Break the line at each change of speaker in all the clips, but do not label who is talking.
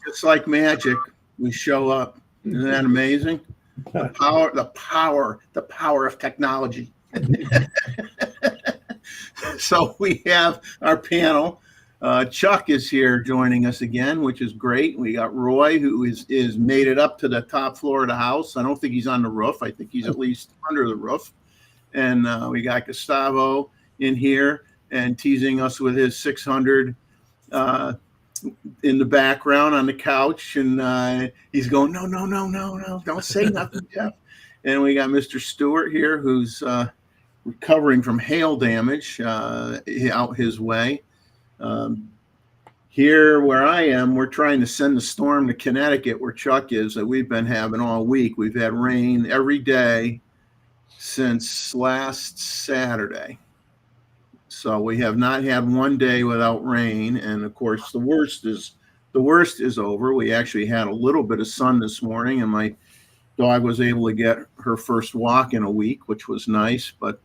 Just like magic, we show up. Isn't that amazing? The power of technology. So we have our panel. Chuck is here joining us again, which is great. We got Roy, who is made it up to the top floor of the house. I don't think he's on the roof. I think he's at least under the roof. And we got Gustavo in here and teasing us with his 600 in the background on the couch. And he's going, no, don't say nothing, Jeff. And we got Mr. Stewart here, who's recovering from hail damage out his way. Here where I am, we're trying to send the storm to Connecticut, where Chuck is, that we've been having all week. We've had rain every day since last Saturday. So we have not had one day without rain. And of course, the worst is over. We actually had a little bit of sun this morning, and my dog was able to get her first walk in a week, which was nice. But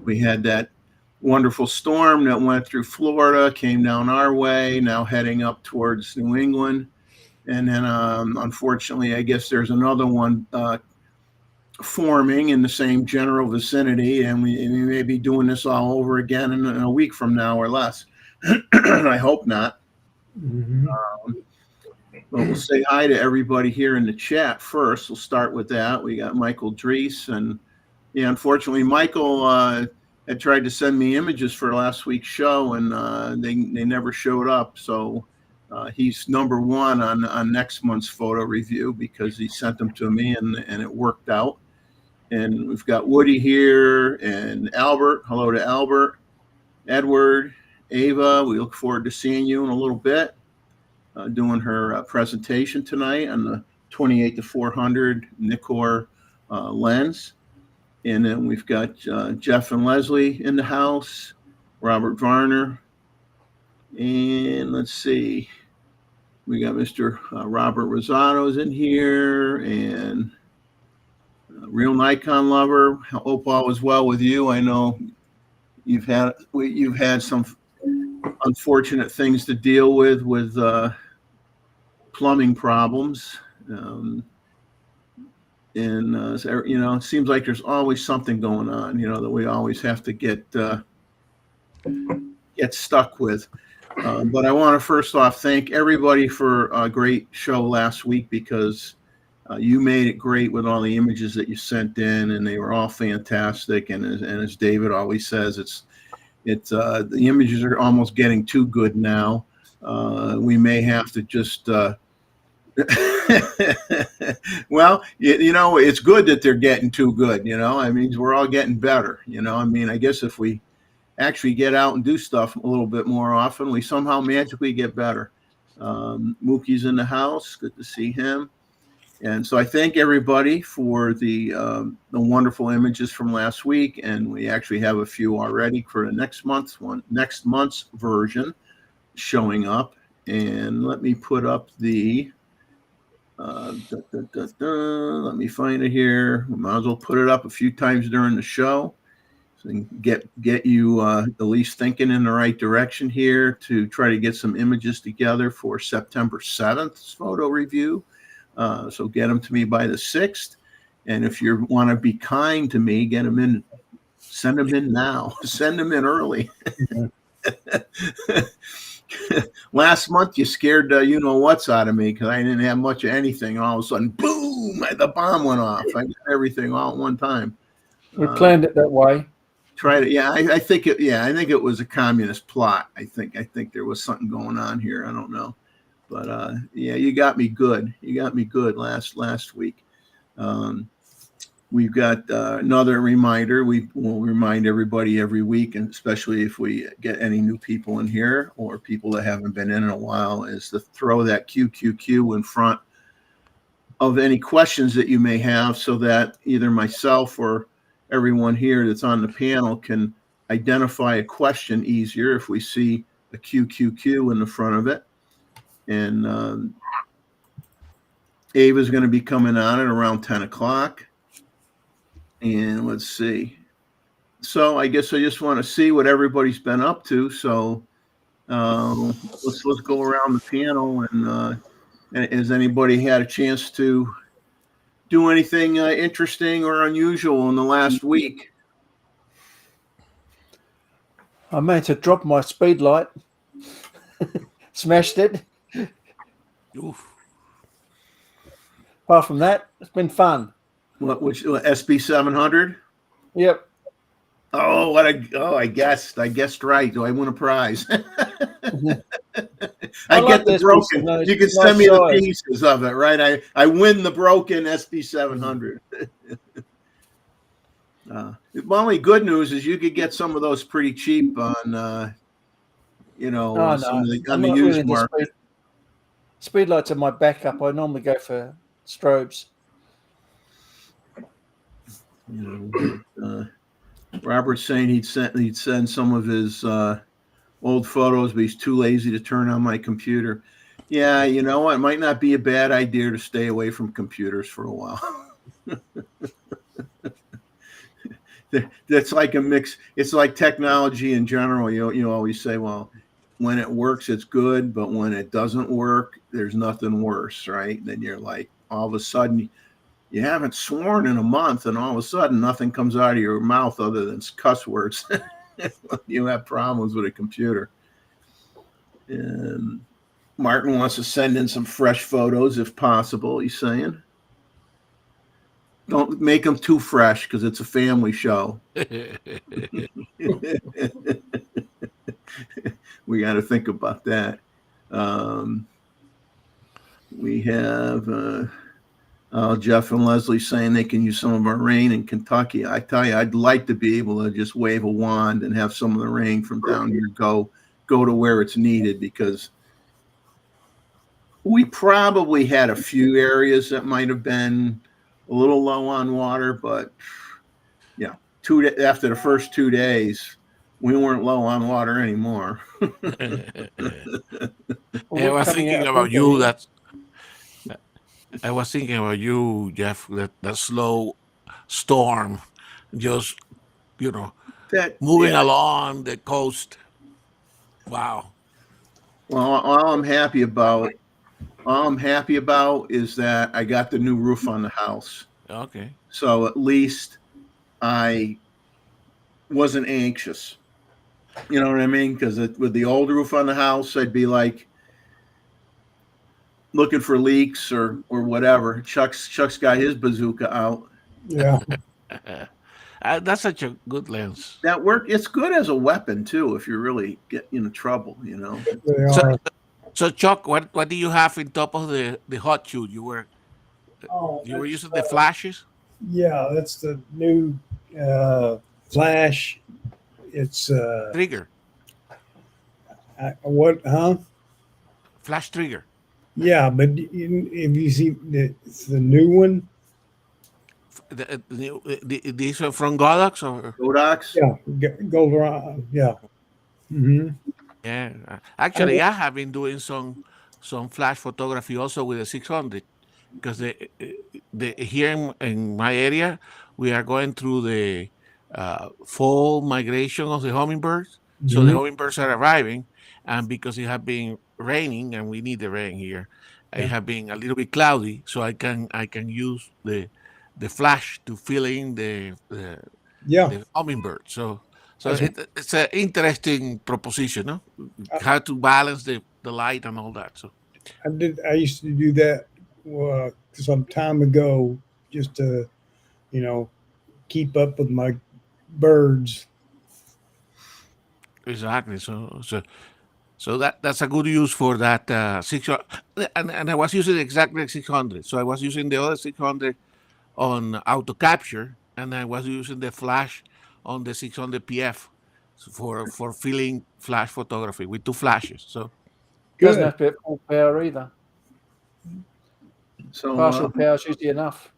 we had that wonderful storm that went through Florida, came down our way, now heading up towards New England. And then unfortunately, I guess there's another one forming in the same general vicinity, and we may be doing this all over again in a week from now or less. I hope not. Mm-hmm. But we'll say hi to everybody here in the chat first. We'll start with that. We got Michael Drees, and yeah, unfortunately, Michael had tried to send me images for last week's show, and they never showed up. So he's number one on next month's photo review because he sent them to me, and it worked out. And we've got Woody here and Albert. Hello to Albert, Edward, Ava. We look forward to seeing you in a little bit, doing her presentation tonight on the 28-400 Nikkor lens. And then we've got Jeff and Leslie in the house, Robert Varner. And let's see, we got Mr. Robert Rosato's in here, and Real Nikon Lover. Hope all is well with you. I know you've had some unfortunate things to deal with plumbing problems. It seems like there's always something going on, that we always have to get stuck with. But I want to first off thank everybody for a great show last week, because you made it great with all the images that you sent in, and they were all fantastic. And as David always says, it's the images are almost getting too good now. We may have to just well, it's good that they're getting too good. I mean, we're all getting better. I guess if we actually get out and do stuff a little bit more often, we somehow magically get better. Mookie's in the house. Good to see him. And so I thank everybody for the wonderful images from last week, and we actually have a few already for the next month's version showing up. And let me put up the let me find it here. We might as well put it up a few times during the show, so get you at least thinking in the right direction here to try to get some images together for September 7th's photo review. So get them to me by the 6th. And if you want to be kind to me, get them in Send them in now. Send them in early. Last month, you scared you know what's out of me because I didn't have much of anything. All of a sudden, boom! The bomb went off. I got everything all at one time.
We planned it that way.
Tried it. Yeah, I think it. Yeah, I think it was a communist plot. I think there was something going on here. I don't know, but yeah, you got me good. You got me good last week. We've got another reminder. We will remind everybody every week, and especially if we get any new people in here or people that haven't been in a while, is to throw that QQQ in front of any questions that you may have so that either myself or everyone here that's on the panel can identify a question easier if we see a QQQ in the front of it. And Ava's going to be coming on at around 10 o'clock. And let's see. So I guess I just want to see what everybody's been up to. So let's go around the panel. And has anybody had a chance to do anything interesting or unusual in the last week?
I meant to drop my speed light. Smashed it.
Oof.
Apart from that, it's been fun.
Which SB 700?
Yep.
Oh, I guessed right. Do I win a prize? I get the broken. You can send me the pieces of it, right? I win the broken SB 700. The only good news is you could get some of those pretty cheap on, on the used market.
Speedlights are my backup. I normally go for strobes.
Robert's saying he'd send some of his old photos, but he's too lazy to turn on my computer. Yeah, you know what? It might not be a bad idea to stay away from computers for a while. That's like a mix. It's like technology in general. You always say, well, when it works, it's good, but when it doesn't work, there's nothing worse, right? Then you're like, all of a sudden, you haven't sworn in a month, and all of a sudden, nothing comes out of your mouth other than cuss words. You have problems with a computer. And Martin wants to send in some fresh photos if possible, he's saying. Don't make them too fresh because it's a family show. We got to think about that. We have Jeff and Leslie saying they can use some of our rain in Kentucky. I tell you, I'd like to be able to just wave a wand and have some of the rain from down here go to where it's needed, because we probably had a few areas that might have been a little low on water, but yeah, after the first 2 days, we weren't low on water anymore.
I was thinking about you. I was thinking about you, Jeff. That slow storm, just moving along the coast. Wow.
Well, all I'm happy about is that I got the new roof on the house.
Okay.
So at least I wasn't anxious. You know what I mean? Because with the old roof on the house, I'd be like looking for leaks or whatever. Chuck's got his bazooka out.
Yeah.
That's such a good lens.
That work. It's good as a weapon too if you really get into trouble.
So Chuck, what do you have in top of the hot shoot? You were using the flashes?
Yeah, that's the new flash. It's
trigger.
What? Huh?
Flash trigger.
Yeah, but if you see the new one,
these are from Godox or
Godox?
Yeah, Gold. Yeah. Mm-hmm.
Yeah. Actually, I have been doing some flash photography also with the 600, because here in my area we are going through the fall migration of the hummingbirds. Mm-hmm. So the hummingbirds are arriving, and because it has been raining, and we need the rain here, it has been a little bit cloudy, so I can use the flash to fill in the
Yeah.
the hummingbird. So
That's-
it's an interesting proposition, no? How to balance the light and all that. So
I used to do that some time ago, just to, keep up with my birds.
exactly. So that's a good use for that 600. And I was using exactly 600. So I was using the other 600 on auto capture, and I was using the flash on the 600 PF for filling flash photography with 2 flashes. So
Doesn't
Good.
have to be at full power either.
So
Partial power is usually enough.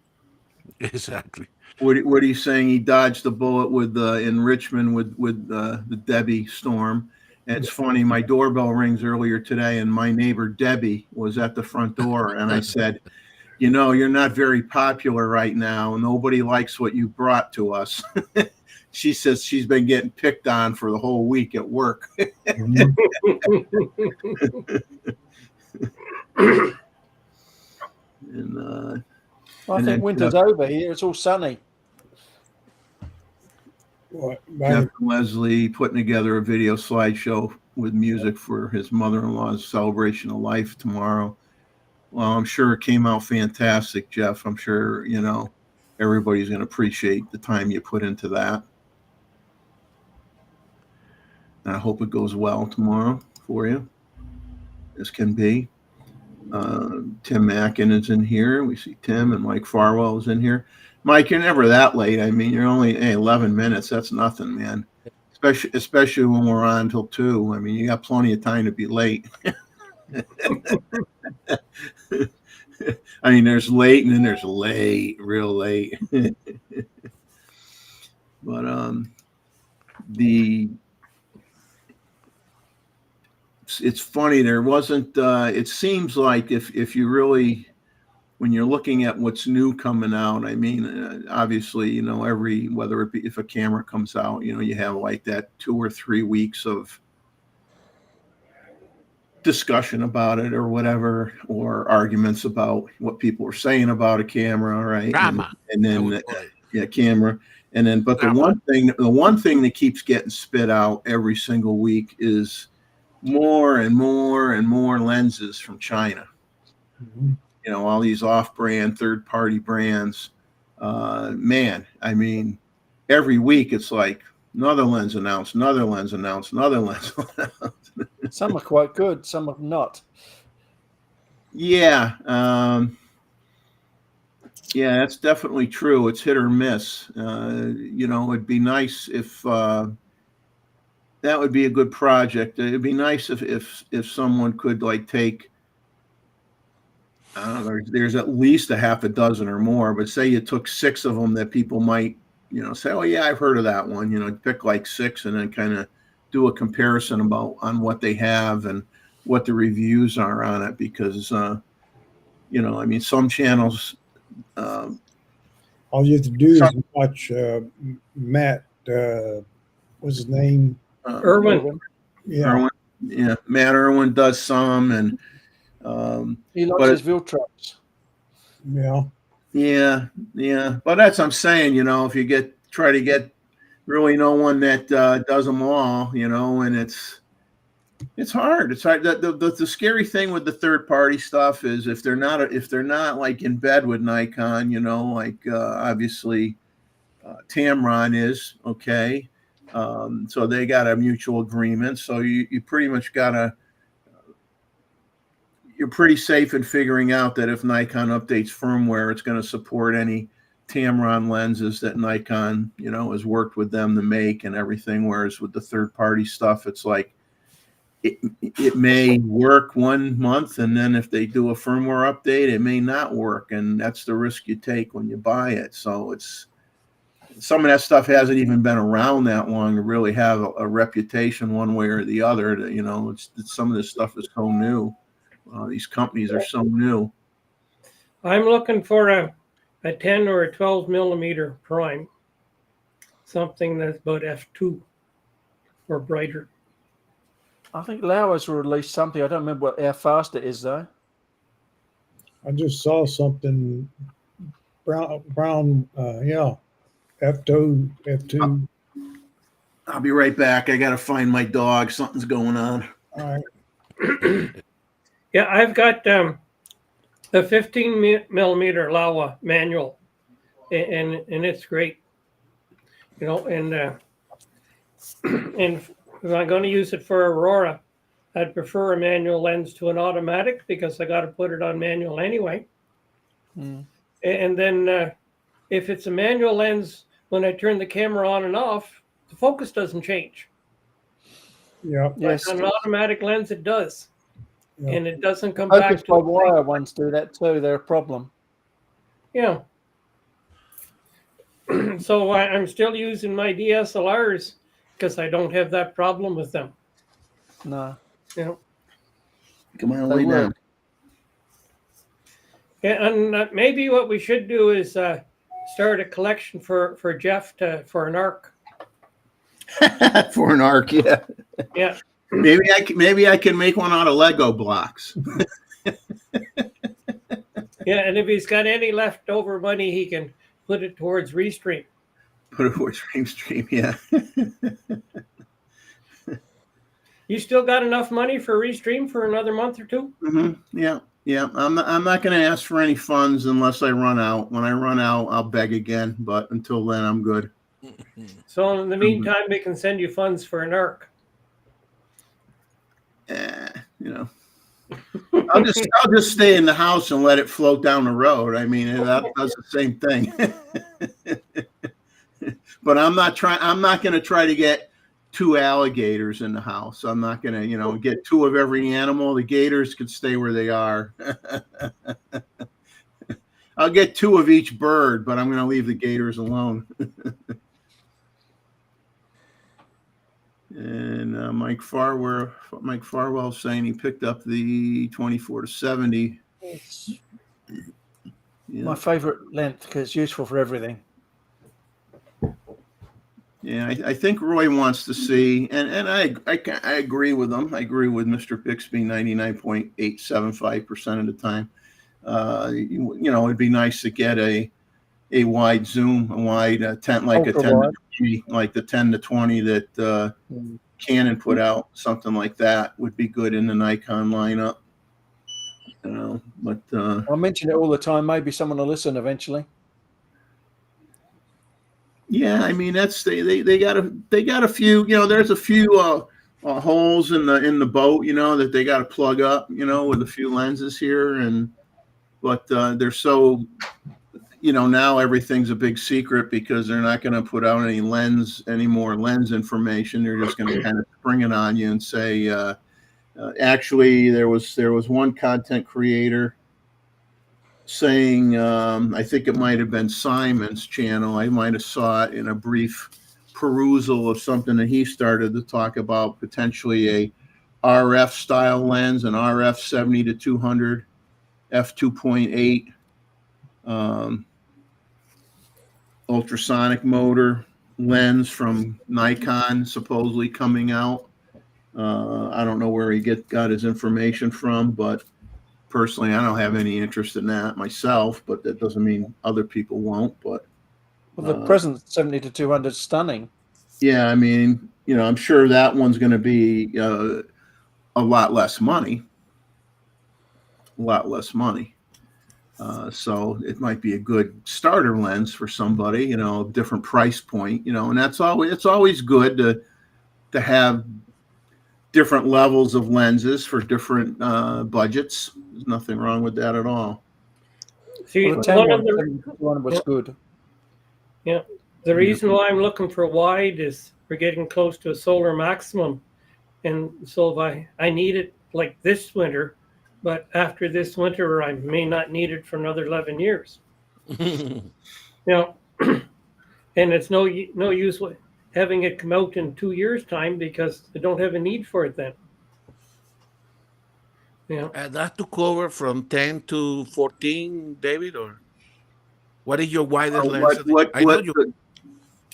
exactly.
what are you saying? He dodged the bullet with in Richmond with the Debbie storm. And it's funny. My doorbell rings earlier today, and my neighbor Debbie was at the front door, and I said, you're not very popular right now. Nobody likes what you brought to us. She says she's been getting picked on for the whole week at work.
Mhm.
And
I
And
think
then
winter's over here. It's all sunny.
What,
Jeff and Leslie putting together a video slideshow with music for his mother-in-law's celebration of life tomorrow. Well, I'm sure it came out fantastic, Jeff. I'm sure, everybody's going to appreciate the time you put into that. And I hope it goes well tomorrow for you, as can be. Tim Mackin is in here. We see Tim, and Mike Farwell is in here. Mike, you're never that late. I mean, you're only 11 minutes. That's nothing, man. Especially when we're on until 2. I mean, you got plenty of time to be late. I mean, there's late and then there's late, real late. But it's funny. There wasn't. It seems like if you really, when you're looking at what's new coming out, I mean, obviously, whether it be if a camera comes out, you have like that 2 or 3 weeks of discussion about it or whatever, or arguments about what people are saying about a camera, right?
Drama.
And
I
then
would call it.
camera. And then, but the one thing that keeps getting spit out every single week is more and more and more lenses from China.
Mhm.
All these off-brand, third-party brands. Man, I mean, every week it's like another lens announced, another lens announced, another lens announced.
Some are quite good, some are not.
Yeah, yeah, that's definitely true. It's hit or miss. It'd be nice if that would be a good project. It'd be nice if someone could like take, I don't know, there's at least a half a dozen or more, but say you took 6 of them that people might, say, oh yeah, I've heard of that one. Pick like 6 and then kind of do a comparison on what they have and what the reviews are on it, because I mean, some channels.
All you have to do is watch Matt. What's his name?
Irwin.
Yeah.
Irwin, yeah, Matt Irwin does some, and
He likes
but
his Viltrops.
Yeah.
yeah. But that's what I'm saying. If you try to get really no one that does them all, and it's hard. It's hard. The scary thing with the third party stuff is if they're not like in bed with Nikon, obviously Tamron is, okay. So they got a mutual agreement. So you pretty much you're pretty safe in figuring out that if Nikon updates firmware, it's going to support any Tamron lenses that Nikon, has worked with them to make and everything. Whereas with the third party stuff, it's like, it may work 1 month, and then if they do a firmware update, it may not work, and that's the risk you take when you buy it. So some of that stuff hasn't even been around that long to really have a reputation one way or the other. Some of this stuff is so new. These companies are so new.
I'm looking for a 10 or a 12 millimeter prime, something that's about f2 or brighter.
I think Lauer's will release something. I don't remember how fast it is though.
I just saw something brown. Yeah. F2, F2.
I'll be right back. I got to find my dog. Something's going on.
All right.
Yeah, I've got a 15 millimeter Laowa manual, and it's great. You know, and if I'm going to use it for Aurora, I'd prefer a manual lens to an automatic because I got to put it on manual anyway.
Mm.
And then if it's a manual lens, when I turn the camera on and off, the focus doesn't change.
Yeah.
Yes.
On an automatic lens, it does.
Yeah.
And it doesn't come
Focus
back
by
to
wire ones do that too. They're a problem.
Yeah. So I'm still using my DSLRs because I don't have that problem with them.
No.
You know.
Come on,
They
lay
work.
down.
Yeah, and maybe what we should do is start a collection for Jeff for an ARC.
For an arc, yeah.
Yeah.
Maybe I can make one out of Lego blocks.
Yeah, and if he's got any leftover money, he can put it towards Restream.
Put it towards Stream, yeah.
You still got enough money for Restream for another month or two?
Yeah. I'm not going to ask for any funds unless I run out. When I run out, I'll beg again. But until then, I'm good.
So in the meantime, we can send you funds for an ARC.
You know, I'll just stay in the house and let it float down the road. I mean, that does the same thing. But I'm not going to try to get 2 alligators in the house. I'm not going to, get 2 of every animal. The gators could stay where they are. I'll get 2 of each bird, but I'm going to leave the gators alone. And Mike Farwell saying he picked up the 24-70.
It's
Yeah.
my favorite length because it's useful for everything.
Yeah, I think Roy wants to see, and I agree with him. I agree with Mr. Bixby 99.875% of the time. It'd be nice to get a wide zoom, a wide tent, like a 10 to 20, like the 10 to 20 that Canon put out. Something like that would be good in the Nikon lineup. But
I mention it all the time. Maybe someone will listen eventually.
yeah, I mean they got a few. There's a few holes in the boat. That they got to plug up. With a few lenses here, but they're so. Now everything's a big secret because they're not going to put out any more lens information. They're just going to kind of spring it on you and say, actually, there was one content creator saying, I think it might have been Simon's channel. I might have saw it in a brief perusal of something that he started to talk about potentially a RF style lens, an RF 70 to 200 f2.8. Ultrasonic motor lens from Nikon supposedly coming out. I don't know where he got his information from, but personally, I don't have any interest in that myself. But that doesn't mean other people won't. But
Well, the present 70 to 200 is stunning.
yeah, I mean, I'm sure that one's going to be a lot less money. So it might be a good starter lens for somebody, different price point, and it's always good to have different levels of lenses for different budgets. There's nothing wrong with that at all.
See,
Well, the 10 one was good.
Yeah, the reason why I'm looking for wide is we're getting close to a solar maximum, and so if I need it like this winter. But after this winter, I may not need it for another 11 years. And it's no use having it come out in 2 years' time because I don't have a need for it then.
That to cover from 10 to 14, David, or what is your widest lens?
What does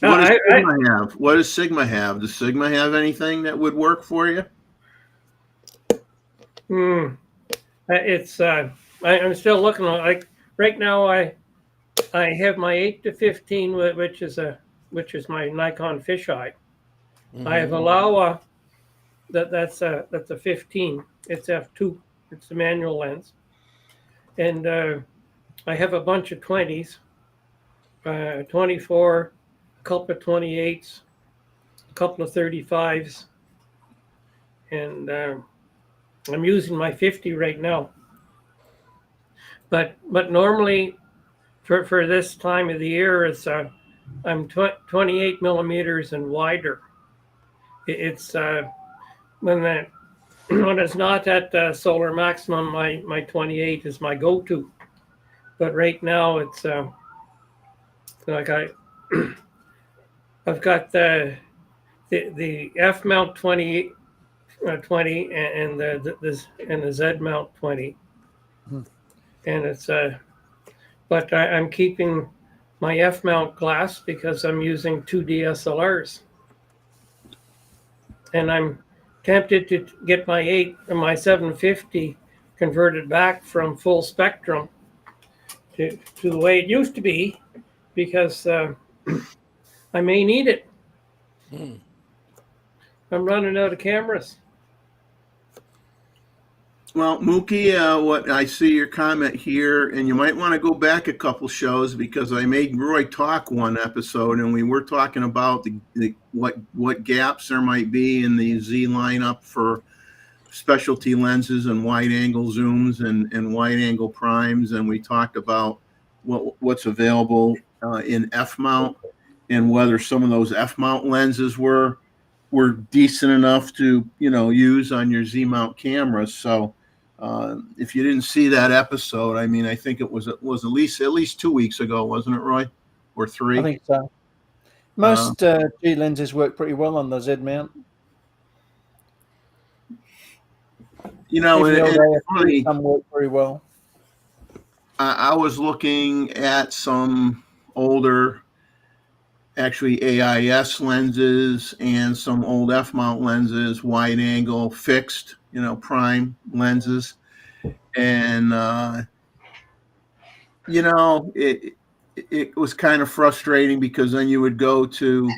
Sigma have? What does Sigma have? Does Sigma have anything that would work for you?
It's I'm still looking like right now. I have my 8 to 15, which is a which is my Nikon fisheye.
Mhm.
I have a Laowa that's a 15. It's f2. It's the manual lens, and I have a bunch of 20s, 24, a couple of 28s, a couple of 35s, and I'm using my 50 right now. But normally for this time of the year, it's I'm 28 millimeters and wider. It's when that when it's not at solar maximum, my 28 is my go-to. But right now it's like I've got the F mount 20 and the Z mount 20,
Hmm.
and it's but I'm keeping my F mount glass because I'm using 2 DSLRs, and I'm tempted to get my 750 converted back from full spectrum to the way it used to be, because I may need it.
Mm.
I'm running out of cameras.
Well, Mookie, what I see your comment here, and you might want to go back a couple shows because I made Roy talk one episode, and we were talking about what gaps there might be in the Z lineup for specialty lenses and wide angle zooms and wide angle primes, and we talked about what's available in F mount and whether some of those F mount lenses were decent enough to use on your Z mount cameras. So if you didn't see that episode, I mean, I think it was at least 2 weeks ago, wasn't it, Roy? Or 3?
I think so. Most G lenses work pretty well on the Z mount.
Even the funny,
some work very well.
I was looking at some older, actually AIS lenses and some old F mount lenses, wide angle fixed, prime lenses. And, it was kind of frustrating because then you would go to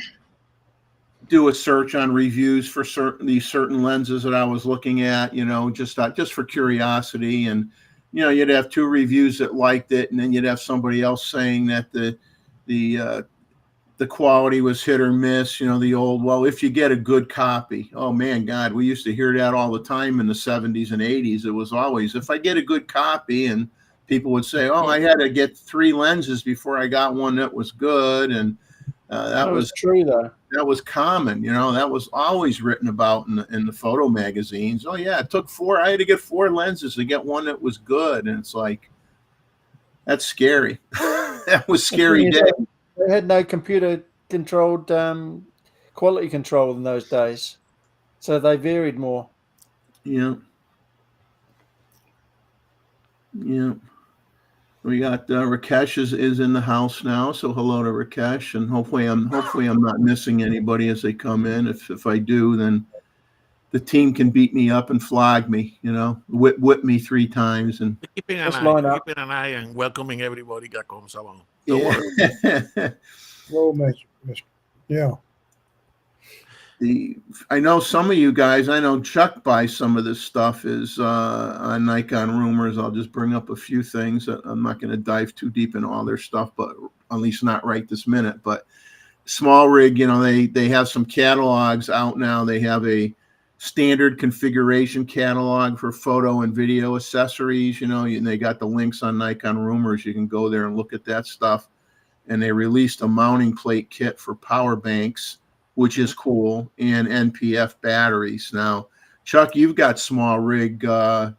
do a search on reviews for these certain lenses that I was looking at, just for curiosity. And, you'd have 2 reviews that liked it. And then you'd have somebody else saying that the quality was hit or miss, the old, well, if you get a good copy. Oh man, God, we used to hear that all the time in the 70s and 80s. It was always, if I get a good copy, and people would say, oh, I had to get 3 lenses before I got one that was good. And that was
true though.
That was common, that was always written about in the photo magazines. Oh yeah, it took 4, I had to get 4 lenses to get one that was good. And it's like, that's scary. That was scary day.
They had no computer controlled quality control in those days, so they varied more.
Yeah. We got Rakesh is in the house now, so hello to Rakesh, and hopefully I'm not missing anybody as they come in. If I do, then the team can beat me up and flog me, whip me 3 times and
keeping an eye and welcoming everybody that comes along.
Well, yeah.
I know some of you guys, I know Chuck buys some of this stuff is on Nikon Rumors. I'll just bring up a few things. I'm not going to dive too deep into all their stuff, but at least not right this minute. But Small Rig, they have some catalogs out now. They have a standard configuration catalog for photo and video accessories, and they got the links on Nikon Rumors. You can go there and look at that stuff. And they released a mounting plate kit for power banks, which is cool, and NPF batteries. Now, Chuck, you've got Small Rig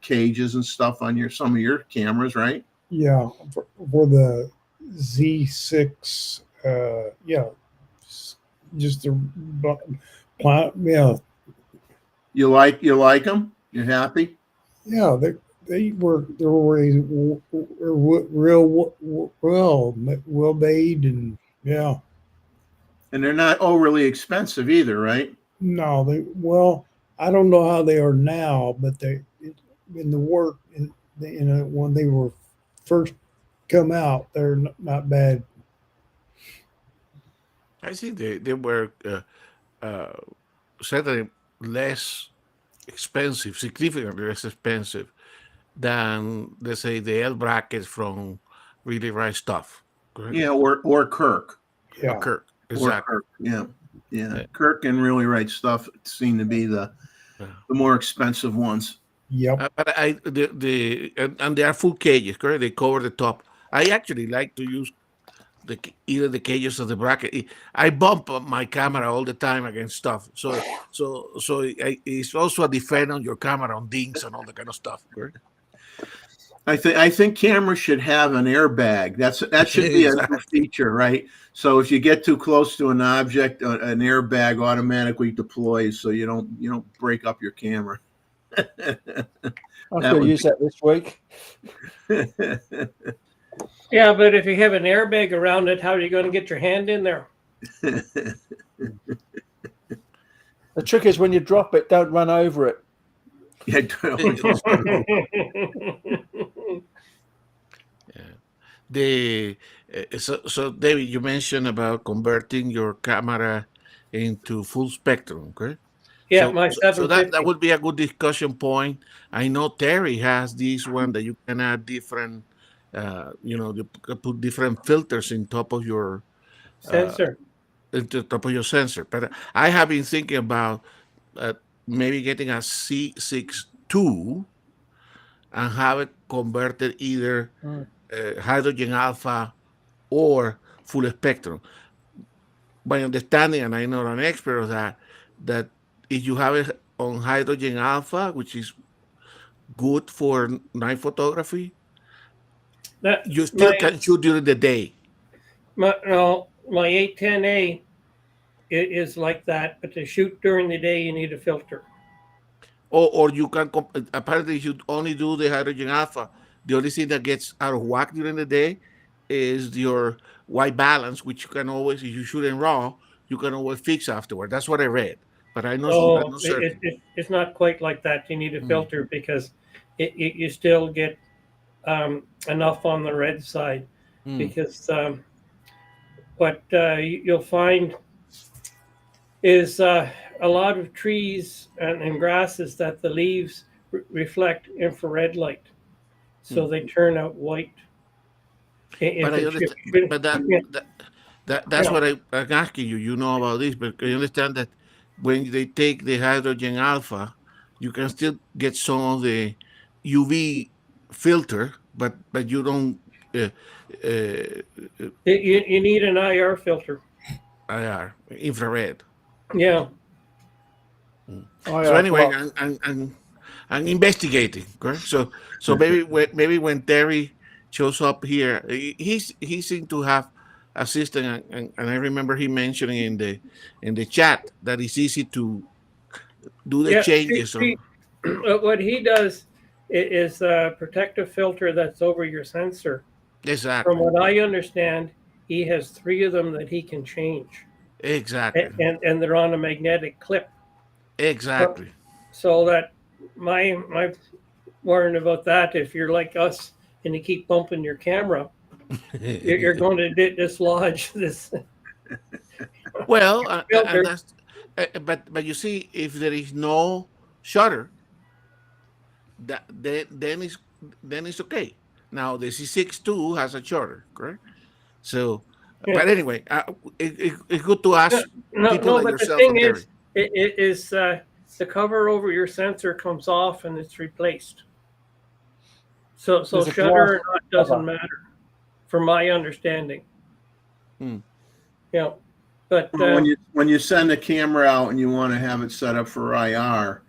cages and stuff on some of your cameras, right?
Yeah, for the Z6, just the yeah.
You like them? You're happy?
Yeah, they were real well made, and yeah.
And they're not overly expensive either, right?
No, I don't know how they are now, but they in the work when they were first come out, they're not bad.
I think they were uh, certainly less expensive, significantly less expensive than, let's say, the L brackets from Really Right Stuff. Correct?
Yeah, or Kirk.
Or
Yeah.
Kirk.
Or
Exactly.
Kirk. Yeah.
Yeah.
Kirk and Really Right Stuff seem to be the
Yeah.
more expensive ones.
Yep.
But and they are full cages, correct? They cover the top. I actually like to use either the cages or the bracket. I bump my camera all the time against stuff, so it's also a defense on your camera on dings and all that kind of stuff, correct?
I think cameras should have an airbag. That should be a new
Exactly.
feature, right? So if you get too close to an object, an airbag automatically deploys, so you don't break up your camera.
I'm
That
going to
would
use that this week.
Yeah, but if you have an airbag around it, how are you going to get your hand in there?
The trick is when you drop it, don't run over it.
Yeah,
So David, you mentioned about converting your camera into full spectrum, correct?
Yeah, my
So
750.
that would be a good discussion point. I know Terry has this one that you can add different, you can put different filters in top of your
Sensor.
into top of your sensor. But I have been thinking about maybe getting a C6 II and have it converted either hydrogen alpha or full spectrum. My understanding, and I'm not an expert of that if you have it on hydrogen alpha, which is good for night photography,
That
you still
my
can shoot during the day.
my 810A is like that, but to shoot during the day, you need a filter.
Or you can apparently you only do the hydrogen alpha. The only thing that gets out of whack during the day is your white balance, which you can always, if you shoot in raw, you can always fix afterward. That's what I read, but I'm
Oh,
not certain.
it's not quite like that. You need a filter because you still get enough on the red side because what you'll find is a lot of trees and grasses that the leaves reflect infrared light, so they turn out white.
But I understand, but that's
Yeah.
what I'm asking you. You know about this, but I understand that when they take the hydrogen alpha, you can still get some of the UV filter, but you don't
You need an IR filter.
IR infrared.
Yeah.
So anyway, I'm investigating. Correct. So maybe when Terry shows up here, he seemed to have a system, and I remember he mentioning in the chat that it's easy to do the
Yeah.
changes.
What he does is a protective filter that's over your sensor.
Exactly.
From what I understand, he has 3 of them that he can change.
Exactly.
And they're on a magnetic clip.
Exactly.
So that my worrying about that, if you're like us and you keep bumping your camera, you're going to dislodge this.
Well,
filter.
and that's, but you see, if there is no shutter, then it's okay. Now the C6 II has a shutter, correct? So, but anyway, it's good to ask people like
But the
yourself
thing
and Terry.
is the cover over your sensor comes off and it's replaced. So
There's a
shutter or
glass
not doesn't
cover.
matter, from my understanding. Yeah, but
when you send a camera out and you want to have it set up for IR,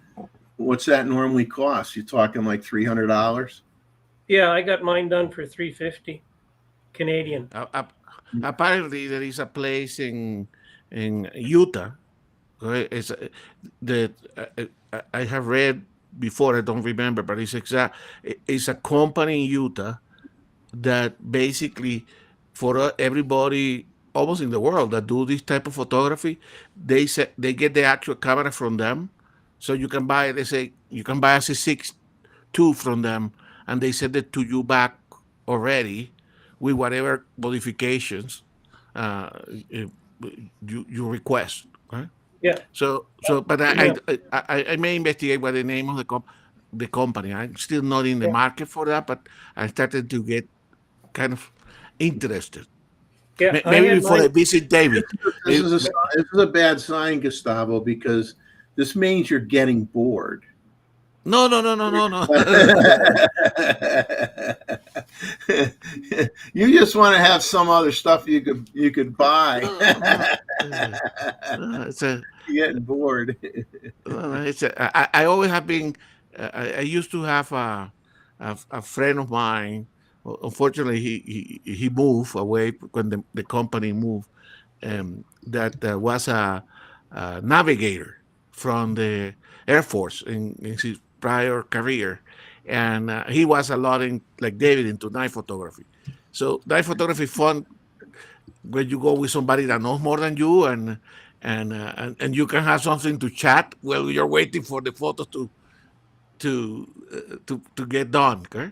what's that normally cost? You talking like $300?
yeah, I got mine done for $350 Canadian.
Apparently, there is a place in Utah. It's that I have read before. I don't remember, but it's a company in Utah that basically for everybody almost in the world that do this type of photography, they get the actual camera from them, so you can buy. They say you can buy a C6 II from them, and they send it to you back already with whatever modifications you request. Right?
Yeah.
So but I may investigate what the name of the company. I'm still not in the market for that, but I started to get kind of interested.
Yeah, I
Maybe
had
before I
mine.
visit David.
This is a bad sign, Gustavo, because this means you're getting bored.
No.
You just want to have some other stuff you could buy.
It's a,
You're getting bored.
I always have been. I used to have a friend of mine. Unfortunately, he moved away when the company moved. That was a navigator from the Air Force in his prior career, and he was a lot in, like David, into night photography. So night photography fun when you go with somebody that knows more than you, and you can have something to chat while you're waiting for the photos to get done. Okay.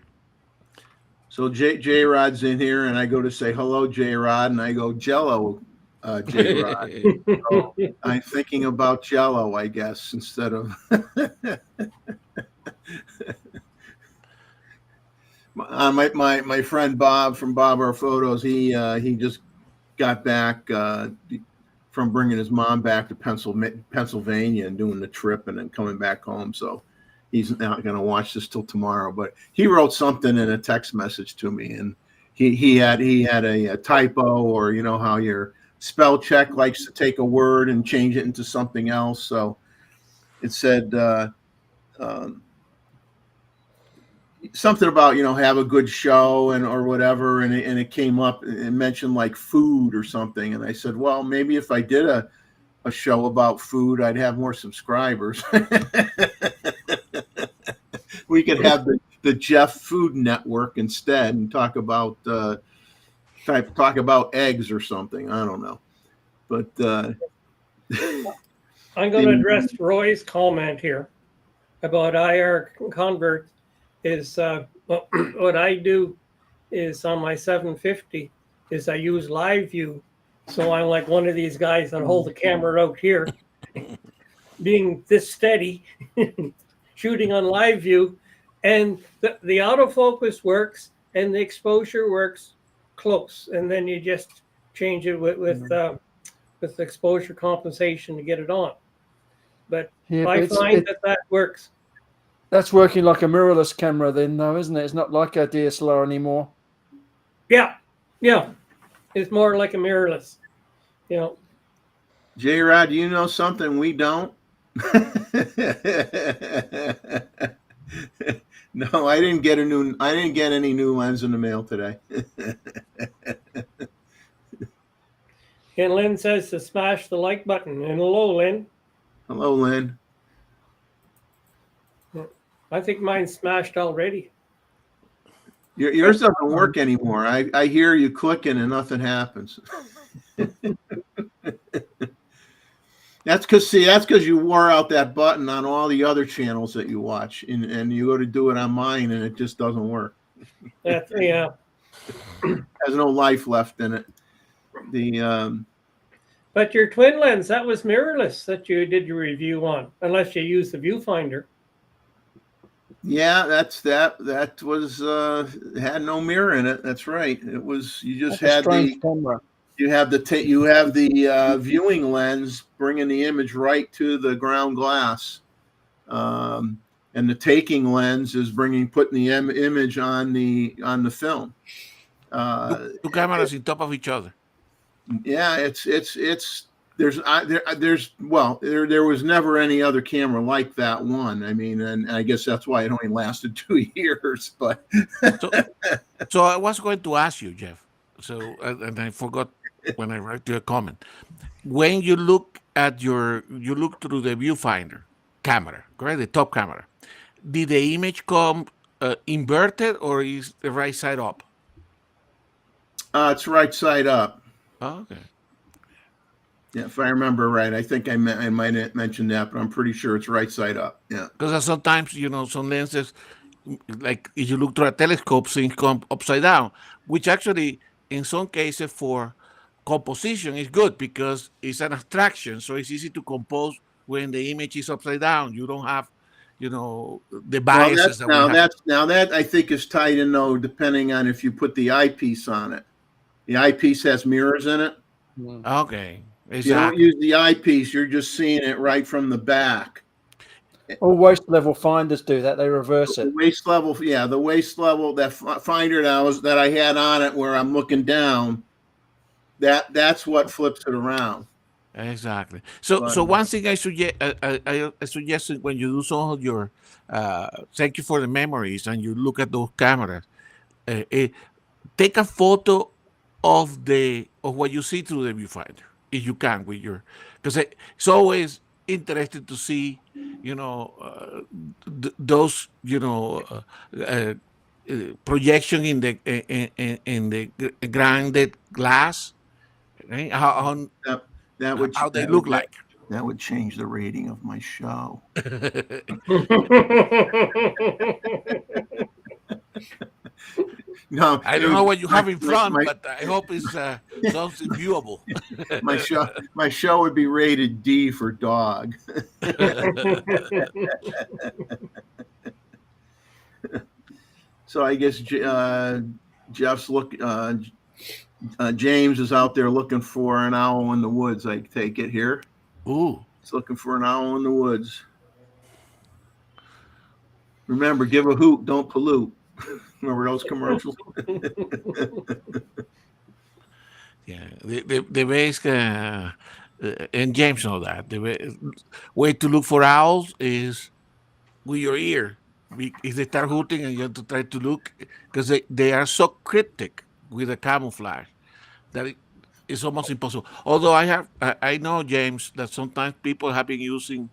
So J Rod's in here, and I go to say hello, J Rod, and I go Jello, J Rod. So I'm thinking about Jello, I guess, instead of. My friend Bob from Bob Our Photos, he just got back from bringing his mom back to Pennsylvania and doing the trip and then coming back home. So he's not going to watch this till tomorrow. But he wrote something in a text message to me, and he had a typo, or you know how your spell check likes to take a word and change it into something else. So it said something about, have a good show or whatever, and it came up and mentioned like food or something, and I said, well, maybe if I did a show about food, I'd have more subscribers. We could have the Jeff Food Network instead and talk about eggs or something. I don't know, but
I'm going to address Roy's comment here about IR convert. Is what I do is on my 750 is I use live view. So I'm like one of these guys that hold the camera out here, being this steady, shooting on live view, and the autofocus works and the exposure works close, and then you just change it with exposure compensation to get it on. But I find that works.
That's working like a mirrorless camera then, though, isn't it? It's not like a DSLR anymore.
Yeah. It's more like a mirrorless.
J-Rod, you know something we don't? No, I didn't get any new lens in the mail today.
And Lynn says to smash the like button. And hello, Lynn.
Hello, Lynn.
I think mine's smashed already.
Yours doesn't work anymore. I hear you clicking and nothing happens. That's because you wore out that button on all the other channels that you watch, and you go to do it on mine, and it just doesn't work.
Has
no life left in it.
But your twin lens, that was mirrorless that you did your review on, unless you used the viewfinder.
Yeah, that was had no mirror in it. That's right. It was, you just had the camera. You have the viewing lens bringing the image right to the ground glass, and the taking lens is putting the image on the film.
Two cameras on top of each other.
Yeah, there was never any other camera like that one. I mean, and I guess that's why it only lasted 2 years. But
so I was going to ask you, Jeff. So and I forgot when I wrote you a comment. When you look through the viewfinder camera, correct, the top camera, did the image come inverted, or is the right side up?
It's right side up.
Oh, okay.
Yeah, if I remember right, I think I might have mentioned that, but I'm pretty sure it's right side up. Yeah,
because sometimes some lenses, like if you look through a telescope, things come upside down, which actually in some cases for composition is good because it's an abstraction, so it's easy to compose when the image is upside down. You don't have, the biases
Well,
that we have.
now that I think is tied in though, depending on if you put the eyepiece on it. The eyepiece has mirrors in it.
Okay,
If you don't
exactly.
use the eyepiece, you're just seeing it right from the back.
All waist level finders do that. They reverse
The
it.
waist level, the waist level, that finder that I had on it where I'm looking down, that's what flips it around.
Exactly. So one thing I suggest when you do some of your, thank you for the memories, and you look at those cameras, take a photo of what you see through the viewfinder if you can with your, because it's always interesting to see, those, projection in the grounded glass, right? How they look like.
That would change the rating of my show. No,
I don't know what you have in front, but I hope it's something viewable.
My show would be rated D for dog. So I guess Jeff's James is out there looking for an owl in the woods. I take it here.
Ooh,
he's looking for an owl in the woods. Remember, give a hoot, don't pollute. Remember those commercials?
Yeah, the base, and James know that the way to look for owls is with your ear. If they start hooting and you have to try to look, because they are so cryptic with the camouflage that it's almost impossible. Although I know, James, that sometimes people have been using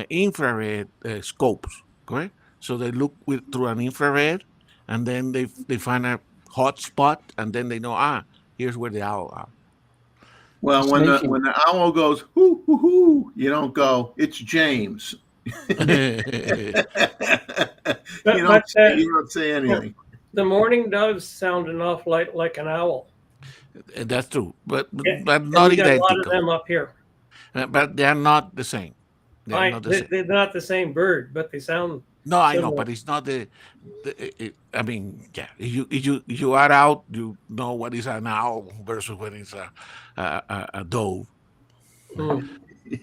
infrared scopes, correct? So they look through an infrared, and then they find a hot spot, and then they know, here's where the owl are.
Well, when the owl goes hoo hoo hoo, you don't go, it's James. You don't say anything.
The mourning doves sound an awful lot like an owl.
That's true, but
Yeah,
not identical.
A lot of them up here,
but they are not the same.
They're not the same bird, but they sound.
No, I know, but it's not I mean, yeah. If you are out, you know what is an owl versus when it's a dove.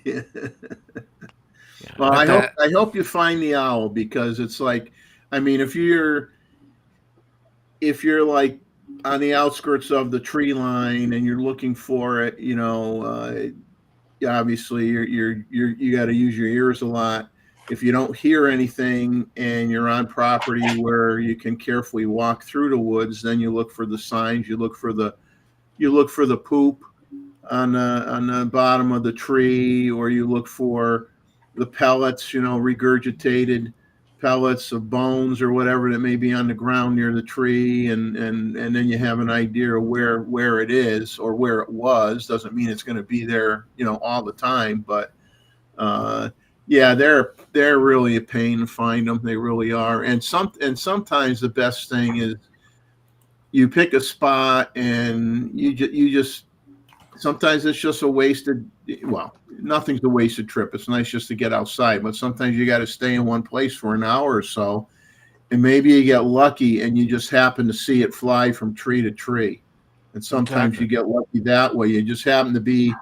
Yeah. Well, I hope you find the owl, because it's like, I mean, if you're like on the outskirts of the tree line and you're looking for it, obviously you got to use your ears a lot. If you don't hear anything and you're on property where you can carefully walk through the woods, then you look for the signs. You look for the poop on the bottom of the tree, or you look for the pellets, regurgitated pellets of bones or whatever that may be on the ground near the tree, and then you have an idea of where it is or where it was. Doesn't mean it's going to be there, all the time, but yeah, they're really a pain to find them. They really are. And sometimes the best thing is you pick a spot and you just sometimes it's just a wasted, well, nothing's a wasted trip. It's nice just to get outside, but sometimes you got to stay in one place for an hour or so, and maybe you get lucky and you just happen to see it fly from tree to tree. And sometimes you get lucky that way. You just happen to be,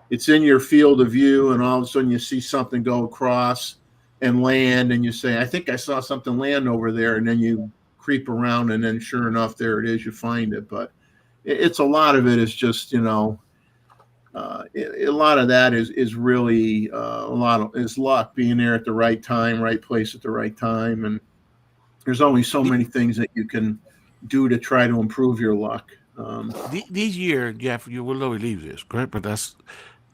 it's in your field of view, and all of a sudden you see something go across and land, and you say, I think I saw something land over there, and then you creep around, and then sure enough, there it is, you find it. But it's a lot of it is just, a lot of that is really is luck, being there at the right time, right place at the right time. And there's only so many things that you can do to try to improve your luck.
This year, Jeff, you will not believe this, correct? But that's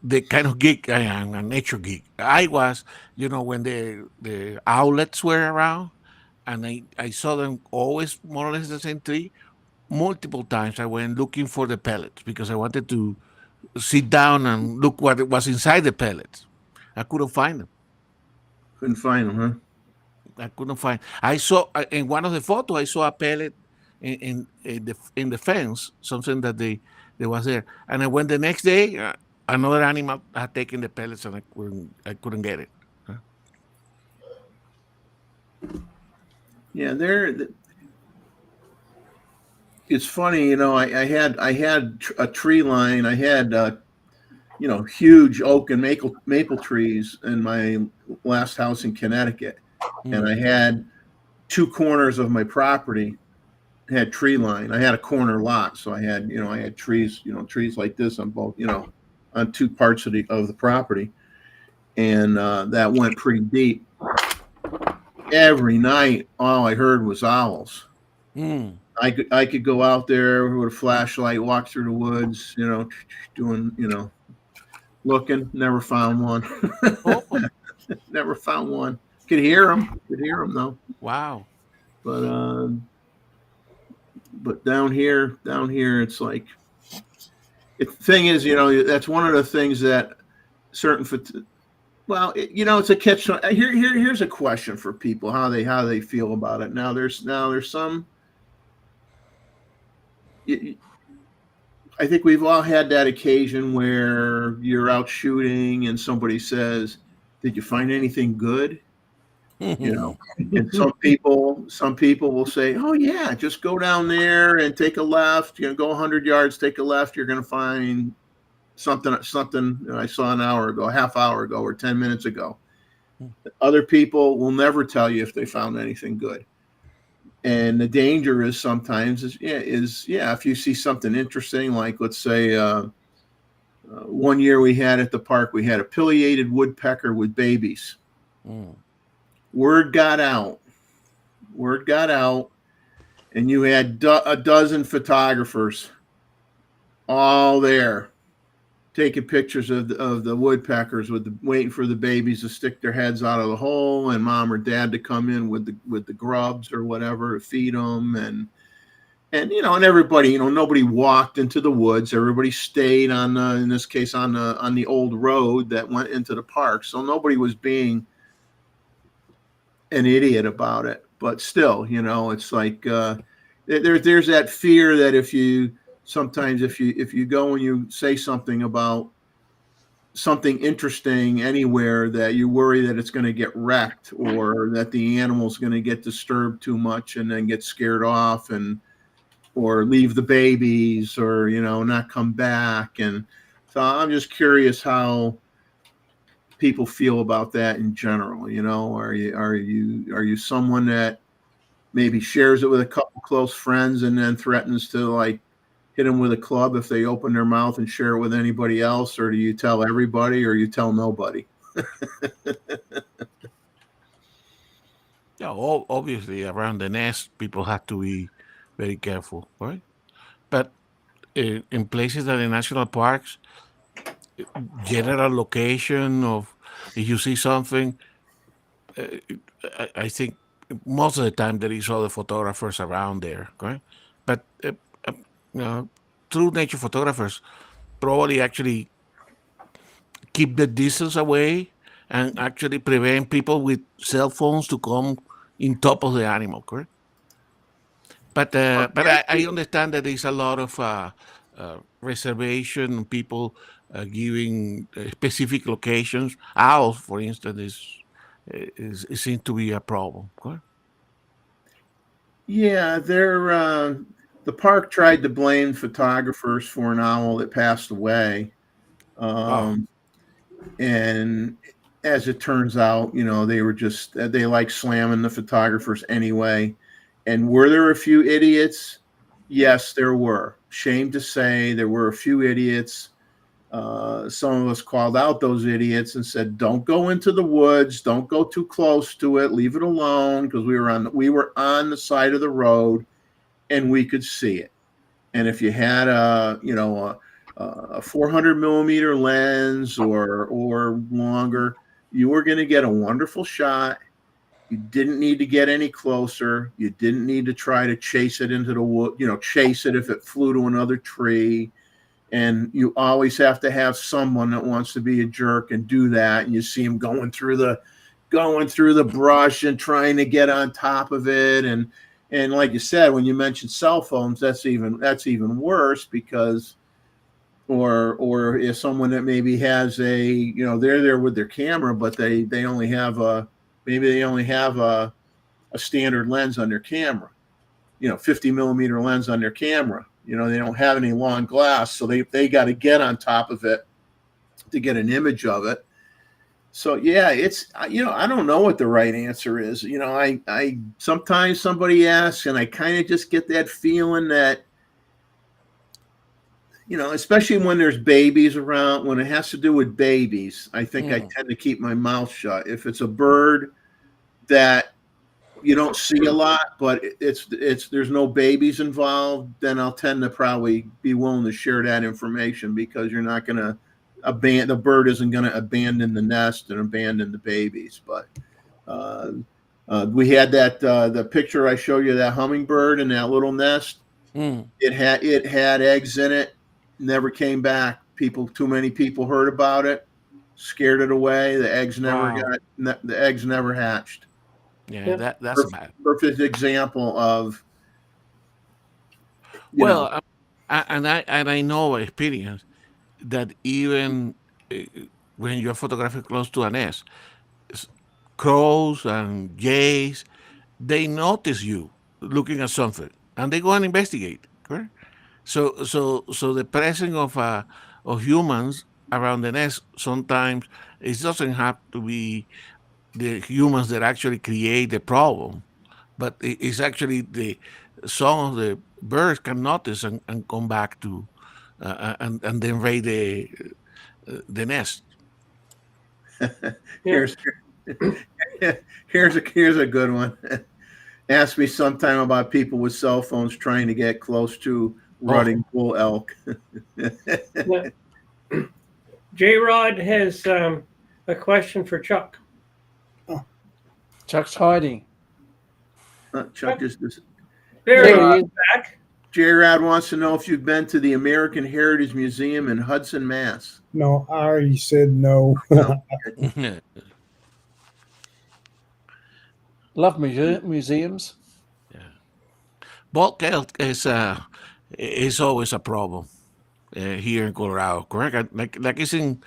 the kind of geek I am, a nature geek. I was, when the owlets were around, and I saw them always more or less the same tree. Multiple times I went looking for the pellets because I wanted to sit down and look what was inside the pellets. I couldn't find them.
Couldn't find them, huh?
I couldn't find. I saw in one of the photos, I saw a pellet in the fence, something that they was there. And I went the next day, another animal had taken the pellets, and I couldn't get it.
Yeah, it's funny, you know. I had a tree line. I had you know, huge oak and maple trees in my last house in Connecticut, and I had 2 corners of my property had tree line. I had a corner lot, so I had trees, trees like this on both, on 2 parts of the property, and that went pretty deep. Every night, all I heard was owls. I could go out there with a flashlight, walk through the woods, doing, looking. Never found one. Never found one. Could hear them. Though.
Wow.
But down here, it's like, the thing is, that's one of the things that certain. Well, it's a catch. Here's a question for people: how they feel about it. Now there's some. I think we've all had that occasion where you're out shooting and somebody says, "Did you find anything good?" And some people will say, "Oh yeah, just go down there and take a left. Go 100 yards, take a left. You're going to find something I saw an hour ago, a half hour ago, or 10 minutes ago." Other people will never tell you if they found anything good. And the danger is sometimes if you see something interesting, like let's say one year we had at the park, we had a pileated woodpecker with babies. Word got out, and you had a dozen photographers all there taking pictures of the woodpeckers waiting for the babies to stick their heads out of the hole, and mom or dad to come in with the grubs or whatever to feed them, and everybody, nobody walked into the woods. Everybody stayed in this case on the old road that went into the park, so nobody was being an idiot about it. But still, it's like there's that fear that if you go and you say something about something interesting anywhere, that you worry that it's going to get wrecked, or that the animal's going to get disturbed too much and then get scared off or leave the babies, or not come back. And so I'm just curious how people feel about that in general. Are you someone that maybe shares it with a couple close friends and then threatens to like hit them with a club if they open their mouth and share it with anybody else? Or do you tell everybody, or you tell nobody?
Yeah, obviously around the nest, people have to be very careful, right? But in places like the national parks, general location of, if you see something, I think most of the time there is other photographers around there, right? But true nature photographers probably actually keep the distance away and actually prevent people with cell phones to come in top of the animal, correct? But I understand that there's a lot of reservation, people giving specific locations. Owls, for instance, is seems to be a problem, correct?
Yeah, the park tried to blame photographers for an owl that passed away. And as it turns out, they like slamming the photographers anyway. And were there a few idiots? Yes, there were. Shame to say, there were a few idiots. Some of us called out those idiots and said, "Don't go into the woods. Don't go too close to it. Leave it alone," because we were on the side of the road and we could see it. And if you had a 400 millimeter lens or longer, you were going to get a wonderful shot. You didn't need to get any closer. You didn't need to try to chase it into the wood, chase it if it flew to another tree. And you always have to have someone that wants to be a jerk and do that. And you see him going through the brush and trying to get on top of it. And And like you said, when you mentioned cell phones, that's even worse because, or if someone that maybe has a, they're there with their camera, but they only have a standard lens on their camera, 50 millimeter lens on their camera. They don't have any long glass, so they got to get on top of it to get an image of it. So yeah, it's, I don't know what the right answer is. I sometimes somebody asks and I kind of just get that feeling that, especially when there's babies around, when it has to do with babies, I think I tend to keep my mouth shut. If it's a bird that you don't see a lot, but there's no babies involved, then I'll tend to probably be willing to share that information, because you're not going to the bird isn't going to abandon the nest and abandon the babies. But we had that the picture I showed you, that hummingbird in that little nest. It had eggs in it, never came back. Too many people heard about it, scared it away. The eggs never hatched.
Yeah, that's bad.
Perfect example of.
Well, and I know by experience that even when you're photographing close to a nest, crows and jays, they notice you looking at something and they go and investigate. Correct? So the presence of humans around the nest, sometimes it doesn't have to be the humans that actually create the problem, but it's actually some of the birds can notice and come back to and then raid the nest.
Here's a good one. Ask me sometime about people with cell phones trying to get close to rutting bull elk.
J-Rod has a question for Chuck.
Chuck's hiding.
Chuck is
There he is, back.
J-Rod wants to know if you've been to the American Heritage Museum in Hudson, Mass.
No, I already said no.
Love museums.
Yeah, bulk elk is always a problem here in Colorado. Correct? Like it's in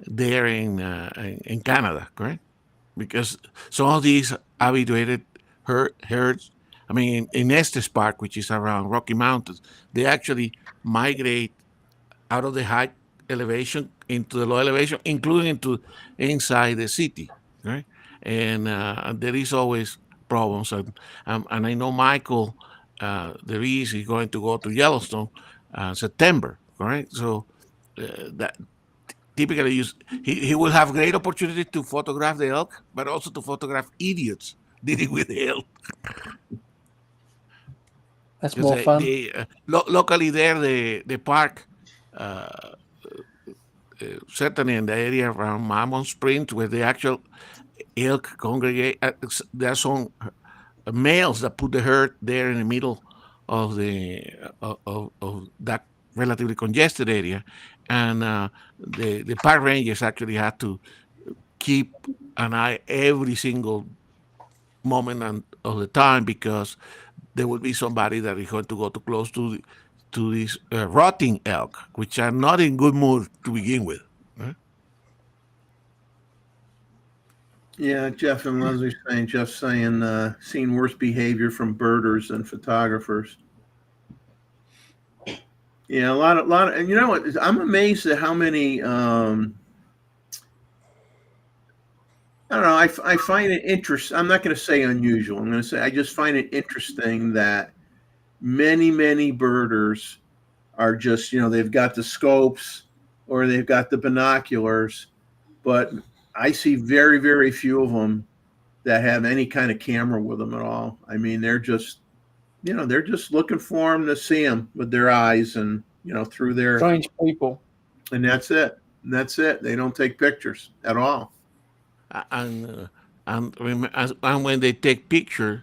there in Canada. Correct? Because some of these habituated herds, I mean, in Estes Park, which is around Rocky Mountains, they actually migrate out of the high elevation into the low elevation, including inside the city, right? And there is always problems. And I know Michael there is going to go to Yellowstone September, right? So that typically he will have great opportunity to photograph the elk, but also to photograph idiots dealing with the elk.
That's more fun.
Locally there, the park, certainly in the area around Mammon Springs, where the actual elk congregate, there are some males that put the herd there in the middle of of that relatively congested area, and the park rangers actually had to keep an eye every single moment of the time, because there will be somebody that is going to go too close to these rotting elk, which are not in good mood to begin with. Right?
Yeah, Jeff and Leslie saying, seen worse behavior from birders than photographers. Yeah, a lot of, and you know what? I'm amazed at how many. I don't know. I find it interesting. I'm not going to say unusual. I'm going to say I just find it interesting that many birders are just, they've got the scopes or they've got the binoculars, but I see very, very few of them that have any kind of camera with them at all. I mean, they're just looking for them to see them with their eyes and, through their
strange people.
And that's it. They don't take pictures at all.
And when they take picture,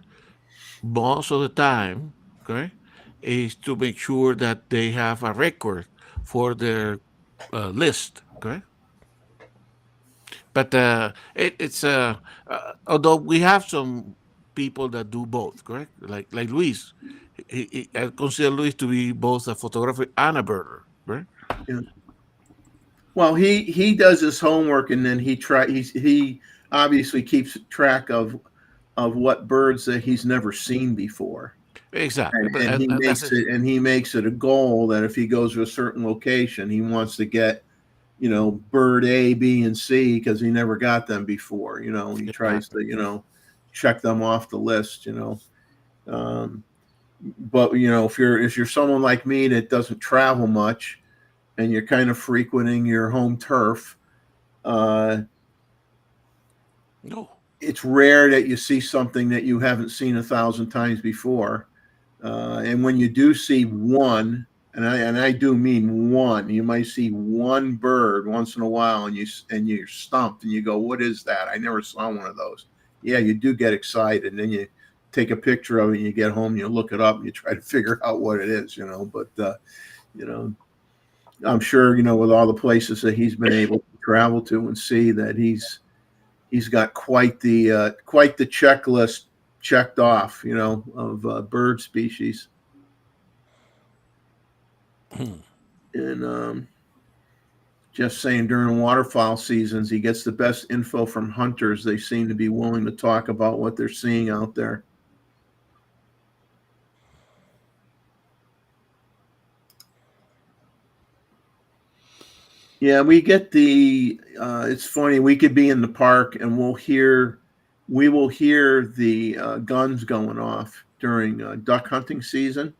most of the time, okay, is to make sure that they have a record for their list, okay. But it's although we have some people that do both, correct? Like Luis. I consider Luis to be both a photographer and a birder, right?
Yeah. Well, he does his homework, and then he obviously keeps track of what birds that he's never seen before.
Exactly.
And he makes it, a goal that if he goes to a certain location, he wants to get, bird A, B, and C, because he never got them before. He tries to, check them off the list. But if you're someone like me that doesn't travel much, and you're kind of frequenting your home turf, it's rare that you see something that you haven't seen 1,000 times before. And when you do see one, and I do mean one, you might see one bird once in a while, and you're stumped, and you go, "What is that? I never saw one of those." Yeah, you do get excited, and then you take a picture of it, and you get home, and you look it up, and you try to figure out what it is, But I'm sure, with all the places that he's been able to travel to and see, that he's got quite the checklist checked off, of bird species. And just saying, during waterfowl seasons, he gets the best info from hunters. They seem to be willing to talk about what they're seeing out there. Yeah, we get it's funny, we could be in the park and we will hear the guns going off during duck hunting season.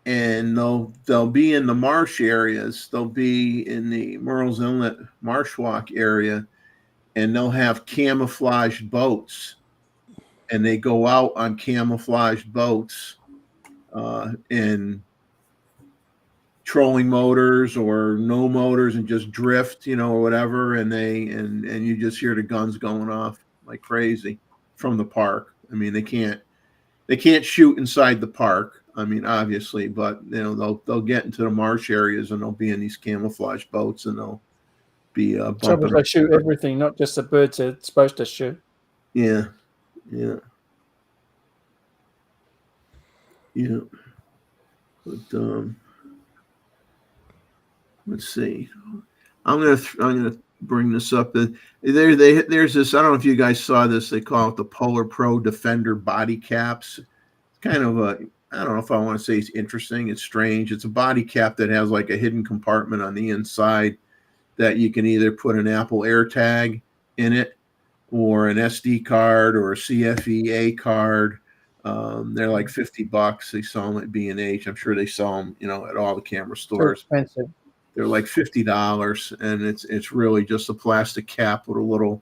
And they'll be in the marsh areas. They'll be in the Murrells Inlet Marshwalk area, and they'll have camouflaged boats. And they go out on camouflaged boats in trolling motors or no motors, and just drift, or whatever. And you just hear the guns going off like crazy from the park. I mean, they can't shoot inside the park. I mean, obviously, but they'll get into the marsh areas, and they'll be in these camouflage boats, and they'll be bumping.
They shoot everything, not just the birds they're supposed to shoot.
Yeah. But let's see. I'm gonna bring this up. There's this. I don't know if you guys saw this. They call it the Polar Pro Defender body caps. It's kind of I don't know if I want to say it's interesting. It's strange. It's a body cap that has like a hidden compartment on the inside that you can either put an Apple AirTag in it, or an SD card, or a CFEA card. They're like $50. They sell them at B&H. I'm sure they sell them, at all the camera stores.
They're expensive.
They're like $50, and it's really just a plastic cap with a little.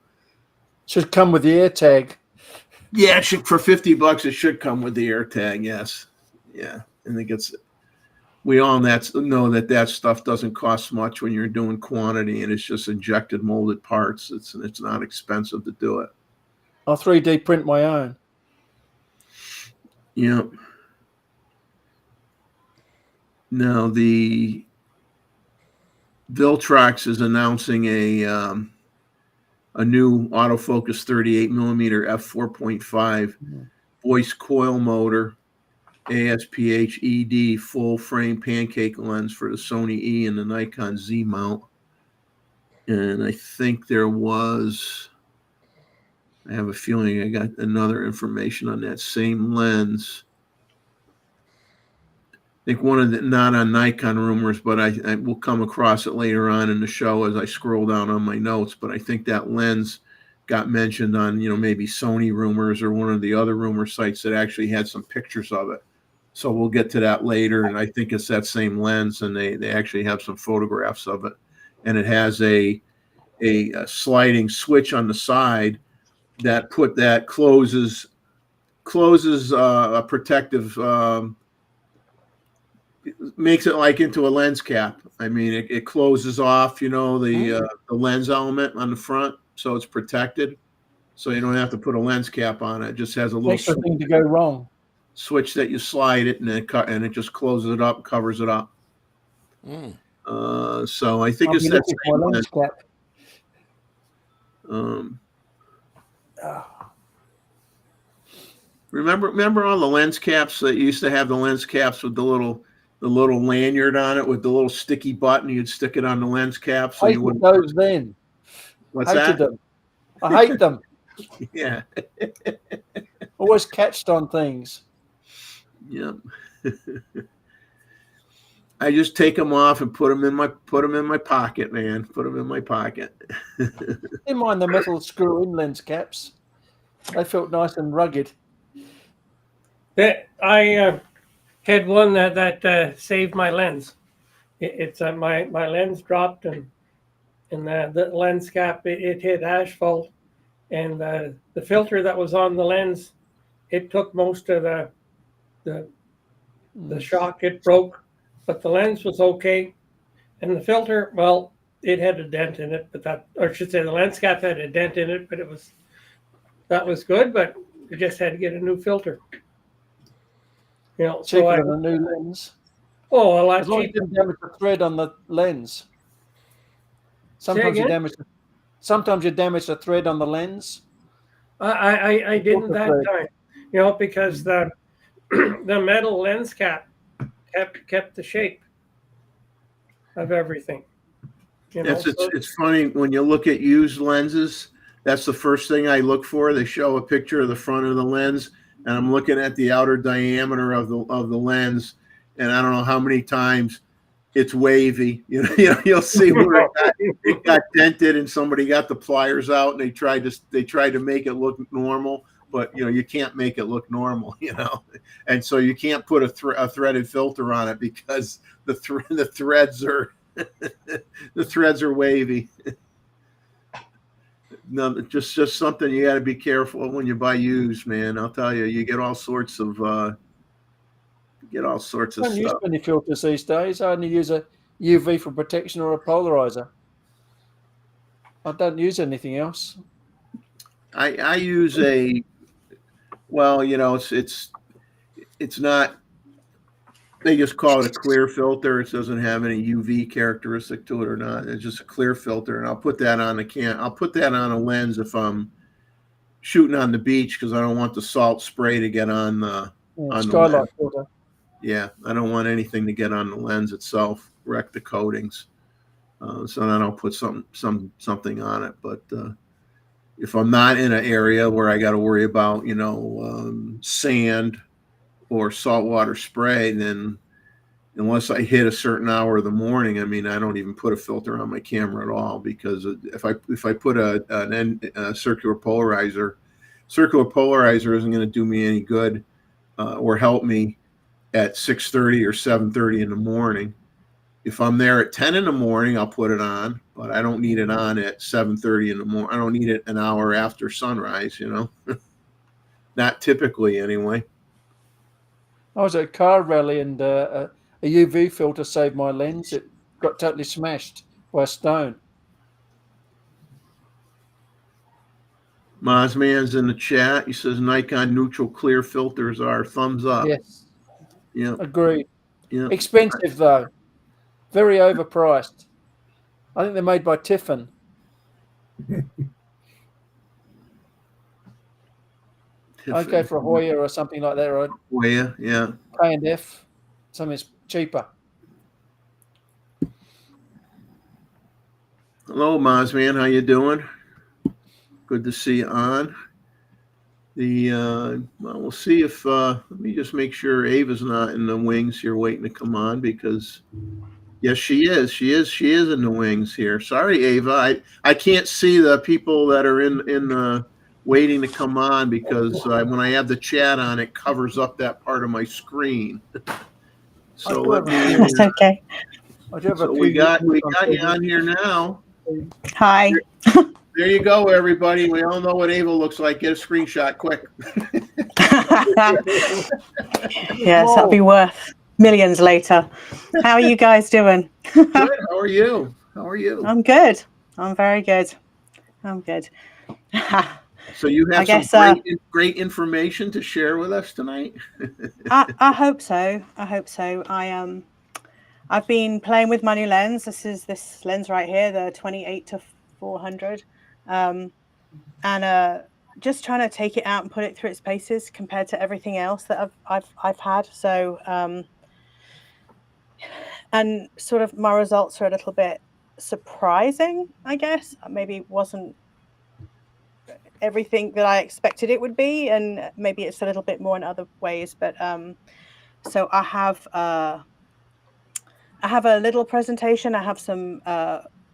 Should come with the AirTag.
Yeah, for $50, it should come with the AirTag. Yes, yeah, and we all know that stuff doesn't cost much when you're doing quantity, and it's just injected molded parts. It's not expensive to do it.
I'll 3D print my own.
Yeah. Now the Viltrox is announcing a new autofocus 38mm f4.5 voice coil motor, ASPH ED full frame pancake lens for the Sony E and the Nikon Z mount. And I think I have a feeling I got another information on that same lens. I think one of the, not on Nikon rumors, but I will come across it later on in the show as I scroll down on my notes. But I think that lens got mentioned on, maybe Sony rumors or one of the other rumor sites that actually had some pictures of it. So we'll get to that later. And I think it's that same lens, and they actually have some photographs of it. And it has a sliding switch on the side that closes a protective, makes it like into a lens cap. I mean, it closes off, the lens element on the front, so it's protected. So you don't have to put a lens cap on it. It just has a little
thing to go wrong.
Switch that you slide it, and it just closes it up, covers it up. So I think it's that same lens cap. Remember all the lens caps that used to have the lens caps with the little lanyard on it with the little sticky button. You'd stick it on the lens cap so
I
you
hated
wouldn't.
those then.
What's
Hated
that?
them. I hate them.
Yeah.
Always catched on things.
Yep. I just take them off and put them in my pocket, man. Put them in my pocket.
Didn't mind the metal screw-in lens caps. They felt nice and rugged.
I had one that saved my lens. It's my lens dropped and the lens cap it hit asphalt, and the filter that was on the lens, it took most of the shock. It broke, but the lens was okay, and the filter, well, it had a dent in it, but or I should say the lens cap had a dent in it, but that was good, but you just had to get a new filter. You know,
Cheaper than a new lens.
Oh, a lot
As long as you
cheaper.
didn't damage the thread on the lens. Sometimes you damage the thread on the lens.
I didn't that time, you know, because the metal lens cap kept the shape of everything. You know,
it's funny when you look at used lenses. That's the first thing I look for. They show a picture of the front of the lens, and I'm looking at the outer diameter of the lens, and I don't know how many times it's wavy. You know, you'll see where it got dented, and somebody got the pliers out, and they tried to make it look normal, but you know you can't make it look normal. You know, and so you can't put a threaded filter on it because the threads are the threads are wavy. No, just something you got to be careful of when you buy used, man. I'll tell you, you get all sorts of
I don't
stuff.
use many filters these days. I only use a UV for protection or a polarizer. I don't use anything else.
I use well, you know, it's not. They just call it a clear filter. It doesn't have any UV characteristic to it or not. It's just a clear filter, and I'll put that on I'll put that on a lens if I'm shooting on the beach because I don't want the salt spray to get on the
skylight filter.
Yeah, I don't want anything to get on the lens itself, wreck the coatings. So then I'll put something on it. But if I'm not in an area where I got to worry about, you know, sand or saltwater spray, then unless I hit a certain hour of the morning, I mean, I don't even put a filter on my camera at all, because if I put a circular polarizer isn't going to do me any good or help me at 6:30 or 7:30 in the morning. If I'm there at 10 in the morning, I'll put it on, but I don't need it on at 7:30 in the morning. I don't need it an hour after sunrise, you know. Not typically, anyway.
I was at a car rally and a UV filter saved my lens. It got totally smashed by a stone.
Mozman's in the chat. He says Nikon neutral clear filters are thumbs up.
Yes.
Yeah.
Agreed.
Yeah.
Expensive though. Very overpriced. I think they're made by Tiffin. I'd go for a Hoya or something like that, or
Hoya, yeah.
K&F. Something's cheaper.
Hello, Mozman. How you doing? Good to see you on. Well, we'll see if let me just make sure Ava's not in the wings here waiting to come on, because yes, she is. She is in the wings here. Sorry, Ava. I can't see the people that are in the waiting to come on, because when I have the chat on, it covers up that part of my screen. So let me.
That's okay.
So we got you on here now.
Hi.
There you go, everybody. We all know what Ava looks like. Get a screenshot quick.
Yes, that'll be worth millions later. How are you guys doing?
Good. How are you? How are you?
I'm good. I'm very good. I'm good.
So you have some great information to share with us tonight?
I hope so. I hope so. I've been playing with my new lens. This is this lens right here, the 28-400. And just trying to take it out and put it through its paces compared to everything else that I've had. So and sort of my results are a little bit surprising, I guess. Maybe it wasn't everything that I expected it would be, and maybe it's a little bit more in other ways. But so I have a little presentation. I have some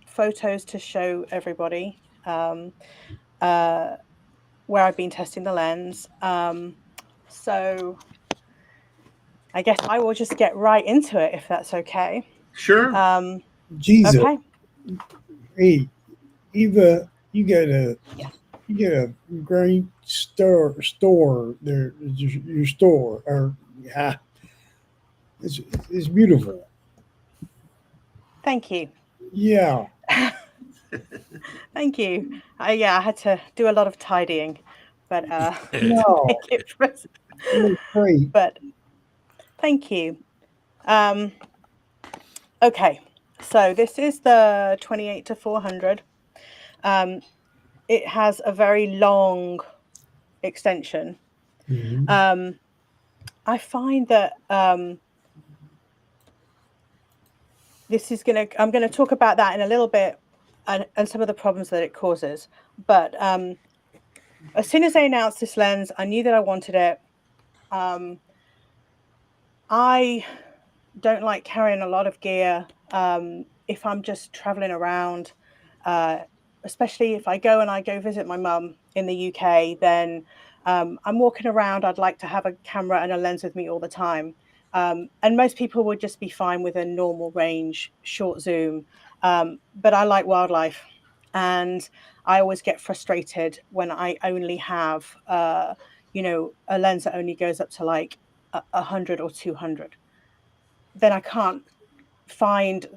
photos to show everybody where I've been testing the lens. So I guess I will just get right into it if that's okay.
Sure.
Jesus.
Okay.
Hey, Eva, you got a great store there. Your store, or yeah, it's beautiful.
Thank you.
Yeah.
Thank you. Yeah, I had to do a lot of tidying, but
No,
make it present.
it looks great.
But thank you. Okay, so this is the 28-400. It has a very long extension.
Mhm.
I find that I'm gonna talk about that in a little bit, and some of the problems that it causes. But as soon as I announced this lens, I knew that I wanted it. I don't like carrying a lot of gear if I'm just traveling around, especially if I go visit my mum in the UK. Then I'm walking around. I'd like to have a camera and a lens with me all the time. And most people would just be fine with a normal range short zoom, but I like wildlife, and I always get frustrated when I only have a lens that only goes up to like 100 or 200. Then I can't find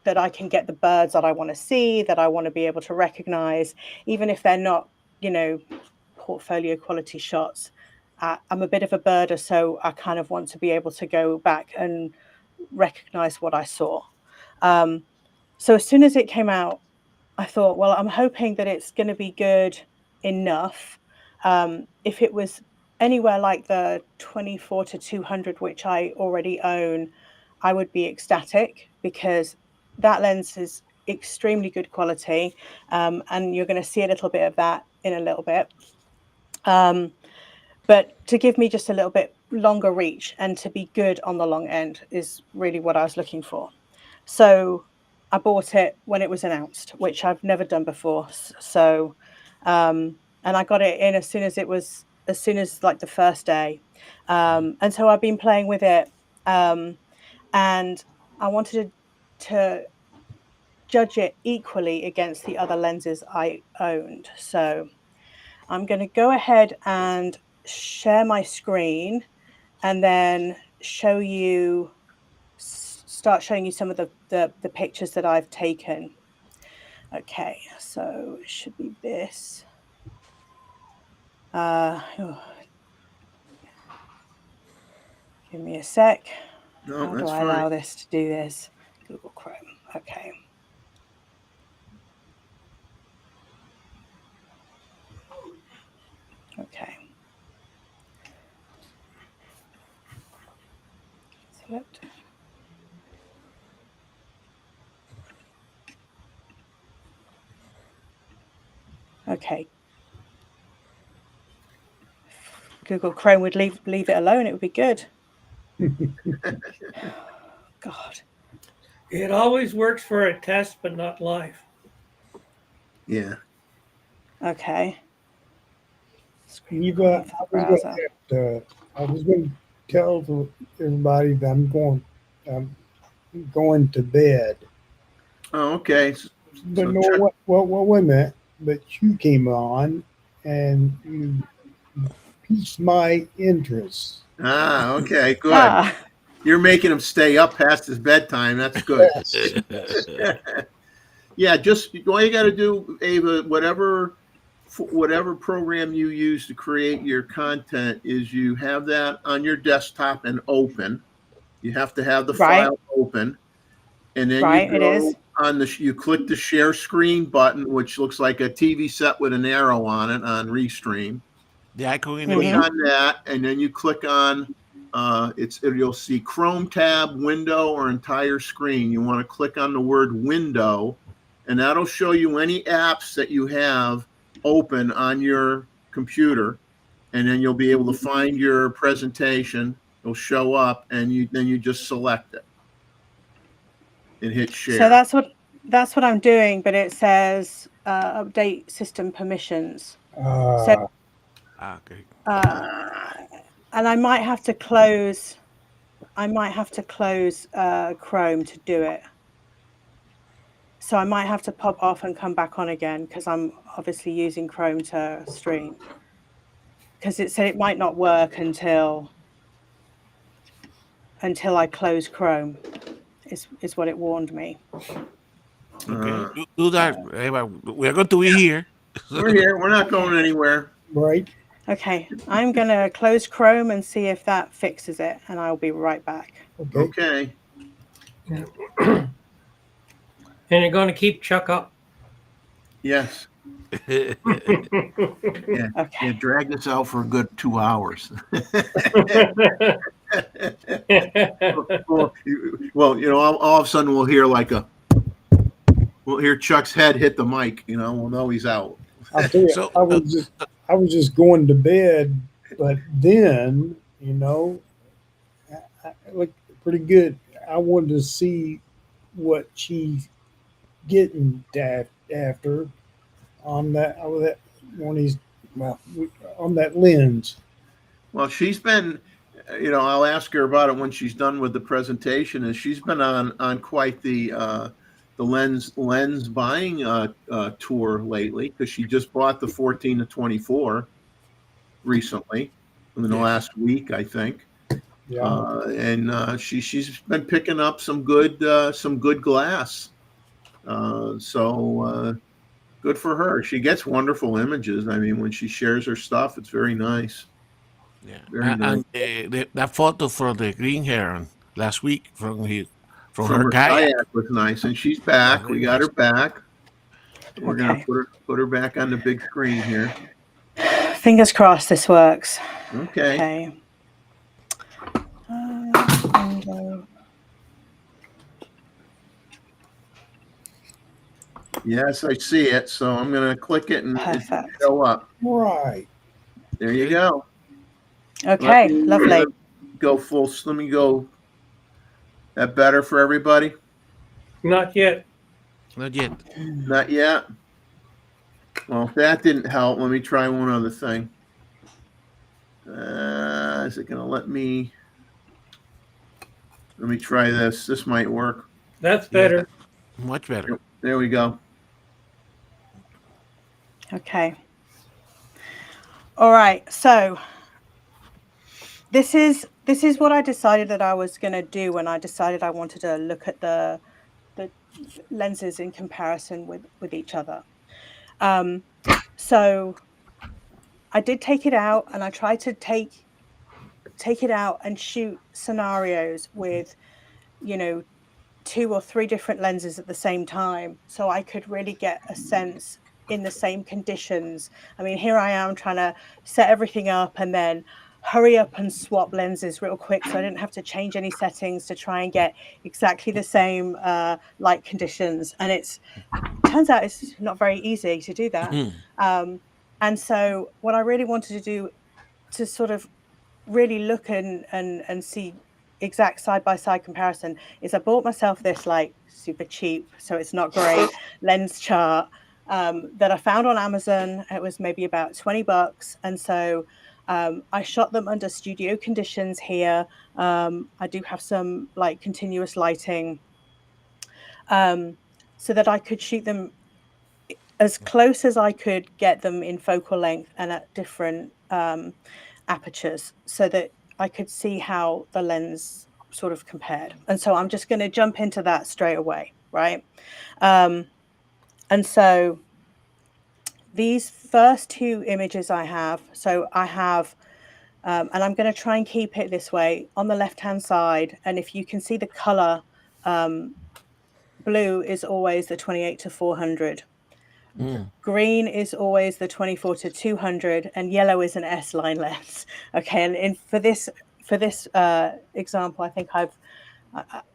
that I can get the birds that I want to see, that I want to be able to recognize, even if they're not, portfolio quality shots. I'm a bit of a birder, so I kind of want to be able to go back and recognize what I saw. So as soon as it came out, I thought, well, I'm hoping that it's going to be good enough. If it was anywhere like the 24-200, which I already own, I would be ecstatic, because that lens is extremely good quality, and you're going to see a little bit of that in a little bit. But to give me just a little bit longer reach and to be good on the long end is really what I was looking for. So I bought it when it was announced, which I've never done before. So, and I got it in as soon as like the first day. And so I've been playing with it. And I wanted to judge it equally against the other lenses I owned. So I'm going to go ahead and share my screen and then start showing you some of the pictures that I've taken. Okay, so it should be this. Give me a sec.
No,
How do
that's
I
fine.
allow this to do this? Google Chrome. Okay. Okay. Select. Okay. Google Chrome would leave it alone, it would be good. God.
It always works for a test, but not live.
Yeah.
Okay.
Eva, I was going to tell everybody that I'm going to bed.
Oh, okay.
But no, wait a minute. But you came on and you piqued my interest.
Okay, good. You're making him stay up past his bedtime. That's good. Yeah, just all you got to do, Ava, whatever program you use to create your content, is you have that on your desktop and open. You have to have the file open, and then
it is.
you click the share screen button, which looks like a TV set with an arrow on it on Restream.
The icon in the
Click
middle.
on that, and then you click on you'll see Chrome tab, window, or entire screen. You want to click on the word window, and that'll show you any apps that you have open on your computer, and then you'll be able to find your presentation. It'll show up, and then you just select it and hit share.
So that's what I'm doing, but it says update system permissions.
Ah,
Okay.
And I might have to close. Chrome to do it. So I might have to pop off and come back on again because I'm obviously using Chrome to stream. Because it said it might not work until I close Chrome. Is what it warned me.
Okay. Do that, Eva. We are going to be here.
We're here. We're not going anywhere.
right.
Okay, I'm gonna close Chrome and see if that fixes it, and I'll be right back.
Okay.
Okay.
And you're going to keep Chuck up.
Yes.
Okay.
Yeah, drag this out for a good 2 hours. Well, all of a sudden we'll hear we'll hear Chuck's head hit the mic. We'll know he's out.
I'll tell you,
So,
I was just going to bed, but then, I looked pretty good. I wanted to see what she's getting after on that one of these, on that lens.
Well, she's been, I'll ask her about it when she's done with the presentation. And she's been on quite the lens buying tour lately, because she just bought the 14 to 24 recently in the last week, I think.
Yeah.
And she's been picking up some good glass. So good for her. She gets wonderful images. I mean, when she shares her stuff, it's very nice.
Yeah.
Very nice.
And that photo from the green heron last week from
From
her
her
kayak.
was nice, and she's back.
Very
We got
nice.
her back. We're
Okay.
gonna put her back on the big screen here.
Fingers crossed this works.
Okay.
Okay. Window.
Yes, I see it. So I'm gonna click it and it should
Perfect.
show up.
Right.
There you go.
Okay, lovely.
Go full. Let me go. That better for everybody?
Not yet.
Not yet.
Not yet. Well, if that didn't help, let me try one other thing. Is it gonna let me? Let me try this. This might work.
That's better.
Much better.
There we go.
Okay. All right. So this is what I decided that I was going to do when I decided I wanted to look at the lenses in comparison with each other. So I did take it out, and I tried to take it out and shoot scenarios with, 2 or 3 different lenses at the same time, so I could really get a sense in the same conditions. I mean, here I am trying to set everything up and then hurry up and swap lenses real quick, so I didn't have to change any settings to try and get exactly the same light conditions. And turns out it's not very easy to do that. And so what I really wanted to do to sort of really look and see exact side-by-side comparison is I bought myself this super cheap, so it's not great, lens chart that I found on Amazon. It was maybe about $20. And so I shot them under studio conditions here. I do have some continuous lighting so that I could shoot them as close as I could get them in focal length and at different apertures, so that I could see how the lens sort of compared. And so I'm just going to jump into that straight away, right? And so these first 2 images I have, and I'm going to try and keep it this way on the left-hand side. And if you can see the color blue is always the 28 to 400.
Mm.
Green is always the 24 to 200, and yellow is an S line lens. Okay, and for this example, I think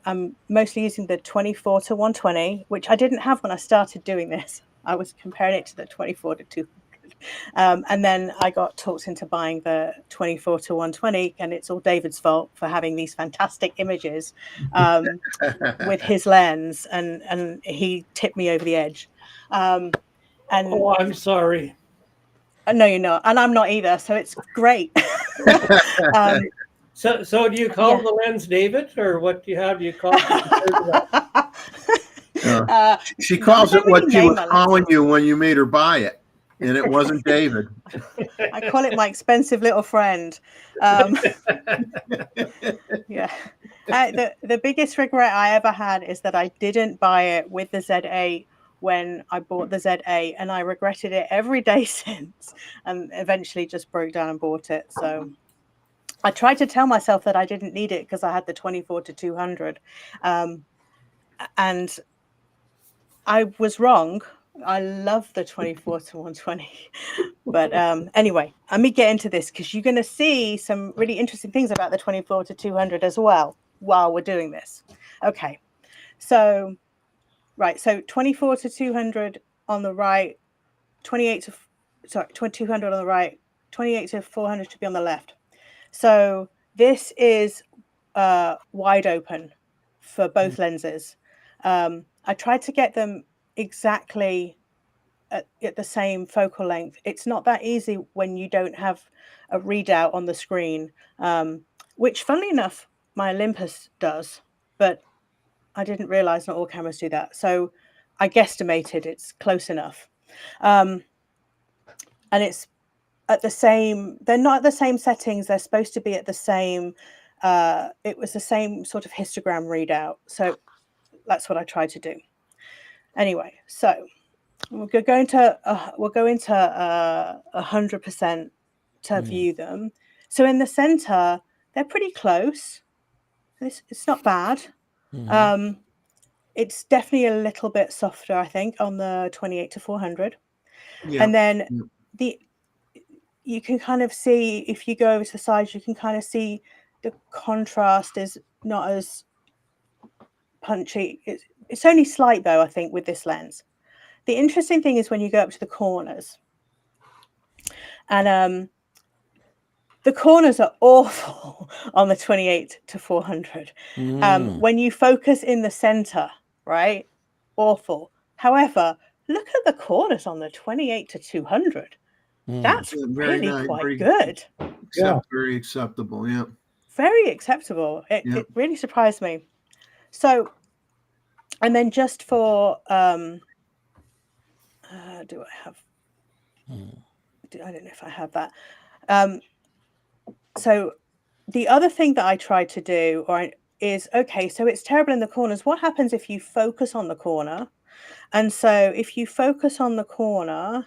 I'm mostly using the 24 to 120, which I didn't have when I started doing this. I was comparing it to the 24 to 200. And then I got talked into buying the 24 to 120, and it's all David's fault for having these fantastic images with his lens, and he tipped me over the edge. And
Oh, I'm sorry.
no, you're not, and I'm not either. So it's great.
So do you call
Yeah.
the lens David, or what do you have? You call it?
She calls it what
really
she
name
was
my
calling
lenses.
you when you made her buy it, and it wasn't David.
I call it my expensive little friend. Yeah. The biggest regret I ever had is that I didn't buy it with the Z8 when I bought the Z8, and I regretted it every day since, and eventually just broke down and bought it. So I tried to tell myself that I didn't need it because I had the 24 to 200, and I was wrong. I love the 24 to 120. But anyway, let me get into this because you're going to see some really interesting things about the 24 to 200 as well while we're doing this. Okay, so 24 to 200 on the right, 200 on the right, 28 to 400 should be on the left. So this is wide open for both lenses. I tried to get them exactly at the same focal length. It's not that easy when you don't have a readout on the screen, which funnily enough, my Olympus does, but I didn't realize not all cameras do that. So I guesstimated it's close enough. And it's at the same, they're not at the same settings. They're supposed to be at the same, it was the same sort of histogram readout. So that's what I tried to do. Anyway, so we'll go into 100% to view them. So in the center, they're pretty close. It's not bad. It's definitely a little bit softer, I think, on the 28 to 400.
Yeah.
And then you can kind of see, if you go over to the sides, you can kind of see the contrast is not as punchy. It's only slight though, I think, with this lens. The interesting thing is when you go up to the corners, and the corners are awful on the 28 to 400. When you focus in the center, right? Awful. However, look at the corners on the 28 to 200. That's
Very
really
nice,
quite good.
Very acceptable. Yeah.
Very acceptable. It really surprised me. So, and then just for do I have? I don't know if I have that. So the other thing that I tried to do is, okay, so it's terrible in the corners. What happens if you focus on the corner? And so if you focus on the corner,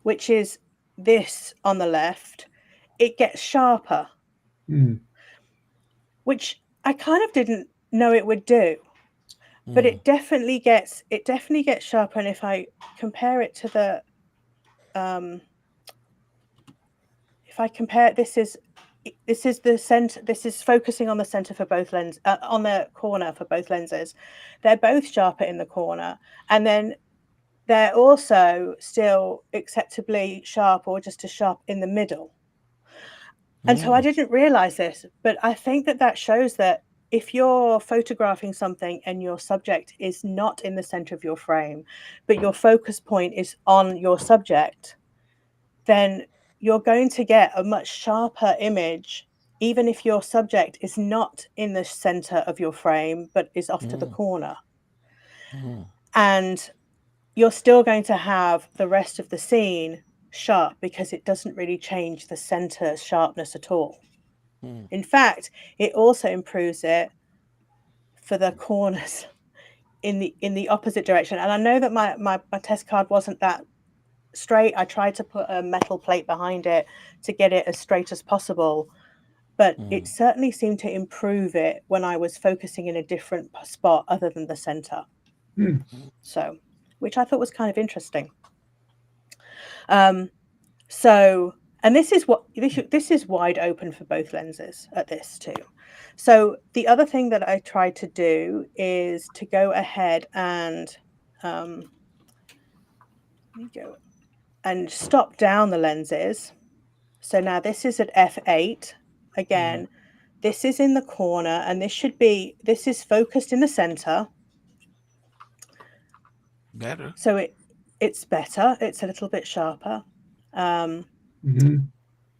which is this on the left, it gets sharper, which I kind of didn't know it would do. But it definitely gets sharper. And if I compare it to the if I compare, this is the center. This is focusing on the center for both lenses, on the corner for both lenses. They're both sharper in the corner, and then they're also still acceptably sharp or just as sharp in the middle. And so I didn't realize this, but I think that shows that if you're photographing something and your subject is not in the center of your frame, but your focus point is on your subject, then you're going to get a much sharper image, even if your subject is not in the center of your frame, but is off to the corner. And you're still going to have the rest of the scene sharp because it doesn't really change the center sharpness at all. In fact, it also improves it for the corners in the opposite direction. And I know that my test card wasn't that straight. I tried to put a metal plate behind it to get it as straight as possible, but it certainly seemed to improve it when I was focusing in a different spot other than the center. So, which I thought was kind of interesting. So, and this is wide open for both lenses at this too. So the other thing that I tried to do is to go ahead and let me go and stop down the lenses. So now this is at f8 again. This is in the corner, and this is focused in the center.
Better.
So it's better. It's a little bit sharper.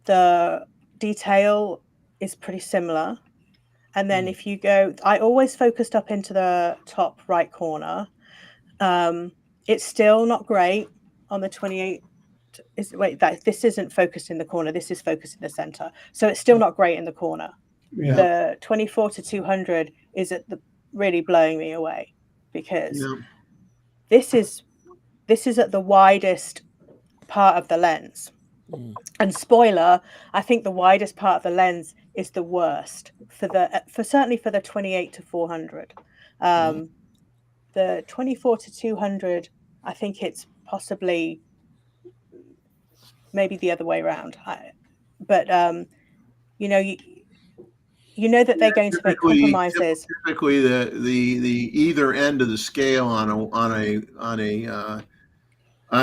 The detail is pretty similar. And then if you go, I always focused up into the top right corner. It's still not great on the 28. This isn't focused in the corner. This is focused in the center. So it's still not great in the corner.
Yeah.
The 24-200 is really blowing me away, because this is at the widest part of the lens. And spoiler, I think the widest part of the lens is the worst certainly for the 28-400. The 24-200, I think it's possibly maybe the other way around. But you know that they're going to make compromises.
Typically, the either end of the scale on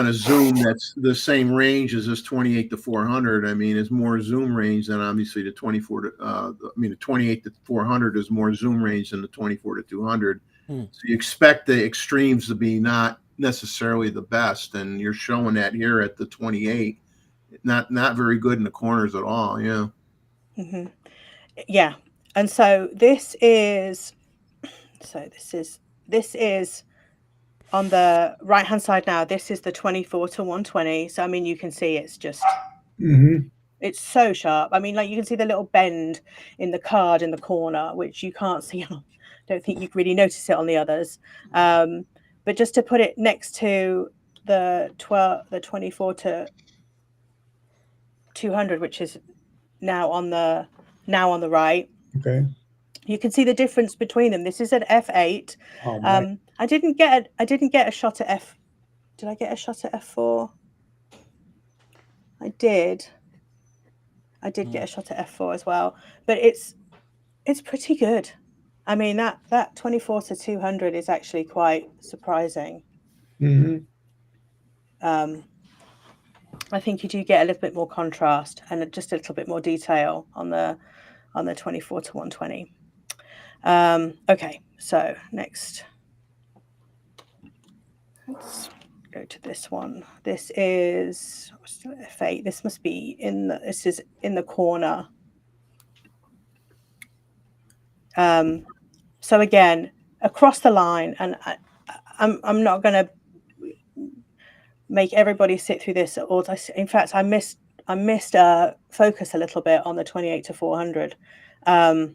a zoom that's the same range as this 28-400. I mean, is more zoom range than obviously the 28-400 is more zoom range than the 24-200. So you expect the extremes to be not necessarily the best, and you're showing that here at the 28. Not very good in the corners at all. Yeah.
Yeah. And so this is on the right hand side now. This is the 24-120. So I mean, you can see it's just it's so sharp. I mean, like, you can see the little bend in the card in the corner, which you can't see. I don't think you really notice it on the others. But just to put it next to the 24-200, which is now on the right.
Okay.
You can see the difference between them. This is at f8. I didn't get a shot at f. Did I get a shot at f4? I did. Get a shot at f4 as well. But it's pretty good. I mean, that 24-200 is actually quite surprising. I think you do get a little bit more contrast and just a little bit more detail on the 24-120. Okay, so next, let's go to this one. This is f8. This must be this is in the corner. So again, across the line, and I'm not going to make everybody sit through this. In fact, I missed focus a little bit on the 28-400 on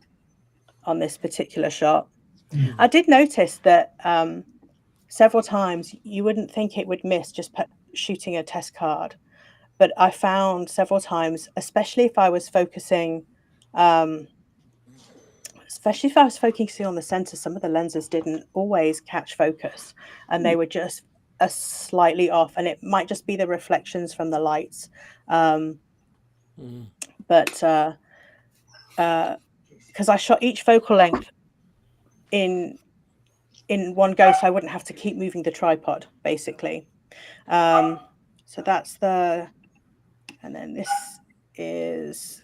this particular shot. I did notice that several times you wouldn't think it would miss just shooting a test card, but I found several times, especially if I was focusing on the center, some of the lenses didn't always catch focus, and they were just slightly off, and it might just be the reflections from the lights. But because I shot each focal length in one go, so I wouldn't have to keep moving the tripod, basically. So that's and then this is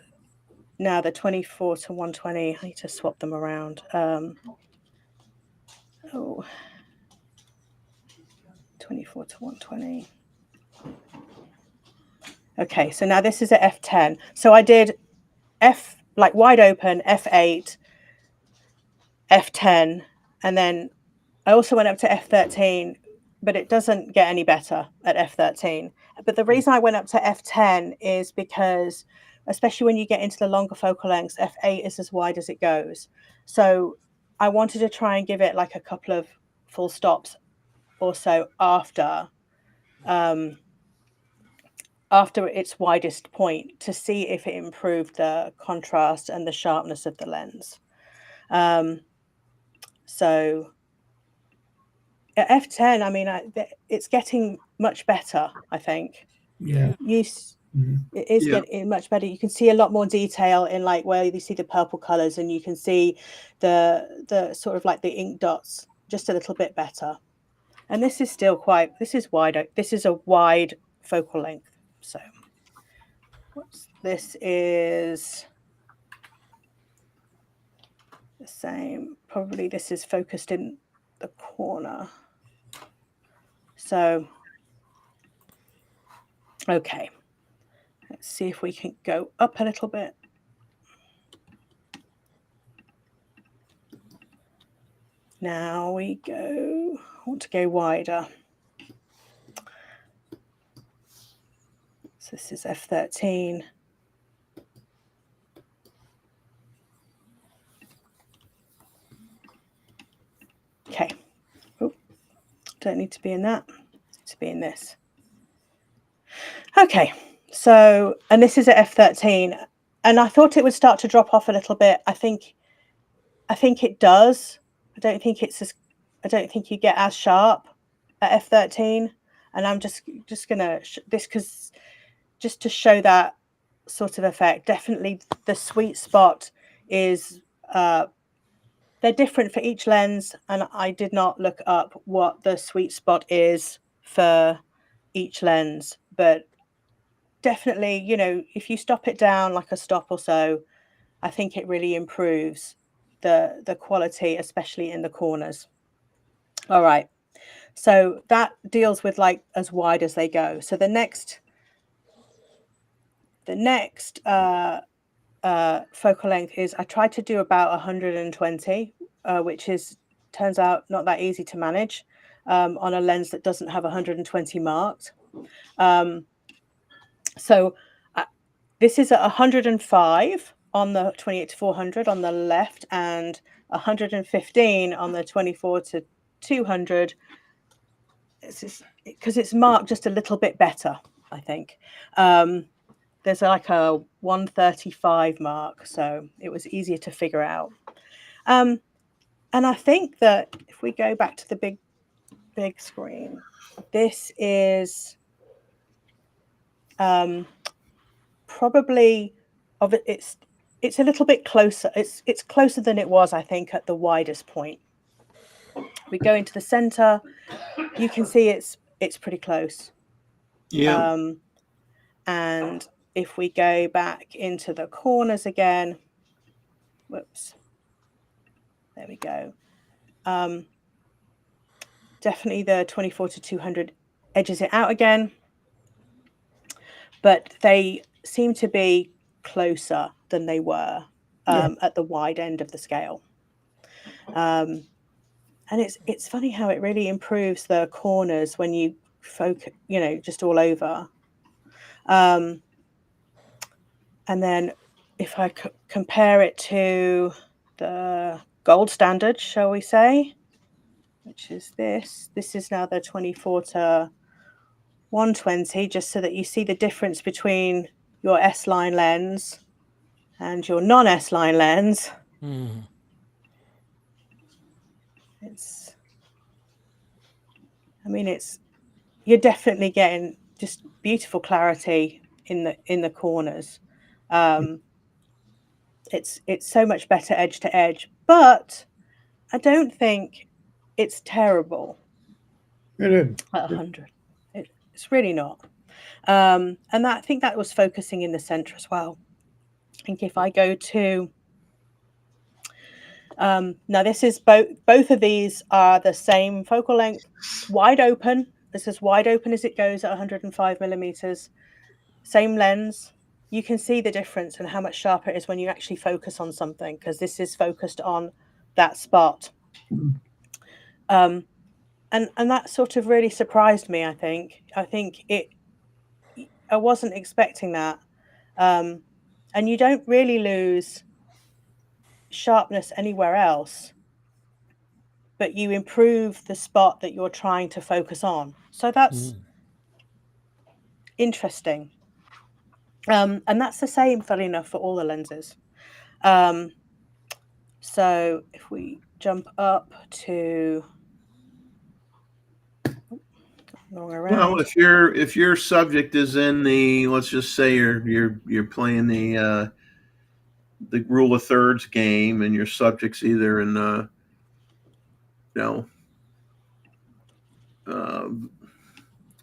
now the 24-120. I need to swap them around. 24-120. Okay, so now this is at f10. So I did wide open, f8, f10, and then I also went up to f13, but it doesn't get any better at f13. But the reason I went up to f10 is because, especially when you get into the longer focal lengths, f8 is as wide as it goes. So I wanted to try and give it like a couple of full stops or so after after its widest point to see if it improved the contrast and the sharpness of the lens. So at f10, I mean, it's getting much better, I think.
Yeah.
It is getting much better. You can see a lot more detail in like where you see the purple colors, and you can see the sort of like the ink dots just a little bit better. And this is still quite, this is wide. This is a wide focal length. So this is the same. Probably this is focused in the corner. So, okay. Let's see if we can go up a little bit. Now we go, I want to go wider. So this is f13. Okay. Oh, don't need to be in that. Need to be in this. Okay. So, and this is at f13, and I thought it would start to drop off a little bit. I think it does. I don't think you get as sharp at f13, and I'm just gonna just to show that sort of effect. Definitely the sweet spot is they're different for each lens, and I did not look up what the sweet spot is for each lens, but definitely, you know, if you stop it down like a stop or so, I think it really improves the quality, especially in the corners. All right, so that deals with like as wide as they go. So the next focal length is, I tried to do about 120, which turns out not that easy to manage on a lens that doesn't have 120 marked. So this is at 105 on the 28-400 on the left, and 115 on the 24-200. Because it's marked just a little bit better, I think. There's like a 135 mark, so it was easier to figure out. And I think that if we go back to the big screen, this is probably of it. It's a little bit closer. It's closer than it was, I think, at the widest point. We go into the center, you can see it's pretty close.
Yeah.
And if we go back into the corners again, whoops, there we go. Definitely the 24-200 edges it out again, but they seem to be closer than they were at the wide end of the scale. And it's funny how it really improves the corners when you focus, you know, just all over. And then if I compare it to the gold standard, shall we say, which is this is now the 24-120, just so that you see the difference between your S-line lens and your non-S-line lens. You're definitely getting just beautiful clarity in the corners. It's so much better edge to edge, but I don't think it's terrible.
It is.
At 100. It's really not. And I think that was focusing in the center as well. I think if I go to now, this is both of these are the same focal length, wide open. This is wide open as it goes at 105 millimeters. Same lens. You can see the difference and how much sharper it is when you actually focus on something, because this is focused on that spot. And that sort of really surprised me. I think I wasn't expecting that. And you don't really lose sharpness anywhere else, but you improve the spot that you're trying to focus on. So that's interesting. And that's the same, funny enough, for all the lenses. So if we jump up to long around.
Well, if your subject is in the, let's just say you're playing the rule of thirds game, and your subject's either in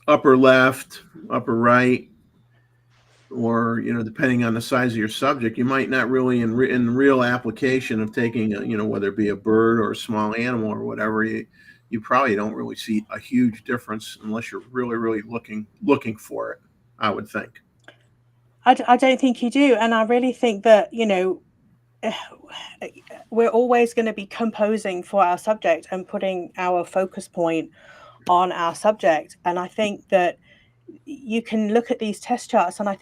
upper left, upper right, or depending on the size of your subject, you might not really in real application of taking whether it be a bird or a small animal or whatever, you probably don't really see a huge difference unless you're really looking for it, I would think.
I don't think you do, and I really think that we're always going to be composing for our subject and putting our focus point on our subject. And I think that you can look at these test charts, and I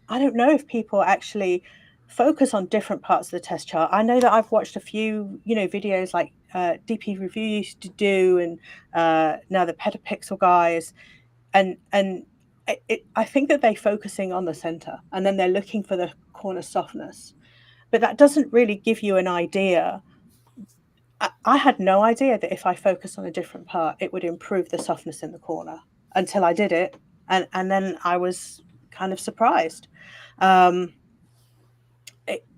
don't know if people actually focus on different parts of the test chart. I know that I've watched a few videos like DP Review used to do, and now the Petapixel guys, and I think that they're focusing on the center, and then they're looking for the corner softness, but that doesn't really give you an idea. I had no idea that if I focus on a different part, it would improve the softness in the corner until I did it. And then I was kind of surprised.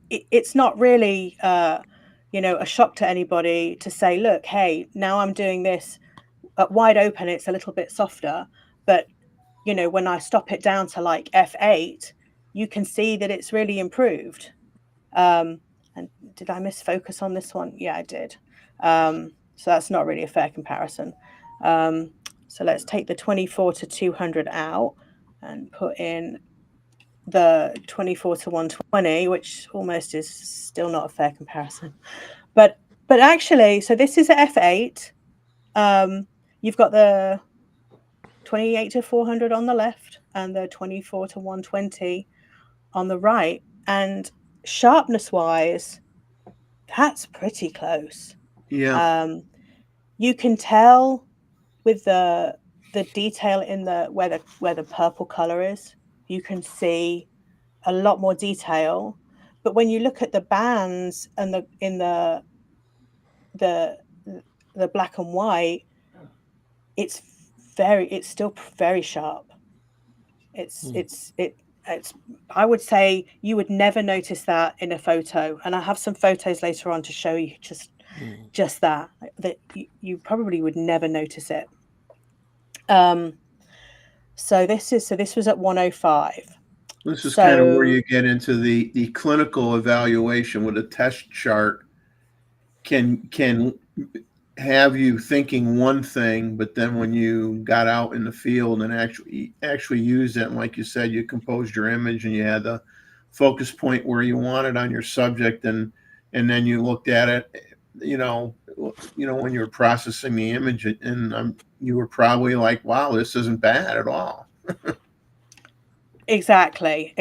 It's not really, a shock to anybody to say, look, hey, now I'm doing this at wide open, it's a little bit softer. But, when I stop it down to like F8, you can see that it's really improved. And did I miss focus on this one? Yeah, I did. So that's not really a fair comparison. So let's take the 24 to 200 out and put in the 24 to 120, which almost is still not a fair comparison. But actually, so this is at F8. You've got the 28 to 400 on the left and the 24 to 120 on the right. And sharpness wise, that's pretty close.
Yeah.
You can tell with the detail in the where the purple color is, you can see a lot more detail. But when you look at the bands and the black and white, it's still very sharp. It's I would say you would never notice that in a photo, and I have some photos later on to show you just that you probably would never notice it. So this was at 105.
This is kind of where you get into the clinical evaluation with a test chart can have you thinking one thing, but then when you got out in the field and actually used it, and like you said, you composed your image and you had the focus point where you wanted on your subject, and then you looked at it, when you were processing the image, and you were probably like, wow, this isn't bad at all.
Exactly.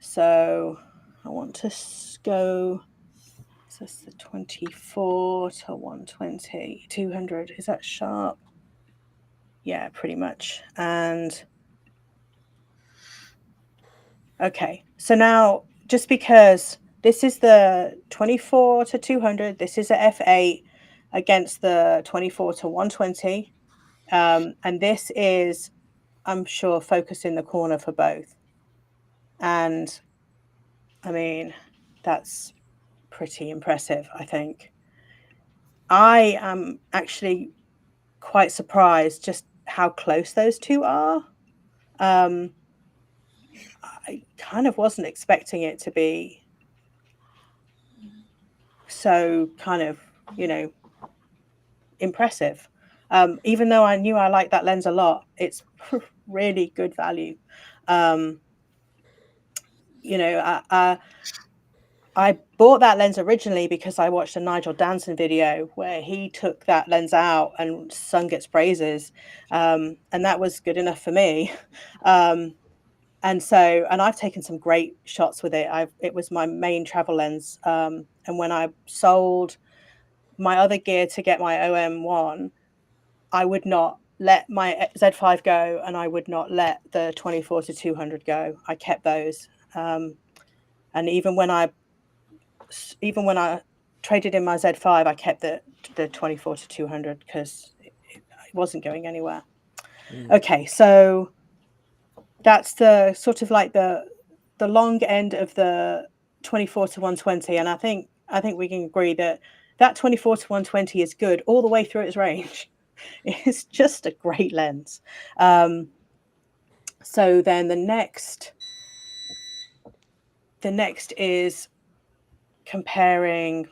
So I want to go. So that's the 24 to 120, 200. Is that sharp? Yeah, pretty much. And okay, so now just because this is the 24 to 200, this is a F8 against the 24 to 120, and this is, I'm sure, focus in the corner for both. And I mean, that's pretty impressive, I think. I am actually quite surprised just how close those two are. I kind of wasn't expecting it to be so kind of, impressive. Even though I knew I liked that lens a lot, it's really good value. I bought that lens originally because I watched a Nigel Danson video where he took that lens out and sung its praises, and that was good enough for me. And I've taken some great shots with it. It was my main travel lens, and when I sold my other gear to get my OM1, I would not let my Z5 go, and I would not let the 24-200 go. I kept those, and even when I traded in my Z5, I kept the 24-200 because it wasn't going anywhere. Okay, so that's the sort of like the long end of the 24-120, and I think we can agree that 24-120 is good all the way through its range. It's just a great lens. So then the next is comparing.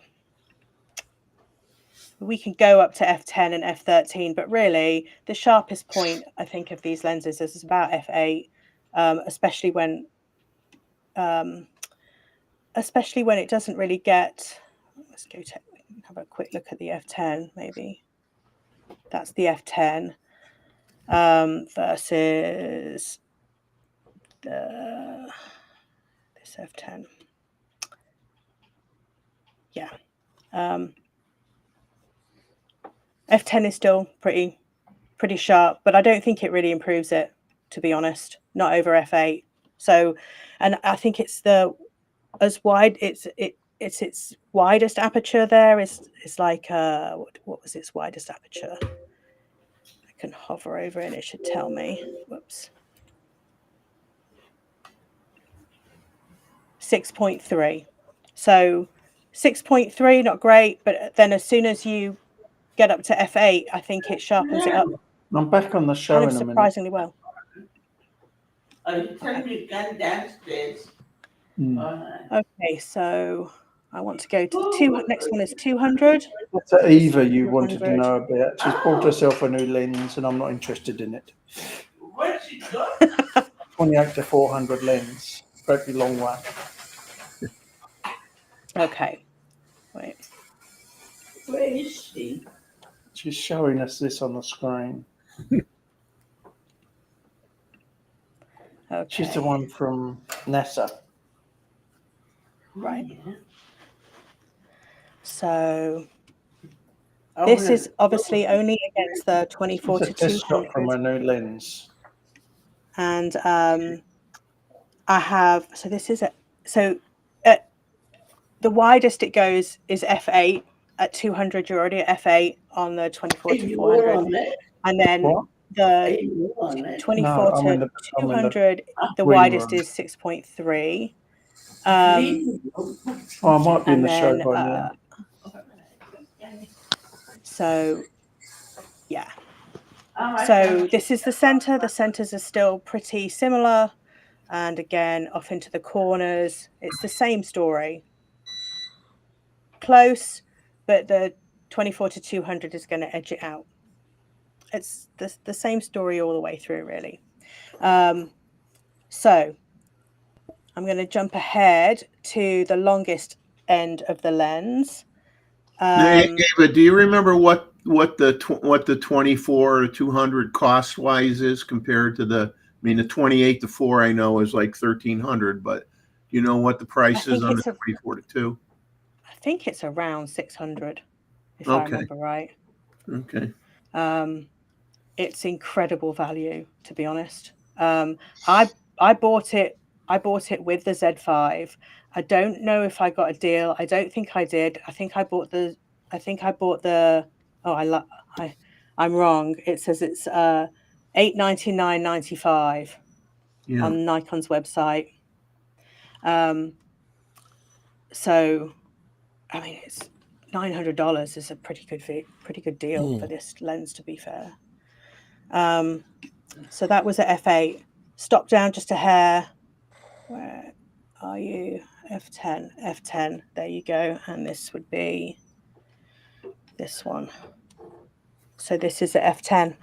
We can go up to f10 and f13, but really the sharpest point, I think, of these lenses is about f8, especially when it doesn't really get. Let's go have a quick look at the f10. Maybe that's the f10 versus this f10. Yeah. F10 is still pretty sharp, but I don't think it really improves it, to be honest. Not over f8. So, and I think it's its widest aperture there is like what was its widest aperture? I can hover over it and it should tell me. Whoops. 6.3. So 6.3, not great, but then as soon as you get up to f8, I think it sharpens it up.
I'm back on the show in a minute.
Surprisingly well.
Are you telling me you got downstairs?
Okay, so I want to go to the next one is 200.
That's Eva you wanted to know about. She's bought herself a new lens and I'm not interested in it.
Where's she going?
28-400 lens. Very long one.
Okay, wait.
Where is she?
She's showing us this on the screen.
Okay.
She's the one from NASA.
Right. So this is obviously only against the 24-200
from a new lens.
And I have, so this is the widest it goes is f8 at 200. You're already at f8 on the 24-400, and then
What?
the 24-200, the widest is 6.3.
I might be in the show by now.
So yeah. So this is the center. The centers are still pretty similar. And again, off into the corners, it's the same story. Close, but the 24-200 is going to edge it out. It's the same story all the way through, really. So I'm going to jump ahead to the longest end of the lens.
Ava, do you remember what the 24-200 cost wise is compared to the? I mean, the 28-4 I know is like $1,300, but you know what the price is on the 24-2?
I think it's around 600, if I remember right.
Okay.
It's incredible value, to be honest. I bought it with the Z5. I don't know if I got a deal. I don't think I did. I think I bought the. I'm wrong. It says it's $899.95 on Nikon's website. So, I mean, it's $900 is a pretty good deal for this lens, to be fair. So that was at f8. Stop down just a hair. Where are you? F10. There you go. And this would be this one. So this is at f10.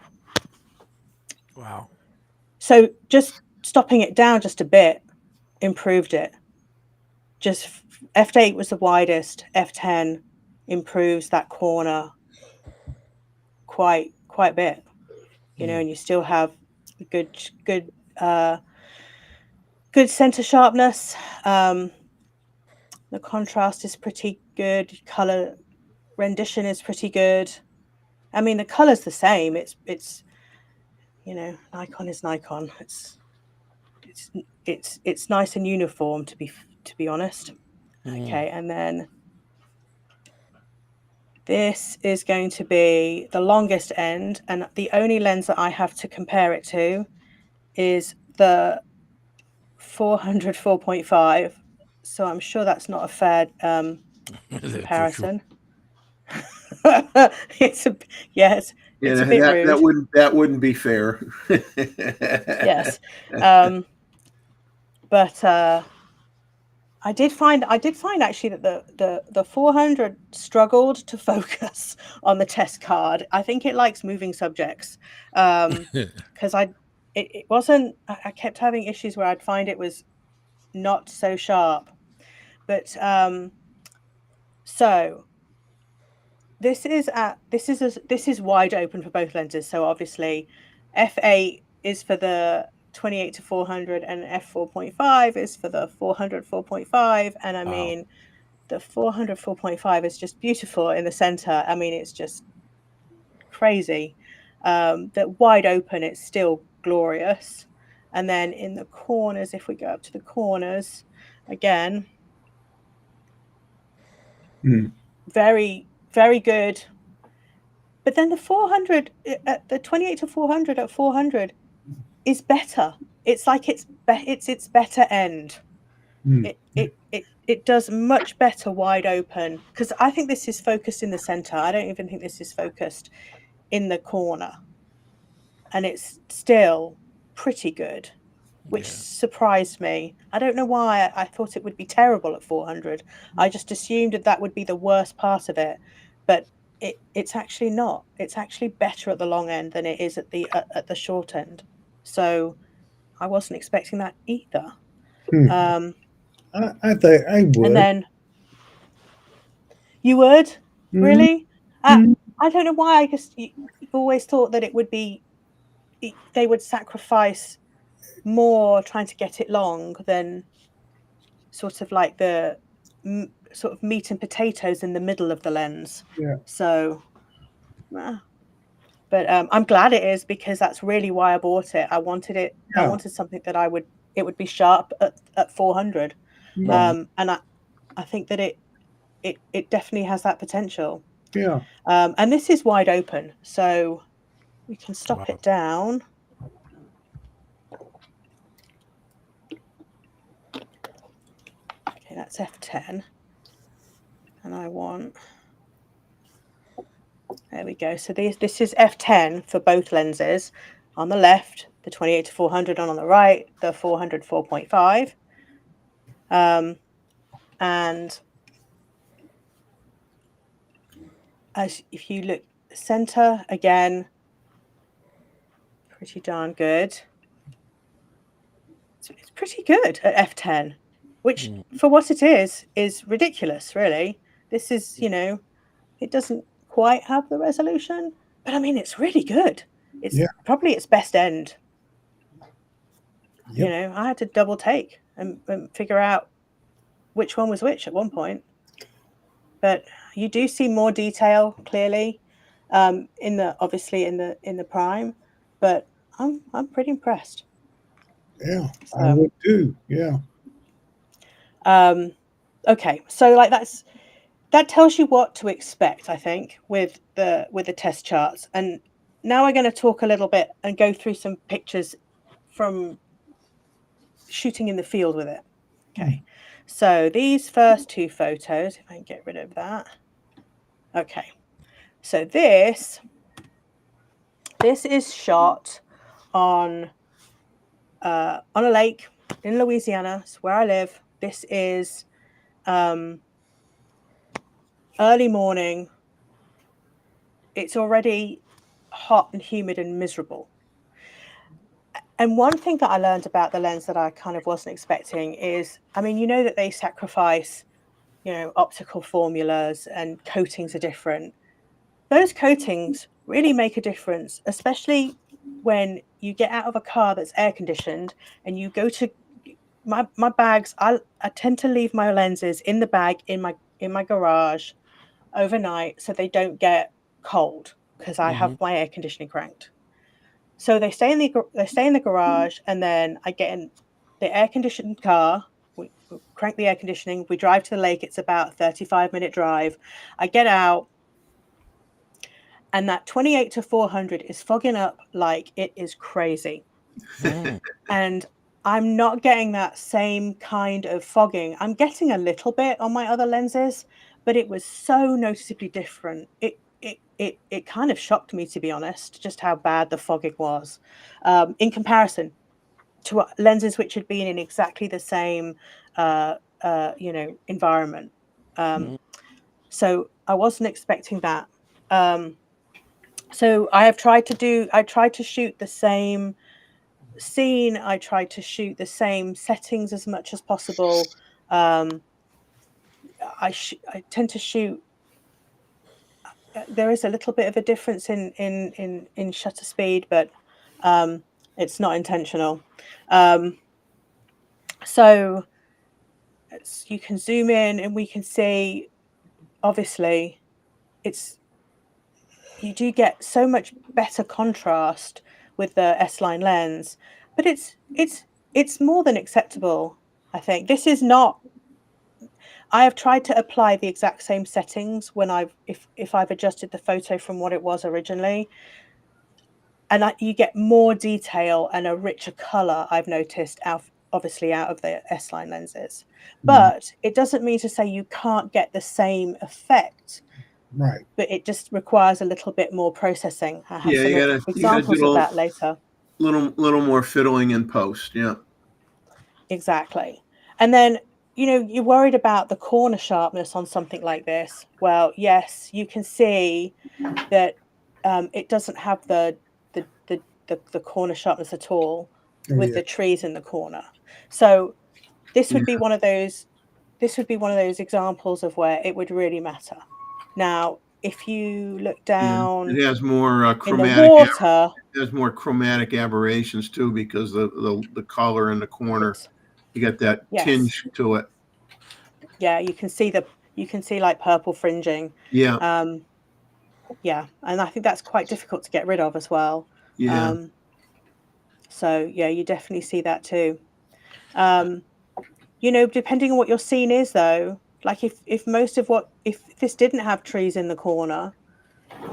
Wow.
So just stopping it down just a bit improved it. Just f8 was the widest. F10 improves that corner quite a bit. You know, and you still have good center sharpness. The contrast is pretty good. Color rendition is pretty good. I mean, the color's the same. It's you know, Nikon is Nikon. It's nice and uniform, to be honest. Okay, and then this is going to be the longest end, and the only lens that I have to compare it to is the 400 4.5. So I'm sure that's not a fair comparison. It's a bit rude.
That wouldn't be fair.
Yes, but I did find actually that the 400 struggled to focus on the test card. I think it likes moving subjects, because it wasn't. I kept having issues where I'd find it was not so sharp, but so this is wide open for both lenses. So obviously, f8 is for the 28 to 400, and f4.5 is for the 400 4.5, and I mean, the 400 4.5 is just beautiful in the center. I mean, it's just crazy. That wide open, it's still glorious. And then in the corners, if we go up to the corners again, very, very good. But then the 400 at the 28 to 400 at 400 is better. It's like it's its better end. It does much better wide open, because I think this is focused in the center. I don't even think this is focused in the corner, and it's still pretty good, which surprised me. I don't know why. I thought it would be terrible at 400. I just assumed that would be the worst part of it, but it's actually not. It's actually better at the long end than it is at the short end. So I wasn't expecting that either.
I think I would.
And then you would really? I don't know why. I just always thought that it would be, they would sacrifice more trying to get it long than sort of like the sort of meat and potatoes in the middle of the lens.
Yeah.
So, but I'm glad it is, because that's really why I bought it. I wanted it. Yeah. I wanted something that it would be sharp at 400. And I think that it definitely has that potential.
Yeah.
And this is wide open, so we can stop it down. Okay, that's f10. And I want, there we go. So this is f10 for both lenses. On the left, the 28 to 400, and on the right, the 400 4.5. And if you look center again, pretty darn good. It's pretty good at f10, which for what it is ridiculous, really. This is, you know, it doesn't quite have the resolution, but I mean, it's really good. It's probably its best end. Yep. You know, I had to double take and figure out which one was which at one point. But you do see more detail clearly, obviously in the prime, but I'm pretty impressed.
Yeah, so, I would too. Yeah.
Okay, so like that tells you what to expect, I think, with the test charts. And now we're going to talk a little bit and go through some pictures from shooting in the field with it. Okay, so these first two photos, if I can get rid of that. Okay, so this is shot on a lake in Louisiana. It's where I live. This is early morning. It's already hot and humid and miserable. And one thing that I learned about the lens that I kind of wasn't expecting is, I mean, you know that they sacrifice, you know, optical formulas and coatings are different. Those coatings really make a difference, especially when you get out of a car that's air conditioned and you go to my bags. I tend to leave my lenses in the bag in my garage overnight so they don't get cold, because I have my air conditioning cranked. So they stay in the garage, and then I get in the air-conditioned car. We crank the air conditioning. We drive to the lake. It's about a 35-minute drive. I get out, and that 28 to 400 is fogging up like it is crazy. And I'm not getting that same kind of fogging. I'm getting a little bit on my other lenses, but it was so noticeably different. It kind of shocked me, to be honest, just how bad the fogging was in comparison to lenses which had been in exactly the same environment. So I wasn't expecting that. So I tried to shoot the same scene. I tried to shoot the same settings as much as possible. I tend to shoot. There is a little bit of a difference in shutter speed, but it's not intentional. So you can zoom in, and we can see, obviously, you do get so much better contrast with the S-line lens, but it's more than acceptable. I think this is not. I have tried to apply the exact same settings when if I've adjusted the photo from what it was originally, and you get more detail and a richer color. I've noticed obviously out of the S-line lenses, but it doesn't mean to say you can't get the same effect.
Right.
But it just requires a little bit more processing. I have some examples of that later.
Little more fiddling in post. Yeah.
Exactly. And then, you're worried about the corner sharpness on something like this. Well, yes, you can see that it doesn't have the corner sharpness at all with the trees in the corner. So this would be one of those. This would be one of those examples of where it would really matter. Now, if you look down,
it has more chromatic.
In the water,
it has more chromatic aberrations too, because the color in the corner, you got that tinge to it.
Yeah, you can see like purple fringing.
Yeah.
Yeah, and I think that's quite difficult to get rid of as well.
Yeah.
So yeah, you definitely see that too. Depending on what your scene is, though, like if this didn't have trees in the corner,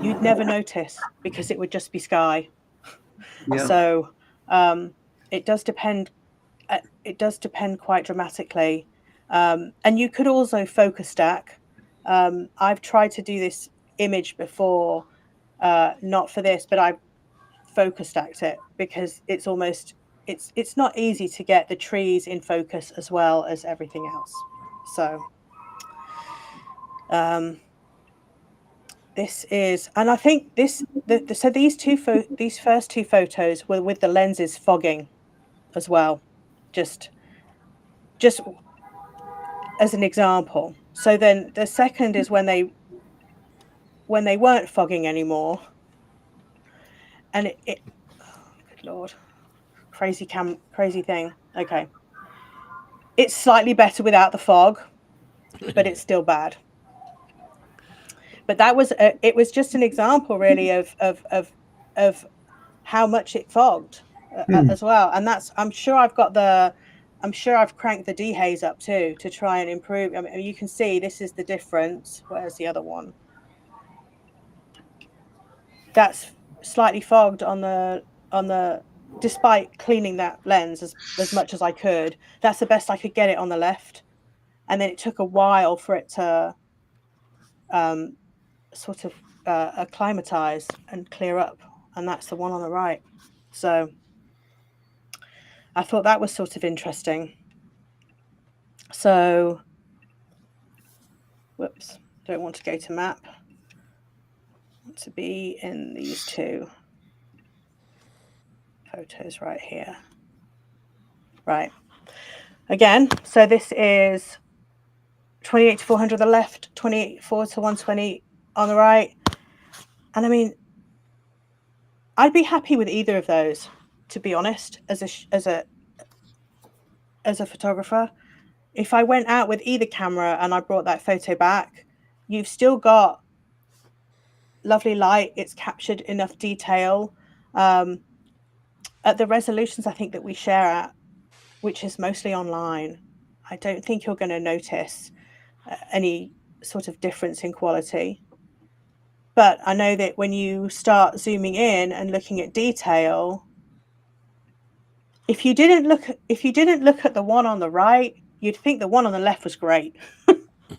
you'd never notice because it would just be sky.
Yeah.
So it does depend. It does depend quite dramatically, and you could also focus stack. I've tried to do this image before, not for this, but I've focus stacked it because it's not easy to get the trees in focus as well as everything else. So this is, and I think so these first two photos were with the lenses fogging as well, just as an example. So then the second is when they weren't fogging anymore, and it oh, good Lord, crazy thing. Okay, it's slightly better without the fog, but it's still bad. But that was it was just an example, really, of how much it fogged as well. And that's I'm sure I've cranked the dehaze up too to try and improve. I mean, you can see this is the difference. Where's the other one? That's slightly fogged on the despite cleaning that lens as much as I could. That's the best I could get it on the left, and then it took a while for it to sort of acclimatize and clear up, and that's the one on the right. So I thought that was sort of interesting. So whoops, don't want to go to map. I want to be in these two photos right here. Right. Again, so this is 28 to 400 on the left, 24 to 120 on the right. And I mean, I'd be happy with either of those, to be honest, as a photographer. If I went out with either camera and I brought that photo back, you've still got lovely light. It's captured enough detail. at the resolutions I think that we share at, which is mostly online, I don't think you're going to notice any sort of difference in quality. But I know that when you start zooming in and looking at detail, if you didn't look at the one on the right, you'd think the one on the left was great.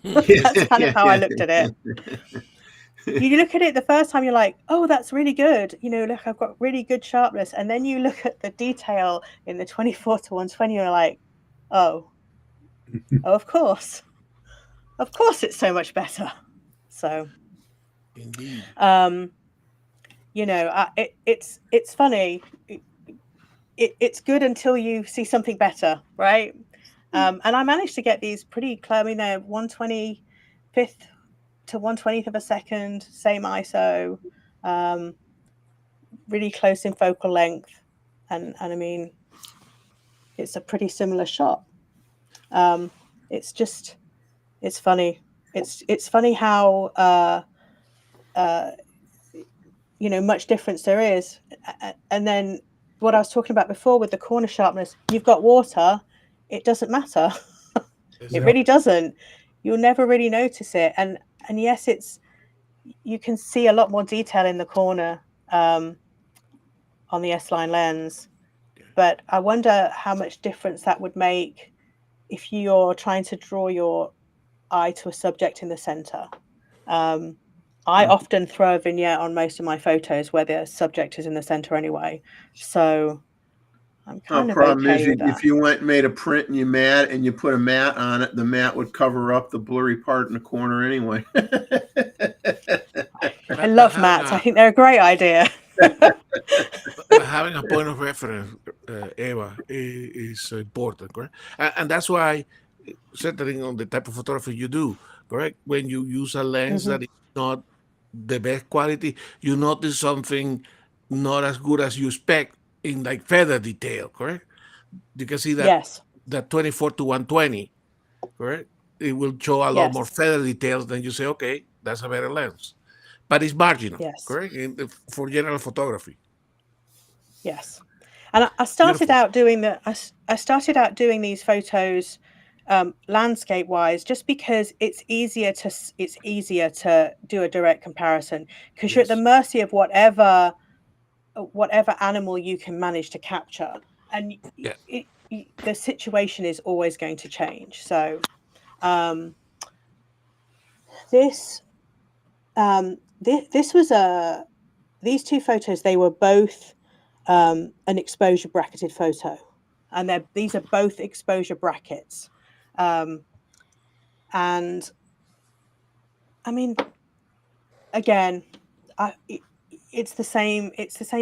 That's kind of how I looked at it. You look at it the first time, you're like, oh, that's really good. You know, look, I've got really good sharpness. And then you look at the detail in the 24 to 120, you're like, oh, of course. Of course it's so much better. So,
Indeed.
you know, it's funny. It's good until you see something better, right? And I managed to get these pretty clear. I mean, they're 125th to 1/20th of a second, same ISO, really close in focal length, and I mean, it's a pretty similar shot. It's funny. It's funny how you know, much difference there is. And then what I was talking about before with the corner sharpness, you've got water, it doesn't matter. It really doesn't. You'll never really notice it. And yes, you can see a lot more detail in the corner on the S-line lens. But I wonder how much difference that would make if you're trying to draw your eye to a subject in the center. I often throw a vignette on most of my photos where the subject is in the center anyway. So I'm kind of
problem
okay
is
with that.
if you went and made a print and you put a matte on it, the matte would cover up the blurry part in the corner anyway.
I love mattes. I think they're a great idea.
Having a point of reference, Eva, is important, correct? And that's why, certainly on the type of photography you do, correct? When you use a lens that is not the best quality, you notice something not as good as you expect in like feather detail, correct? You can see that
Yes.
that 24 to 120, correct? It will show a lot more feather details than you say, okay, that's a better lens. But it's marginal, correct? For general photography.
Yes. And I started out doing I started out doing these photos landscape wise, just because it's easier to do a direct comparison, because you're at the mercy of whatever animal you can manage to capture, and the situation is always going to change. So this was these two photos, they were both an exposure bracketed photo, and these are both exposure brackets. And I mean, again, it's the same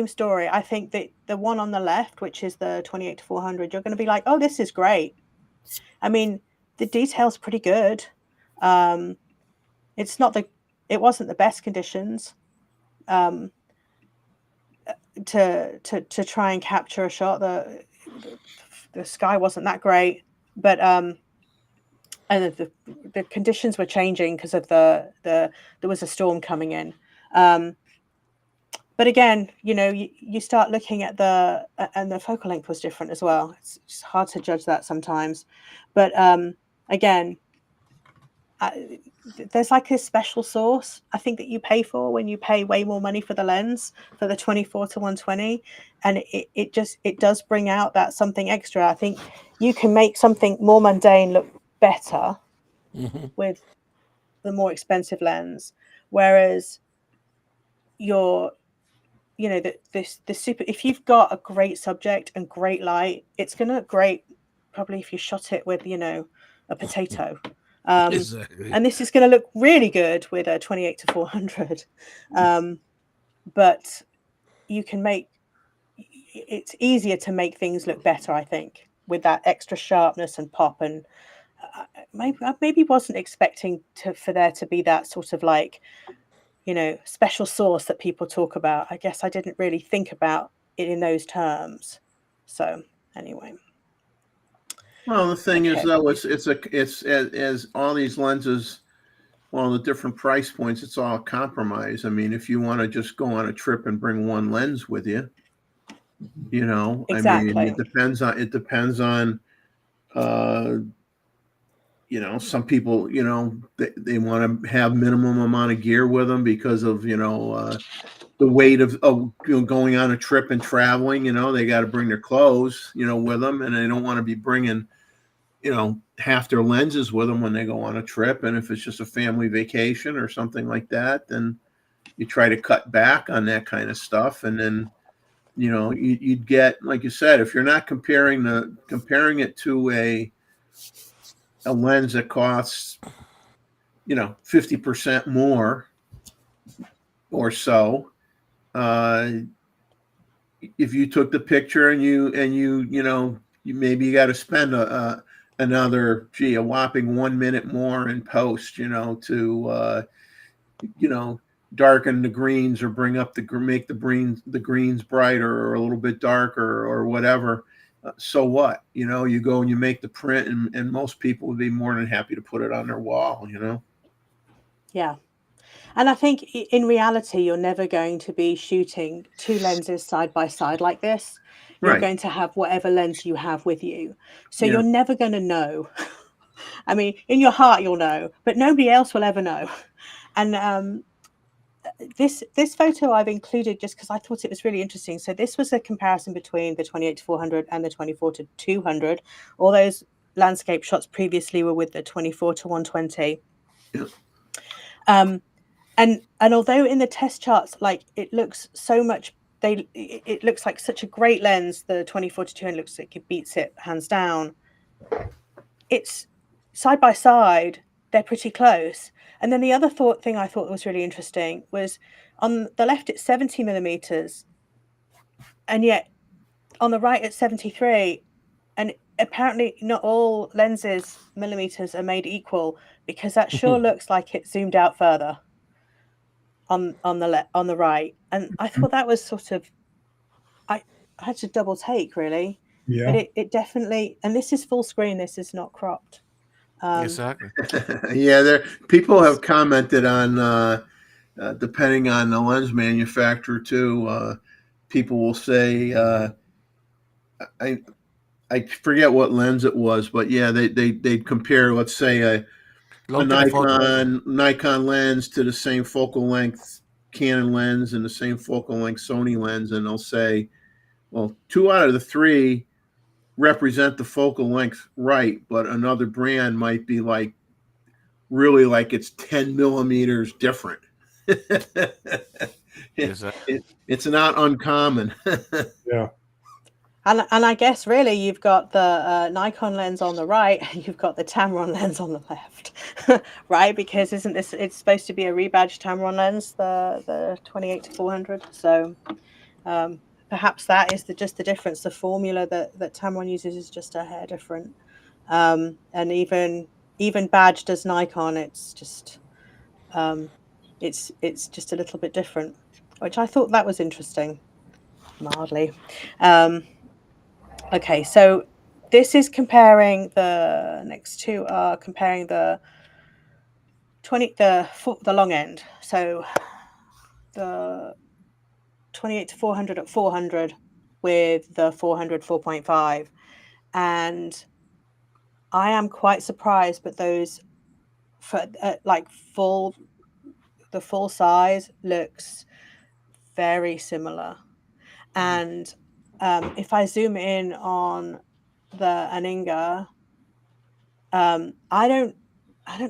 story. I think that the one on the left, which is the 28 to 400, you're going to be like, oh, this is great. I mean, the detail's pretty good. It wasn't the best conditions to try and capture a shot. The sky wasn't that great, but and the conditions were changing because of there was a storm coming in. But again, you know, you start looking at and the focal length was different as well. It's hard to judge that sometimes, but again, there's like a special sauce I think that you pay for when you pay way more money for the lens, for the 24 to 120, and it does bring out that something extra. I think you can make something more mundane look better with the more expensive lens, whereas if you've got a great subject and great light, it's gonna look great probably if you shot it with, you know, a potato.
Exactly.
And this is going to look really good with a 28 to 400. But it's easier to make things look better, I think, with that extra sharpness and pop. And I maybe wasn't expecting for there to be that sort of like, you know, special sauce that people talk about. I guess I didn't really think about it in those terms. So anyway.
Well, the thing is, though, it's as all these lenses, well, the different price points, it's all a compromise. I mean, if you want to just go on a trip and bring one lens with you, You know, I mean,
Exactly.
it depends on, you know, some people, you know, they want to have minimum amount of gear with them because of, you know, the weight of you know, going on a trip and traveling. You know, they got to bring their clothes, you know, with them, and they don't want to be bringing, you know, half their lenses with them when they go on a trip. And if it's just a family vacation or something like that, then you try to cut back on that kind of stuff. And then, you know, you'd get, like you said, if you're not comparing it to a lens that costs, you know, 50% more or so, if you took the picture and you know, you got to spend another a whopping 1 minute more in post, you know, to you know, darken the greens or make the greens brighter or a little bit darker or whatever. So what? You know, you go and you make the print, and most people would be more than happy to put it on their wall. You know.
Yeah. And I think in reality, you're never going to be shooting two lenses side by side like this. You're
Right.
going to have whatever lens you have with you. So
Yeah.
you're never going to know. I mean, in your heart, you'll know, but nobody else will ever know. And this photo I've included just because I thought it was really interesting. So this was a comparison between the 28-400 and the 24-200. All those landscape shots previously were with the 24-120.
Yeah.
And although in the test charts, like it looks so much, it looks like such a great lens. The 24-200 looks like it beats it hands down. It's side by side, they're pretty close. And then the other thing I thought was really interesting was on the left it's 70 millimeters, and yet on the right it's 73. And apparently not all lenses millimeters are made equal, because that sure looks like it zoomed out further on the right. And I thought that was sort of, I had to double take really.
Yeah.
But it definitely, and this is full screen, this is not cropped.
Exactly.
Yeah, people have commented on depending on the lens manufacturer too. People will say, I forget what lens it was, but yeah, they'd compare, let's say, a
Long telephoto.
Nikon lens to the same focal length Canon lens and the same focal length Sony lens, and they'll say, well, 2 out of the 3 represent the focal length right, but another brand might be like really like it's 10 millimeters different.
Exactly.
It's not uncommon.
Yeah.
And I guess really you've got the Nikon lens on the right, and you've got the Tamron lens on the left, right? Because it's supposed to be a rebadged Tamron lens, the 28-400. So perhaps that is just the difference. The formula that Tamron uses is just a hair different. And even badged as Nikon, it's just it's just a little bit different, which I thought that was interesting, mildly. Okay, so this is comparing, the next two are comparing the long end. So the 28-400 at 400 with the 400 4.5, and I am quite surprised, but those for like the full size looks very similar. And if I zoom in on the Aninga, I don't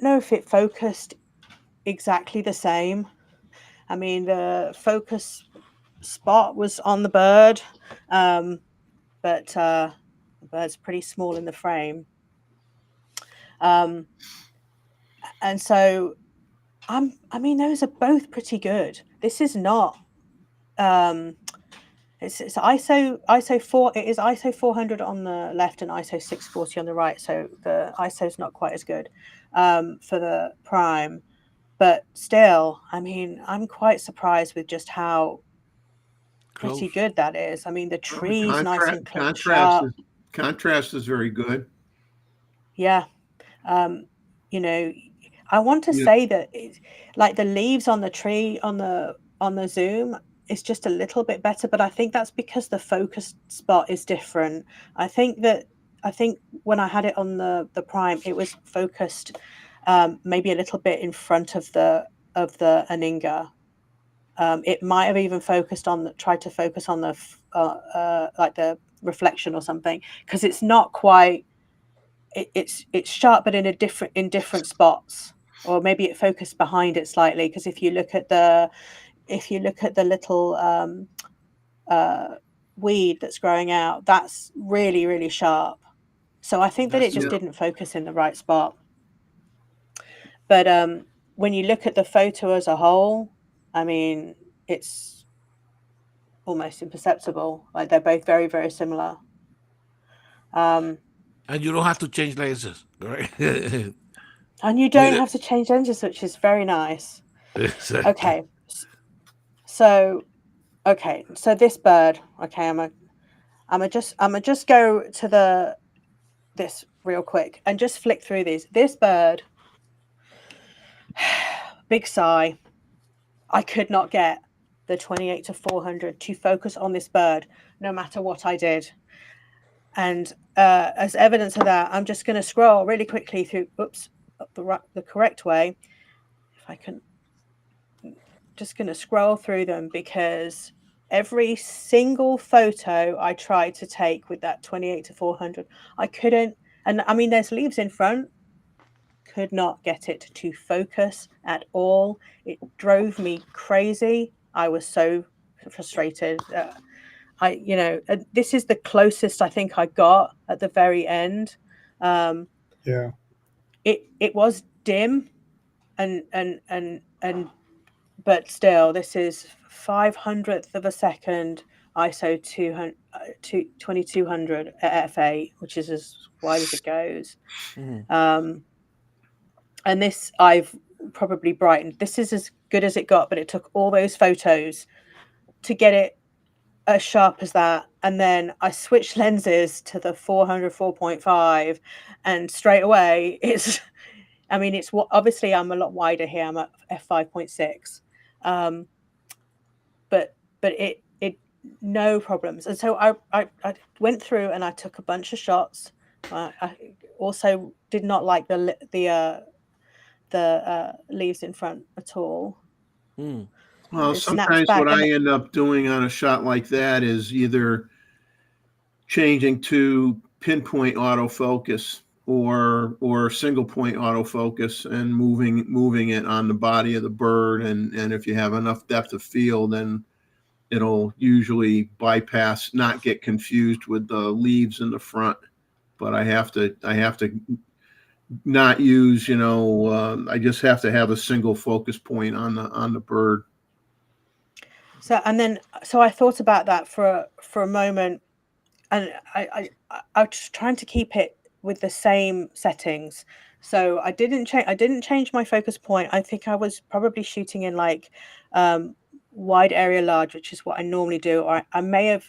know if it focused exactly the same. I mean, the focus spot was on the bird, but the bird's pretty small in the frame. And so I mean, those are both pretty good. This is not it's ISO 4, it is ISO 400 on the left and ISO 640 on the right, so the ISO is not quite as good for the prime, but still, I mean, I'm quite surprised with just how pretty good that is. I mean, the trees nice and sharp.
Contrast is very good.
Yeah. You know, I want to say that like the leaves on the tree on the zoom it's just a little bit better, but I think that's because the focus spot is different. I think when I had it on the prime, it was focused maybe a little bit in front of the Aninga. It might have even tried to focus on the like the reflection or something, because it's not quite. It's sharp, but in different spots, or maybe it focused behind it slightly. Because if you look at the little weed that's growing out, that's really, really sharp. So I think that it just didn't focus in the right spot. But when you look at the photo as a whole, I mean, it's almost imperceptible. Like, they're both very, very similar.
And you don't have to change lenses, right?
And you don't have to change lenses, which is very nice.
Exactly.
Okay. So this bird. Okay, I'm just go to this real quick and just flick through these. This bird, big sigh. I could not get the 28 to 400 to focus on this bird, no matter what I did. And as evidence of that, I'm just going to scroll really quickly through. Up the correct way. If I can, just going to scroll through them, because every single photo I tried to take with that 28 to 400, I couldn't. And I mean, there's leaves in front. Could not get it to focus at all. It drove me crazy. I was so frustrated. This is the closest I think I got at the very end. It was dim, and but still, this is 500th of a second ISO 2200 at f8, which is as wide as it goes. And this I've probably brightened. This is as good as it got, but it took all those photos to get it as sharp as that. And then I switched lenses to the 400 4.5, and straight away it's obviously I'm a lot wider here. I'm at f5.6, but it no problems. And so I went through and I took a bunch of shots. I also did not like the leaves in front at all.
Well, sometimes what I end up doing on a shot like that is either changing to pinpoint autofocus or single point autofocus and moving it on the body of the bird, and if you have enough depth of field, then it'll usually bypass, not get confused with the leaves in the front. But I have to not use, I just have to have a single focus point on the bird.
So I thought about that for a moment, and I was trying to keep it with the same settings. So I didn't change my focus point. I think I was probably shooting in like wide area large, which is what I normally do. Or I may have,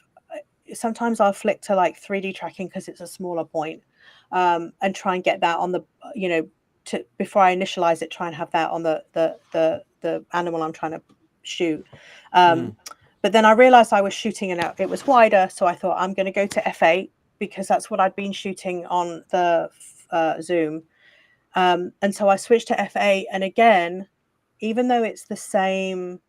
sometimes I'll flick to like 3D tracking because it's a smaller point, and try and get that on the, before I initialize it, try and have that on the animal I'm trying to shoot. But then I realized I was shooting it was wider, so I thought I'm going to go to f8 because that's what I'd been shooting on the zoom. And so I switched to f8, and again, even though it's the same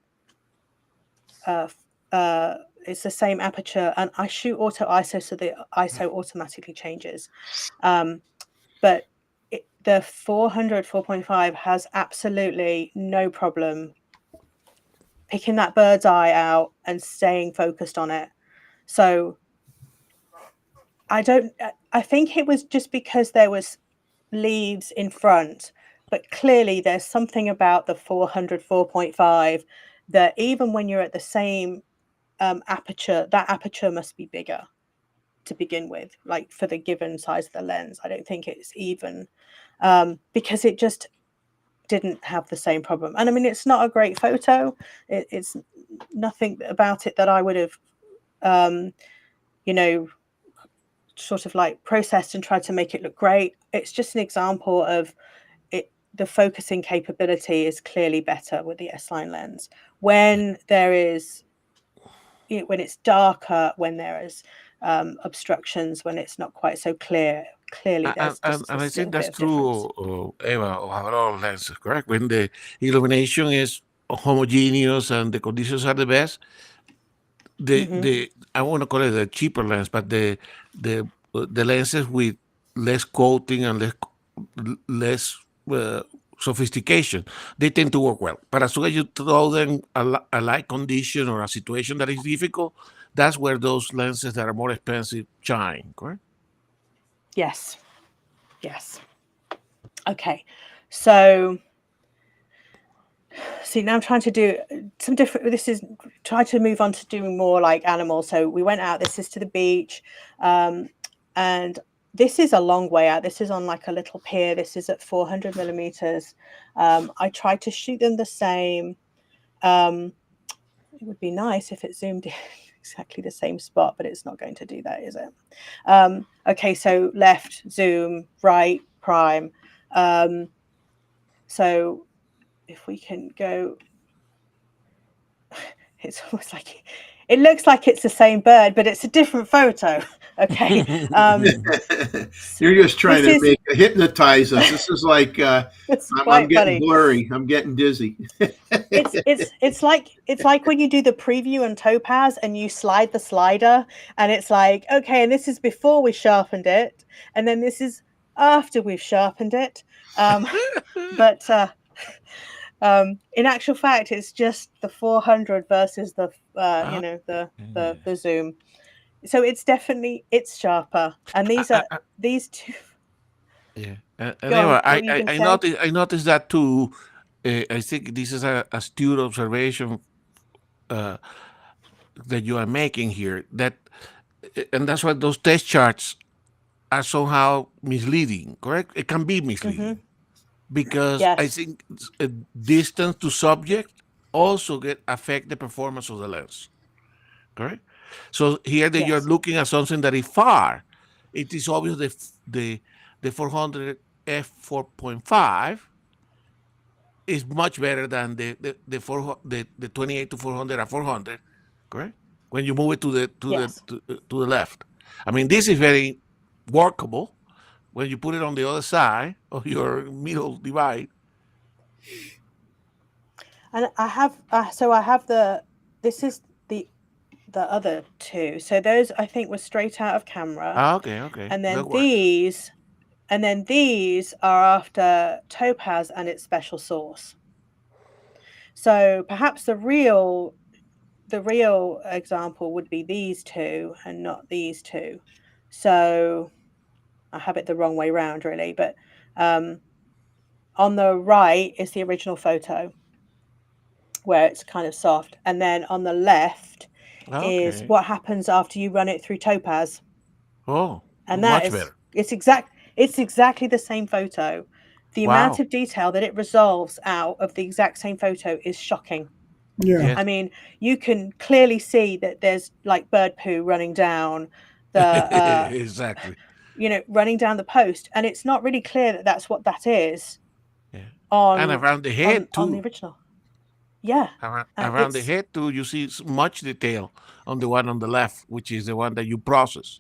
aperture, and I shoot auto ISO, so the ISO automatically changes. But the 400 4.5 has absolutely no problem picking that bird's eye out and staying focused on it. So I think it was just because there was leaves in front, but clearly there's something about the 400 4.5 that even when you're at the same aperture, that aperture must be bigger to begin with, like for the given size of the lens. I don't think it's even, because it just didn't have the same problem. And I mean, it's not a great photo. It's nothing about it that I would have, sort of like processed and tried to make it look great. It's just an example of it. The focusing capability is clearly better with the S-line lens when there is when it's darker, when there is obstructions, when it's not quite so clearly there's just
And I
this
think
little
that's
bit of difference.
true, Eva, of all lenses, correct? When the illumination is homogeneous and the conditions are the best, the I want to call it the cheaper lens, but the lenses with less coating and less sophistication, they tend to work well. But as soon as you throw them a light condition or a situation that is difficult, that's where those lenses that are more expensive shine, correct?
Yes. Okay, so see, now I'm trying to do some different. This is try to move on to doing more like animals. So we went out. This is to the beach, and this is a long way out. This is on like a little pier. This is at 400 millimeters. I tried to shoot them the same. It would be nice if it zoomed in exactly the same spot, but it's not going to do that, is it? Okay, so left, zoom, right, prime. So if we can go, it's almost like it looks like it's the same bird, but it's a different photo. Okay.
You're just trying to hypnotize us. This is like I'm getting blurry. I'm getting dizzy.
It's like when you do the preview on Topaz and you slide the slider, and it's like, okay, and this is before we sharpened it, and then this is after we've sharpened it. But in actual fact, it's just the 400 versus the the zoom. So it's definitely sharper, and these two.
Yeah, anyway, I noticed that too. I think this is a astute observation that you are making here. And that's why those test charts are somehow misleading. Correct? It can be misleading because I think distance to subject also affect the performance of the lens. Correct? So here that you're looking at something that is far, it is obvious the 400 f4.5 is much better than the 28 to 400 at 400, correct? When you move it to the left, I mean, this is very workable. When you put it on the other side of your middle divide.
And I have this is the other two. So those I think were straight out of camera.
Okay.
And then these are after Topaz and its special source. So perhaps the real example would be these two and not these two. So I have it the wrong way round, really. But on the right is the original photo where it's kind of soft. And then on the left is what happens after you run it through Topaz.
Oh,
and that is better. It's exactly the same photo. The amount of detail that it resolves out of the exact same photo is shocking.
Yeah.
I mean, you can clearly see that there's like bird poo running down the
exactly.
Running down the post, and it's not really clear that that's what that is.
Yeah. And around the head too.
On the original. Yeah.
Around the head too, you see much detail on the one on the left, which is the one that you process.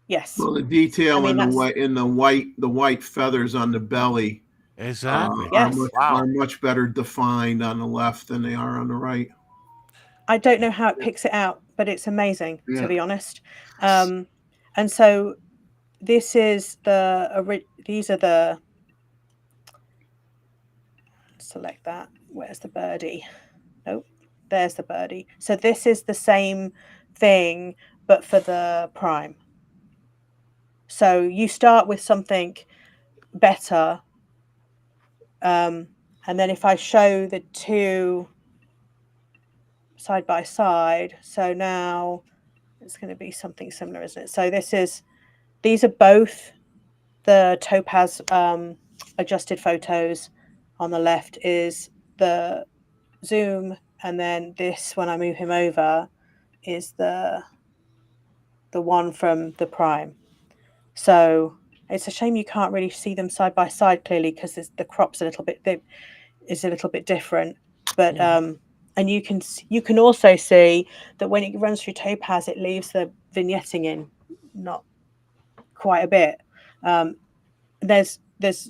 Yes.
Well, the detail in the white feathers on the belly are much better defined on the left than they are on the right.
I don't know how it picks it out, but it's amazing, to be honest. And so this is these are the, select that. Where's the birdie? Nope, there's the birdie. So this is the same thing, but for the prime. So you start with something better. And then if I show the two side by side, so now it's going to be something similar, isn't it? So these are both the Topaz adjusted photos. On the left is the zoom, and then this, when I move him over, is the one from the prime. So it's a shame you can't really see them side by side clearly because the crop's a little bit different. But And you can also see that when it runs through Topaz, it leaves the vignetting in, not quite a bit. There's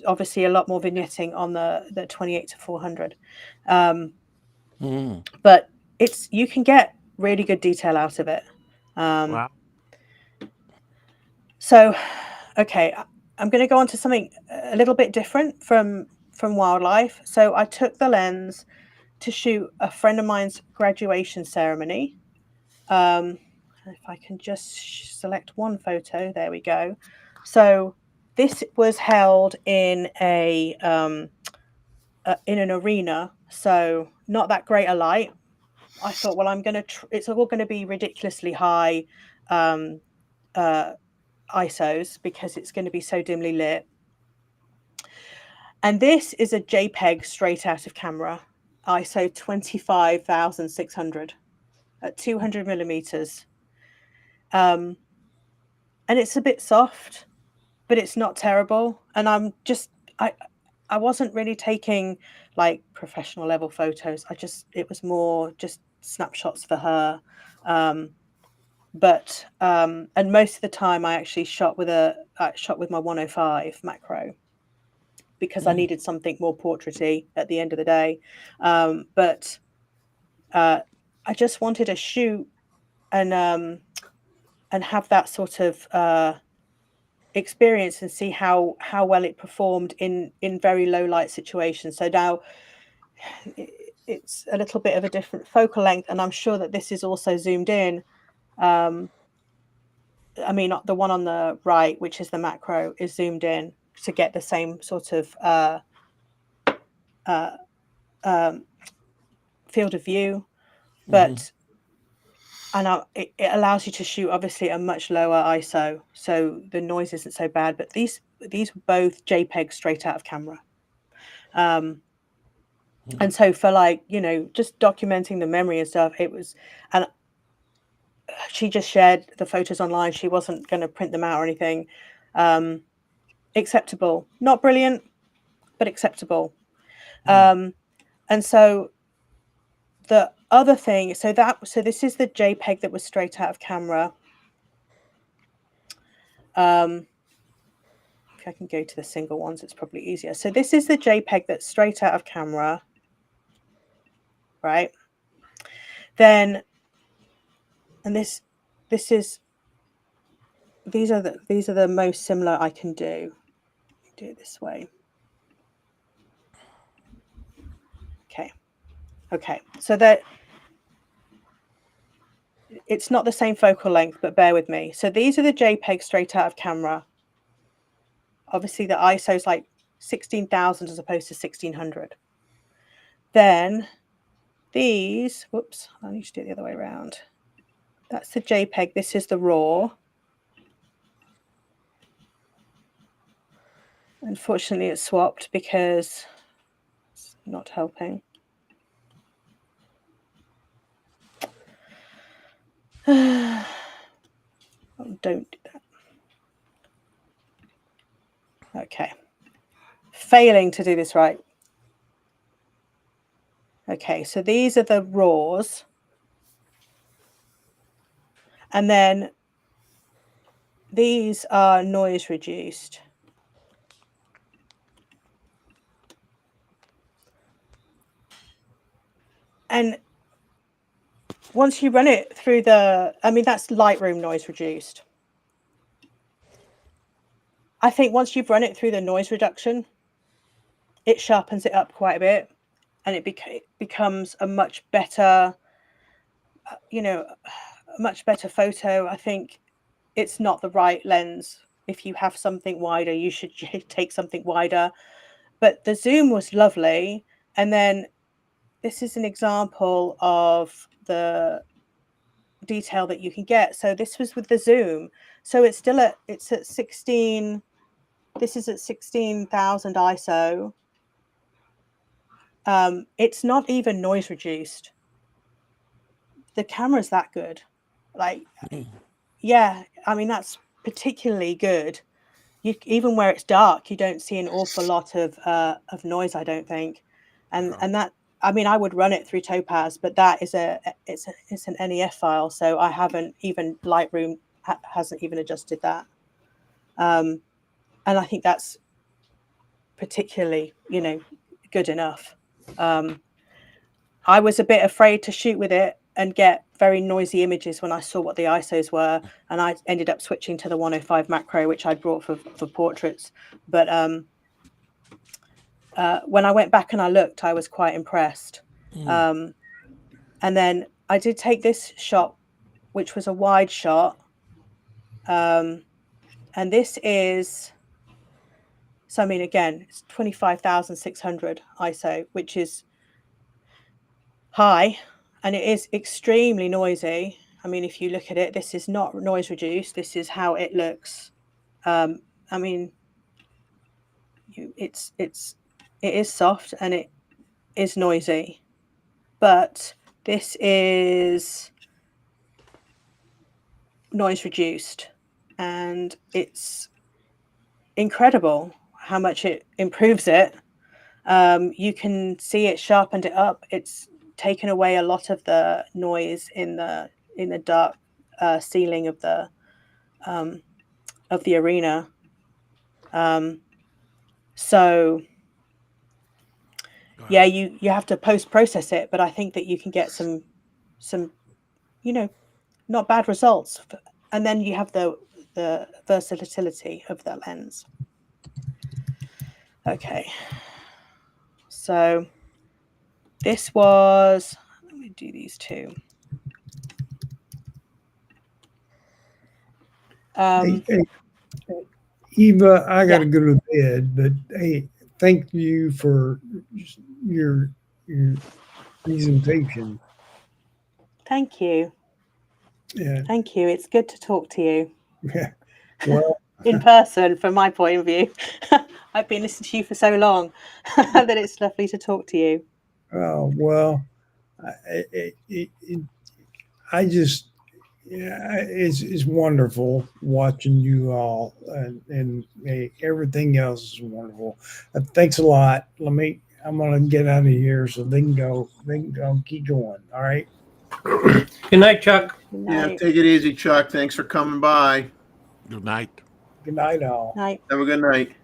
obviously a lot more vignetting on the 28 to 400, but you can get really good detail out of it.
Wow.
So, okay, I'm going to go on to something a little bit different from wildlife. So I took the lens to shoot a friend of mine's graduation ceremony. If I can just select one photo, there we go. So this was held in in an arena, so not that great a light. I thought, well, it's all going to be ridiculously high ISOs because it's going to be so dimly lit. And this is a JPEG straight out of camera, ISO 25,600 at 200 millimeters. And it's a bit soft, but it's not terrible. And I wasn't really taking like professional level photos. It was more just snapshots for her. And most of the time I actually shot with my 105 macro because I needed something more portraity at the end of the day. But I just wanted to shoot and have that sort of experience and see how well it performed in very low light situations. So now it's a little bit of a different focal length, and I'm sure that this is also zoomed in. I mean, the one on the right, which is the macro, is zoomed in to get the same sort of field of view, but it allows you to shoot obviously a much lower ISO, so the noise isn't so bad. But these were both JPEG straight out of camera. And so for just documenting the memory and stuff, and she just shared the photos online. She wasn't going to print them out or anything. Acceptable, not brilliant, but acceptable. And so the other thing, so this is the JPEG that was straight out of camera. If I can go to the single ones, it's probably easier. So this is the JPEG that's straight out of camera, right? Then, and these are the most similar I can do. Do it this way. Okay. So that it's not the same focal length, but bear with me. So these are the JPEG straight out of camera. Obviously, the ISO is like 16,000 as opposed to 1600. Then these, whoops, I need to do it the other way around. That's the JPEG. This is the RAW. Unfortunately, it's swapped because it's not helping. Oh, don't do that. Okay. Failing to do this right. Okay, so these are the RAWs. And then these are noise reduced. And once you run it through that's Lightroom noise reduced. I think once you've run it through the noise reduction, it sharpens it up quite a bit, and it becomes a much better, photo. I think it's not the right lens. If you have something wider, you should take something wider. But the zoom was lovely. And then this is an example of the detail that you can get. So this was with the zoom. So it's at 16. This is at 16,000 ISO. It's not even noise reduced. The camera's that good. Yeah, I mean, that's particularly good. Even where it's dark, you don't see an awful lot of noise, I don't think. And I mean, I would run it through Topaz, but that is it's an NEF file, so I haven't even Lightroom hasn't even adjusted that, and I think that's particularly, you know, good enough. I was a bit afraid to shoot with it and get very noisy images when I saw what the ISOs were, and I ended up switching to the 105 macro, which I brought for portraits. But when I went back and I looked, I was quite impressed. And then I did take this shot, which was a wide shot, and this is, so I mean, again, it's 25,600 ISO, which is high, and it is extremely noisy. I mean, if you look at it, this is not noise reduced. This is how it looks. I mean, it is soft and it is noisy, but this is noise reduced, and it's incredible how much it improves it. You can see it sharpened it up. It's taken away a lot of the noise in the dark ceiling of the arena. So yeah, you have to post process it, but I think that you can get some you know, not bad results. And then you have the versatility of the lens. Okay, so this was, let me do these two.
Hey, Eva, I got to go to bed, but hey, thank you for your presentation.
Thank you.
Yeah.
Thank you. It's good to talk to you.
Yeah. Well,
in person, from my point of view. I've been listening to you for so long that it's lovely to talk to you.
oh well, I just, yeah, it's wonderful watching you all, and everything else is wonderful. Thanks a lot. I'm gonna get out of here so they can go keep going. All right.
Good night, Chuck.
Good
Yeah,
night.
take it easy, Chuck. Thanks for coming by.
Good night.
Good night, all.
Night.
Have a good night.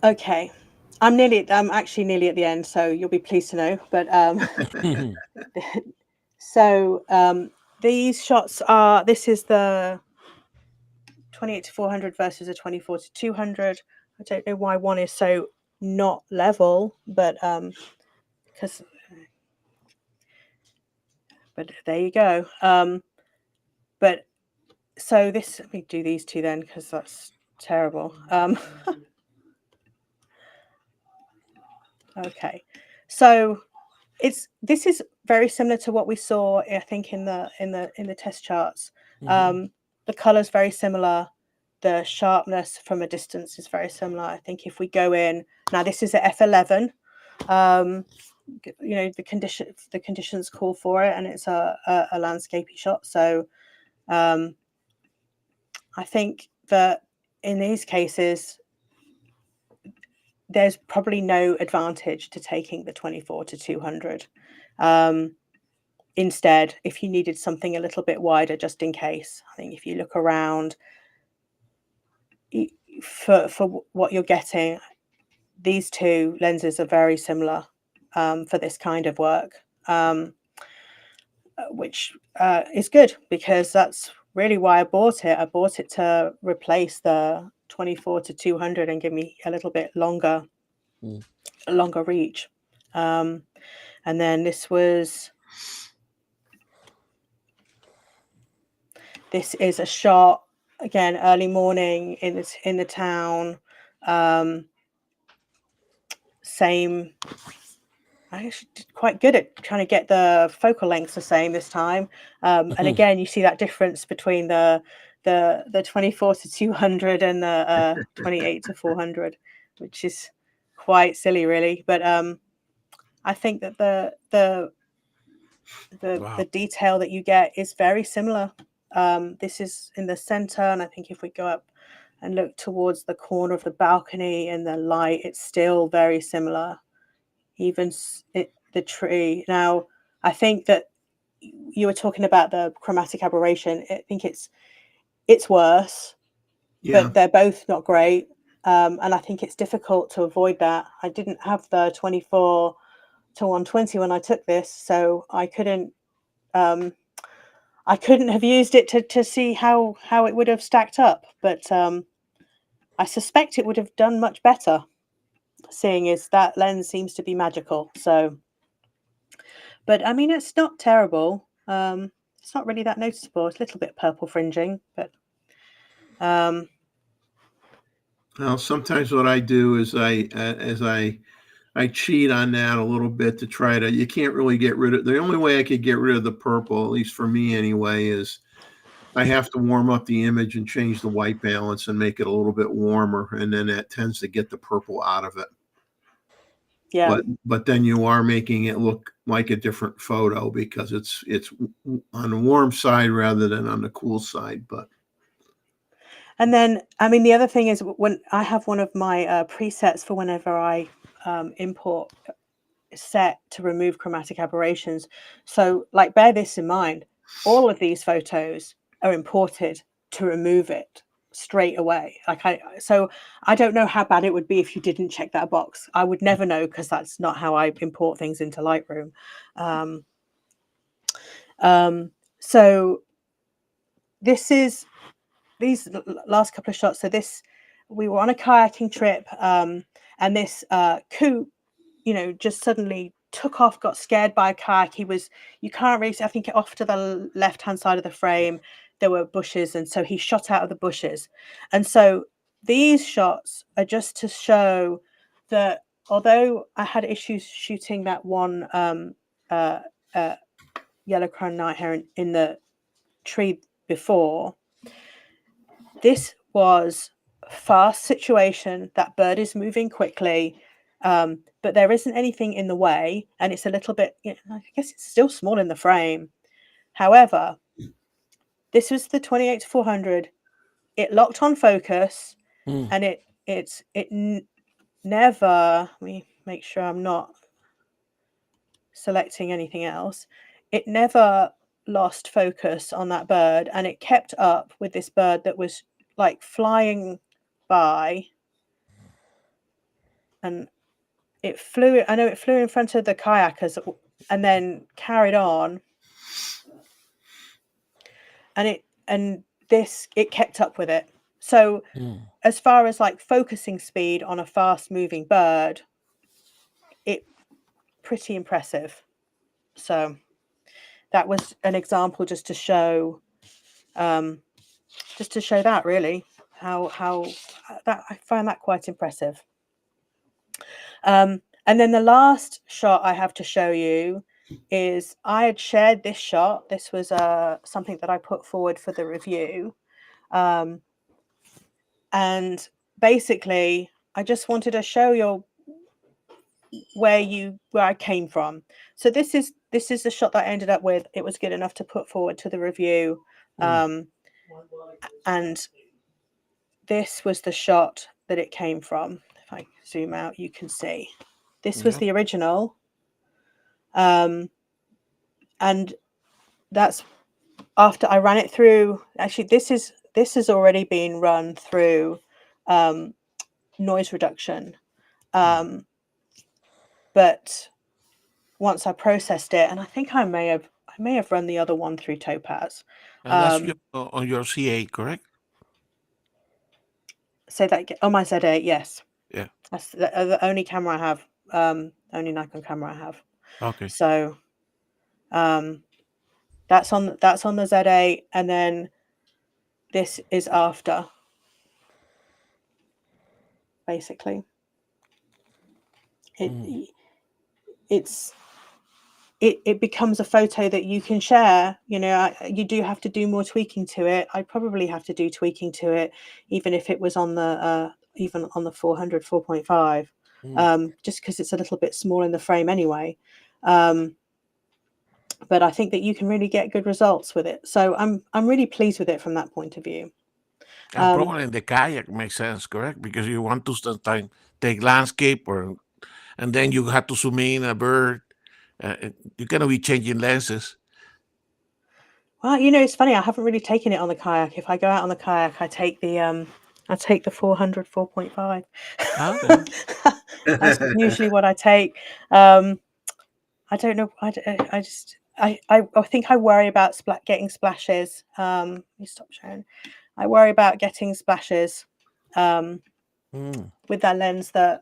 Okay. I'm actually nearly at the end, so you'll be pleased to know. But so these shots are, this is the 28-400 versus a 24-200. I don't know why one is so not level, but because but there you go. But so this, let me do these two then, because that's terrible. Okay, so this is very similar to what we saw, I think, in the test charts. The color's very similar. The sharpness from a distance is very similar. I think if we go in now, this is a f11. You know, the conditions call for it, and it's a landscapey shot. So I think that in these cases, there's probably no advantage to taking the 24-200. Instead, if you needed something a little bit wider, just in case, I think if you look around for what you're getting, these two lenses are very similar for this kind of work, which is good, because that's really why I bought it. I bought it to replace the 24-200 and give me a little bit longer reach. And then this is a shot, again, early morning in the town. Same. I actually did quite good at trying to get the focal lengths the same this time. And again, you see that difference between the 24-200 and the 28-400, which is quite silly, really. But I think that the detail that you get is very similar. This is in the center, and I think if we go up and look towards the corner of the balcony and the light, it's still very similar. Even the tree. Now, I think that you were talking about the chromatic aberration. I think it's worse,
Yeah.
but they're both not great. And I think it's difficult to avoid that. I didn't have the 24 to 120 when I took this, so I couldn't have used it to see how it would have stacked up. But I suspect it would have done much better, seeing as that lens seems to be magical. So, but I mean, it's not terrible. It's not really that noticeable. It's a little bit purple fringing, but
Well, sometimes what I do is I cheat on that a little bit to try to. You can't really get rid of. The only way I could get rid of the purple, at least for me anyway, is I have to warm up the image and change the white balance and make it a little bit warmer, and then that tends to get the purple out of it.
yeah.
But then you are making it look like a different photo because it's on the warm side rather than on the cool side. But
And then, I mean, the other thing is when I have one of my presets for whenever I import set to remove chromatic aberrations. So, like, bear this in mind. All of these photos are imported to remove it straight away. So I don't know how bad it would be if you didn't check that box. I would never know because that's not how I import things into Lightroom. So this is these last couple of shots. So we were on a kayaking trip, and this coupe, just suddenly took off, got scared by a kayak. You can't really see, I think off to the left hand side of the frame there were bushes, and so he shot out of the bushes. And so these shots are just to show that although I had issues shooting that one yellow crowned night heron in the tree before, this was a fast situation. That bird is moving quickly, but there isn't anything in the way, and it's a little bit, I guess it's still small in the frame. However, this was the 28 to 400. It locked on focus, and it never, let me make sure I'm not selecting anything else. It never lost focus on that bird, and it kept up with this bird that was like flying by, and it flew in front of the kayakers and then carried on, and it kept up with it. So as far as like focusing speed on a fast moving bird, it pretty impressive. So that was an example just to show that really how that I find that quite impressive. And then the last shot I have to show you is I had shared this shot. This was something that I put forward for the review. And basically I just wanted to show you where I came from. So this is the shot that I ended up with. It was good enough to put forward to the review. And this was the shot that it came from. If I zoom out, you can see this was the original. And that's after I ran it through. Actually, this has already been run through noise reduction. But once I processed it, and I think I may have run the other one through Topaz.
And that's on your C8, correct?
So that on my Z8, yes.
Yeah.
That's the only camera I have. Only Nikon camera I have.
Okay.
So that's on the Z8, and then this is after, basically. It becomes a photo that you can share. You do have to do more tweaking to it. I probably have to do tweaking to it, even if it was on the 400 4.5, just because it's a little bit small in the frame anyway. But I think that you can really get good results with it. So I'm really pleased with it from that point of view.
And probably in the kayak makes sense, correct? Because you want to sometimes take landscape, and then you have to zoom in a bird. You're gonna be changing lenses.
Well, it's funny. I haven't really taken it on the kayak. If I go out on the kayak, I take the 400 4.5.
Okay.
That's usually what I take. I don't know. I think I worry about getting splashes. Let me stop sharing. I worry about getting splashes with that lens that,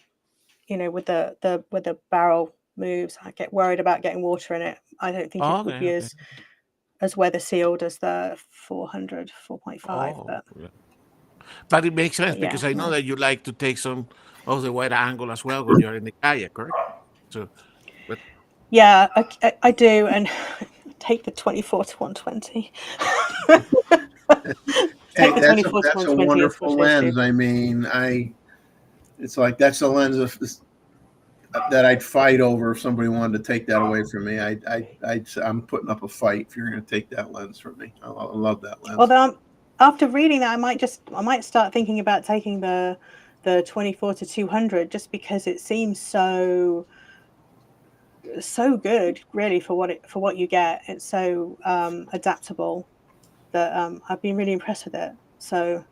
with the barrel moves. I get worried about getting water in it. I don't think it would be as weather sealed as the 400 4.5.
But it makes sense because I know that you like to take some of the wide angle as well when you're in the kayak, correct? So, but
yeah, I do, and take the 24 to 120.
Hey, that's a wonderful lens. I mean, it's like that's a lens that I'd fight over if somebody wanted to take that away from me. I'm putting up a fight if you're going to take that lens from me. I love that lens.
Although after reading that, I might start thinking about taking the 24 to 200 just because it seems so good, really, for what you get. It's so adaptable that I've been really impressed with it. So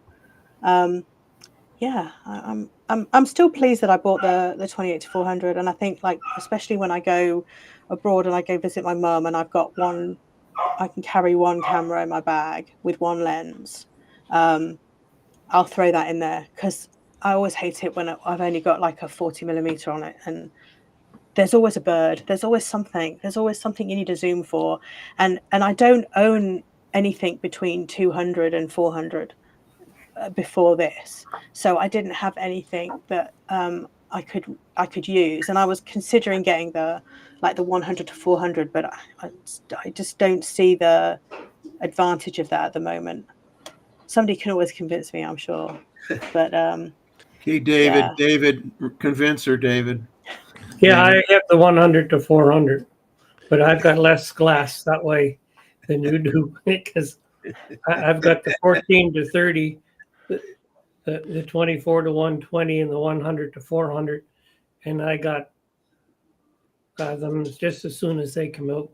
yeah, I'm still pleased that I bought the 28 to 400, and I think, like, especially when I go abroad and I go visit my mum and I've got I can carry one camera in my bag with one lens. I'll throw that in there because I always hate it when I've only got like a 40mm on it, and there's always a bird, there's always something you need to zoom for, and I don't own anything between 200 and 400 before this, so I didn't have anything that I could use, and I was considering getting the 100 to 400, but I just don't see the advantage of that at the moment. Somebody can always convince me, I'm sure, but
okay, David, convince her, David.
Yeah, I have the 100 to 400, but I've got less glass that way than you do because I've got the 14 to 30, the 24 to 120, and the 100 to 400, and I got them just as soon as they come out.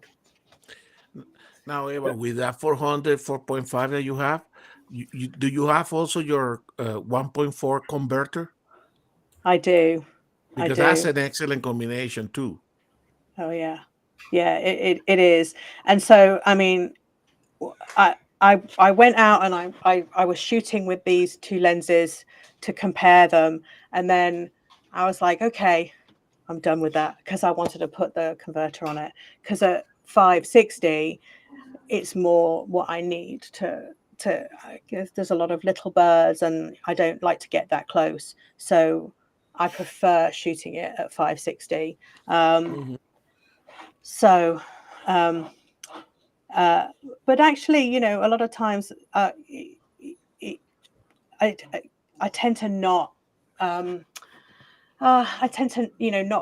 Now, Eva, with that 400 4.5 that you have, do you have also your 1.4 converter?
I do.
Because that's an excellent combination too.
Oh yeah, it is. And so, I mean, I went out and I was shooting with these two lenses to compare them, and then I was like, okay, I'm done with that, because I wanted to put the converter on it, because at 560 it's more what I need to I guess there's a lot of little birds and I don't like to get that close, so I prefer shooting it at 560. So but actually, a lot of times I tend to not not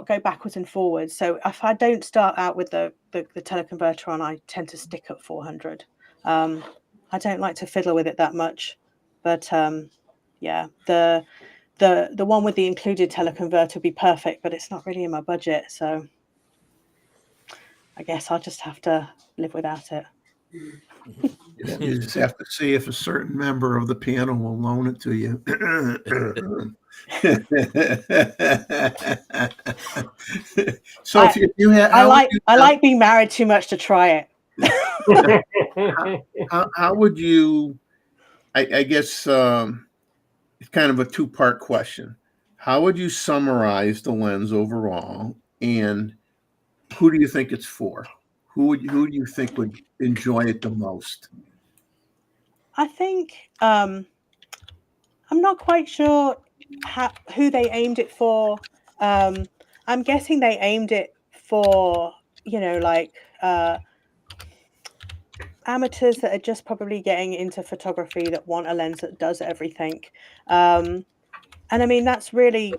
go backwards and forwards. So if I don't start out with the teleconverter on, I tend to stick at 400. I don't like to fiddle with it that much, but yeah, the one with the included teleconverter would be perfect, but it's not really in my budget, so I guess I'll just have to live without it.
You just have to see if a certain member of the panel will loan it to you. So if you have,
I like being married too much to try it.
How would you? I guess it's kind of a two-part question. How would you summarize the lens overall, and who do you think it's for? Who do you think would enjoy it the most?
I think I'm not quite sure who they aimed it for. I'm guessing they aimed it for amateurs that are just probably getting into photography, that want a lens that does everything. And I mean, that's really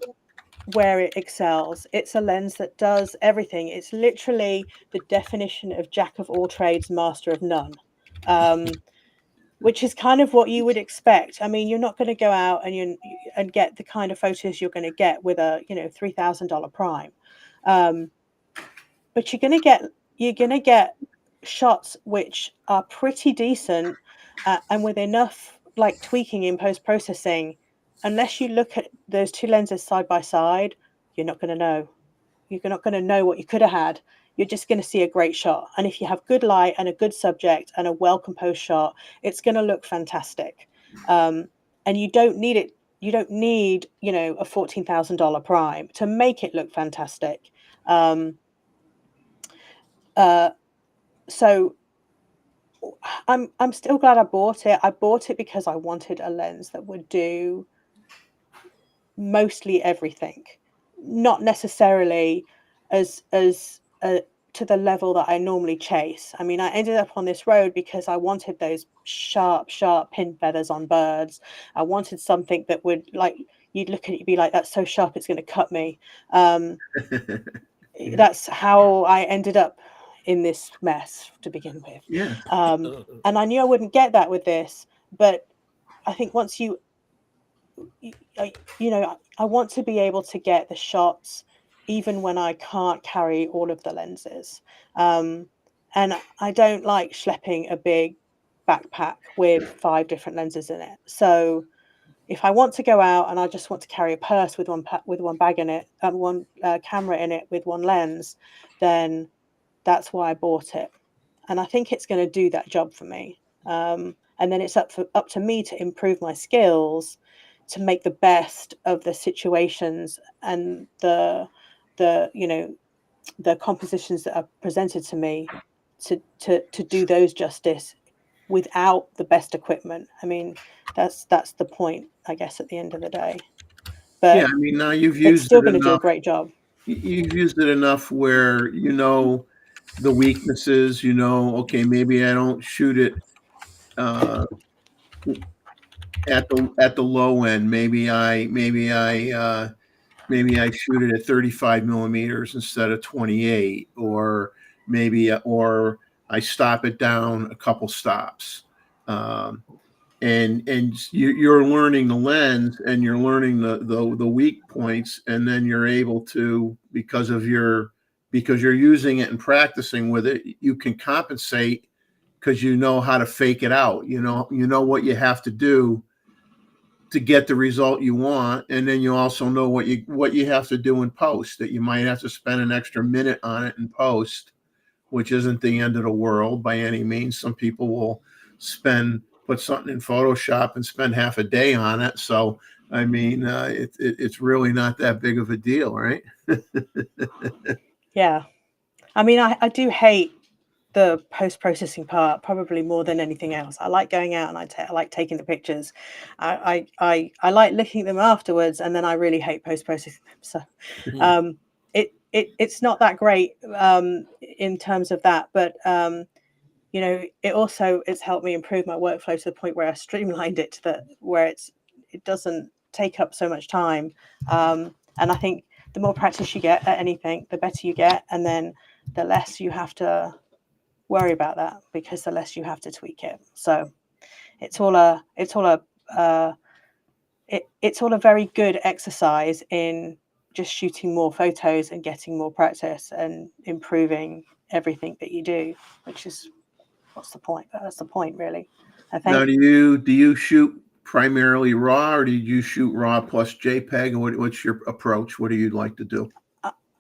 where it excels. It's a lens that does everything. It's literally the definition of jack of all trades, master of none. which is kind of what you would expect. I mean, you're not going to go out and get the kind of photos you're going to get with a $3,000 prime, but you're going to get shots which are pretty decent, and with enough like tweaking in post-processing. Unless you look at those two lenses side by side, you're not going to know. You're not going to know what you could have had. You're just going to see a great shot. And if you have good light and a good subject and a well-composed shot, it's going to look fantastic. And you don't need it. You don't need, a $14,000 prime to make it look fantastic. So I'm still glad I bought it. I bought it because I wanted a lens that would do mostly everything, not necessarily as to the level that I normally chase. I mean, I ended up on this road because I wanted those sharp pin feathers on birds. I wanted something that would, like, you'd look at it, you'd be like, that's so sharp, it's going to cut me. That's how I ended up in this mess to begin with.
Yeah.
And I knew I wouldn't get that with this, but I think once I want to be able to get the shots even when I can't carry all of the lenses. And I don't like schlepping a big backpack with 5 different lenses in it. So if I want to go out and I just want to carry a purse with one bag in it, one camera in it with one lens, then that's why I bought it. And I think it's going to do that job for me. And then it's up to me to improve my skills to make the best of the situations and the compositions that are presented to me to do those justice without the best equipment. I mean, that's the point, I guess, at the end of the day. But
Yeah, I mean, now you've
it's
used
still
it
going to do a
enough.
great job.
You've used it enough where you know the weaknesses. Okay, maybe I don't shoot it at the low end. Maybe I shoot it at 35 millimeters instead of 28, or I stop it down a couple stops. And you're learning the lens, and you're learning the weak points, and then you're able to, because you're using it and practicing with it, you can compensate because you know how to fake it out. You know what you have to do to get the result you want, and then you also know what you have to do in post, that you might have to spend an extra minute on it in post, which isn't the end of the world by any means. Some people will put something in Photoshop and spend half a day on it. So I mean, it's really not that big of a deal, right?
Yeah. I mean, I do hate the post-processing part probably more than anything else. I like going out and I like taking the pictures. I like looking at them afterwards, and then I really hate post-processing them. So it's not that great in terms of that, but it's helped me improve my workflow to the point where I streamlined it to where it doesn't take up so much time. And I think the more practice you get at anything, the better you get, and then the less you have to worry about that, because the less you have to tweak it. So it's all a very good exercise in just shooting more photos and getting more practice and improving everything that you do, which is what's the point? That's the point, really, I think.
Now, do you shoot primarily RAW, or do you shoot RAW plus JPEG? What's your approach? What do you like to do?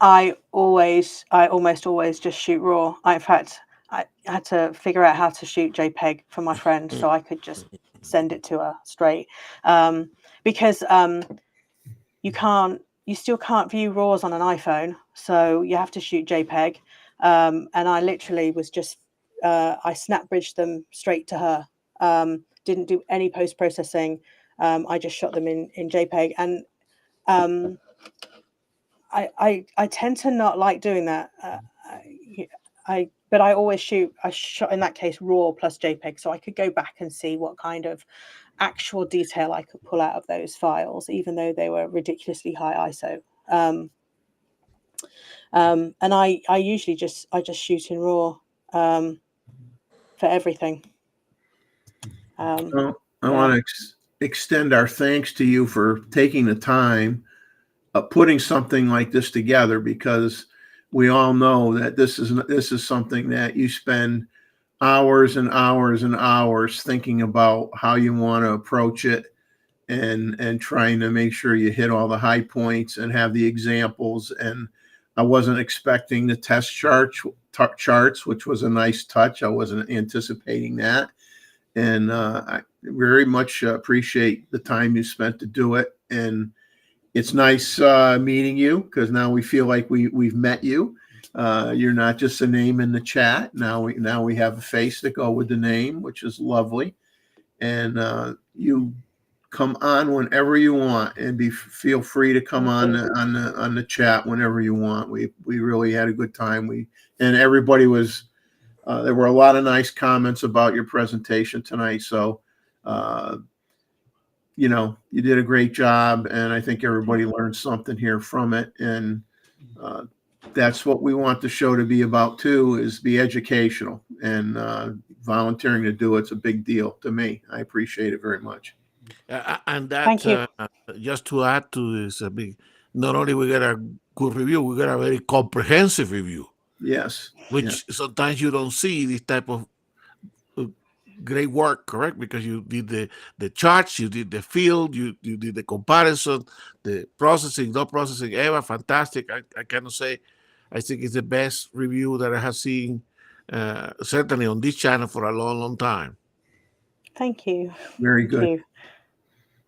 I almost always just shoot RAW. In fact, I had to figure out how to shoot JPEG for my friend so I could just send it to her straight. Because you still can't view RAWs on an iPhone, so you have to shoot JPEG. And I literally was just I snap bridged them straight to her. Didn't do any post-processing. I just shot them in JPEG, and I tend to not like doing that. But I shot in that case RAW plus JPEG, so I could go back and see what kind of actual detail I could pull out of those files, even though they were ridiculously high ISO. And I usually just shoot in RAW for everything.
Well, I want to extend our thanks to you for taking the time of putting something like this together, because we all know that this is something that you spend hours and hours and hours thinking about how you want to approach it, and trying to make sure you hit all the high points and have the examples. And I wasn't expecting the test charts, which was a nice touch. I wasn't anticipating that. And I very much appreciate the time you spent to do it. And it's nice meeting you, because now we feel like we've met you. You're not just a name in the chat. Now we have a face to go with the name, which is lovely. And you come on whenever you want, and feel free to come on the chat whenever you want. We really had a good time. And everybody was. There were a lot of nice comments about your presentation tonight. So, you did a great job, and I think everybody learned something here from it. And that's what we want the show to be about too, is be educational, and volunteering to do it's a big deal to me. I appreciate it very much.
And
Thank you.
Just to add to this, not only we get a good review, we get a very comprehensive review.
Yes.
Which sometimes you don't see this type of great work, correct? Because you did the charts, you did the field, you did the comparison, the processing, no processing. Eva, fantastic. I cannot say. I think it's the best review that I have seen, certainly on this channel, for a long, long time.
Thank you.
Very good.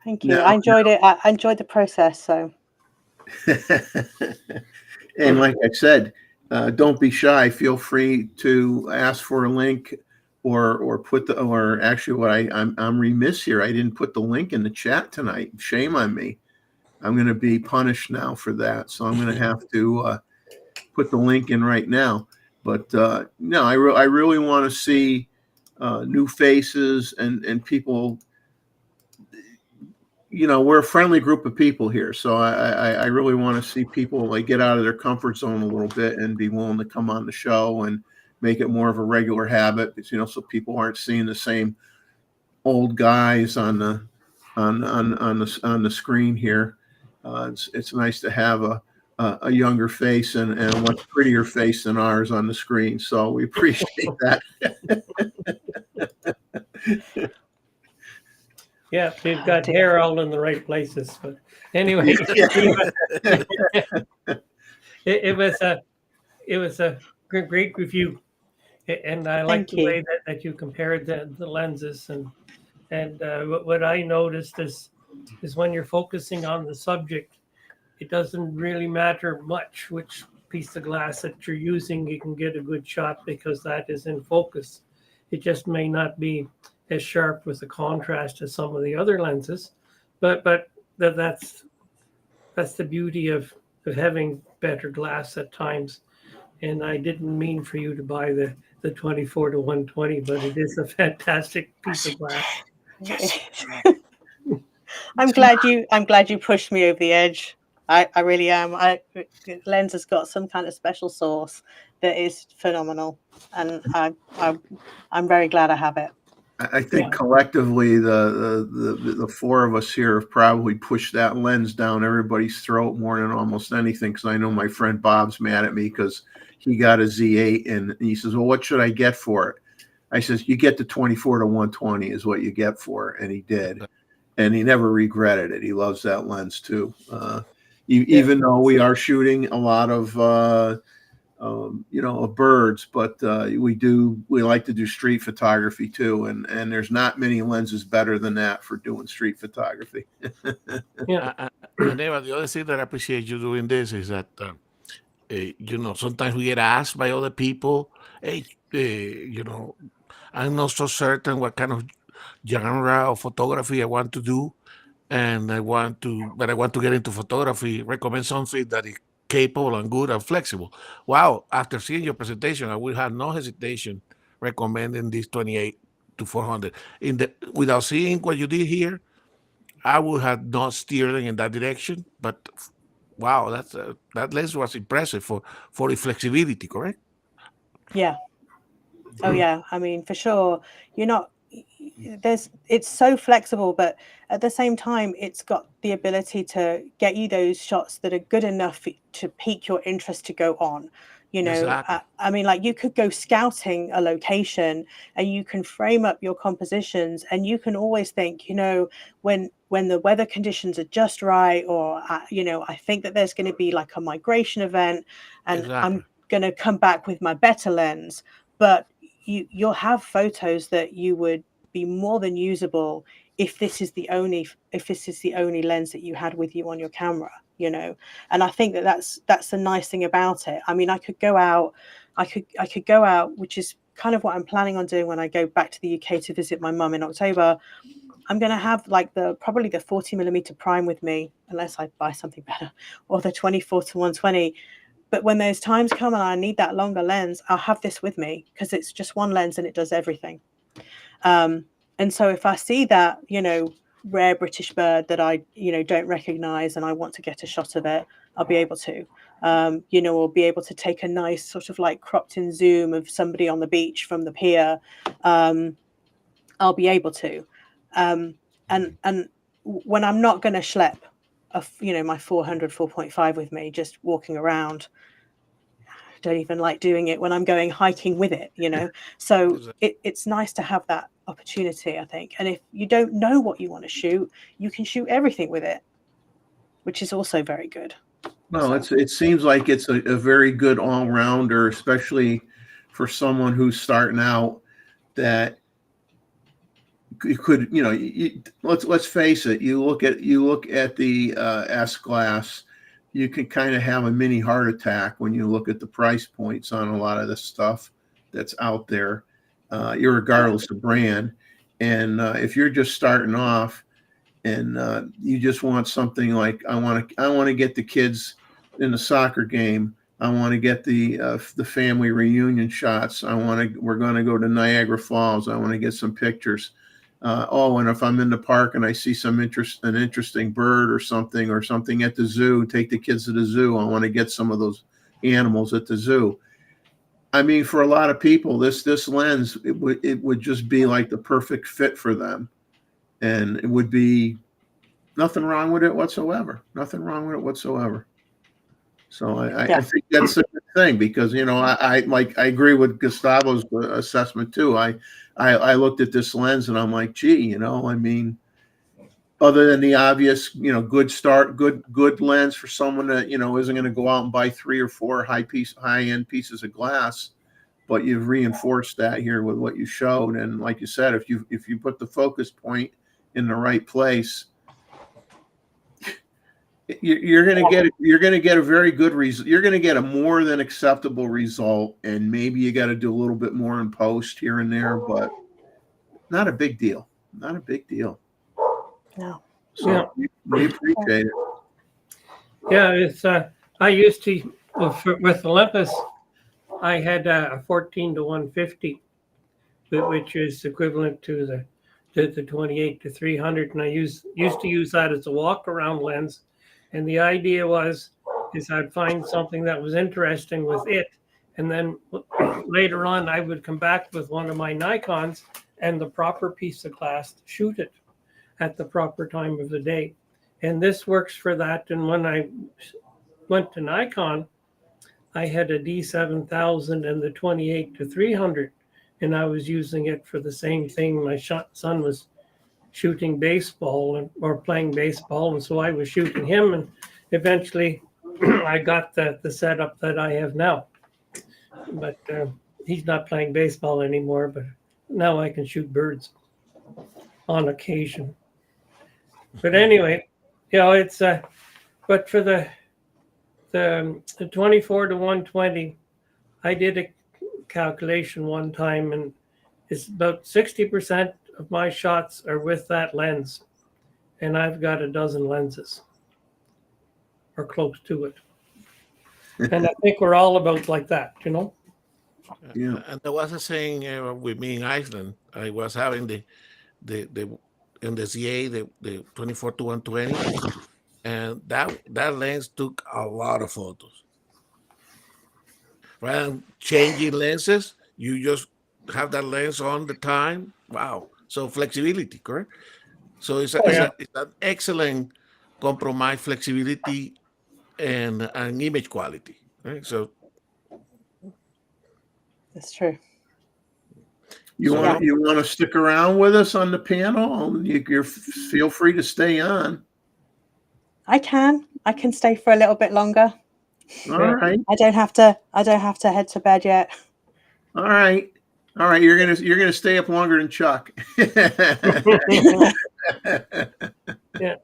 Thank you. I enjoyed it. I enjoyed the process. So.
And like I said, don't be shy. Feel free to ask for a link, or actually, what I'm remiss here. I didn't put the link in the chat tonight. Shame on me. I'm going to be punished now for that. So I'm going to have to put the link in right now. But no, I really want to see new faces and people. We're a friendly group of people here, so I really want to see people like get out of their comfort zone a little bit and be willing to come on the show and make it more of a regular habit. So people aren't seeing the same old guys on the screen here. It's nice to have a younger face and a much prettier face than ours on the screen. So we appreciate that.
Yeah, we've got hair all in the right places. But anyway, it was a great review, and I like the way that you compared the lenses. And what I noticed is when you're focusing on the subject, it doesn't really matter much which piece of glass that you're using. You can get a good shot because that is in focus. It just may not be as sharp with the contrast as some of the other lenses, but that's the beauty of having better glass at times. And I didn't mean for you to buy the 24-120, but it is a fantastic piece of glass.
I'm glad you pushed me over the edge. I really am. Lens has got some kind of special sauce that is phenomenal, and I'm very glad I have it.
I think collectively the four of us here have probably pushed that lens down everybody's throat more than almost anything. Because I know my friend Bob's mad at me because he got a Z8 and he says, "Well, what should I get for it?" I says, "You get the 24-120 is what you get for it," and he did, and he never regretted it. He loves that lens too. Even though we are shooting a lot of of birds, but we like to do street photography too, and there's not many lenses better than that for doing street photography.
Neva, the other thing that I appreciate you doing this is that sometimes we get asked by other people, hey, I'm not so certain what kind of genre of photography I want to do, and I want to get into photography. Recommend something that is capable and good and flexible. Wow, after seeing your presentation, I will have no hesitation recommending this 28-400. Without seeing what you did here, I would have not steered in that direction. But wow, that lens was impressive for the flexibility, correct?
Yeah. Oh yeah. I mean, for sure, you're it's so flexible, but at the same time, it's got the ability to get you those shots that are good enough to pique your interest to go on. You know,
Exactly.
I mean, like you could go scouting a location and you can frame up your compositions, and you can always think, you know, when the weather conditions are just right, or you know, I think that there's going to be like a migration event, and
Exactly.
I'm going to come back with my better lens. But you'll have photos that you would be more than usable if this is the only lens that you had with you on your camera, you know. And I think that that's the nice thing about it. I mean, I could go out, which is kind of what I'm planning on doing when I go back to the UK to visit my mum in October. I'm going to have like probably the 40mm prime with me, unless I buy something better, or the 24-120. But when those times come and I need that longer lens, I'll have this with me because it's just one lens and it does everything. And so if I see that, you know, rare British bird that I, you know, don't recognize and I want to get a shot of it, I'll be able to, you know, or be able to take a nice sort of like cropped in zoom of somebody on the beach from the pier. I'll be able to. And when I'm not going to schlep, you know, my 400 4.5 with me, just walking around, don't even like doing it when I'm going hiking with it, you know. So it's nice to have that opportunity, I think. And if you don't know what you want to shoot, you can shoot everything with it, which is also very good.
No, it seems like it's a very good all-rounder, especially for someone who's starting out, that you could, you know, let's face it, you look at the S-Class, you can kind of have a mini heart attack when you look at the price points on a lot of the stuff that's out there, irregardless of brand. And if you're just starting off and you just want something like, I want to get the kids in the soccer game, I want to get the family reunion shots, we're going to go to Niagara Falls, I want to get some pictures. And if I'm in the park and I see an interesting bird or something at the zoo, take the kids to the zoo. I want to get some of those animals at the zoo. I mean, for a lot of people, this lens, it would just be like the perfect fit for them, and it would be nothing wrong with it whatsoever. Nothing wrong with it whatsoever. So I think that's a good thing, because, you know, I agree with Gustavo's assessment too. I looked at this lens and I'm like, gee, you know, I mean, other than the obvious, you know, good lens for someone that, you know, isn't going to go out and buy 3 or 4 high-end pieces of glass, but you've reinforced that here with what you showed. And like you said, if you put the focus point in the right place, you're going to get a very good result. You're going to get a more than acceptable result, and maybe you got to do a little bit more in post here and there, but not a big deal. Not a big deal.
No.
So we appreciate it.
Yeah, it's I used to with Olympus, I had a 14-150, which is equivalent to the 28-300, and I used to use that as a walk around lens. And the idea is I'd find something that was interesting with it, and then later on I would come back with one of my Nikons and the proper piece of glass to shoot it at the proper time of the day. And this works for that. And when I went to Nikon, I had a D7000 and the 28-300, and I was using it for the same thing. My son was shooting baseball or playing baseball, and so I was shooting him, and eventually I got the setup that I have now. But he's not playing baseball anymore, but now I can shoot birds on occasion. But anyway, you know, it's but for the 24-120, I did a calculation one time, and it's about 60% of my shots are with that lens, and I've got a dozen lenses or close to it. And I think we're all about like that, you know.
Yeah.
And there was a saying with me in Iceland. I was having the in the ZA the 24-120, and that lens took a lot of photos. Rather than changing lenses, you just have that lens on the time. Wow, So flexibility, correct? So it's
yeah.
it's an excellent compromise, flexibility and image quality. Right? So
That's true.
You
So-
want to stick around with us on the panel? You're feel free to stay on.
I can stay for a little bit longer.
All right.
I don't have to head to bed yet.
All right. All right. You're gonna stay up longer than Chuck.
Yeah.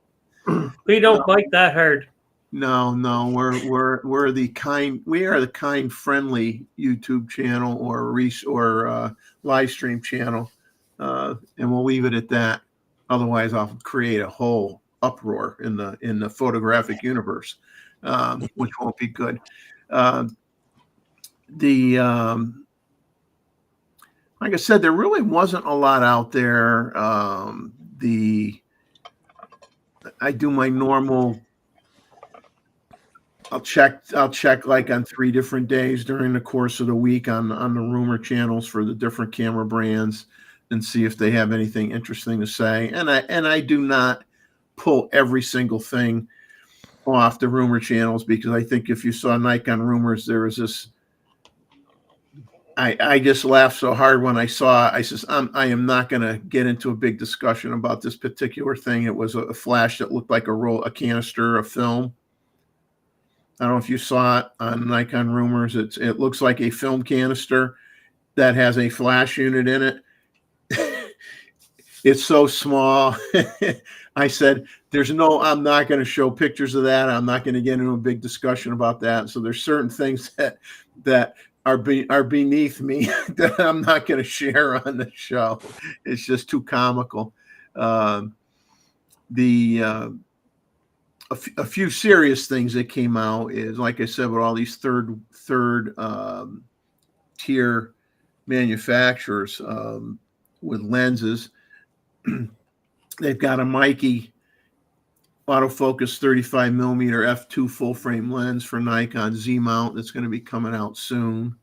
We don't bite that hard.
No, we're the kind, we are the kind, friendly YouTube channel or live stream channel, and we'll leave it at that. Otherwise, I'll create a whole uproar in the photographic universe, which won't be good. Like I said, there really wasn't a lot out there. I do my normal. I'll check like on 3 different days during the course of the week on the rumor channels for the different camera brands and see if they have anything interesting to say. And I do not pull every single thing off the rumor channels, because I think if you saw Nikon rumors, there was this. I just laughed so hard when I saw. I says I am not going to get into a big discussion about this particular thing. It was a flash that looked like a canister of film. I don't know if you saw it on Nikon rumors. It looks like a film canister that has a flash unit in it. It's so small. I said, I'm not going to show pictures of that. I'm not going to get into a big discussion about that. So there's certain things that are beneath me that I'm not going to share on the show. It's just too comical. A few serious things that came out is, like I said, with all these third tier manufacturers with lenses, they've got a Mikey autofocus 35 millimeter f2 full frame lens for Nikon Z mount that's going to be coming out soon.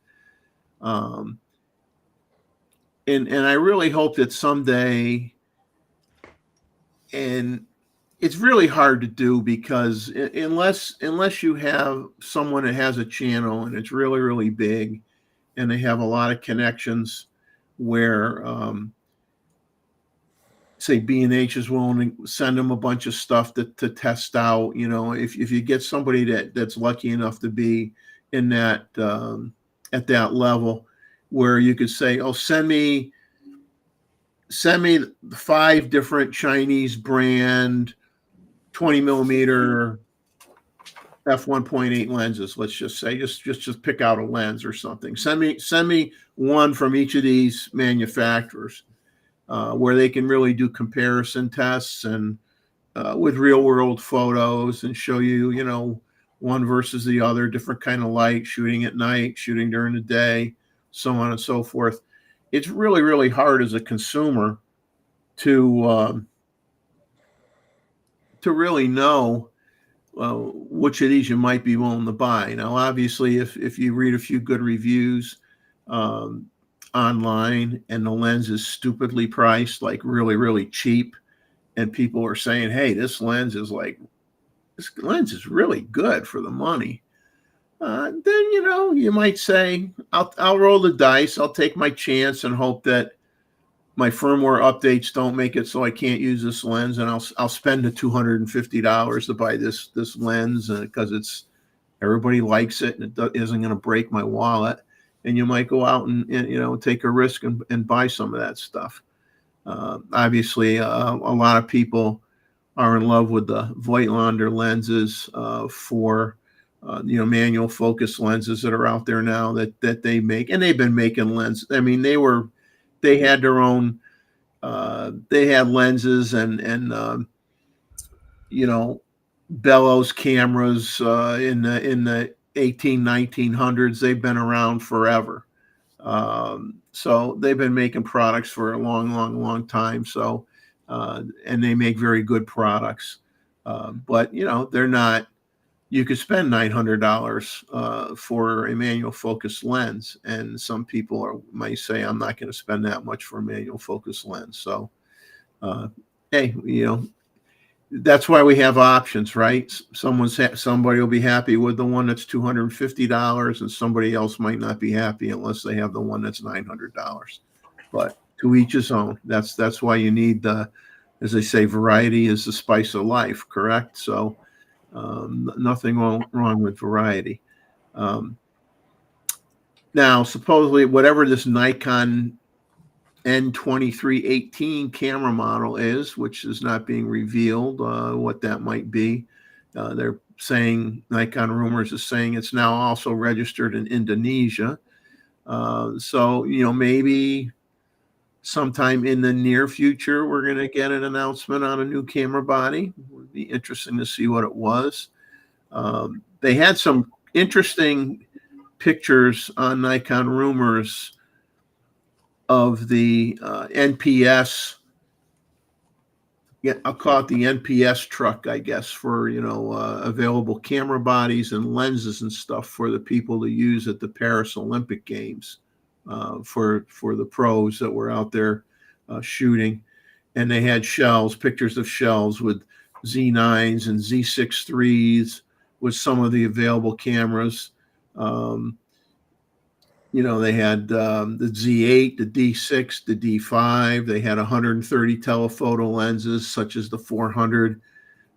And I really hope that someday, and it's really hard to do, because unless you have someone that has a channel and it's really, really big and they have a lot of connections where, say B&H is willing to send them a bunch of stuff to test out. If you get somebody that's lucky enough to be in that at that level where you could say, oh, send me 5 different Chinese brand 20 millimeter f1.8 lenses. Let's just say, just pick out a lens or something. Send me one from each of these manufacturers, where they can really do comparison tests and with real world photos and show you, one versus the other, different kind of light, shooting at night, shooting during the day, so on and so forth. It's really, really hard as a consumer to really know which of these you might be willing to buy. Now, obviously, if you read a few good reviews online and the lens is stupidly priced, like really, really cheap, and people are saying, hey, this lens is really good for the money, then you might say, I'll roll the dice, I'll take my chance and hope that my firmware updates don't make it so I can't use this lens, and I'll spend the $250 to buy this lens because everybody likes it and it isn't going to break my wallet. And you might go out and take a risk and buy some of that stuff. Obviously, a lot of people are in love with the Voigtlander lenses for manual focus lenses that are out there now that they make, and they've been making lenses. I mean, they had their own, they had lenses and bellows cameras in the 1900s. They've been around forever. So they've been making products for a long time. So, and they make very good products. But they're not, you could spend $900 for a manual focus lens, and some people might say, I'm not going to spend that much for a manual focus lens. So, hey, that's why we have options, right? Somebody will be happy with the one that's $250, and somebody else might not be happy unless they have the one that's $900. But to each his own. That's why you need as they say, variety is the spice of life, correct? So nothing wrong with variety. Now, supposedly, whatever this Nikon N2318 camera model is, which is not being revealed, what that might be. They're saying, Nikon Rumors is saying it's now also registered in Indonesia. So, maybe sometime in the near future, we're going to get an announcement on a new camera body. It would be interesting to see what it was. They had some interesting pictures on Nikon Rumors of the NPS. Yeah, I'll call it the NPS truck, I guess, for available camera bodies and lenses and stuff for the people to use at the Paris Olympic Games, for the pros that were out there shooting. And they had pictures of shells with Z9s and Z6 IIIs with some of the available cameras. They had the Z8, the D6, the D5. They had 130 telephoto lenses, such as the 400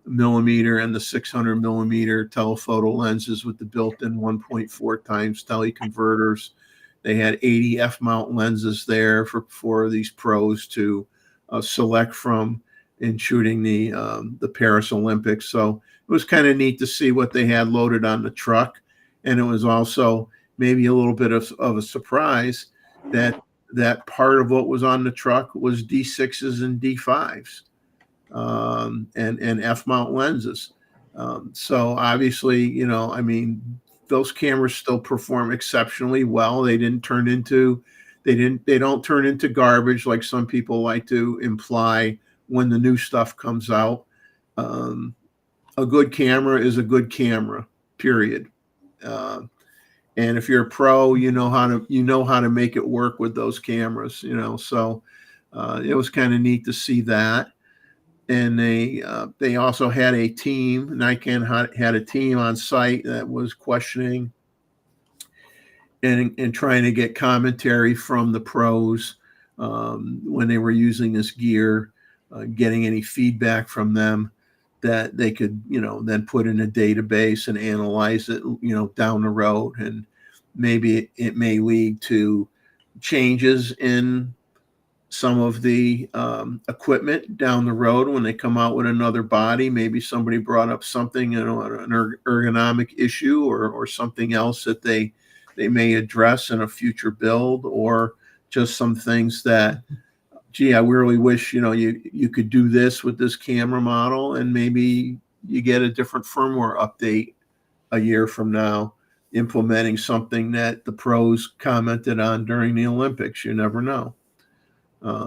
millimeter and the 600 millimeter telephoto lenses with the built-in 1.4 times teleconverters. They had 80 F-mount lenses there for these pros to select from in shooting the Paris Olympics. So it was kind of neat to see what they had loaded on the truck. And it was also maybe a little bit of a surprise that part of what was on the truck was D6s and D5s, and F-mount lenses. So obviously, those cameras still perform exceptionally well. They don't turn into garbage like some people like to imply when the new stuff comes out. A good camera is a good camera, period. And if you're a pro, you know how to make it work with those cameras, so it was kind of neat to see that. And they also had a team. Nikon had a team on site that was questioning and trying to get commentary from the pros when they were using this gear, getting any feedback from them that they could, then put in a database and analyze it, down the road. And maybe it may lead to changes in some of the equipment down the road when they come out with another body. Maybe somebody brought up something, an ergonomic issue or something else that they may address in a future build, or just some things that, gee, I really wish, you could do this with this camera model, and maybe you get a different firmware update a year from now, implementing something that the pros commented on during the Olympics. You never know.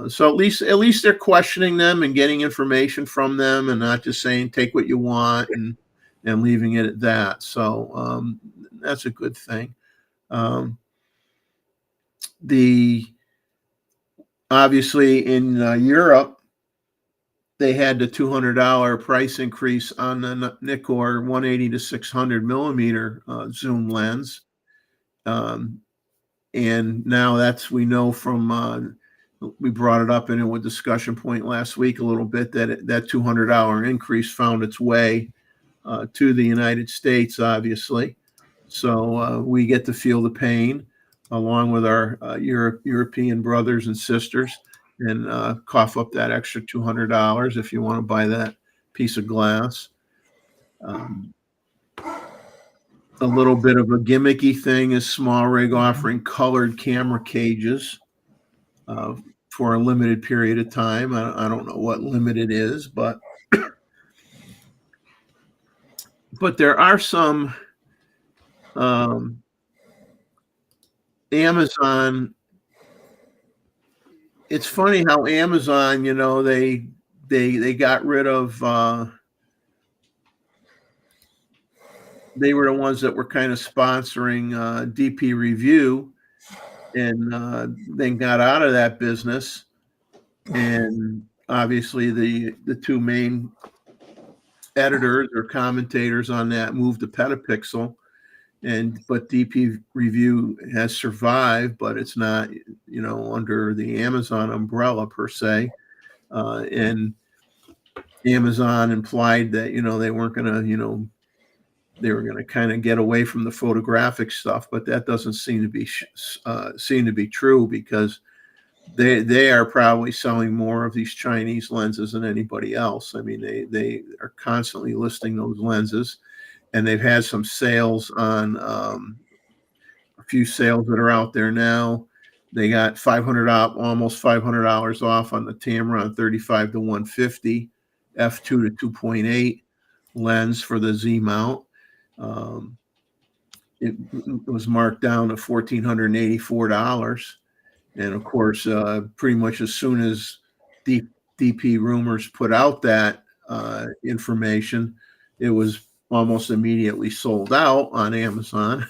So at least they're questioning them and getting information from them, and not just saying take what you want and leaving it at that. So that's a good thing. Obviously in Europe, they had the $200 price increase on the Nikkor 180 to 600 millimeter zoom lens. And now we know from, we brought it up in a discussion point last week a little bit, that $200 increase found its way to the United States, obviously. So we get to feel the pain along with our European brothers and sisters, and cough up that extra $200 if you want to buy that piece of glass. A little bit of a gimmicky thing is Small Rig offering colored camera cages for a limited period of time. I don't know what limited is, but there are some Amazon. It's funny how Amazon, they got rid of they were the ones that were kind of sponsoring DP Review, and then got out of that business. And obviously, the two main editors or commentators on that moved to Petapixel, but DP Review has survived, but it's not, under the Amazon umbrella per se. And Amazon implied that they weren't going to, they were going to kind of get away from the photographic stuff, but that doesn't seem to be true, because they are probably selling more of these Chinese lenses than anybody else. I mean, they are constantly listing those lenses, and they've had some sales on a few sales that are out there now. They got almost $500 off on the Tamron 35 to 150 f2 to 2.8 lens for the Z mount. It was marked down to $1,484. And of course, pretty much as soon as DP Rumors put out that information, it was almost immediately sold out on Amazon.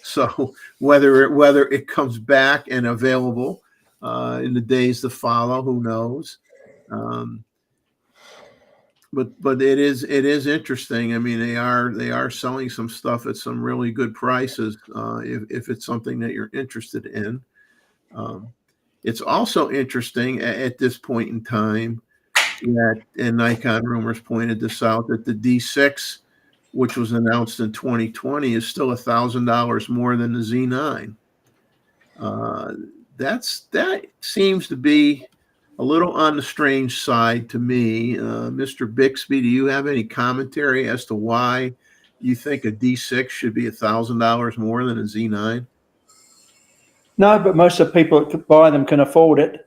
So whether it comes back and available in the days to follow, who knows? But it is interesting. I mean, they are selling some stuff at some really good prices if it's something that you're interested in. It's also interesting at this point in time that, and Nikon Rumors pointed this out, that the D6, which was announced in 2020, is still $1,000 more than the Z9. That seems to be a little on the strange side to me. Mr. Bixby, do you have any commentary as to why you think a D6 should be $1,000 more than a Z9?
No, but most of the people that could buy them can afford it.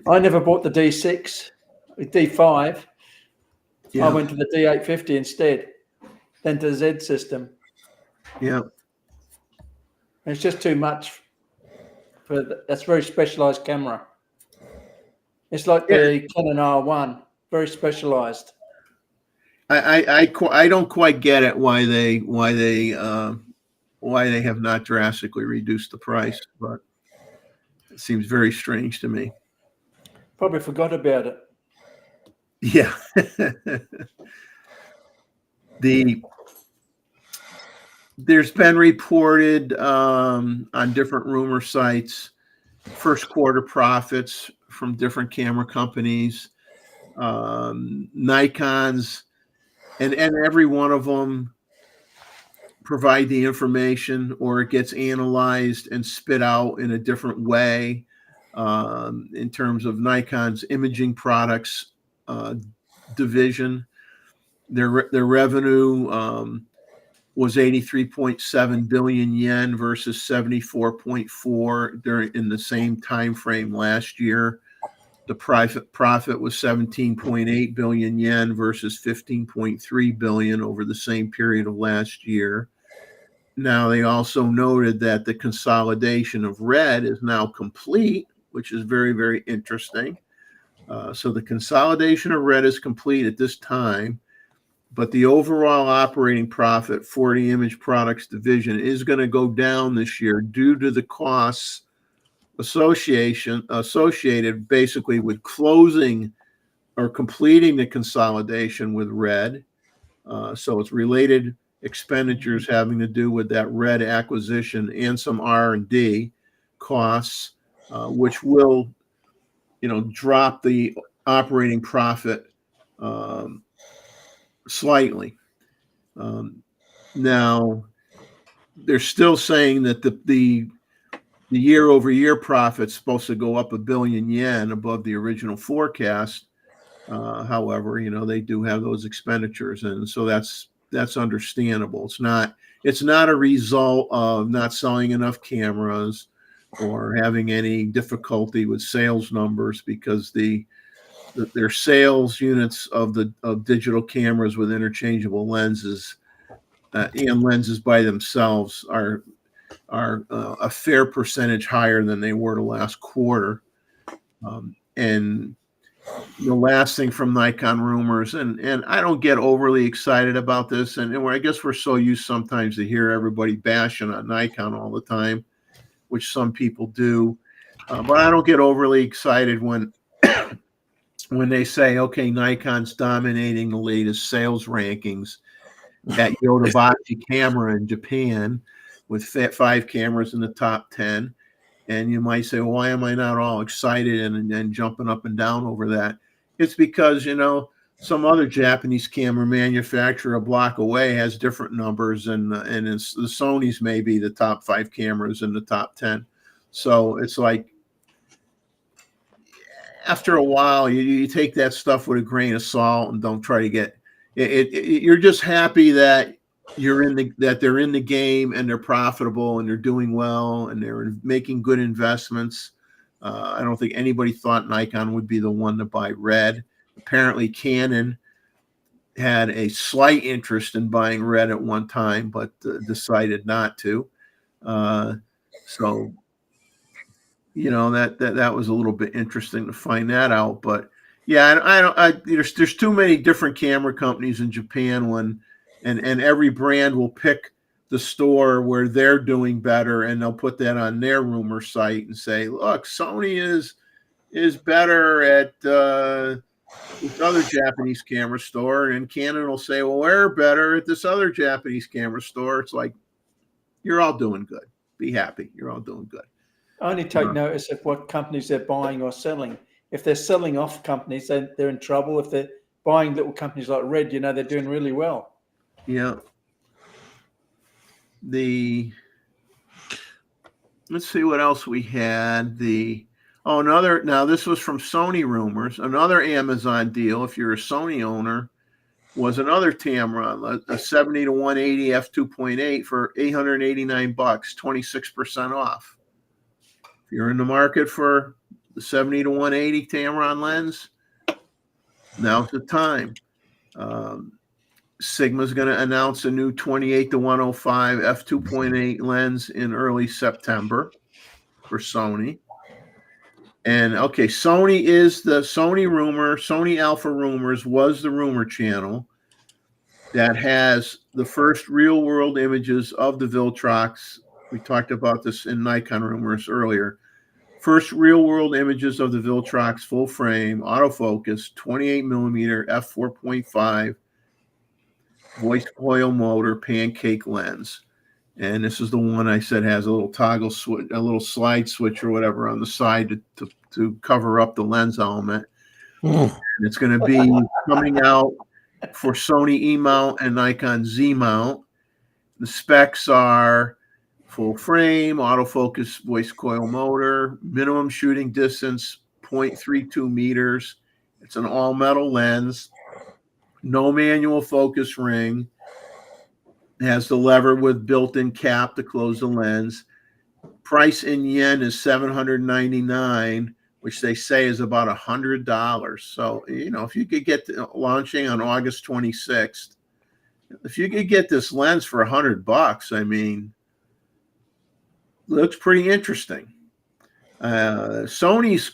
I never bought the D6, D5.
Yeah.
I went to the D850 instead, then to the Z system.
Yeah.
It's just too much. That's a very specialized camera. It's like the Canon R1, very specialized.
I don't quite get it why they have not drastically reduced the price, but it seems very strange to me.
Probably forgot about it.
Yeah. There's been reported on different rumor sites first quarter profits from different camera companies. Nikon's and every one of them provide the information, or it gets analyzed and spit out in a different way. In terms of Nikon's imaging products division, their revenue was 83.7 billion yen versus 74.4 in the same time frame last year. The profit was 17.8 billion yen versus 15.3 billion over the same period of last year. Now, they also noted that the consolidation of Red is now complete, which is very, very interesting. So the consolidation of Red is complete at this time, but the overall operating profit for the Image Products division is going to go down this year due to the costs associated basically with closing or completing the consolidation with Red. So it's related expenditures having to do with that Red acquisition and some R&D costs, which will, drop the operating profit slightly. Now, they're still saying that the year-over-year profit's supposed to go up 1 billion yen above the original forecast. However, they do have those expenditures, and so that's understandable. It's not a result of not selling enough cameras or having any difficulty with sales numbers, because their sales units of digital cameras with interchangeable lenses and lenses by themselves are a fair percentage higher than they were the last quarter. And the last thing from Nikon rumors, and I don't get overly excited about this, and I guess we're so used sometimes to hear everybody bashing on Nikon all the time, which some people do, but I don't get overly excited when when they say, okay, Nikon's dominating the latest sales rankings at Yodobashi Camera in Japan with 5 cameras in the top 10. And you might say, well, why am I not all excited and jumping up and down over that? It's because, some other Japanese camera manufacturer a block away has different numbers, and it's the Sony's may be the top 5 cameras in the top 10. So it's like, after a while, you take that stuff with a grain of salt and don't try to get it. You're just happy that they're in the game and they're profitable and they're doing well and they're making good investments. I don't think anybody thought Nikon would be the one to buy Red. Apparently, Canon had a slight interest in buying Red at one time, but decided not to. So. That was a little bit interesting to find that out, but yeah, there's too many different camera companies in Japan and every brand will pick the store where they're doing better and they'll put that on their rumor site and say, look, Sony is better at this other Japanese camera store, and Canon will say, well, we're better at this other Japanese camera store. It's like, you're all doing good. Be happy. You're all doing good.
Only take notice of what companies they're buying or selling. If they're selling off companies, then they're in trouble. If they're buying little companies like Red, they're doing really well.
Yeah. Let's see what else we had. Now this was from Sony rumors. Another Amazon deal, if you're a Sony owner, was another Tamron, a 70 to 180 f2.8 for $889, 26% off. If you're in the market for the 70 to 180 Tamron lens, now's the time. Sigma's going to announce a new 28 to 105 f2.8 lens in early September for Sony. And okay, Sony Alpha Rumors was the rumor channel that has the first real world images of the Viltrox. We talked about this in Nikon rumors earlier. First real world images of the Viltrox full frame, autofocus, 28 millimeter f4.5 voice coil motor pancake lens. And this is the one I said has a little toggle switch, a little slide switch or whatever on the side to cover up the lens element. And it's going to be coming out for Sony E mount and Nikon Z mount. The specs are full frame, autofocus voice coil motor, minimum shooting distance 0.32 meters. It's an all metal lens, no manual focus ring. It has the lever with built-in cap to close the lens. Price in yen is $799, which they say is about $100. So, if you could get launching on August 26th, if you could get this lens for $100, I mean, looks pretty interesting. Sony's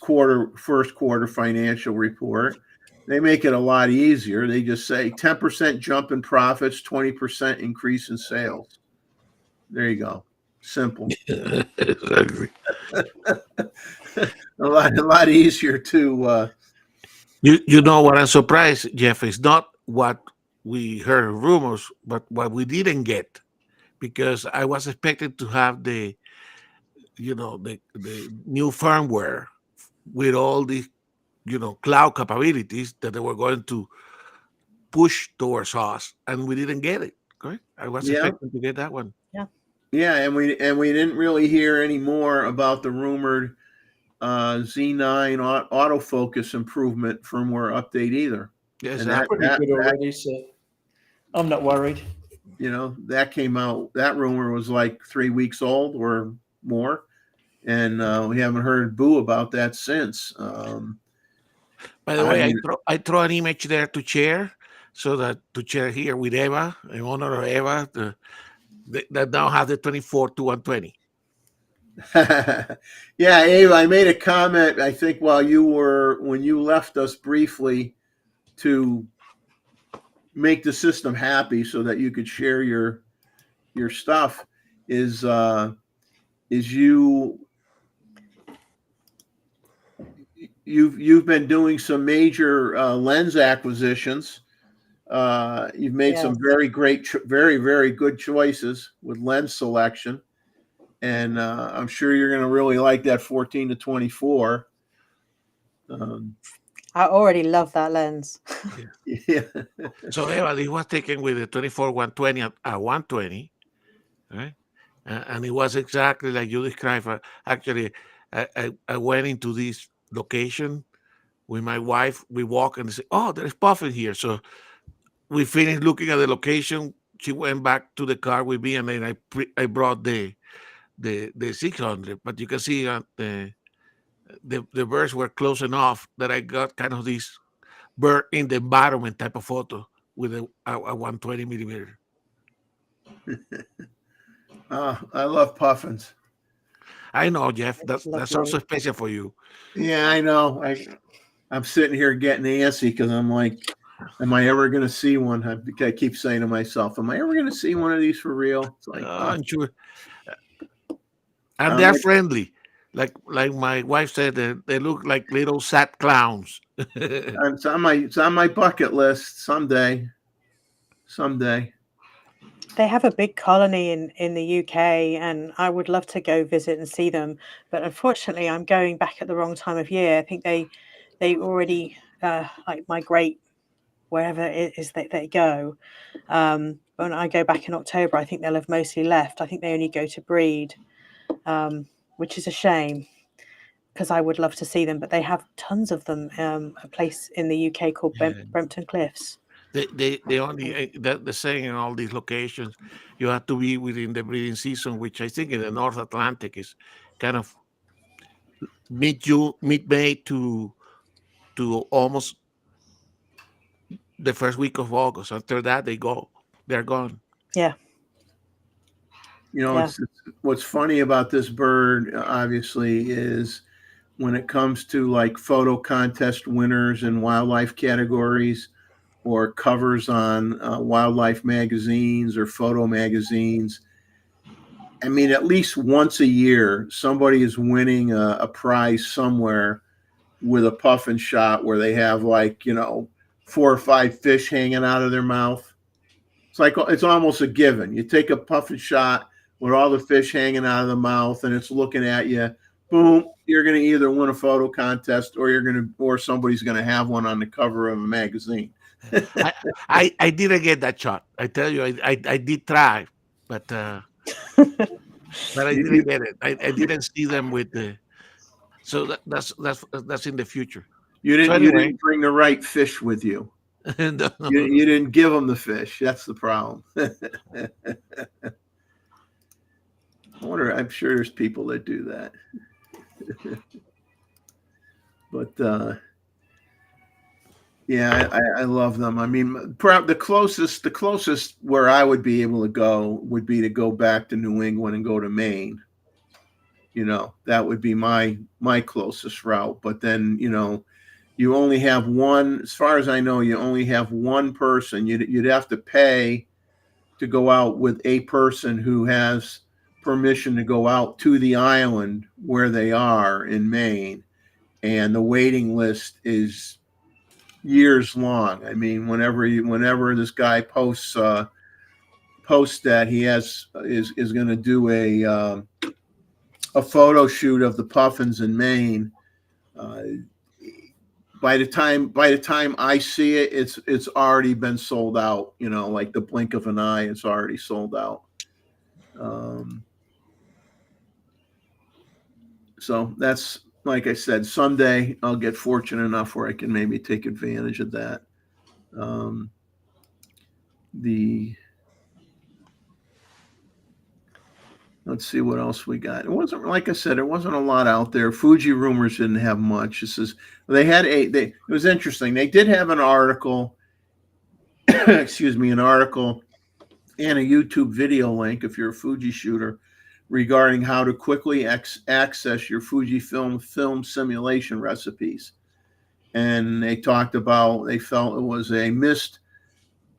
first quarter financial report, they make it a lot easier. They just say 10% jump in profits, 20% increase in sales. There you go. Simple.
Exactly.
a lot easier to.
You know what I'm surprised, Jeff, is not what we heard rumors, but what we didn't get, because I was expected to have the new firmware with all the cloud capabilities that they were going to push towards us, and we didn't get it. Correct? I was expecting to get that one.
Yeah, and we didn't really hear any more about the rumored Z9 autofocus improvement firmware update either.
Yes,
That's pretty good already, so I'm not worried.
That came out. That rumor was like 3 weeks old or more, and we haven't heard boo about that since.
By the way, I throw an image there to share, so that to share here with Eva, in honor of Eva, that now has the 24 to 120.
Yeah, Abe, I made a comment, I think, when you left us briefly to make the system happy so that you could share your stuff is you've been doing some major lens acquisitions. You've made some
Yes.
very great, very, very good choices with lens selection. And I'm sure you're going to really like that 14 to 24.
I already love that lens.
Yeah.
So Eva, it was taken with the 24-120 at 120, right? And it was exactly like you described. Actually, I went into this location with my wife. We walk and say, "Oh, there's puffin here." So we finished looking at the location. She went back to the car with me, and then I brought the 600. But you can see the birds were close enough that I got kind of this bird in the environment type of photo with a 120 millimeter.
I love puffins.
I know, Jeff.
It's
That's
lovely.
also special for you.
Yeah, I know. I'm sitting here getting antsy because I'm like, am I ever going to see one? I keep saying to myself, am I ever going to see one of these for real? It's like,
I'm sure. And they're friendly. Like my wife said, they look like little sad clowns.
it's on my bucket list someday. Someday.
They have a big colony in the UK, and I would love to go visit and see them. But unfortunately, I'm going back at the wrong time of year. I think they already like migrate wherever it is that they go. When I go back in October, I think they'll have mostly left. I think they only go to breed, which is a shame because I would love to see them. But they have tons of them. A place in the UK called Brempton Cliffs.
They only the saying in all these locations, you have to be within the breeding season, which I think in the North Atlantic is kind of mid-May to almost the first week of August. After that, they're gone.
Yeah.
What's funny about this bird, obviously, is when it comes to like photo contest winners in wildlife categories or covers on wildlife magazines or photo magazines. I mean, at least once a year, somebody is winning a prize somewhere with a puffin shot where they have 4 or 5 fish hanging out of their mouth. It's almost a given. You take a puffin shot with all the fish hanging out of the mouth and it's looking at you. Boom! You're going to either win a photo contest or somebody's going to have one on the cover of a magazine.
I didn't get that shot. I tell you, I did try, but I didn't get it. I didn't see them with the. So that's in the future.
You didn't bring the right fish with you.
No.
You didn't give them the fish. That's the problem. I'm sure there's people that do that. But yeah, I love them. I mean, the closest where I would be able to go would be to go back to New England and go to Maine. That would be my closest route. But then, you only have one, as far as I know, you only have one person. You'd have to pay to go out with a person who has permission to go out to the island where they are in Maine. And the waiting list is years long. I mean, whenever this guy posts that he is going to do a photo shoot of the puffins in Maine, by the time I see it, it's already been sold out. Like the blink of an eye, it's already sold out. So that's, like I said, someday I'll get fortunate enough where I can maybe take advantage of that. Let's see what else we got. It wasn't, like I said, there wasn't a lot out there. Fuji Rumors didn't have much. It was interesting. They did have an article, excuse me, an article and a YouTube video link if you're a Fuji shooter. regarding how to quickly access your Fujifilm film simulation recipes. And they talked about, they felt it was a missed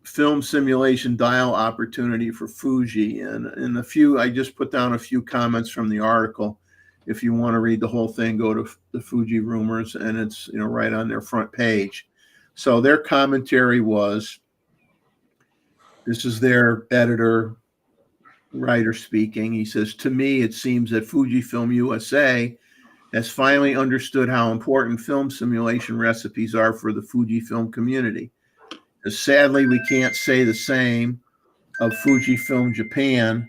film simulation dial opportunity for Fuji. And in a few, I just put down a few comments from the article. If you want to read the whole thing, go to the Fuji Rumors, and it's, you know, right on their front page. So their commentary was, this is their editor, writer speaking. He says, to me, it seems that Fujifilm USA has finally understood how important film simulation recipes are for the Fujifilm community. Sadly, we can't say the same of Fujifilm Japan,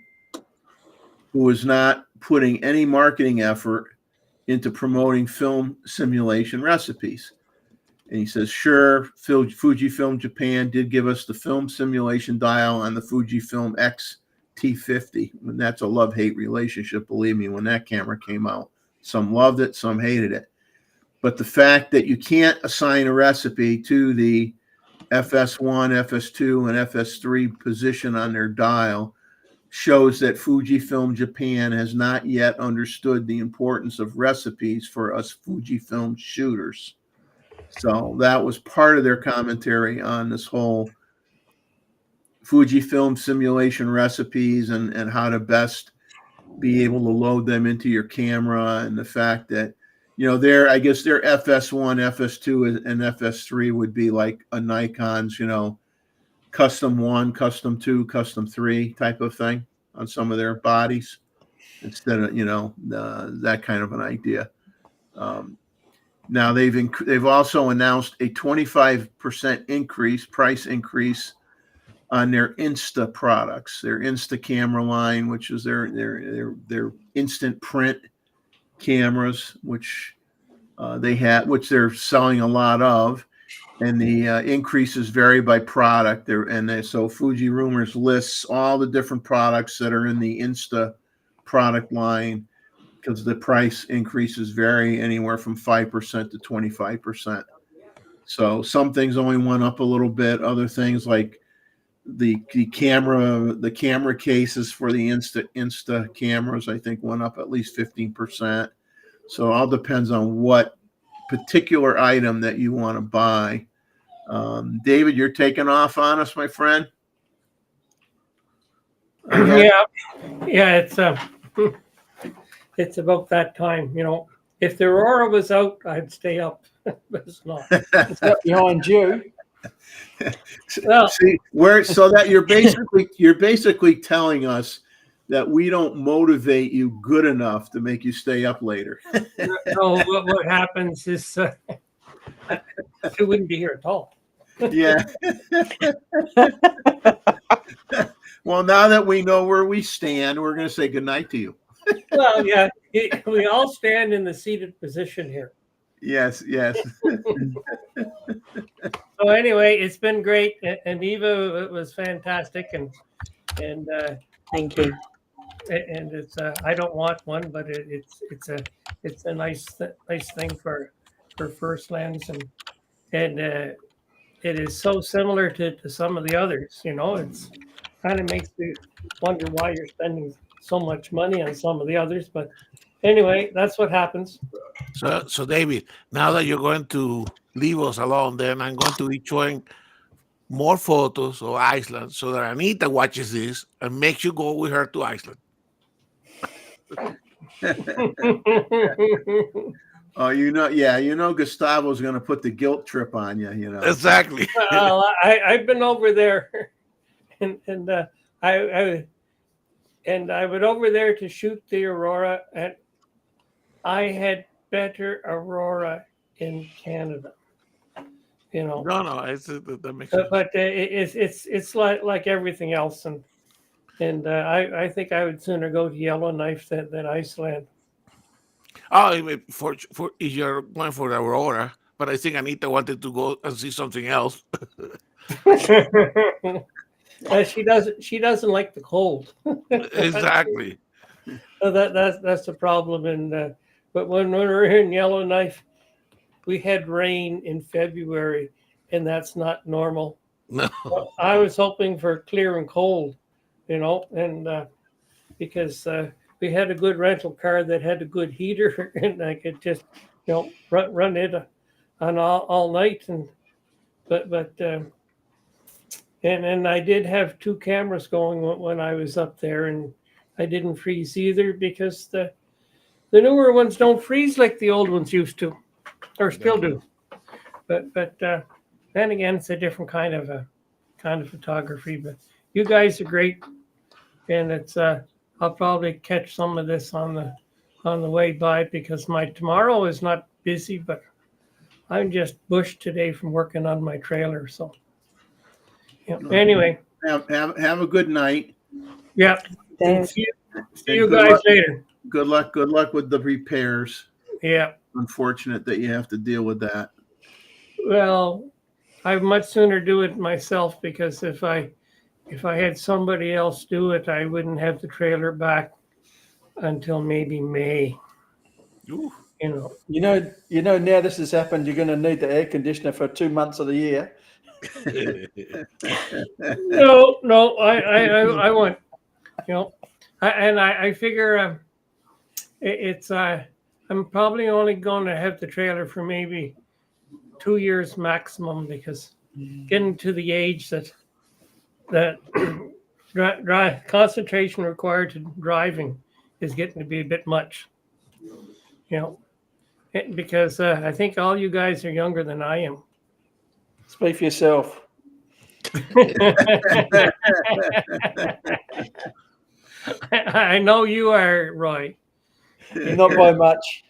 who is not putting any marketing effort into promoting film simulation recipes. And he says, sure, Fujifilm Japan did give us the film simulation dial on the Fujifilm X-T50. And that's a love-hate relationship, believe me, when that camera came out. Some loved it, some hated it. But the fact that you can't assign a recipe to the FS1, FS2, and FS3 position on their dial shows that Fujifilm Japan has not yet understood the importance of recipes for us Fujifilm shooters. So that was part of their commentary on this whole Fujifilm simulation recipes and how to best be able to load them into your camera, and the fact that, you know, I guess their FS1, FS2, and FS3 would be like a Nikon's, you know, custom 1, custom 2, custom 3 type of thing on some of their bodies, instead of, you know, that kind of an idea. Now they've also announced a 25% price increase on their Insta products, their Insta camera line, which is their instant print cameras, which which they're selling a lot of, and the increases vary by product. So Fuji Rumors lists all the different products that are in the Insta product line, because the price increases vary anywhere from 5% to 25%. So some things only went up a little bit. Other things like the camera cases for the Insta cameras, I think, went up at least 15%. So it all depends on what particular item that you want to buy. David, you're taking off on us, my friend.
Yeah, it's about that time. You know, if the Aurora was out, I'd stay up, but it's not.
It's not behind you.
Well,
See, so that you're basically telling us that we don't motivate you good enough to make you stay up later.
no, what happens is it wouldn't be here at all.
Yeah. Well, now that we know where we stand, we're going to say goodnight to you.
Well, yeah, we all stand in the seated position here.
Yes.
So anyway, it's been great, and Eva, it was fantastic, and
Thank you.
and it's I don't want one, but it's a nice thing for first lens, and it is so similar to some of the others. You know, it's kind of makes you wonder why you're spending so much money on some of the others, but anyway, that's what happens.
So David, now that you're going to leave us alone, then I'm going to be showing more photos of Iceland so that Anita watches this and makes you go with her to Iceland.
Oh, you know, Gustavo's going to put the guilt trip on you. You know,
Exactly.
Well, I've been over there, and I went over there to shoot the Aurora, and I had better Aurora in Canada. You know,
No, that makes sense.
but it's like everything else, and I think I would sooner go to Yellowknife than Iceland.
Oh, for if you're going for the Aurora, but I think Anita wanted to go and see something else.
She doesn't like the cold.
Exactly.
So that's the problem. But when we were in Yellowknife, we had rain in February, and that's not normal.
No.
I was hoping for clear and cold, you know, and because we had a good rental car that had a good heater, and I could just, run it on all night. And I did have 2 cameras going when I was up there, and I didn't freeze either because the newer ones don't freeze like the old ones used to, or still do. But then again, it's a different kind of photography. But you guys are great, and it's I'll probably catch some of this on the way by because my tomorrow is not busy, but I'm just bushed today from working on my trailer. So anyway,
Have a good night.
yeah.
There's-
See you guys later.
Good luck with the repairs.
Yeah.
Unfortunate that you have to deal with that.
Well, I'd much sooner do it myself because if I had somebody else do it, I wouldn't have the trailer back until maybe May.
Ooh.
Now this has happened, you're going to need the air conditioner for 2 months of the year.
No, I won't. I figure it's I'm probably only going to have the trailer for maybe 2 years maximum because getting to the age that concentration required to driving is getting to be a bit much. Because I think all you guys are younger than I am.
Speak for yourself.
I know you are, Roy.
Not by much.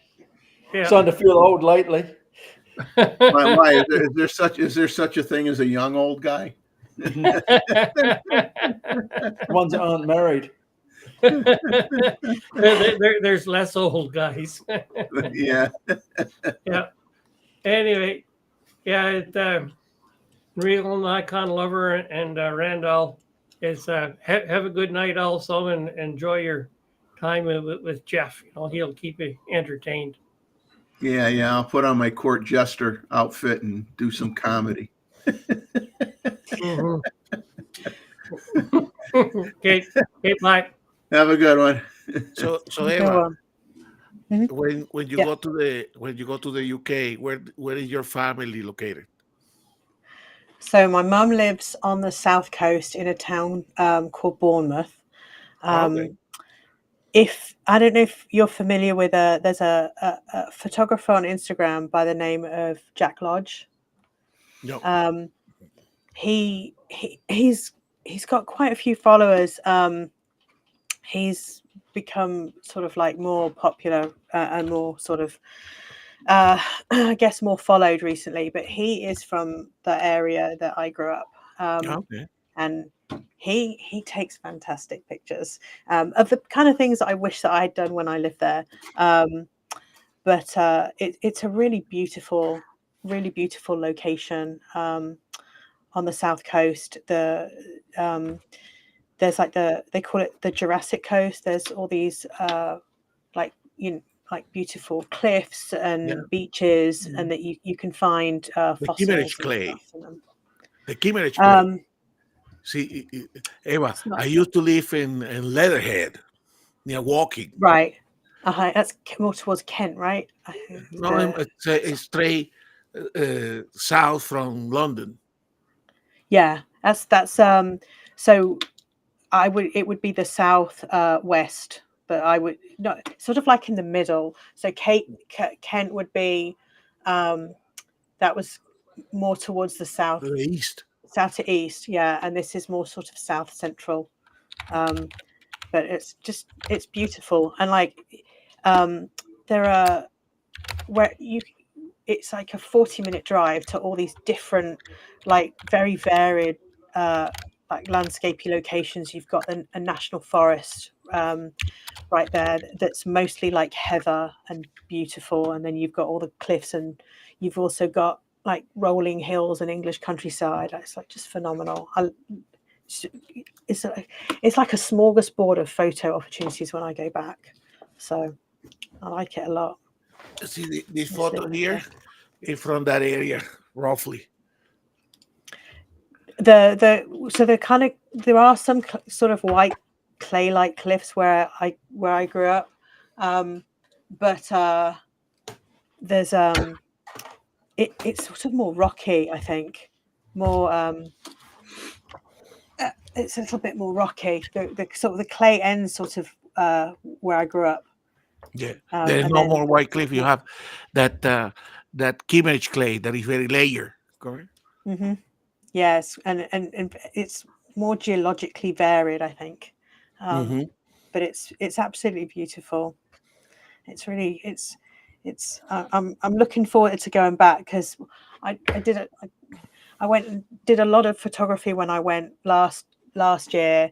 Yeah.
Starting to feel old lately.
Why is there such a thing as a young old guy?
Ones that aren't married.
There's less old guys.
Yeah.
Yeah. Anyway, yeah, Real and Icon Lover and Randall is have a good night also and enjoy your time with Jeff. He'll keep you entertained.
Yeah. I'll put on my court jester outfit and do some comedy.
Mm-hmm. Okay, bye.
Have a good one.
So
Go
Eva,
on. Mhm.
when you
Yeah.
go to the UK, where is your family located?
So my mum lives on the south coast in a town called Bournemouth.
Okay.
I don't know if you're familiar with there's a photographer on Instagram by the name of Jack Lodge.
No.
He's got quite a few followers. He's become sort of like more popular and more sort of I guess more followed recently, but he is from the area that I grew up.
Okay.
And he takes fantastic pictures of the kind of things that I wish that I had done when I lived there. But it's a really beautiful location on the south coast. There's like they call it the Jurassic Coast. There's all these like beautiful cliffs and beaches, and that you can find fossils.
Kimmeridge clay. The Kimmeridge clay.
Um,
See, Eva,
It's not-
I used to live in Leatherhead, near Woking.
right. That's more towards Kent, right?
No, it's straight south from London.
Yeah, that's so it would be the south west, but I would not sort of like in the middle. So Kent would be that was more towards the south
To the east.
south to east, yeah, and this is more sort of south central. But it's beautiful, and like there are it's like a 40-minute drive to all these different, like very varied like landscapey locations. You've got a national forest right there that's mostly like heather and beautiful, and then you've got all the cliffs, and you've also got like rolling hills and English countryside. It's like just phenomenal. It's like a smorgasbord of photo opportunities when I go back, so I like it a lot.
See this photo here is from that area, roughly.
So there are some sort of white clay-like cliffs where I grew up, but there's it's sort of more rocky, I think, more it's a little bit more rocky. The sort of the clay ends sort of where I grew up.
Yeah, there is no more white cliff. You have that that Kimmage clay that is very layered, correct?
Mm-hmm. Yes, and it's more geologically varied, I think. But it's absolutely beautiful. It's really I'm looking forward to going back, because I went and did a lot of photography when I went last year,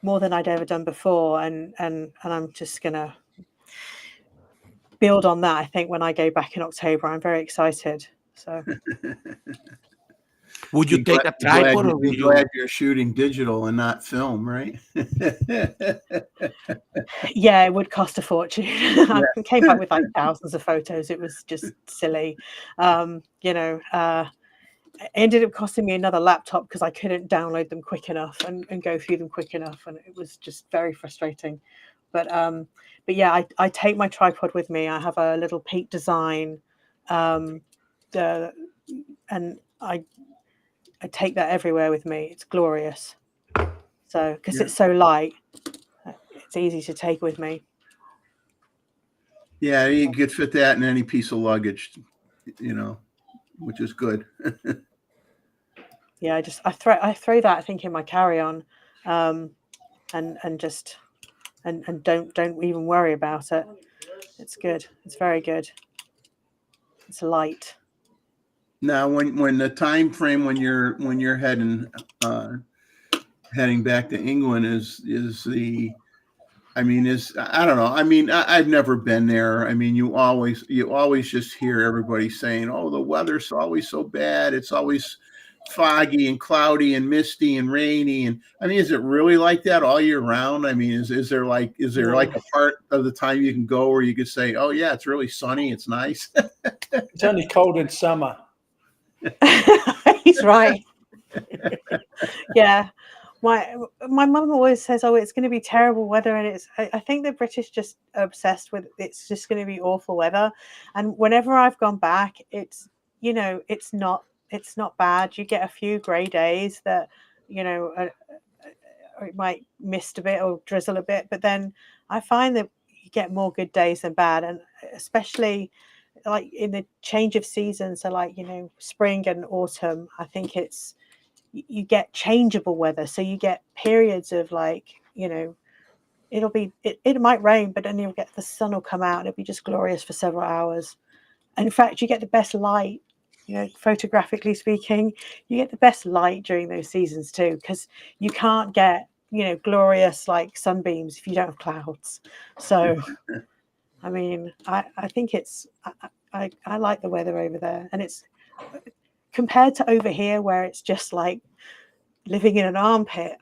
more than I'd ever done before, and I'm just gonna build on that, I think, when I go back in October. I'm very excited. So
would you take a tripod, or
be glad you're shooting digital and not film, right?
yeah, it would cost a fortune. I came back with like thousands of photos. It was just silly. It ended up costing me another laptop because I couldn't download them quick enough and go through them quick enough, and it was just very frustrating. But yeah, I take my tripod with me. I have a little Peak Design, and I take that everywhere with me. It's glorious. So because it's so light, it's easy to take with me.
Yeah, you could fit that in any piece of luggage, which is good.
Yeah, I throw that, I think, in my carry-on, and don't even worry about it. It's good. It's very good. It's light.
Now, when the time frame when you're heading back to England is the, I don't know. I've never been there. You always just hear everybody saying, "Oh, the weather's always so bad. It's always foggy and cloudy and misty and rainy." And is it really like that all year round? Is there like a part of the time you can go where you could say, "Oh yeah, it's really sunny. It's nice."
It's only cold in summer.
He's right. Yeah. My mum always says, "Oh, it's going to be terrible weather," and I think the British just are obsessed with it's just going to be awful weather. And whenever I've gone back, it's not bad. You get a few grey days that it might mist a bit or drizzle a bit, but then I find that you get more good days than bad, and especially like in the change of seasons, so like spring and autumn, I think you get changeable weather, so you get periods of like it might rain, but then you'll get the sun will come out and it'll be just glorious for several hours. And in fact, you get the best light, photographically speaking, you get the best light during those seasons too, because you can't get glorious like sunbeams if you don't have clouds. So I think I like the weather over there, and it's compared to over here where it's just like living in an armpit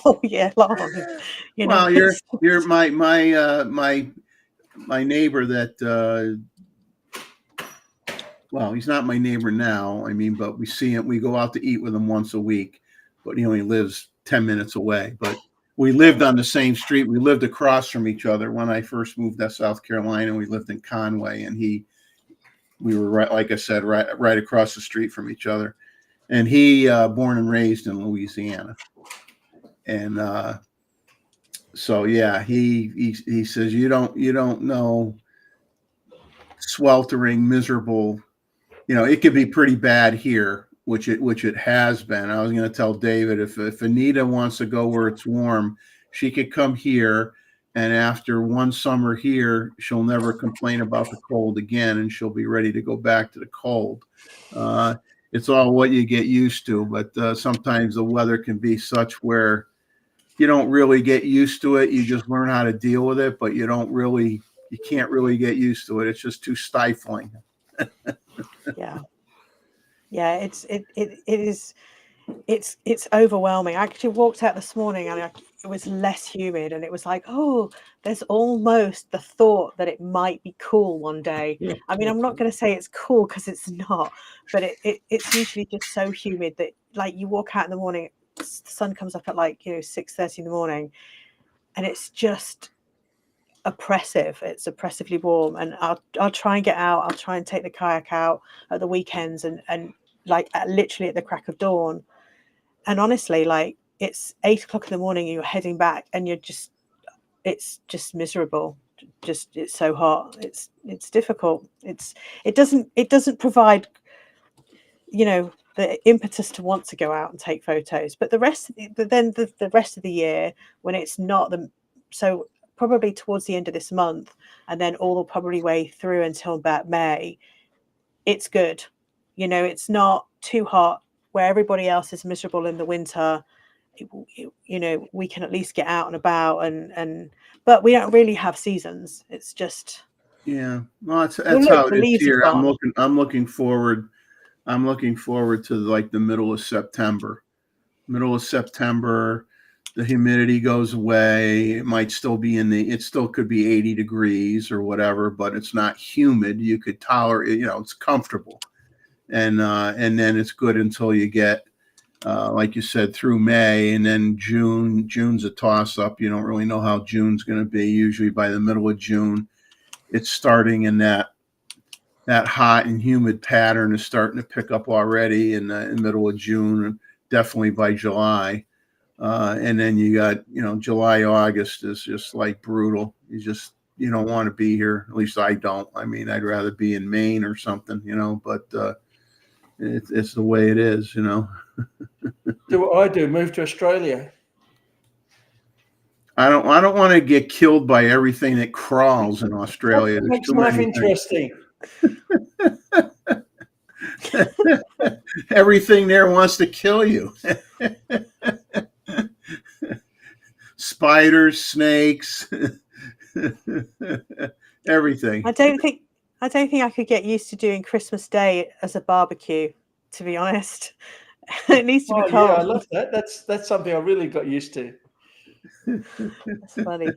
all year long.
Well, you're my neighbor that well, he's not my neighbor now. But we see him. We go out to eat with him once a week, but he only lives 10 minutes away. But we lived on the same street. We lived across from each other when I first moved to South Carolina. We lived in Conway, and we were right, like I said, right across the street from each other. And he born and raised in Louisiana, and so yeah, he says you don't know sweltering, miserable. It could be pretty bad here, which it has been. I was going to tell David, if Anita wants to go where it's warm, she could come here, and after one summer here, she'll never complain about the cold again, and she'll be ready to go back to the cold. It's all what you get used to, but sometimes the weather can be such where you don't really get used to it. You just learn how to deal with it, but you can't really get used to it. It's just too stifling.
Yeah, it's overwhelming. I actually walked out this morning and it was less humid, and it was like, oh, there's almost the thought that it might be cool one day. I'm not going to say it's cool because it's not, but it's usually just so humid that like you walk out in the morning the sun comes up at like 6:30 in the morning, and it's just oppressive. It's oppressively warm, and I'll try and get out. I'll try and take the kayak out at the weekends, and like literally at the crack of dawn. And honestly, like it's 8 o'clock in the morning, and you're heading back, and it's just miserable. It's so hot. It's difficult. It doesn't provide the impetus to want to go out and take photos. But the rest of the year, when it's not so probably towards the end of this month, and then all probably way through until about May, it's good. It's not too hot where everybody else is miserable in the winter. We can at least get out and about, but we don't really have seasons. It's just
Well, that's how it is here. I'm looking forward to like the middle of September. The humidity goes away. It might still be it still could be 80 degrees or whatever, but it's not humid. You could tolerate, it's comfortable. And then it's good until you get, like you said, through May, and then June's a toss up. You don't really know how June's going to be. Usually by the middle of June, it's starting in that hot and humid pattern is starting to pick up already in the middle of June, and definitely by July. And then you got, July, August is just like brutal. You don't want to be here. At least I don't. I mean, I'd rather be in Maine or something, but it's the way it is, Do
what I do, move to Australia.
I don't want to get killed by everything that crawls in Australia.
That makes life interesting.
Everything there wants to kill you. Spiders, snakes, everything.
I don't think I could get used to doing Christmas Day as a barbecue, to be honest. It needs to be cold.
Yeah, I love that. That's something I really got used to.
That's funny.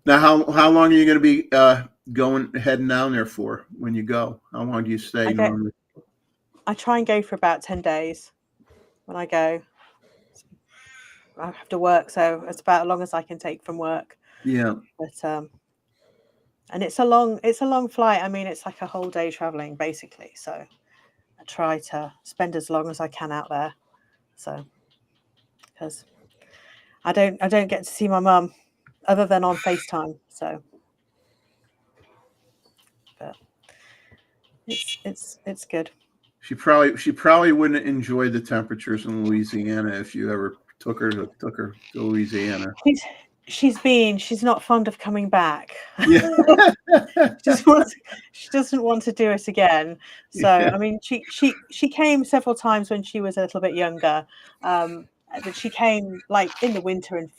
Now how long are you going to be heading down there for when you go? How long do you stay normally?
I try and go for about 10 days when I go. I have to work, so it's about as long as I can take from work.
Yeah.
But and it's a long flight. I mean, it's like a whole day traveling basically. So I try to spend as long as I can out there. So because I don't get to see my mum other than on FaceTime. So but it's good.
She probably wouldn't enjoy the temperatures in Louisiana if you ever took her to Louisiana.
She's not fond of coming back.
Yeah.
She doesn't want to do it again. So yeah. I mean, she came several times when she was a little bit younger, but she came like in the winter, and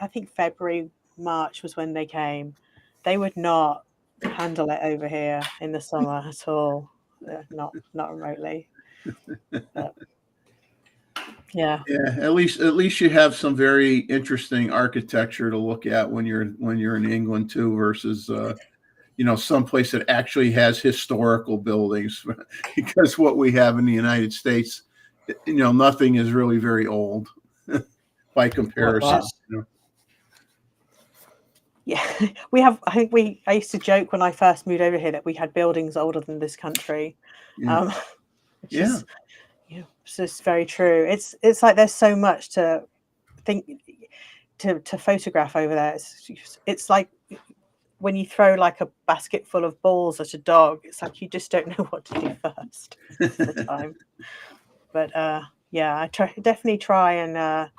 I think February, March was when they came. They would not handle it over here in the summer at all. Not remotely. But, yeah.
At least you have some very interesting architecture to look at when you're in England too, versus someplace that actually has historical buildings. Because what we have in the United States, nothing is really very old by comparison.
Yeah, we have. I used to joke when I first moved over here that we had buildings older than this country.
Yeah.
It's just very true. It's like there's so much to think to photograph over there. It's like when you throw like a basket full of balls at a dog. It's like you just don't know what to do first at the time. But yeah, I definitely try and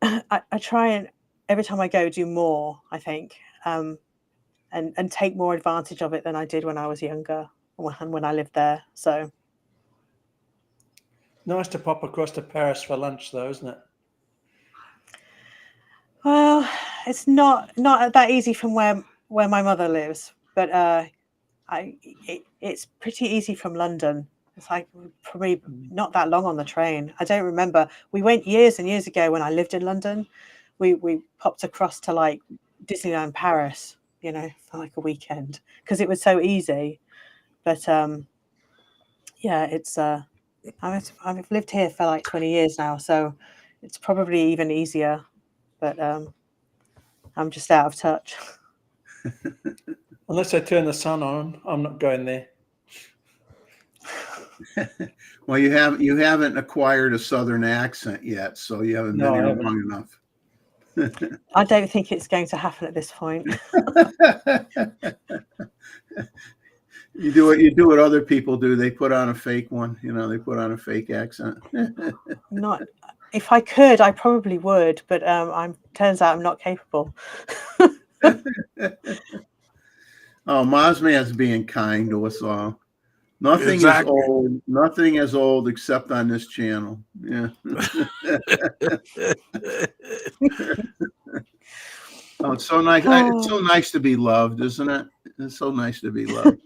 I try and every time I go do more, I think, and take more advantage of it than I did when I was younger and when I lived there. So
nice to pop across to Paris for lunch, though, isn't it?
Well, it's not that easy from where my mother lives, but it's pretty easy from London. It's like probably not that long on the train. I don't remember. We went years and years ago when I lived in London. We popped across to like Disneyland Paris, for like a weekend because it was so easy. But Yeah, it's I've lived here for like 20 years now, so it's probably even easier, but I'm just out of touch.
Unless they turn the sun on, I'm not going there.
Well, you haven't acquired a Southern accent yet, so you haven't
No,
been
I
here
haven't.
long enough.
I don't think it's going to happen at this point.
You do what other people do. They put on a fake one. They put on a fake accent.
Not if I could, I probably would, but turns out I'm not capable.
Oh, Mosman's being kind to us all. Nothing
Exactly.
is old. Nothing is old except on this channel. Yeah. Oh, it's so nice. It's so nice to be loved, isn't it? It's so nice to be loved.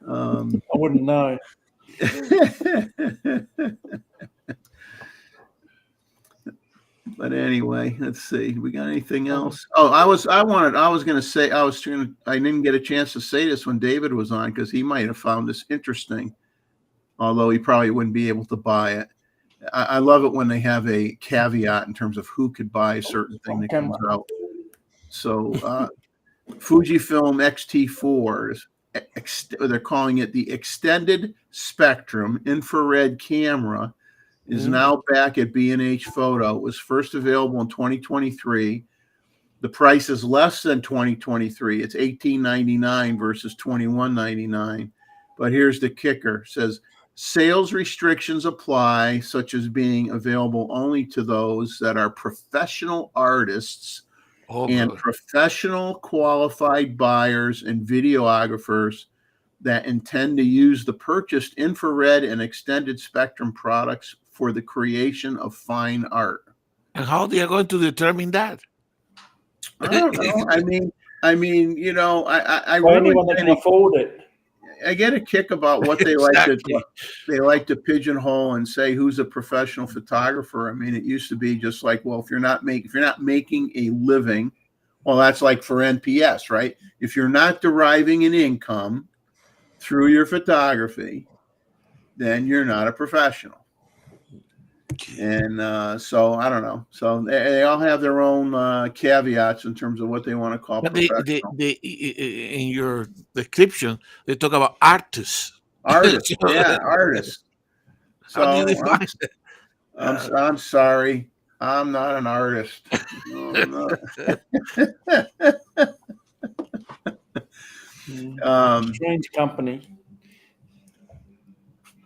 I wouldn't know.
But anyway, let's see. We got anything else? Oh, I didn't get a chance to say this when David was on because he might have found this interesting, although he probably wouldn't be able to buy it. I love it when they have a caveat in terms of who could buy a certain thing that comes out. So Fujifilm X-T4, they're calling it the extended spectrum infrared camera, is now back at B&H Photo. It was first available in 2023. The price is less than 2023. It's $18.99 versus $21.99. But here's the kicker. It says sales restrictions apply, such as being available only to those that are professional artists and professional qualified buyers and videographers that intend to use the purchased infrared and extended spectrum products for the creation of fine art.
And how they are going to determine that?
I don't know. I mean, I
For
really
anyone that can afford it.
I get a kick about what they like to pigeonhole and say who's a professional photographer. I mean, it used to be just like, well, if you're not making a living, well, that's like for NPS, right? If you're not deriving an income through your photography, then you're not a professional. And so I don't know. So they all have their own caveats in terms of what they want to call professional.
In your description, they talk about artists.
Artists, yeah, artists. So
How do you define it?
I'm sorry, I'm not an artist. No,
Strange company.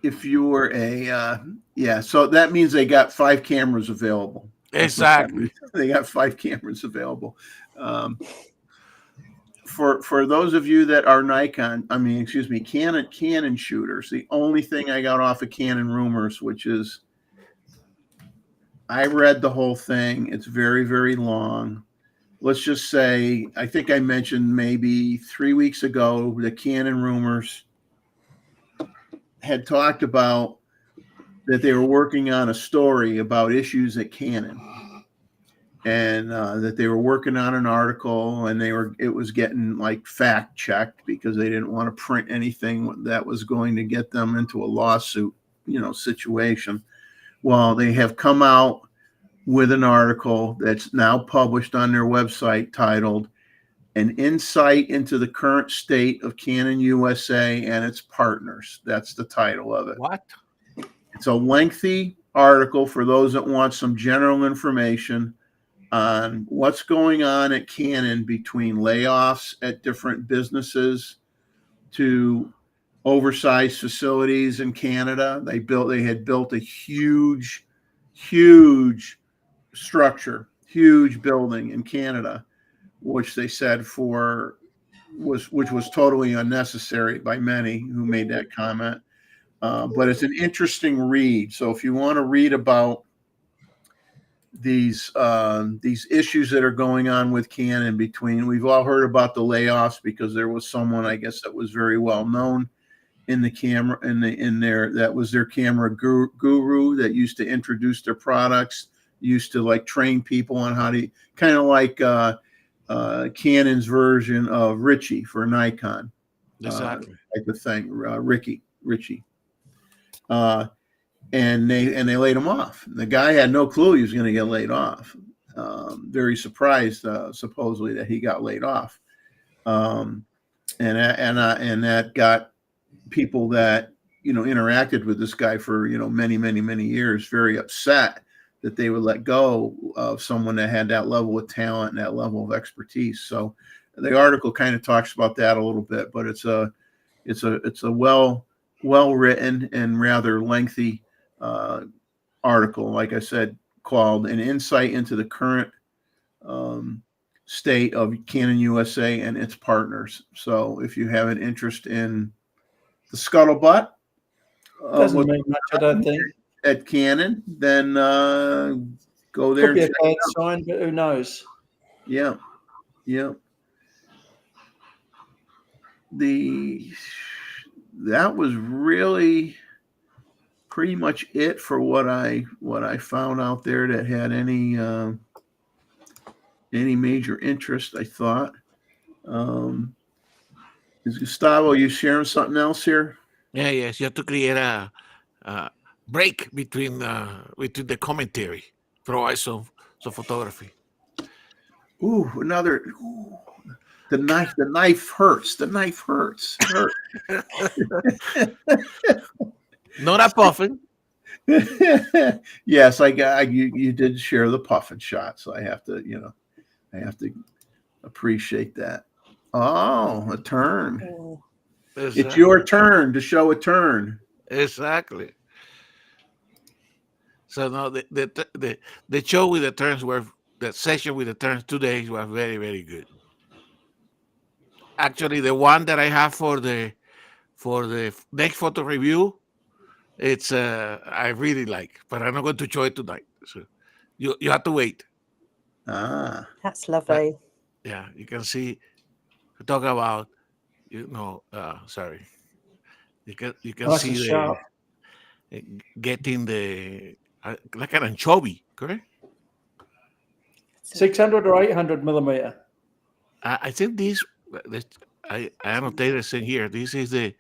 If you were so that means they got 5 cameras available.
Exactly.
They got 5 cameras available. For those of you that are Canon shooters, the only thing I got off of Canon Rumors, which is I read the whole thing. It's very, very long. Let's just say, I think I mentioned maybe 3 weeks ago, the Canon Rumors had talked about that they were working on a story about issues at Canon, and that they were working on an article, and it was getting like fact checked because they didn't want to print anything that was going to get them into a lawsuit, situation. Well, they have come out with an article that's now published on their website titled "An Insight into the Current State of Canon USA and Its Partners." That's the title of it.
What?
It's a lengthy article for those that want some general information on what's going on at Canon, between layoffs at different businesses to oversized facilities in Canada. They had built a huge structure, huge building in Canada, which they said which was totally unnecessary by many who made that comment. But it's an interesting read. So if you want to read about these issues that are going on with Canon, we've all heard about the layoffs because there was someone, I guess, that was very well known in the camera that was their camera guru that used to introduce their products, used to like train people on how to, kind of like Canon's version of Richie for Nikon.
Exactly.
Type of thing. Richie. and they laid him off. The guy had no clue he was going to get laid off. Very surprised, supposedly, that he got laid off, and that got people that interacted with this guy for many years very upset that they would let go of someone that had that level of talent and that level of expertise. So the article kind of talks about that a little bit, but it's a well written and rather lengthy article, like I said, called "An Insight into the Current State of Canon USA and Its Partners." So if you have an interest in the scuttlebutt
Doesn't mean much, I don't think.
at Canon, then go there.
Could be
and
a bad sign, but who knows?
Yeah. That was really pretty much it for what I found out there that had any major interest, I thought. Is Gustavo, you sharing something else here?
Yeah, yes. You have to create a break between the commentary. Provide some photography.
Ooh, another. Ooh, the knife hurts. The knife hurts.
Not a puffin.
Yes, you did share the puffin shot, so I have to appreciate that. Oh, a turn.
Exactly.
It's your turn to show a turn.
Exactly. So no, the show with the turns the session with the turns 2 days was very, very good. Actually, the one that I have for the next photo review, it's I really like, but I'm not going to show it tonight. So you have to wait.
That's lovely.
Yeah, you can see. Talk about sorry. You can
Nice
see
and sharp.
getting the like an anchovy, correct?
600 or 800 millimeter.
I think I annotated this in here. This is the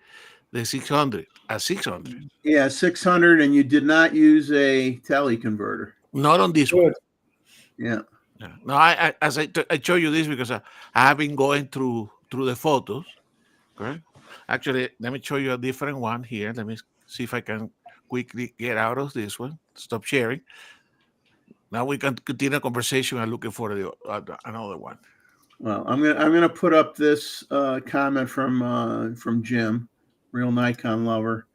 600, a 600.
Yeah, 600, and you did not use a tele converter.
Not on this one.
Yeah.
No, I show you this because I have been going through the photos. Correct. Actually, let me show you a different one here. Let me see if I can quickly get out of this one. Stop sharing. Now we can continue a conversation. I'm looking for another one.
Well, I'm gonna put up this comment from Jim, real Nikon lover.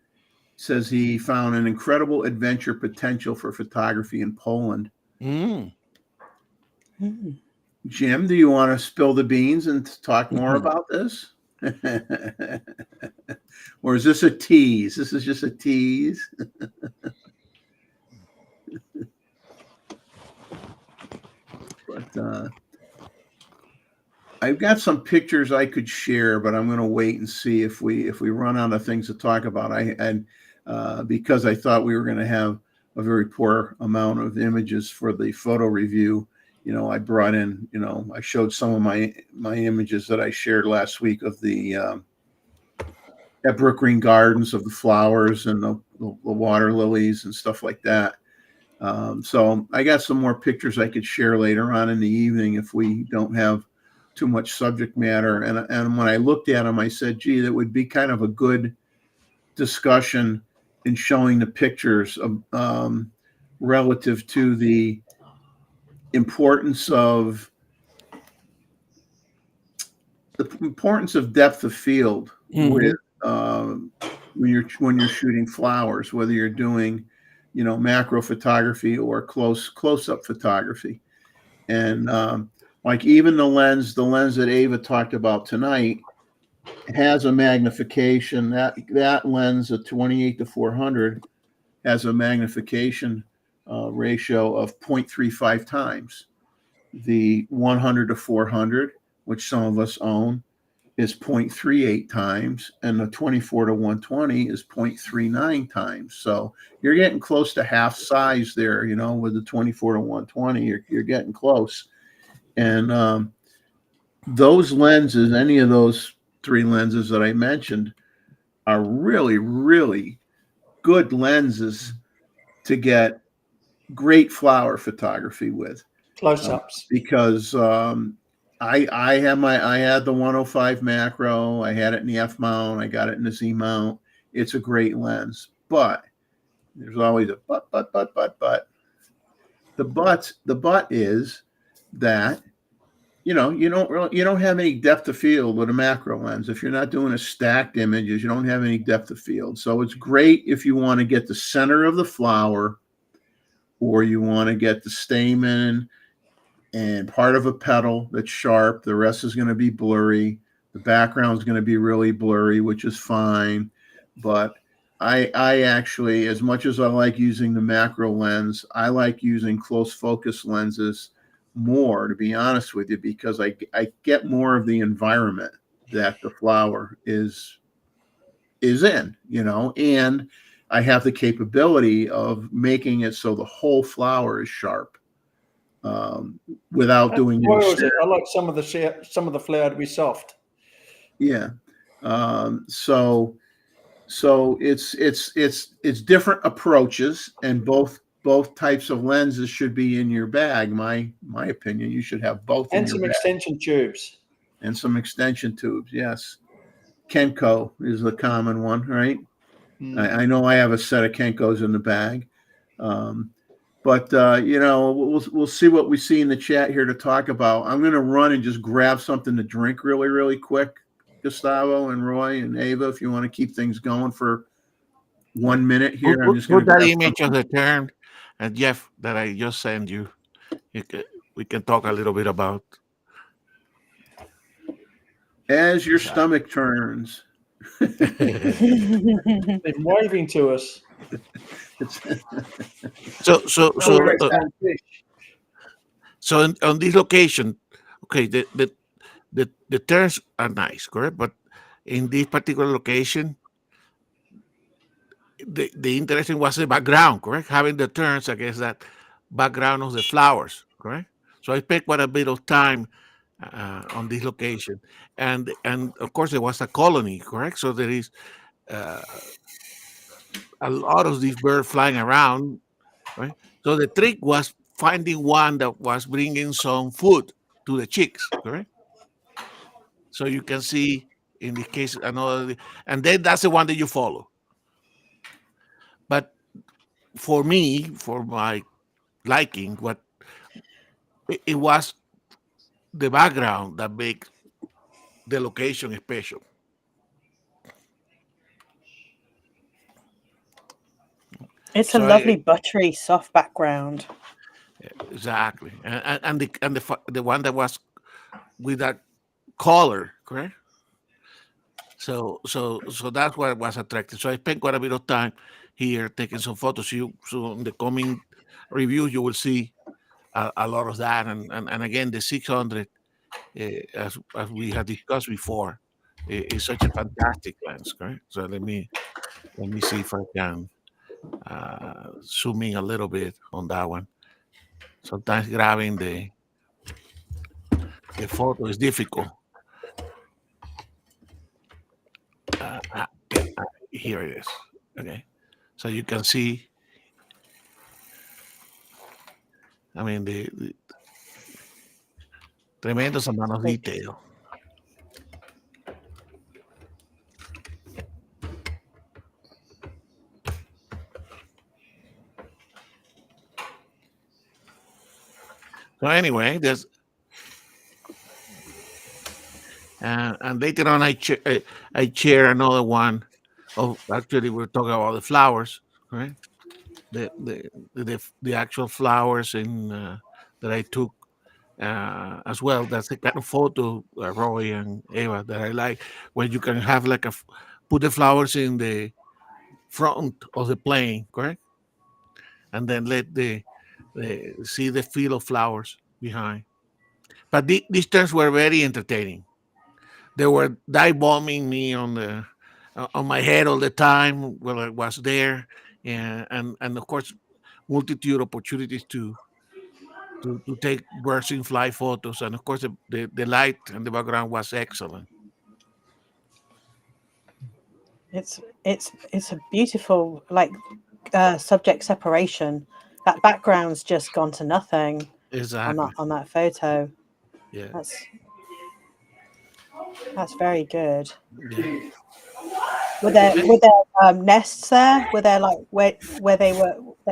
Says he found an incredible adventure potential for photography in Poland. Jim, do you want to spill the beans and talk more about this? Or is this a tease? This is just a tease. But I've got some pictures I could share, but I'm going to wait and see if we run out of things to talk about. Because I thought we were going to have a very poor amount of images for the photo review. I brought in, I showed some of my images that I shared last week of the at Brook Green Gardens, of the flowers and the water lilies and stuff like that. So I got some more pictures I could share later on in the evening if we don't have too much subject matter. And when I looked at them, I said, gee, that would be kind of a good discussion in showing the pictures of, relative to the importance of depth of field with when you're shooting flowers, whether you're doing macro photography or close-up photography. And like even the lens that Ava talked about tonight has a magnification. That lens, a 28-400, has a magnification ratio of 0.35 times. The 100-400, which some of us own, is 0.38 times, and the 24-120 is 0.39 times. So you're getting close to half size there, with the 24-120, you're getting close. And those lenses, any of those three lenses that I mentioned, are really, really good lenses to get great flower photography with.
Close-ups.
Because I had the 105 macro. I had it in the F mount. I got it in the Z mount. It's a great lens, but there's always a but. The but is that you don't have any depth of field with a macro lens. If you're not doing a stacked images, you don't have any depth of field. So it's great if you want to get the center of the flower, or you want to get the stamen and part of a petal that's sharp. The rest is going to be blurry. The background is going to be really blurry, which is fine. But I actually, as much as I like using the macro lens, I like using close focus lenses more, to be honest with you, because I get more of the environment that the flower is in, and I have the capability of making it so the whole flower is sharp. Without doing any
I like some of the flower to be soft.
Yeah. So it's different approaches, and both types of lenses should be in your bag. My opinion, you should have both.
And some extension tubes.
And some extension tubes. Yes. Kenko is the common one, right? I know I have a set of Kenkos in the bag. But we'll see what we see in the chat here to talk about. I'm going to run and just grab something to drink really, really quick. Gustavo and Roy and Ava, if you want to keep things going for 1 minute here, I'm just going to
put that image of the turn, and Jeff, that I just sent you. We can talk a little bit about
as your stomach turns.
They're waving to us.
So on this location, okay, the turns are nice, correct? But in this particular location, the interesting was the background, correct? Having the turns against that background of the flowers, correct? So I spent quite a bit of time on this location, and of course there was a colony, correct? So there is a lot of these birds flying around, right? So the trick was finding one that was bringing some food to the chicks, correct? So you can see in this case another, and then that's the one that you follow. But for me, for my liking, what it was the background that makes the location special.
It's a lovely buttery soft background.
Exactly, and the one that was with that color, correct? So that's what was attractive. So I spent quite a bit of time here taking some photos. So in the coming review, you will see a lot of that, and again the 600, as we had discussed before, is such a fantastic lens, correct? So let me see if I can zoom in a little bit on that one. Sometimes grabbing the photo is difficult. Here it is. Okay, so you can see. I mean the tremendous amount of detail. So anyway, there's and later on I share another one. Oh, actually, we're talking about the flowers, right? The actual flowers that I took as well. That's the kind of photo, Roy and Eva, that I like, where you can have like put the flowers in the front of the plane, correct? And then let see the field of flowers behind. But these turns were very entertaining. They were dive bombing me on my head all the time while I was there, and of course, multitude opportunities to take birds in flight photos, and of course the light and the background was excellent.
It's a beautiful subject separation. That background's just gone to nothing
Exactly.
on that photo.
Yeah.
That's very good.
Yeah.
Were there nests there? Were there like where they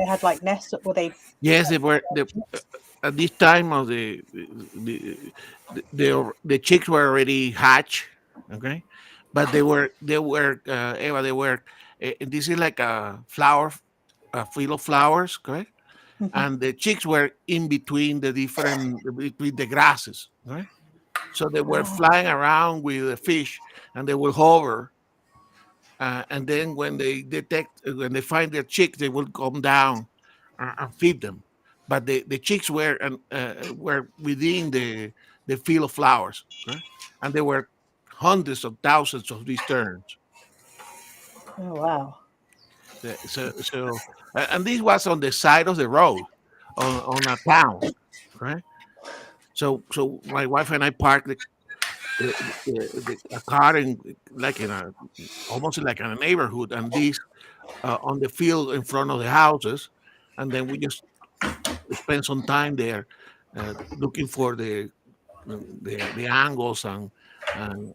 had like nests? Were they?
Yes, they were. At this time of the chicks were already hatched. Okay, but they were Eva. They were. This is like a field of flowers, correct? And the chicks were in between between the grasses, right? So they were flying around with the fish, and they will hover. And then when they find their chicks, they will come down and feed them. But the chicks were within the field of flowers, okay? And there were hundreds of thousands of these terns.
Oh wow!
And this was on the side of the road, on a town, right? So my wife and I parked a car almost like in a neighborhood, and this on the field in front of the houses, and then we just spend some time there looking for the angles, and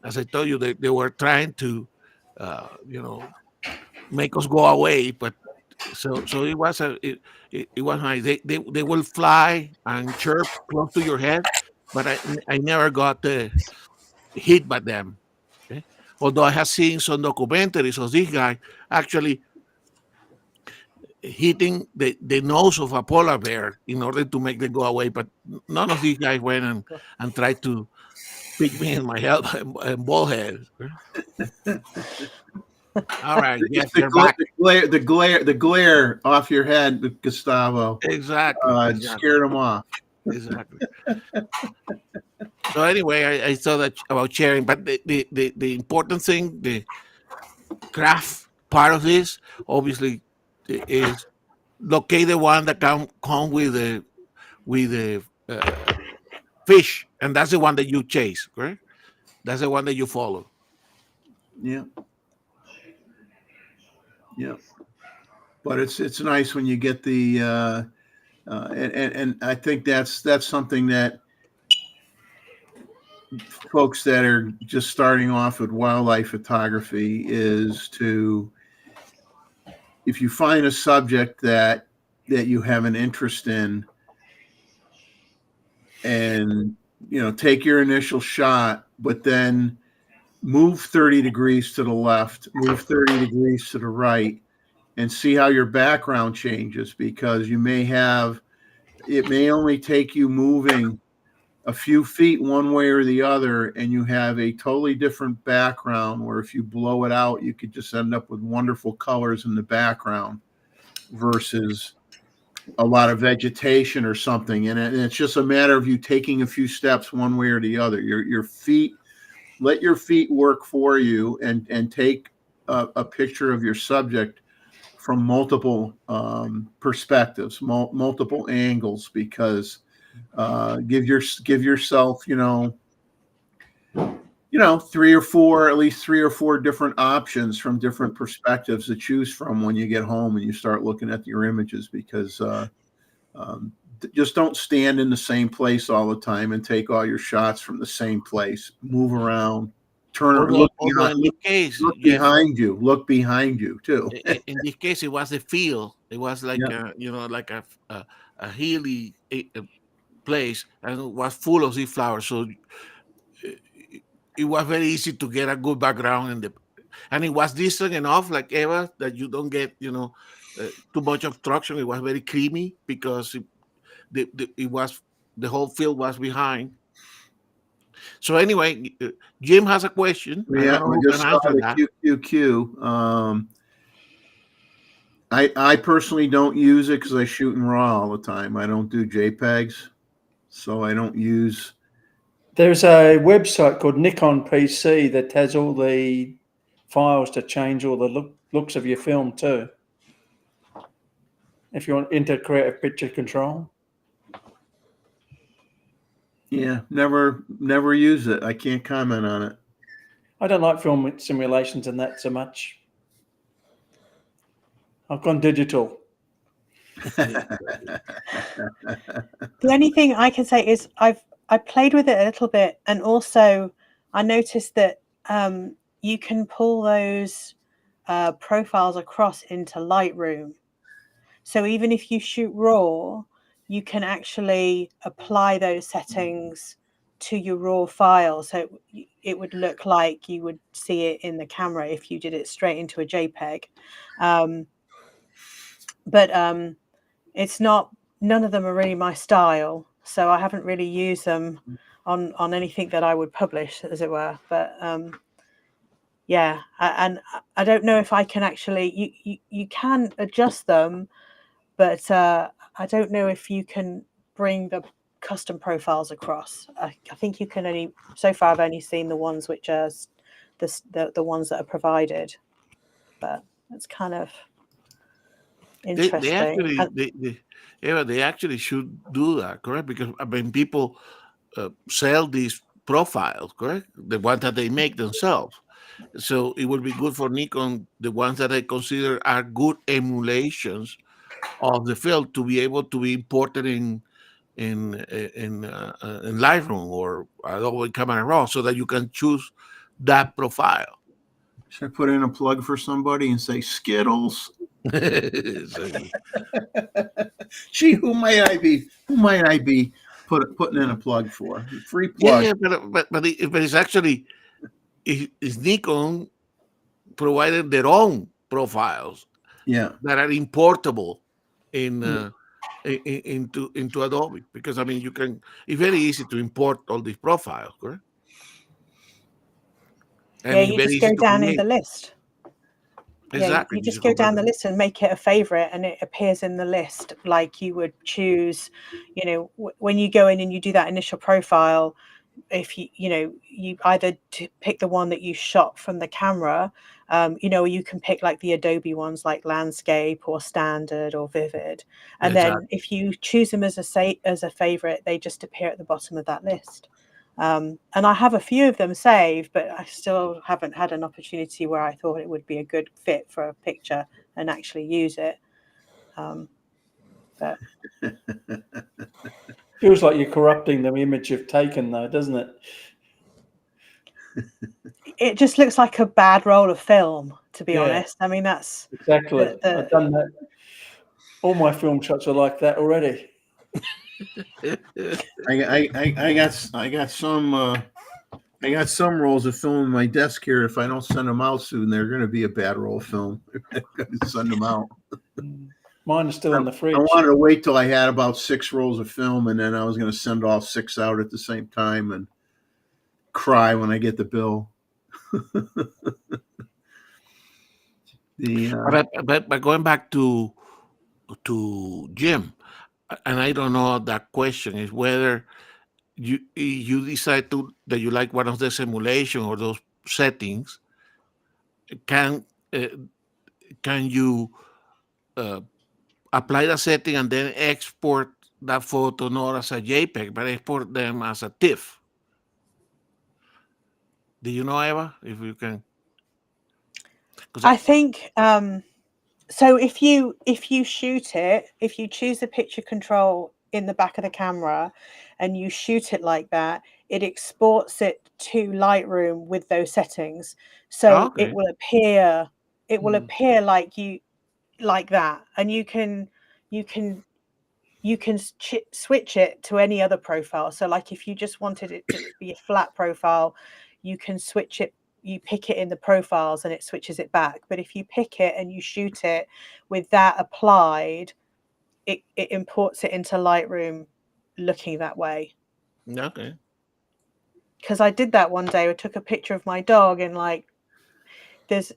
as I told you, they were trying to make us go away, but so it was it was nice. They will fly and chirp close to your head, but I never got hit by them. Okay? Although I have seen some documentaries of this guy actually hitting the nose of a polar bear in order to make them go away, but none of these guys went and tried to pick me in my head and bald head. All right, yes, you're back.
The glare off your head, Gustavo.
Exactly.
Scared him off.
Exactly. So anyway, I thought that about sharing, but the important thing, the craft part of this, obviously, is locate the one that come with the fish, and that's the one that you chase, right? That's the one that you follow.
Yeah. Yeah. But it's nice when you get the and I think that's something that folks that are just starting off with wildlife photography is to, if you find a subject that you have an interest in, and take your initial shot, but then move 30 degrees to the left, move 30 degrees to the right, and see how your background changes, because it may only take you moving a few feet one way or the other, and you have a totally different background, where if you blow it out, you could just end up with wonderful colors in the background versus a lot of vegetation or something. And it's just a matter of you taking a few steps one way or the other. Your feet, let your feet work for you, and take a picture of your subject from multiple perspectives, multiple angles, because give yourself, at least three or four different options from different perspectives to choose from when you get home and you start looking at your images, because just don't stand in the same place all the time and take all your shots from the same place. Move around, turn around, look behind you too.
In this case, it was a field. It was like like a hilly place, and it was full of these flowers. So it was very easy to get a good background and it was distant enough, like Eva, that you don't get too much obstruction. It was very creamy because the whole field was behind. So anyway, Jim has a question.
Yeah,
I just saw
the QQQ. I personally don't use it because I shoot in RAW all the time. I don't do JPEGs, so I don't use.
There's a website called Nikon PC that has all the files to change all the looks of your film too. If you want into creative picture control.
Yeah, never use it. I can't comment on it.
I don't like film simulations and that so much. I've gone digital.
The only thing I can say is I played with it a little bit, and also I noticed that you can pull those profiles across into Lightroom. So even if you shoot RAW, you can actually apply those settings to your RAW file. So it would look like you would see it in the camera if you did it straight into a JPEG. But it's not, none of them are really my style. So I haven't really used them on anything that I would publish, as it were. But yeah, and I don't know if I can actually, you can adjust them, but I don't know if you can bring the custom profiles across. I think you can only, so far I've only seen the ones which are the ones that are provided, but it's kind of interesting.
They actually should do that, correct? Because I mean, people sell these profiles, correct? The ones that they make themselves. So it would be good for Nikon, the ones that I consider are good emulations of the film, to be able to be imported in Lightroom or Adobe Camera Raw, so that you can choose that profile.
Should I put in a plug for somebody and say Skittles? Gee, who might I be? Who might I be putting in a plug for? Free plug.
Yeah, but it's actually is Nikon provided their own profiles,
Yeah,
that are importable into Adobe, because I mean it's very easy to import all these profiles, correct? And
Yeah,
it's
you
very
just
easy
go
to
down in
create.
the list.
Exactly.
You just go down the list and make it a favorite, and it appears in the list like you would choose, when you go in and you do that initial profile. If you either pick the one that you shot from the camera, you can pick like the Adobe ones like landscape or standard or vivid, and then if you choose them as a favorite, they just appear at the bottom of that list. And I have a few of them saved, but I still haven't had an opportunity where I thought it would be a good fit for a picture and actually use it. But
Feels like you're corrupting the image you've taken, though, doesn't it?
it just looks like a bad roll of film, to be
Yeah.
honest. I mean, that's
Exactly. I've done that. All my film shots are like that already.
I got some rolls of film in my desk here. If I don't send them out soon, they're going to be a bad roll of film. I'm going to send them out.
Mine are still in the fridge.
I wanted to wait till I had about 6 rolls of film, and then I was going to send all 6 out at the same time and cry when I get the bill.
But going back to Jim, and I don't know, that question is whether you decide that you like one of the simulation or those settings. Can you apply the setting and then export that photo not as a JPEG, but export them as a TIFF? Do you know, Eva, if you can?
I think so. If you shoot it, if you choose the picture control in the back of the camera and you shoot it like that, it exports it to Lightroom with those settings. So it will appear like that, and you can switch it to any other profile. So like if you just wanted it to be a flat profile, you can switch it. You pick it in the profiles and it switches it back. But if you pick it and you shoot it with that applied, it imports it into Lightroom looking that way.
Okay.
Because I did that one day. I took a picture of my dog, and like this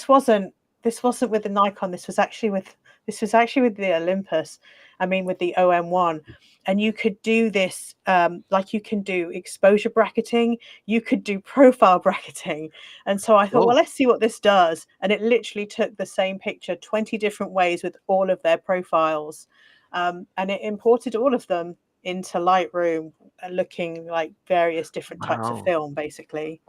wasn't with the Nikon. This was actually with the Olympus. I mean, with the OM1. And you could do this, like you can do exposure bracketing, you could do profile bracketing. And so I thought, well, let's see what this does. And it literally took the same picture 20 different ways with all of their profiles. And it imported all of them into Lightroom, looking like various different types of film, basically.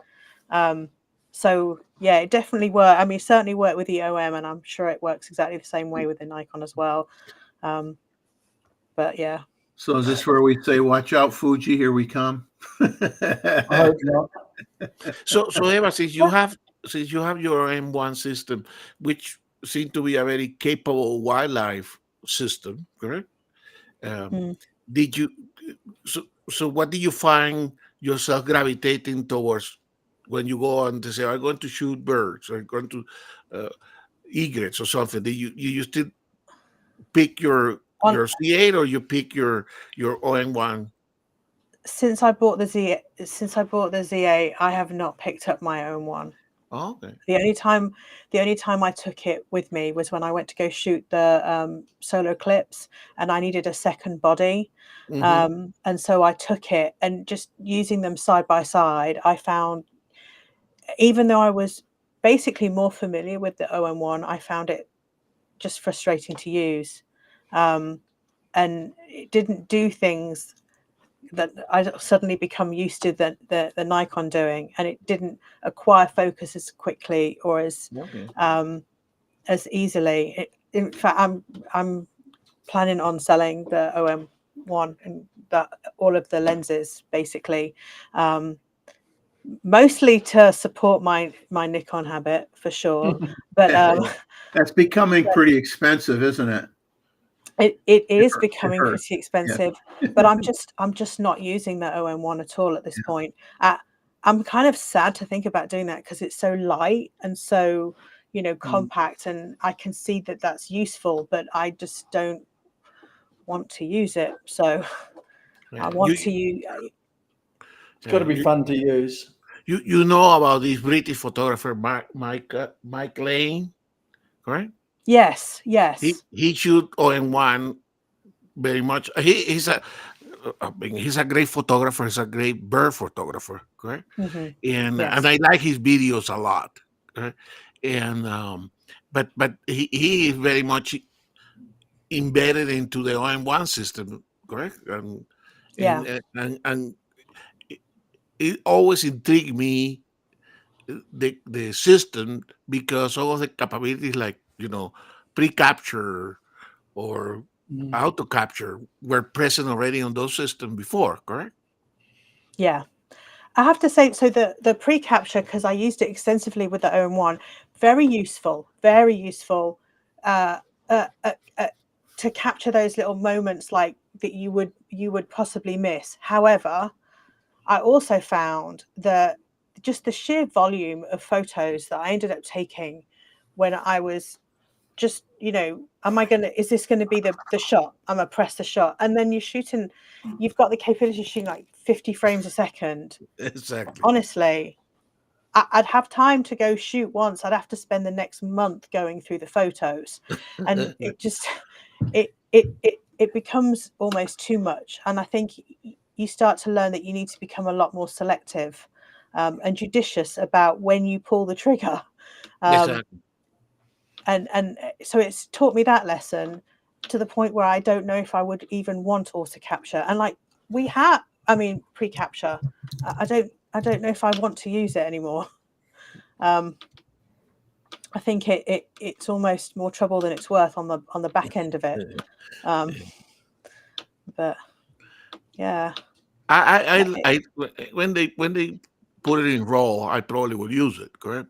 So yeah, it definitely worked. I mean, it certainly worked with the OM, and I'm sure it works exactly the same way with the Nikon as well. But yeah.
So is this where we say, "Watch out, Fuji, here we come"?
I hope not.
So Eva, since you have your M1 system, which seems to be a very capable wildlife system, correct?
Mm.
Did you so what do you find yourself gravitating towards when you go on to say, I'm going to shoot birds or I'm going to egrets or something? Do you still pick your C8 or you pick your ON1?
Since I bought the Z8, I have not picked up my own one.
Oh, okay.
The only time I took it with me was when I went to go shoot the solar eclipse, and I needed a second body.
Mhm.
And so I took it, and just using them side by side, I found, even though I was basically more familiar with the OM1, I found it just frustrating to use. And it didn't do things that I suddenly become used to the Nikon doing, and it didn't acquire focus as quickly or as
Okay.
easily. In fact, I'm planning on selling the OM1 and all of the lenses, basically, mostly to support my Nikon habit, for sure. But
That's becoming pretty expensive, isn't it?
It is becoming
hurt.
pretty expensive, but I'm just not using the OM1 at all at this point. I'm kind of sad to think about doing that because it's so light and so, compact, and I can see that that's useful, but I just don't want to use it. So I want to use.
It's got to be fun to use.
You know about this British photographer Mike Lane, correct?
Yes.
He shoot ON1 very much. He's a great photographer. He's a great bird photographer, correct?
Mm-hmm.
And
Yes.
and I like his videos a lot, correct? And but he is very much embedded into the OM1 system, correct?
Yeah.
And it always intrigued me the system because all of the capabilities like pre-capture or auto capture were present already on those systems before, correct?
Yeah. I have to say, so the pre-capture, because I used it extensively with the OM1, very useful to capture those little moments like that you would possibly miss. However, I also found that just the sheer volume of photos that I ended up taking when I was just, is this going to be the shot? I'm going to press the shot. And then you've got the capability of shooting like 50 frames a second.
Exactly.
Honestly, I'd have time to go shoot once. I'd have to spend the next month going through the photos. And it just, it becomes almost too much. And I think you start to learn that you need to become a lot more selective and judicious about when you pull the trigger.
Exactly.
And so it's taught me that lesson to the point where I don't know if I would even want auto capture. And like pre-capture, I don't know if I want to use it anymore. I think it's almost more trouble than it's worth on the back end of it. But yeah,
I when they put it in RAW, I probably will use it, correct?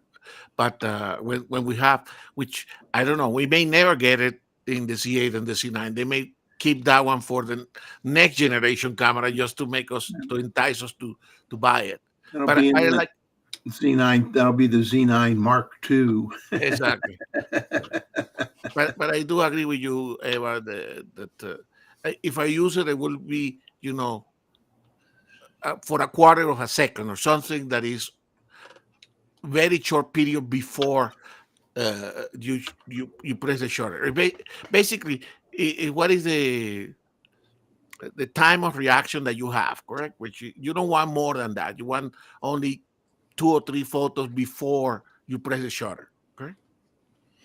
But when we have, which I don't know, we may never get it in the C8 and the C9. They may keep that one for the next generation camera just to entice us to buy it.
That'll
But
be in
I
the
like
Z9. That'll be the Z9 Mark II.
exactly. But I do agree with you, Eva, that if I use it, it will be for a quarter of a second or something that is very short period before you press the shutter. Basically, what is the time of reaction that you have, correct? Which you don't want more than that. You want only 2 or 3 photos before you press the shutter, correct?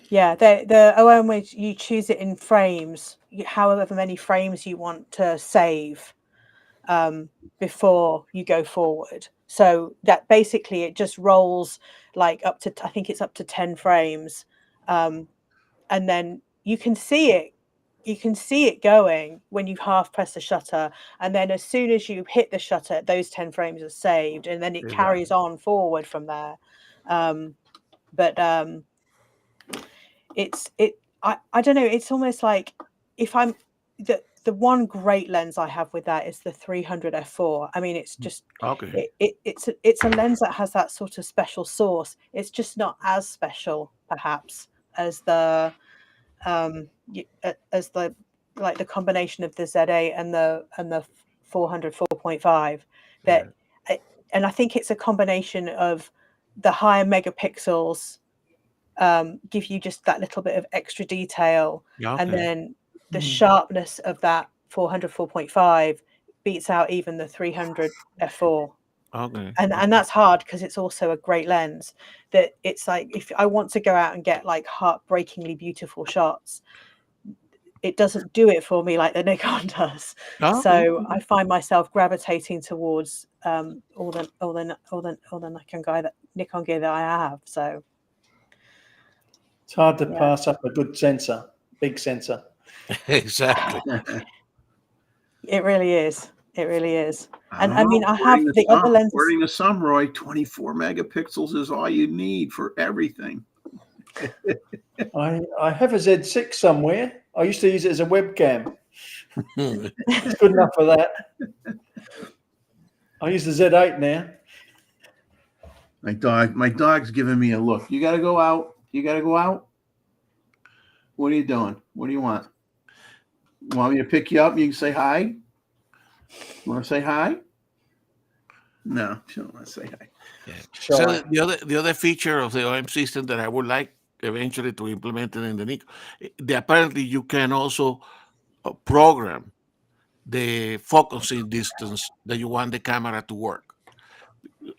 Yeah, the OM, which you choose it in frames, however many frames you want to save. before you go forward. So that basically it just rolls like up to, I think it's up to 10 frames. And then you can see it going when you half press the shutter, and then as soon as you hit the shutter, those 10 frames are saved, and then it carries on forward from there. I don't know, it's almost like if I'm the one great lens I have with that is the 300 f4. I mean, it's just it's a lens that has that sort of special sauce. It's just not as special perhaps as the like the combination of the Z8 and the 400 4.5 that and I think it's a combination of the higher megapixels give you just that little bit of extra detail, and then the sharpness of that 400 4.5 beats out even the 300 f4. And that's hard because it's also a great lens. That it's like if I want to go out and get like heartbreakingly beautiful shots, it doesn't do it for me like the Nikon does. So I find myself gravitating towards all the Nikon gear that I have. So
it's hard to pass up a good sensor, big sensor.
Exactly.
It really is. It really is. And I mean, I have the other lenses.
According to some, Roy, 24 megapixels is all you need for everything.
I have a Z6 somewhere. I used to use it as a webcam. It's good enough for that. I use the Z8 now.
My dog's giving me a look. You got to go out. You got to go out. What are you doing? What do you want? Want me to pick you up? You can say hi. Want to say hi? No, she don't want to say hi.
Yeah. So the other feature of the OM system that I would like eventually to implement it in the Nikon, apparently you can also program the focusing distance that you want the camera to work.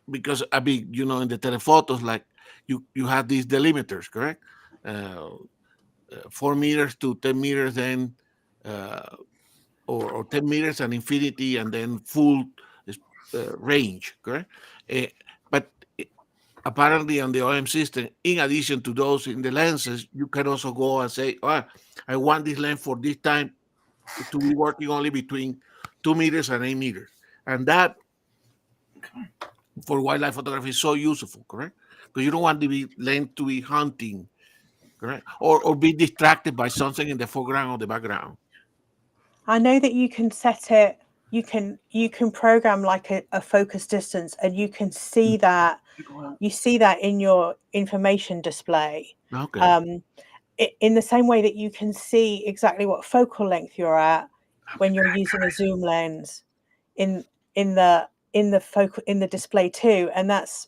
Because I mean, in the telephotos, like you have these delimiters, correct? 4 meters to 10 meters, then or 10 meters and infinity, and then full range, correct? But apparently on the OM system, in addition to those in the lenses, you can also go and say, I want this lens for this time to be working only between 2 meters and 8 meters. And that, for wildlife photography, is so useful, correct? Because you don't want the lens to be hunting, correct? Or be distracted by something in the foreground or the background.
I know that you can set it, you can program like a focus distance, and you can see that, you see that in your information display.
Okay.
In the same way that you can see exactly what focal length you're at when you're using a zoom lens in the display too. And that's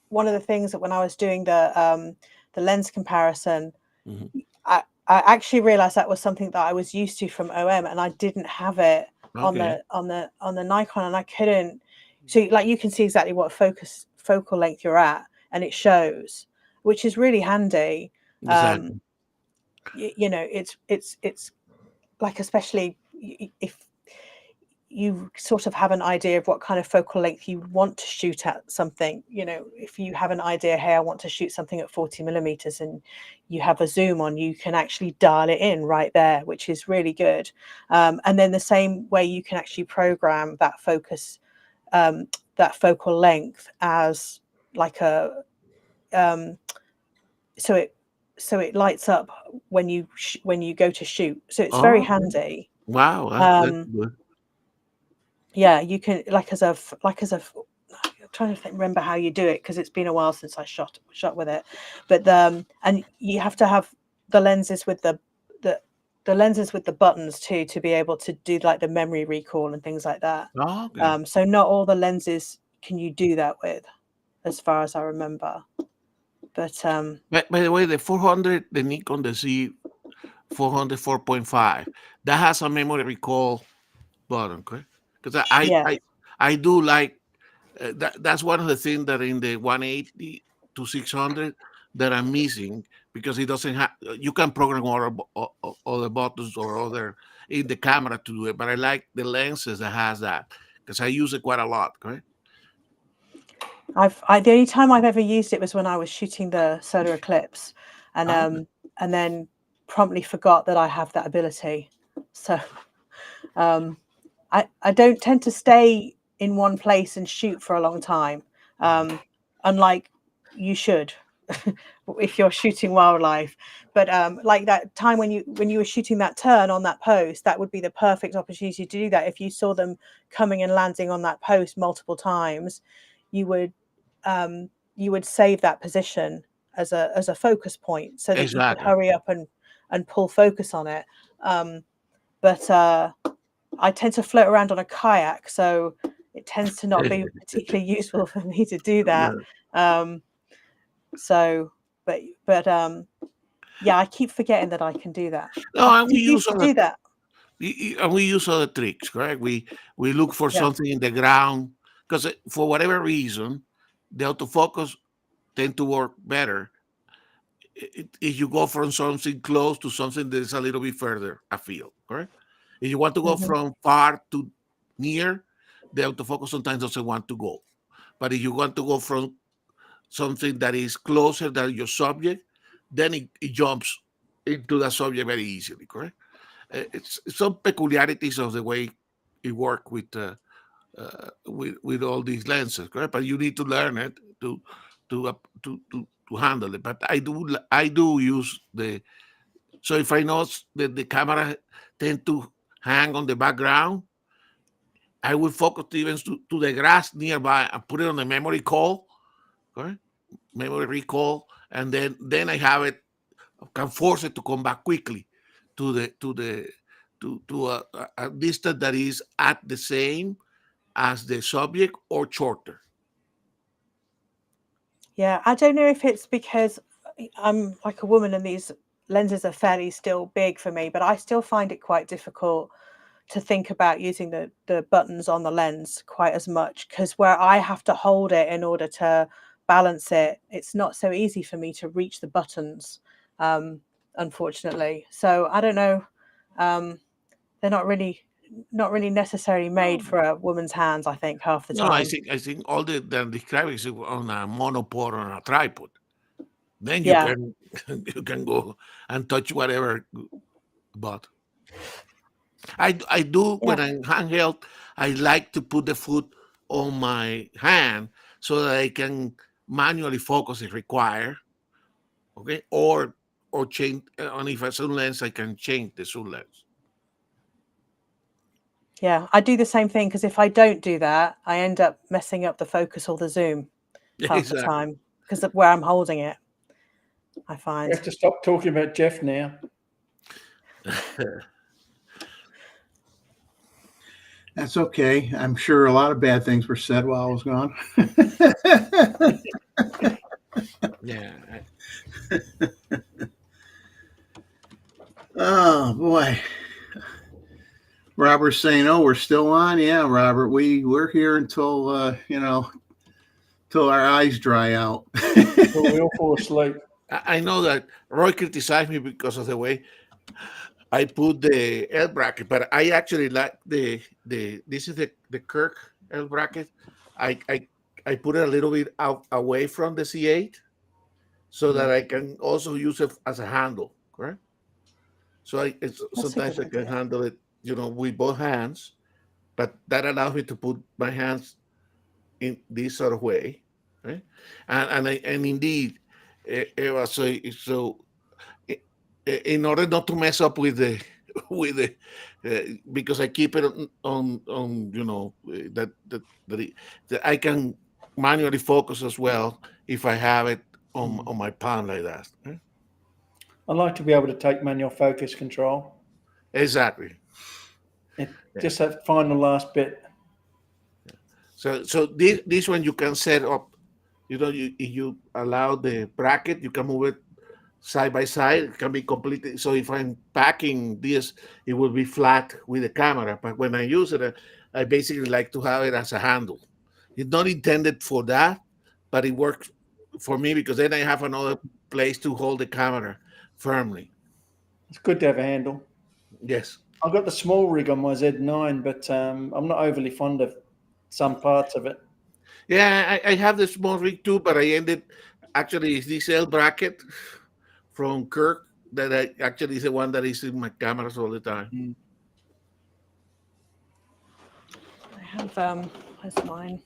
one of the things that when I was doing the lens comparison, I actually realized that was something that I was used to from OM, and I didn't have it on the Nikon, and I couldn't. So like you can see exactly what focal length you're at, and it shows, which is really handy.
Exactly.
It's like, especially if you sort of have an idea of what kind of focal length you want to shoot at something, if you have an idea, hey, I want to shoot something at 40 millimeters, and you have a zoom on, you can actually dial it in right there, which is really good. And then the same way you can actually program that focus, that focal length as like a, so it lights up when you go to shoot. So it's very handy.
Wow, that's good.
Yeah, you can like as a I'm trying to remember how you do it, because it's been a while since I shot with it. But and you have to have the lenses with the lenses with the buttons too, to be able to do like the memory recall and things like that.
Okay.
So not all the lenses can you do that with, as far as I remember. But
by the way, the 400, the Nikon, the Z 400 4.5, that has a memory recall button, correct? Because I do like that's one of the things that in the 180 to 600 that I'm missing, because it doesn't have, you can program other buttons or other in the camera to do it, but I like the lenses that has that, because I use it quite a lot. Correct?
The only time I've ever used it was when I was shooting the solar eclipse, and
Ah.
then promptly forgot that I have that ability. So I don't tend to stay in one place and shoot for a long time, unlike you should if you're shooting wildlife. But like that time when you were shooting that turn on that post, that would be the perfect opportunity to do that. If you saw them coming and landing on that post multiple times, you would save that position as a focus point so that you could
Exactly.
hurry up and pull focus on it. But I tend to float around on a kayak, so it tends to not be particularly useful for me to do that. Yeah, I keep forgetting that I can do that.
No, and
Did you used to do that?
And we use other tricks, correct? We look for
Yeah.
something in the ground because for whatever reason, the autofocus tend to work better if you go from something close to something that is a little bit further afield, correct? If you want to go from far to near, the autofocus sometimes doesn't want to go. But if you want to go from something that is closer than your subject, then it jumps into the subject very easily, correct? It's some peculiarities of the way it works with all these lenses, correct? But you need to learn it to handle it. But I do use so if I know that the camera tend to hang on the background, I will focus even to the grass nearby and put it on the memory call, correct? Memory recall, and then I have it, can force it to come back quickly to a distance that is at the same as the subject or shorter.
Yeah, I don't know if it's because I'm like a woman and these lenses are fairly still big for me, but I still find it quite difficult to think about using the buttons on the lens quite as much, because where I have to hold it in order to balance it, it's not so easy for me to reach the buttons, unfortunately. So I don't know. They're not really necessarily made for a woman's hands, I think, half the
No, I
time.
think all they're describing is on a monopod or on a tripod. Then you
Yeah.
can you can go and touch whatever. But I do when I'm handheld, I like to put the foot on my hand so that I can manually focus if required. Okay, or change on if a zoom lens, I can change the zoom lens.
Yeah, I do the same thing, because if I don't do that, I end up messing up the focus or the zoom half the time because of where I'm holding it, I find.
You have to stop talking about Jeff now.
That's okay. I'm sure a lot of bad things were said while I was gone.
Yeah.
Oh boy. Robert's saying, "Oh, we're still on." Yeah, Robert, we're here until till our eyes dry out.
We all fall asleep.
I know that Roy criticized me because of the way I put the L bracket, but I actually like this is the Kirk L bracket. I put it a little bit out away from the C8 so that I can also use it as a handle, correct? So sometimes I can handle it, with both hands, but that allows me to put my hands in this sort of way, right? And indeed, Eva, so in order not to mess up with the with the because I keep it on that I can manually focus as well if I have it on my palm like that. Right?
I like to be able to take manual focus control.
Exactly.
Just that final last bit.
So this one you can set up. If you allow the bracket, you can move it side by side. It can be completely. So if I'm packing this, it will be flat with the camera. But when I use it, I basically like to have it as a handle. It's not intended for that, but it works for me because then I have another place to hold the camera firmly.
It's good to have a handle.
Yes.
I've got the small rig on my Z9, but I'm not overly fond of some parts of it.
Yeah, I have the small rig too, but I ended actually it's this L bracket from Kirk that I actually is the one that is in my cameras all the time.
I have where's mine?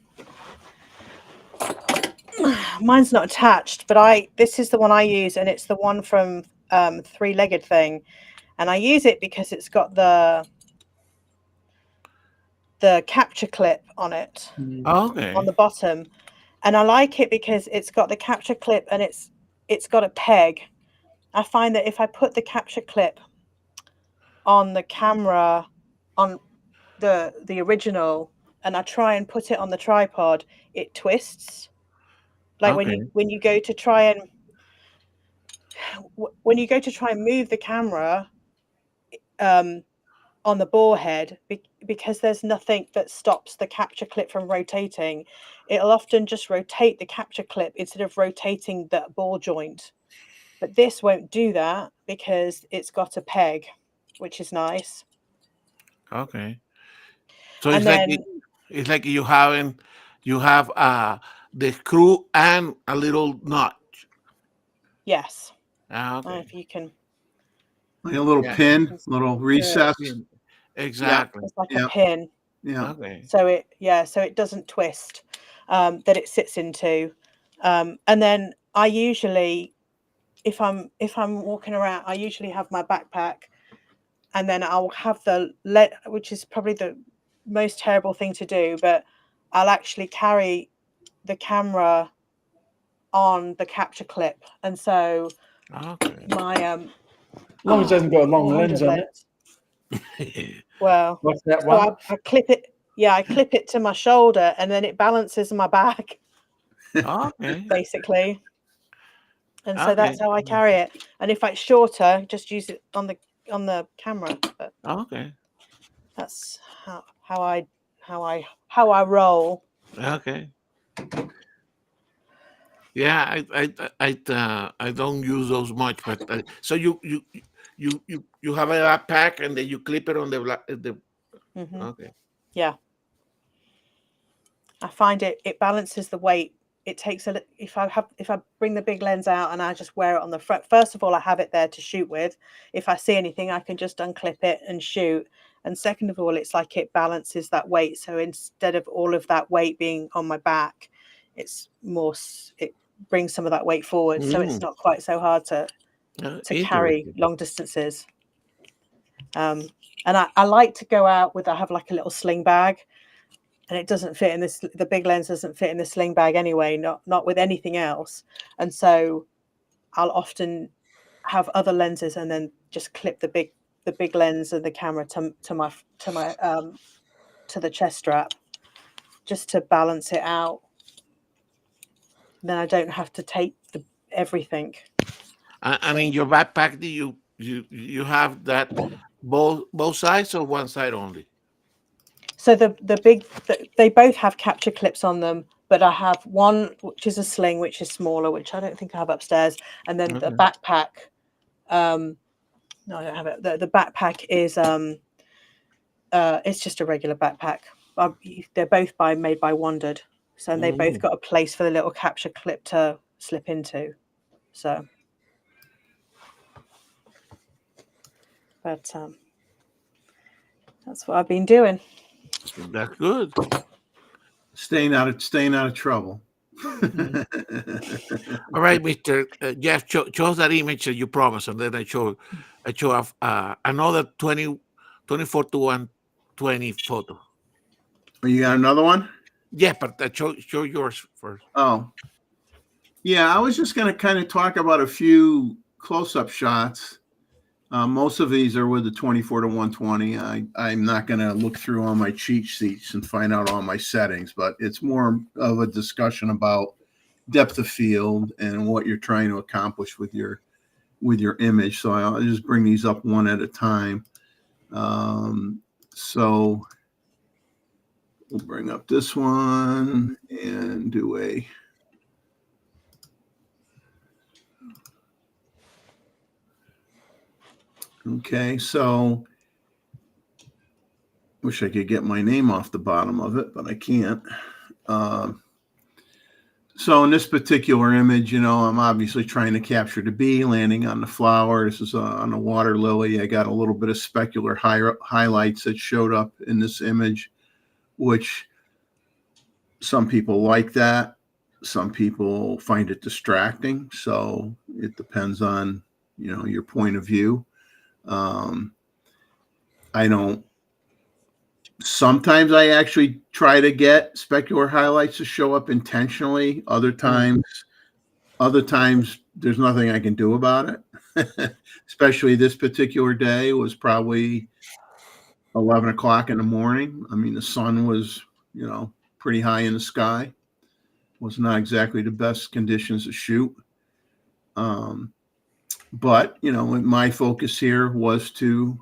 Mine's not attached, but this is the one I use, and it's the one from Three-Legged Thing, and I use it because it's got the capture clip on it
Okay.
on the bottom, and I like it because it's got the capture clip and it's got a peg. I find that if I put the capture clip on the camera on the original and I try and put it on the tripod, it twists. Like
Okay.
when you go to try and move the camera on the bore head, because there's nothing that stops the capture clip from rotating, it'll often just rotate the capture clip instead of rotating the ball joint. But this won't do that because it's got a peg, which is nice.
Okay. So
And then
it's like you have the screw and a little nut.
yes,
Okay.
if you can,
Like a little
Yeah.
pin, little recess.
Exactly.
it's like
Yeah.
a pin.
Yeah.
Okay.
So it doesn't twist, that it sits into. And then I usually, if I'm walking around, I usually have my backpack, and then I'll have which is probably the most terrible thing to do, but I'll actually carry the camera on the capture clip, and so
Okay.
my
As long as it hasn't got a long lens on it.
well,
What's that
so
one?
I clip it. Yeah, I clip it to my shoulder, and then it balances my back,
Okay.
basically. And so
Okay.
that's how I carry it. And if it's shorter, just use it on the camera. But
Okay.
that's how I roll.
Okay. Yeah, I don't use those much, but so you have a backpack and then you clip it on the.
Hmm.
Okay.
Yeah, I find it balances the weight. It takes if I bring the big lens out and I just wear it on the front. First of all, I have it there to shoot with. If I see anything, I can just unclip it and shoot. And second of all, it's like it balances that weight. So instead of all of that weight being on my back, it brings some of that weight forward. So it's not quite so hard to carry
Interesting.
long distances. And I like to go out I have like a little sling bag, and it doesn't fit in the big lens doesn't fit in the sling bag anyway, not with anything else. And so I'll often have other lenses and then just clip the big lens of the camera to the chest strap, just to balance it out. Then I don't have to take everything.
And in your backpack, do you have that both sides or one side only?
So they both have capture clips on them, but I have one which is a sling, which is smaller, which I don't think I have upstairs, and then the backpack. No, I don't have it. The backpack is it's just a regular backpack. They're both made by Wandered, so they both got a place for the little capture clip to slip into. So, but that's what I've been doing.
That's good.
Staying out of trouble.
All right, Mr. Jeff, show us that image that you promised, and then I show off another 24 to 120 photo.
You got another one?
Yeah, but show yours first.
Oh, yeah. I was just going to kind of talk about a few close-up shots. Most of these are with the 24 to 120. I'm not going to look through all my cheat sheets and find out all my settings, but it's more of a discussion about depth of field and what you're trying to accomplish with your image. So I'll just bring these up one at a time. So we'll bring up this one and do a. Okay, so Wish I could get my name off the bottom of it, but I can't. So in this particular image, I'm obviously trying to capture the bee landing on the flower. This is on the water lily. I got a little bit of specular highlights that showed up in this image, which some people like that. Some people find it distracting. So it depends on, your point of view. Sometimes I actually try to get specular highlights to show up intentionally. Other times there's nothing I can do about it. Especially this particular day was probably 11 o'clock in the morning. I mean, the sun was, pretty high in the sky. Was not exactly the best conditions to shoot. But, my focus here was to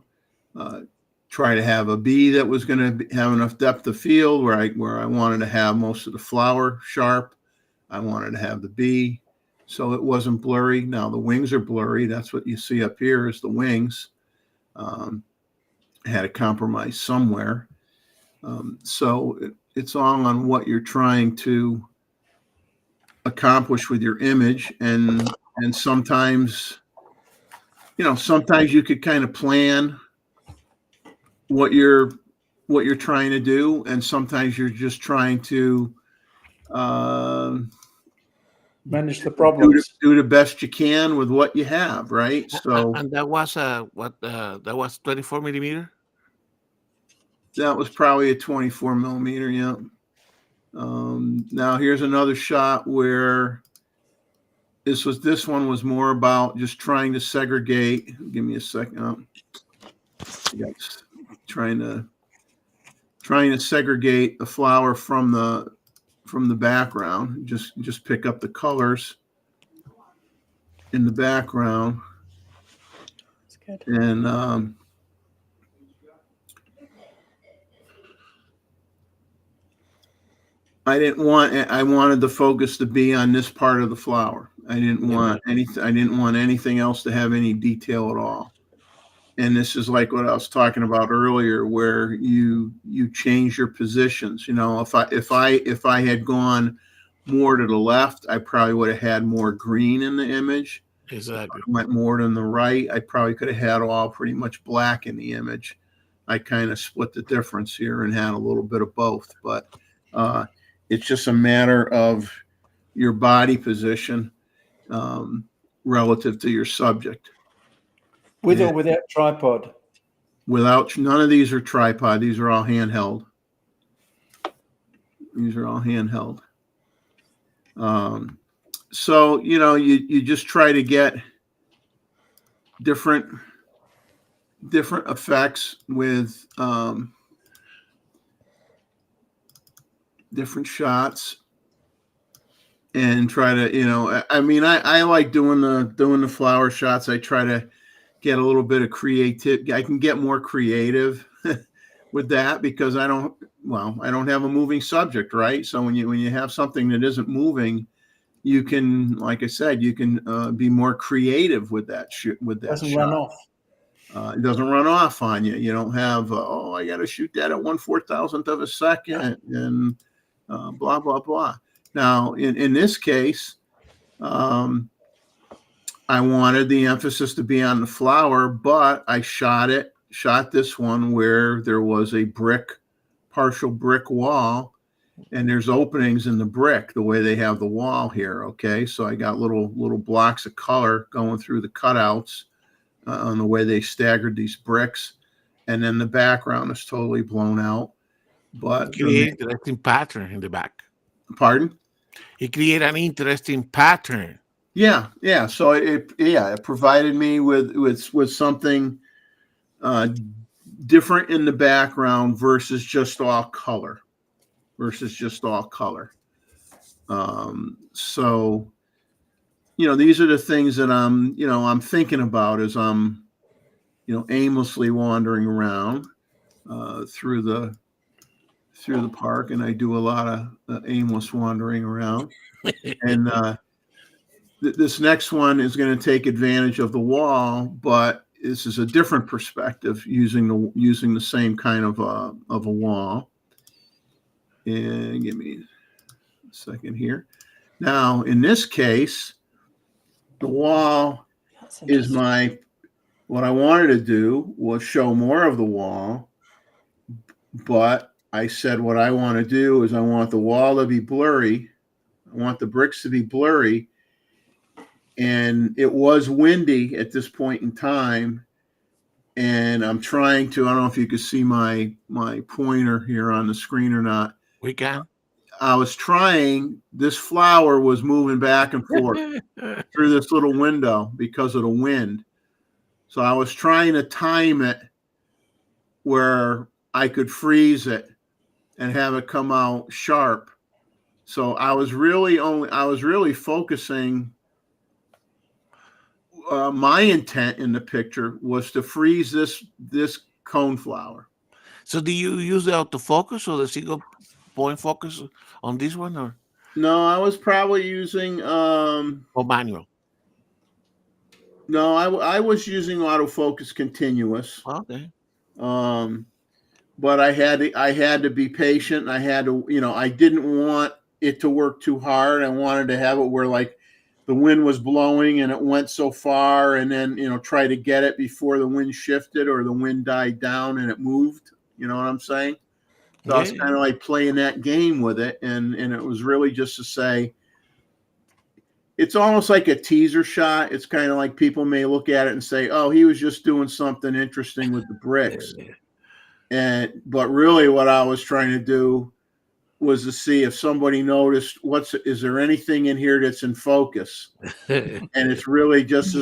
try to have a bee that was going to have enough depth of field where I wanted to have most of the flower sharp. I wanted to have the bee, so it wasn't blurry. Now the wings are blurry. That's what you see up here is the wings. Had to compromise somewhere. So it's all on what you're trying to accomplish with your image, and sometimes, sometimes you could kind of plan what you're trying to do, and sometimes you're just trying to
manage the problems.
do the best you can with what you have, right? So
And that was that was 24 millimeter.
that was probably a 24 millimeter. Yeah. Now here's another shot where this one was more about just trying to segregate. Give me a second. Trying to segregate the flower from the background. Just pick up the colors in the background.
That's good.
And I wanted the focus to be on this part of the flower. I didn't want anything else to have any detail at all. And this is like what I was talking about earlier, where you change your positions. If I had gone more to the left, I probably would have had more green in the image.
Exactly.
If I went more to the right, I probably could have had all pretty much black in the image. I kind of split the difference here and had a little bit of both. But it's just a matter of your body position relative to your subject.
With or without tripod?
None of these are tripod. These are all handheld. So, you just try to get different effects with different shots, and try to, I like doing the flower shots. I try to get a little bit of creative. I can get more creative with that because I don't have a moving subject, right? So when you have something that isn't moving, you can, like I said, you can be more creative with that
Doesn't
shot.
run off.
It doesn't run off on you. You don't have I got to shoot that at 1/4000th of a second and blah blah blah. Now in this case, I wanted the emphasis to be on the flower, but I shot this one where there was a partial brick wall, and there's openings in the brick the way they have the wall here. Okay. So I got little blocks of color going through the cutouts on the way they staggered these bricks. And then the background is totally blown out, but
Create an interesting pattern in the back.
Pardon?
It created an interesting pattern.
Yeah. So it provided me with something different in the background versus just all color. So these are the things that I'm thinking about as I'm aimlessly wandering around through the park, and I do a lot of aimless wandering around. And this next one is going to take advantage of the wall, but this is a different perspective using the same kind of a wall. And give me a second here. Now, in this case, the wall
That's
is
interesting.
what I wanted to do was show more of the wall, but I said what I want to do is I want the wall to be blurry. I want the bricks to be blurry. And it was windy at this point in time. And I'm trying to, I don't know if you can see my pointer here on the screen or not.
We can.
I was trying, this flower was moving back and forth through this little window because of the wind. So I was trying to time it where I could freeze it and have it come out sharp. So I was really focusing. My intent in the picture was to freeze this cone flower.
So do you use the autofocus or the single point focus on this one, or
No, I was probably using
or manual?
No, I was using autofocus continuous.
Okay.
But I had to be patient. I had to, I didn't want it to work too hard. I wanted to have it where like the wind was blowing and it went so far, and then try to get it before the wind shifted or the wind died down and it moved. You know what I'm saying? So I was kind of like playing that game with it, and it was really just to say, it's almost like a teaser shot. It's kind of like people may look at it and say, "Oh, he was just doing something interesting with the bricks," but really, what I was trying to do was to see if somebody noticed is there anything in here that's in focus, and it's really just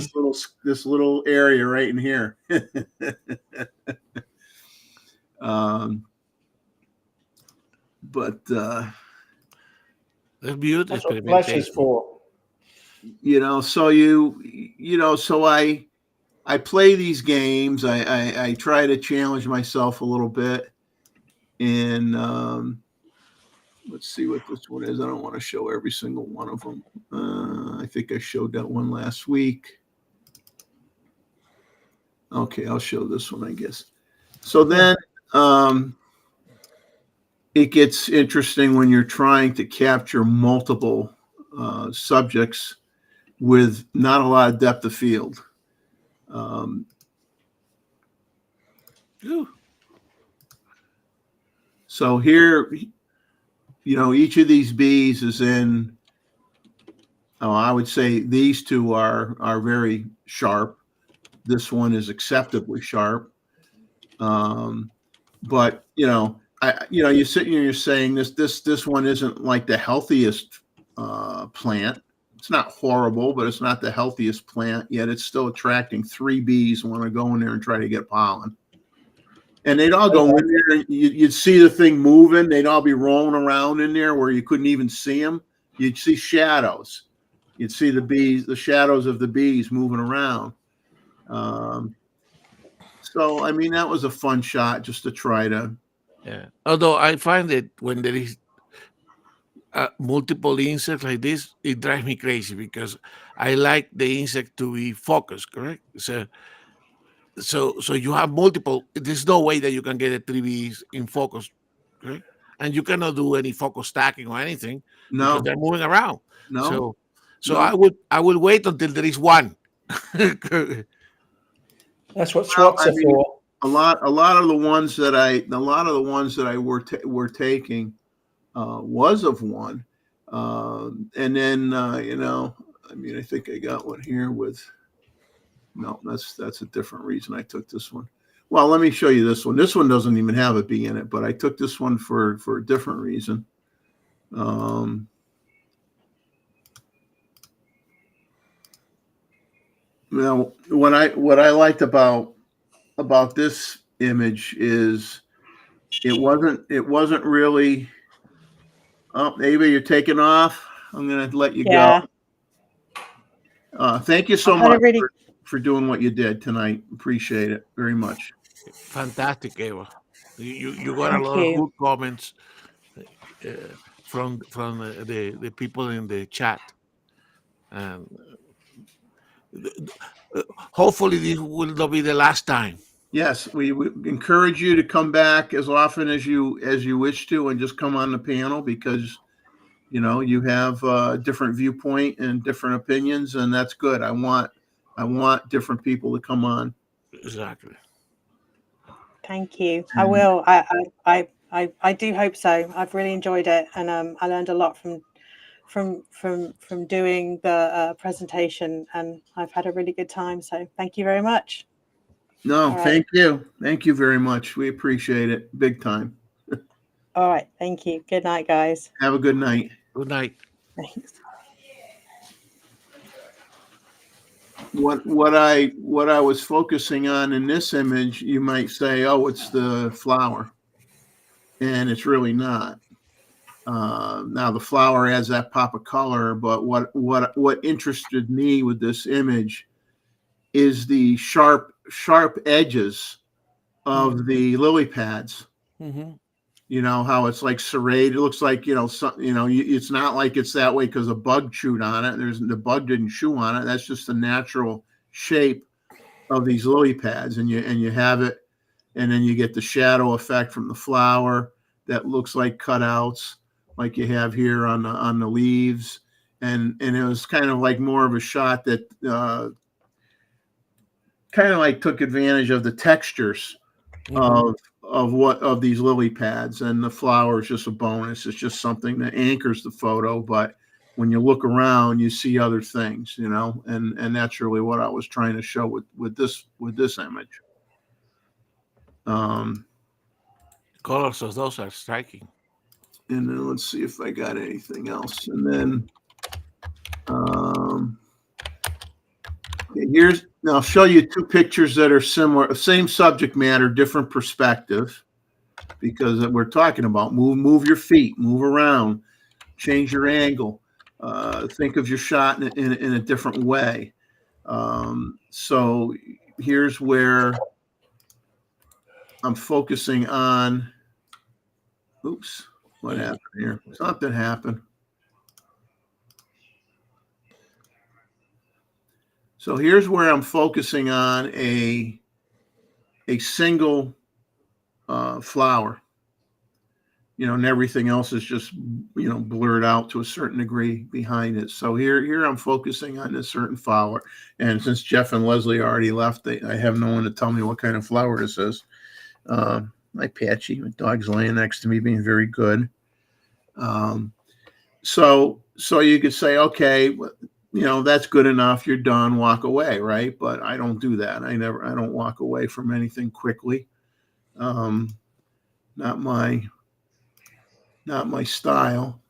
this little area right in here. But
That's beautiful.
That's what flash is for.
So I play these games. I try to challenge myself a little bit, and let's see what this one is. I don't want to show every single one of them. I think I showed that one last week. Okay, I'll show this one, I guess. So then it gets interesting when you're trying to capture multiple subjects with not a lot of depth of field. So here, each of these bees is in, I would say these two are very sharp. This one is acceptably sharp. But you're sitting here, you're saying this one isn't like the healthiest plant. It's not horrible, but it's not the healthiest plant, yet it's still attracting 3 bees who want to go in there and try to get pollen. And they'd all go in there, and you'd see the thing moving. They'd all be rolling around in there where you couldn't even see them. You'd see shadows. You'd see the shadows of the bees moving around. So, I mean, that was a fun shot just to try to.
Yeah. Although I find that when there is multiple insects like this, it drives me crazy because I like the insect to be focused, correct? So you have multiple. There's no way that you can get a 3 bees in focus, correct? And you cannot do any focus stacking or anything because they're moving around.
No.
So I would wait until there is one.
That's what SWATs are for.
A lot of the ones that I were taking was of one, and then I think I got one here with. No, that's a different reason I took this one. Well, let me show you this one. This one doesn't even have a bee in it, but I took this one for a different reason. Now, what I liked about this image is it wasn't really. Oh, Ava, you're taking off. I'm going to let you go. Thank you so much for doing what you did tonight. Appreciate it very much.
Fantastic, Ava. You got a lot of good comments from the people in the chat. hopefully this will not be the last time.
Yes, we encourage you to come back as often as you wish to, and just come on the panel, because you have a different viewpoint and different opinions, and that's good. I want different people to come on.
Exactly.
Thank you. I will. I do hope so. I've really enjoyed it, and I learned a lot from doing the presentation, and I've had a really good time. So thank you very much.
No,
right.
Thank you. Thank you very much. We appreciate it big time.
All right. Thank you. Good night, guys.
Have a good night.
Good night.
Thanks.
What I was focusing on in this image, you might say, oh, it's the flower, and it's really not. Now the flower adds that pop of color, but what interested me with this image is the sharp edges of the lily pads.
Mm-hmm.
How it's like serrated. It looks like it's not like it's that way because a bug chewed on it. The bug didn't chew on it. That's just the natural shape of these lily pads, and you have it, and then you get the shadow effect from the flower that looks like cutouts, like you have here on the leaves, and it was kind of like more of a shot that kind of like took advantage of the textures of these lily pads, and the flower is just a bonus. It's just something that anchors the photo, but when you look around, you see other things, and that's really what I was trying to show with this image.
Colors of those are striking.
And then let's see if I got anything else. And then I'll show you two pictures that are similar, same subject matter, different perspective, because we're talking about move your feet, move around, change your angle, think of your shot in a different way. So here's where I'm focusing on. Oops, what happened here? Something happened. So here's where I'm focusing on a single flower, and everything else is just, blurred out to a certain degree behind it. So here I'm focusing on this certain flower. And since Jeff and Leslie already left, I have no one to tell me what kind of flower this is. My Patchy, my dog's laying next to me, being very good. So you could say, okay, that's good enough. You're done. Walk away, right? But I don't do that. I don't walk away from anything quickly. Not my style.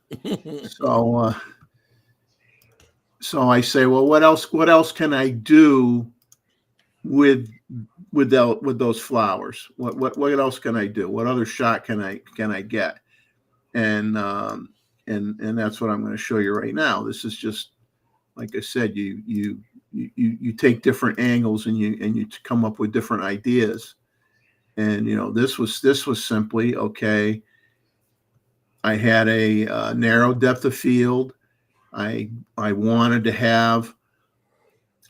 So I say, well, what else can I do with those flowers? What else can I do? What other shot can I get? And that's what I'm going to show you right now. This is just, like I said, you take different angles and you come up with different ideas. And this was simply, okay, I had a narrow depth of field. I wanted to have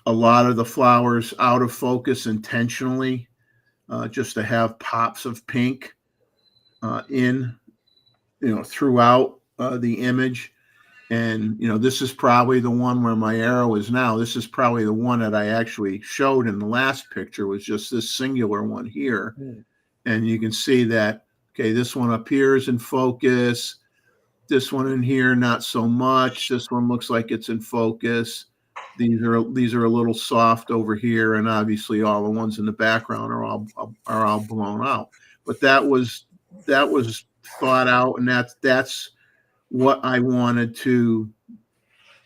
a lot of the flowers out of focus intentionally, just to have pops of pink throughout the image. And this is probably the one where my arrow is now. This is probably the one that I actually showed in the last picture, was just this singular one here. And you can see that, okay, this one up here is in focus. This one in here, not so much. This one looks like it's in focus. These are a little soft over here, and obviously all the ones in the background are all blown out. But that was thought out, and that's what I wanted to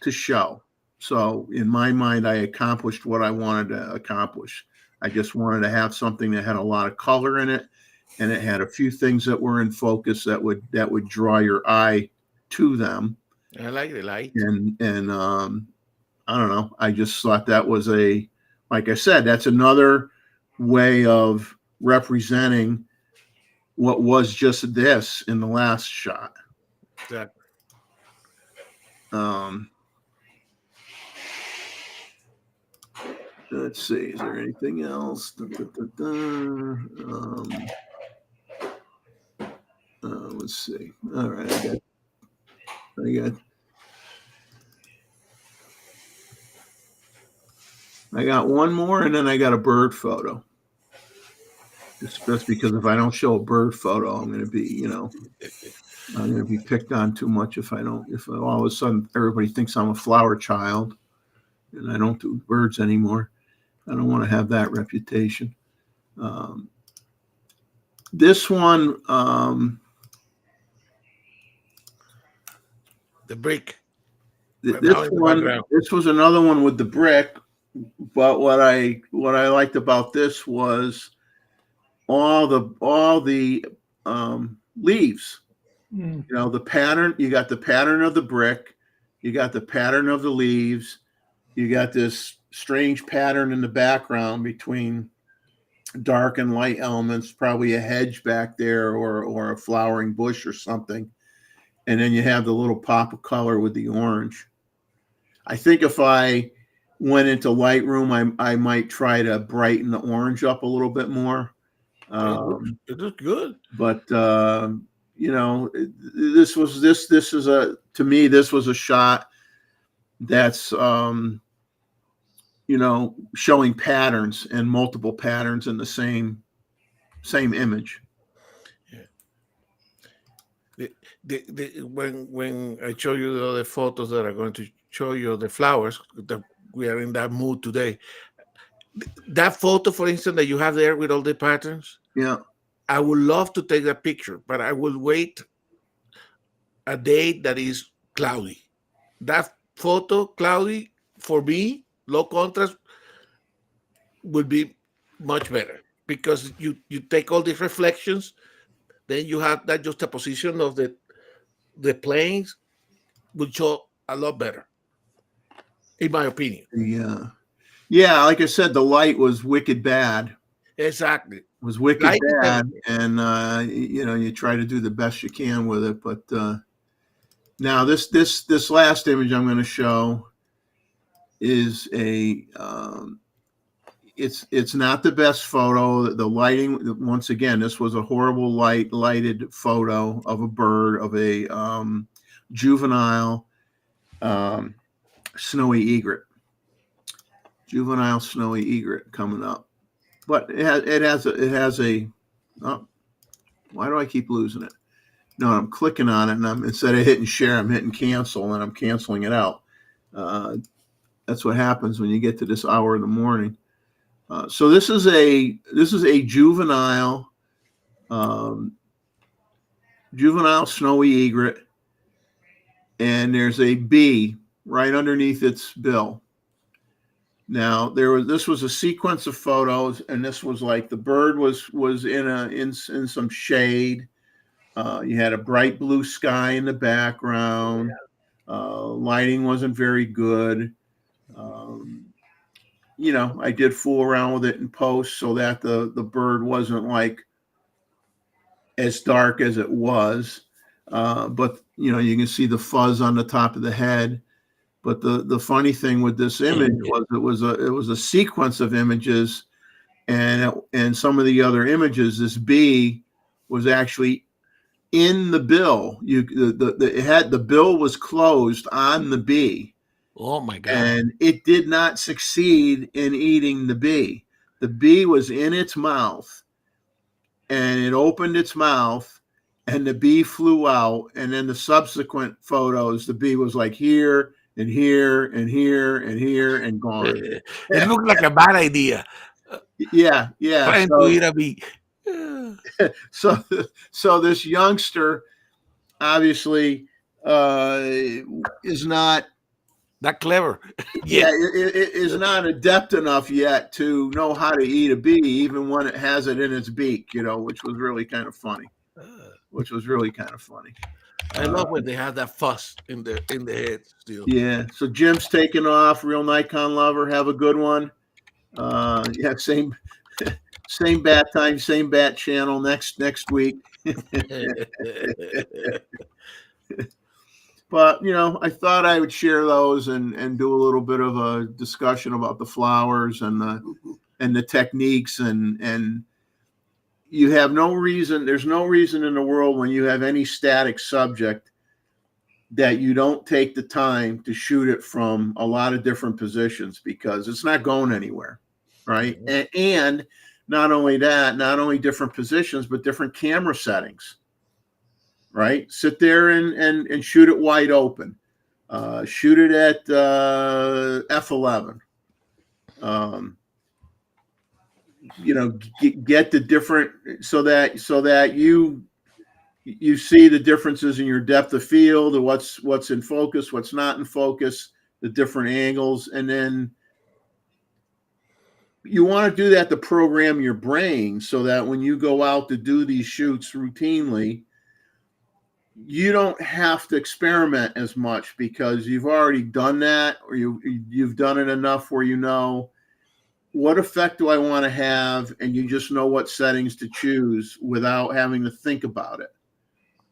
show. So in my mind, I accomplished what I wanted to accomplish. I just wanted to have something that had a lot of color in it, and it had a few things that were in focus that would draw your eye to them.
I like the light.
And I don't know. I just thought that was like I said, that's another way of representing what was just this in the last shot.
Exactly.
Let's see. Is there anything else? Let's see. All right. I got one more, and then I got a bird photo. Just because if I don't show a bird photo, I'm going to be, I'm going to be picked on too much if all of a sudden everybody thinks I'm a flower child and I don't do birds anymore. I don't want to have that reputation. This one,
the brick.
This was another one with the brick, but what I liked about this was all the leaves. The pattern. You got the pattern of the brick, you got the pattern of the leaves, you got this strange pattern in the background between dark and light elements, probably a hedge back there or a flowering bush or something. And then you have the little pop of color with the orange. I think if I went into Lightroom, I might try to brighten the orange up a little bit more.
It looks good.
But this is to me, this was a shot that's showing patterns and multiple patterns in the same image.
When I show you the other photos that are going to show you the flowers, that we are in that mood today. That photo, for instance, that you have there with all the patterns, I would love to take that picture, but I will wait a day that is cloudy. That photo, cloudy, for me, low contrast, would be much better because you take all these reflections, then you have that juxtaposition of the planes would show a lot better, in my opinion.
Yeah. Like I said, the light was wicked bad.
Exactly.
It was wicked bad, and you try to do the best you can with it. But now this last image I'm going to show is it's not the best photo. The lighting, once again, this was a horrible lighted photo of a bird, of a juvenile snowy egret. Juvenile snowy egret coming up. But it has a why do I keep losing it? No, I'm clicking on it, and instead of hitting share, I'm hitting cancel, and I'm canceling it out. That's what happens when you get to this hour in the morning. So this is a juvenile snowy egret, and there's a bee right underneath its bill. Now this was a sequence of photos, and this was like the bird was in some shade. You had a bright blue sky in the background. Lighting wasn't very good. I did fool around with it in post so that the bird wasn't like as dark as it was. But you can see the fuzz on the top of the head. But the funny thing with this image was it was a sequence of images, and some of the other images, this bee was actually in the bill. The bill was closed on the bee.
Oh my God.
And it did not succeed in eating the bee. The bee was in its mouth, and it opened its mouth, and the bee flew out. And then the subsequent photos, the bee was like here and here and here and here and gone.
It looked like a bad idea.
Yeah.
Trying to eat a bee.
So this youngster obviously is not
that clever.
It is not adept enough yet to know how to eat a bee, even when it has it in its beak, which was really kind of funny.
I love when they have that fuss in the head still.
Yeah. So Jim's taking off. Real Nikon lover. Have a good one. Same bat time, same bat channel next week. But I thought I would share those and do a little bit of a discussion about the flowers and the techniques and you have no reason. There's no reason in the world when you have any static subject that you don't take the time to shoot it from a lot of different positions because it's not going anywhere, right? And not only that, not only different positions, but different camera settings, right? Sit there and shoot it wide open. Shoot it at f11. Get the different so that you see the differences in your depth of field and what's in focus, what's not in focus, the different angles, and then you want to do that to program your brain so that when you go out to do these shoots routinely, you don't have to experiment as much because you've already done that, or you've done it enough where you know what effect do I want to have, and you just know what settings to choose without having to think about it.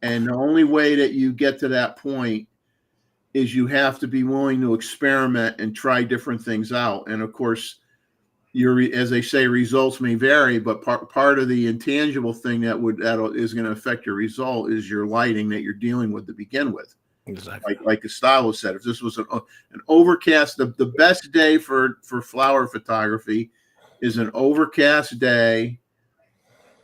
And the only way that you get to that point is you have to be willing to experiment and try different things out. And of course, as they say, results may vary, but part of the intangible thing that is going to affect your result is your lighting that you're dealing with to begin with.
Exactly.
Like Gustavo said, if this was an overcast, the best day for flower photography is an overcast day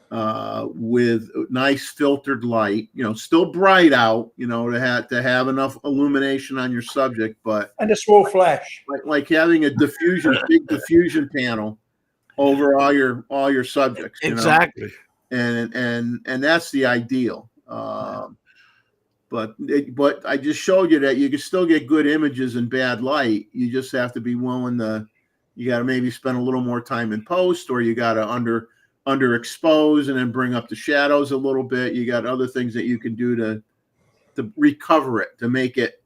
with nice filtered light. Still bright out. To have enough illumination on your subject, but
And a small flash.
like having a big diffusion panel over all your subjects.
Exactly.
And that's the ideal. But I just showed you that you can still get good images in bad light. You just have to be willing you got to maybe spend a little more time in post, or you got to underexpose and then bring up the shadows a little bit. You got other things that you can do to recover it, to make it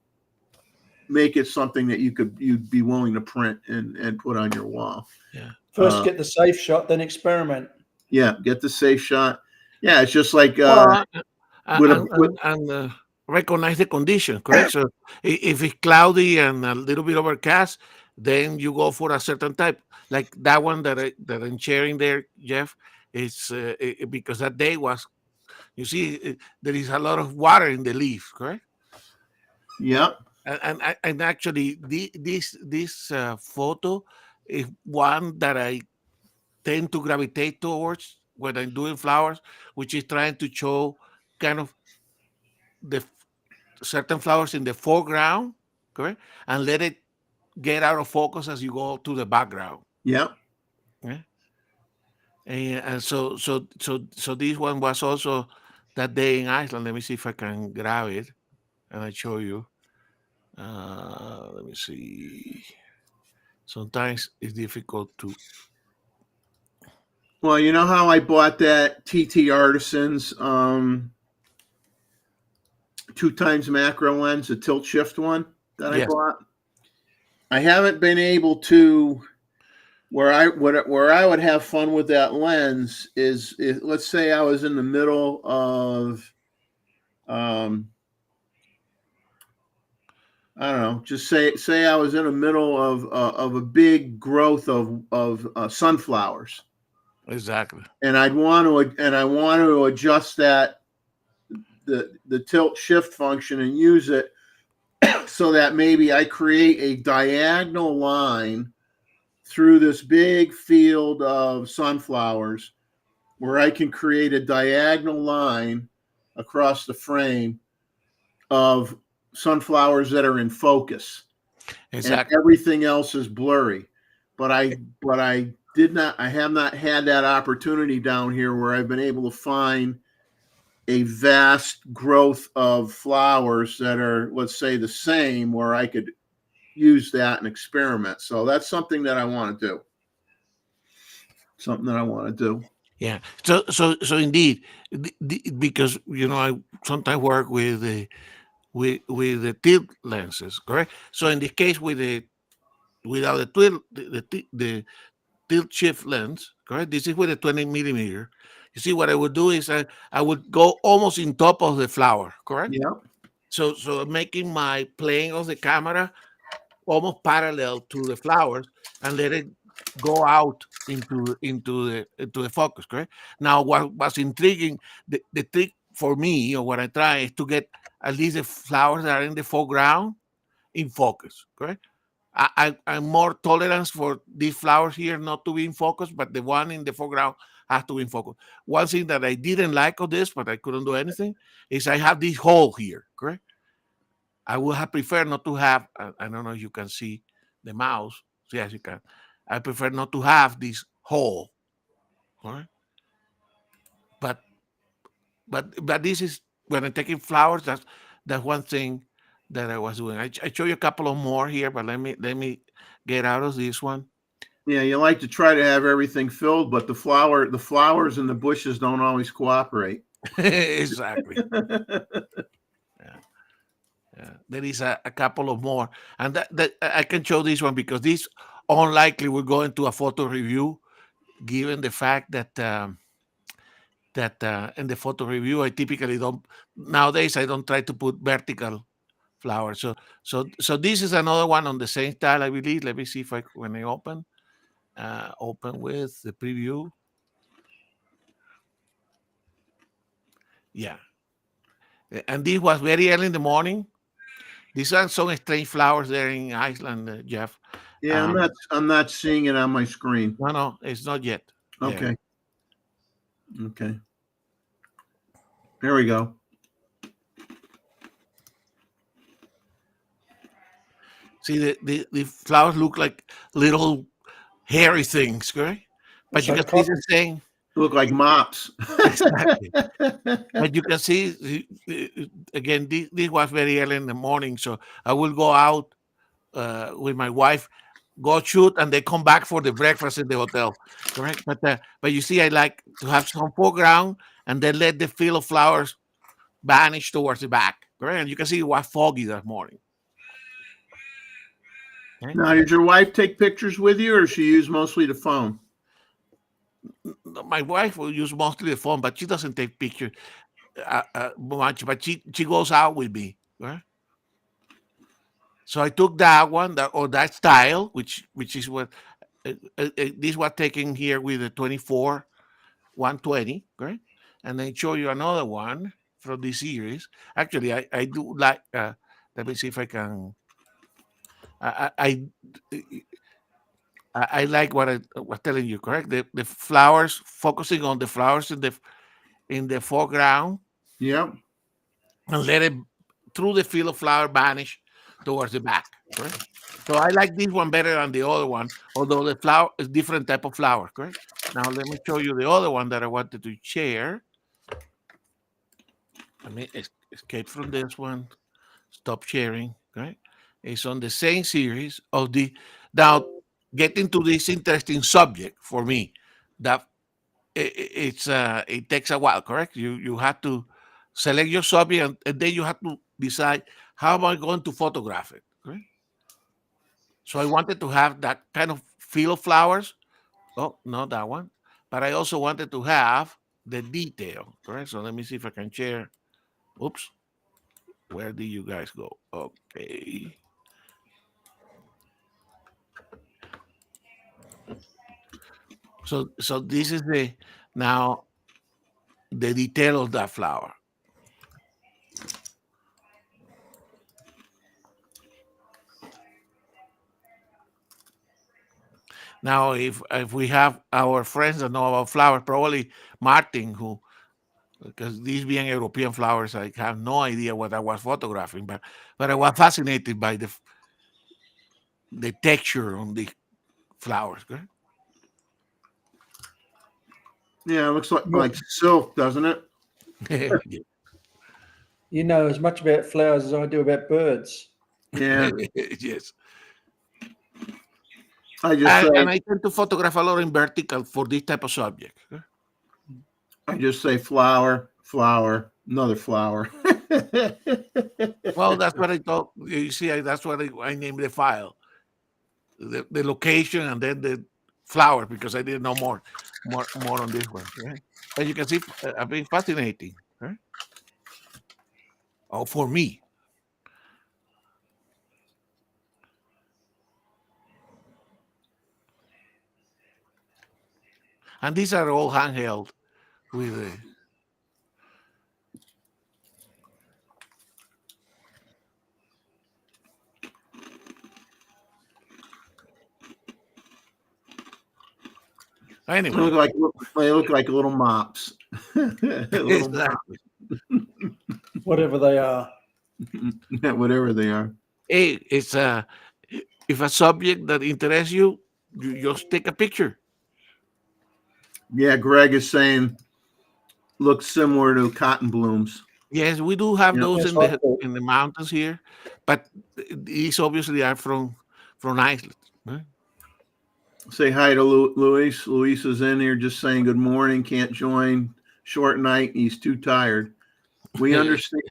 something that you'd be willing to print and put on your wall.
Yeah.
First get the safe shot, then experiment.
Yeah, get the safe shot. Yeah, it's just like
recognize the condition, correct? So if it's cloudy and a little bit overcast, then you go for a certain type, like that one that I'm sharing there, Jeff. It's because that day was, you see, there is a lot of water in the leaf, correct?
Yeah.
And actually, this photo is one that I tend to gravitate towards when I'm doing flowers, which is trying to show kind of the certain flowers in the foreground, correct, and let it get out of focus as you go to the background.
Yeah.
Yeah. And so this one was also that day in Iceland. Let me see if I can grab it and I show you. Let me see. Sometimes it's difficult to.
Well, you know how I bought that TT Artisans 2x macro lens, the tilt shift one that I bought? I haven't been able to. Where I would have fun with that lens is let's say I was in the middle of I don't know, just say I was in the middle of a big growth of sunflowers.
Exactly.
And I want to adjust that the tilt shift function and use it so that maybe I create a diagonal line through this big field of sunflowers where I can create a diagonal line across the frame of sunflowers that are in focus.
Exactly.
And everything else is blurry. But I have not had that opportunity down here where I've been able to find a vast growth of flowers that are, let's say, the same, where I could use that and experiment. So that's something that I want to do.
Yeah. So indeed, because I sometimes work with the tilt lenses, correct? So in this case, without the tilt shift lens, correct? This is with a 20 millimeter. You see, what I would do is I would go almost in top of the flower, correct?
Yeah.
So making my plane of the camera almost parallel to the flowers and let it go out into the focus. Correct. Now, what was intriguing, the trick for me, or what I try, is to get at least the flowers that are in the foreground in focus. Correct. I'm more tolerant for these flowers here not to be in focus, but the one in the foreground has to be in focus. One thing that I didn't like of this, but I couldn't do anything, is I have this hole here. Correct. I would have preferred not to have. I don't know if you can see the mouse. Yes, you can. I prefer not to have this hole. All right. But this is when I'm taking flowers. That's one thing that I was doing. I show you a couple of more here, but let me get out of this one.
Yeah, you like to try to have everything filled, but the flowers and the bushes don't always cooperate.
Exactly. Yeah. There is a couple of more, and that I can show this one because this unlikely will go into a photo review, given the fact that in the photo review I typically don't, nowadays I don't try to put vertical flowers. So this is another one on the same style, I believe. Let me see if when I open with the preview. Yeah, and this was very early in the morning. These are some strange flowers there in Iceland, Jeff.
Yeah, I'm not seeing it on my screen.
No, it's not yet.
Okay. There. Okay. There we go.
See, the flowers look like little hairy things, correct? But you can see the same.
Look like mops.
Exactly. But you can see, again, this was very early in the morning, so I will go out with my wife, go shoot, and they come back for the breakfast in the hotel, correct? But you see, I like to have some foreground and then let the field of flowers vanish towards the back, correct? And you can see it was foggy that morning. Okay?
Now, did your wife take pictures with you, or she used mostly the phone?
My wife will use mostly the phone, but she doesn't take pictures much. But she goes out with me. Right? So I took that one, that style, which is what this was taken here with the 24 120, right? And then show you another one from this series. Actually, I do like. Let me see if I can. I like what I was telling you, correct? The flowers, focusing on the flowers in the foreground.
Yep.
And let it through the field of flower vanish towards the back. Correct? So I like this one better than the other one, although the flower is different type of flower. Correct? Now let me show you the other one that I wanted to share. Let me escape from this one. Stop sharing. Right? It's on the same series of the now. Getting to this interesting subject for me, that it takes a while. Correct? You have to select your subject, and then you have to decide how am I going to photograph it. Correct? So I wanted to have that kind of feel of flowers. Oh, not that one, but I also wanted to have the detail. Correct? So let me see if I can share. Oops, where did you guys go? Okay. So this is now the detail of that flower. Now, if we have our friends that know about flowers, probably Martin, because these being European flowers, I have no idea what I was photographing, but I was fascinated by the texture on the flowers. Correct?
Yeah, it looks like silk, doesn't it?
You know as much about flowers as I do about birds.
Yeah.
Yes.
And
I tend to photograph a lot in vertical for this type of subject.
I just say flower, another flower.
Well, that's what I thought. You see, that's what I named the file. The location and then the flower, because I didn't know more on this one. Right? But you can see, I've been fascinating. Right? Oh, for me, And these are all handheld with
They
anyway.
look like little mops. Little
Exactly.
Whatever they are.
mops, whatever they are.
Hey, it's if a subject that interests you, you just take a picture.
Yeah, Greg is saying looks similar to cotton blooms.
Yes, we do have
Yeah.
those
Yes,
in
I thought.
the mountains here, but these obviously are from Iceland. Right?
Say hi to Luis. Luis is in here just saying good morning. Can't join. Short night. He's too tired. We understand.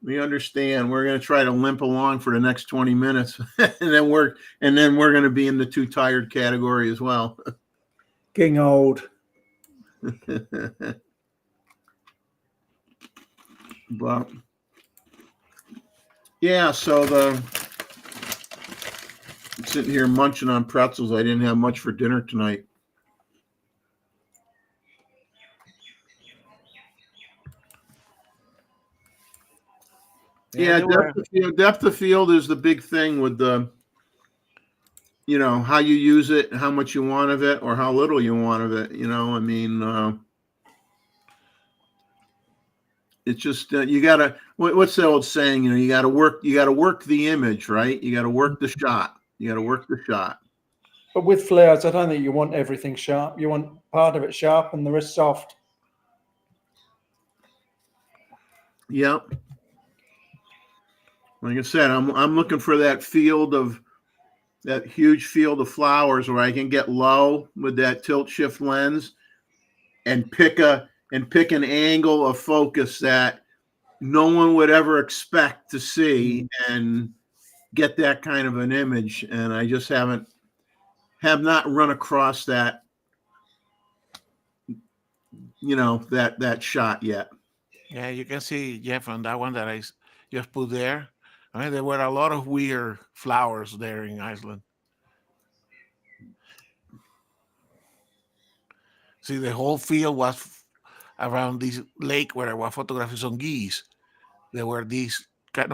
We understand. We're going to try to limp along for the next 20 minutes, and then we're going to be in the too tired category as well.
Getting old.
But yeah, so I'm sitting here munching on pretzels. I didn't have much for dinner tonight. Yeah, depth of field is the big thing with the, how you use it, how much you want of it, or how little you want of it. I mean, it's just you gotta. What's the old saying? You gotta work the image, right? You gotta work the shot.
But with flowers, I don't think you want everything sharp. You want part of it sharp and the rest soft.
Yep. Like I said, I'm looking for that huge field of flowers where I can get low with that tilt shift lens and pick an angle of focus that no one would ever expect to see and get that kind of an image. And I just have not run across that, that shot yet.
Yeah, you can see, Jeff, on that one that I just put there. I mean, there were a lot of weird flowers there in Iceland. See, the whole field was around this lake where I was photographing some geese. There were these kind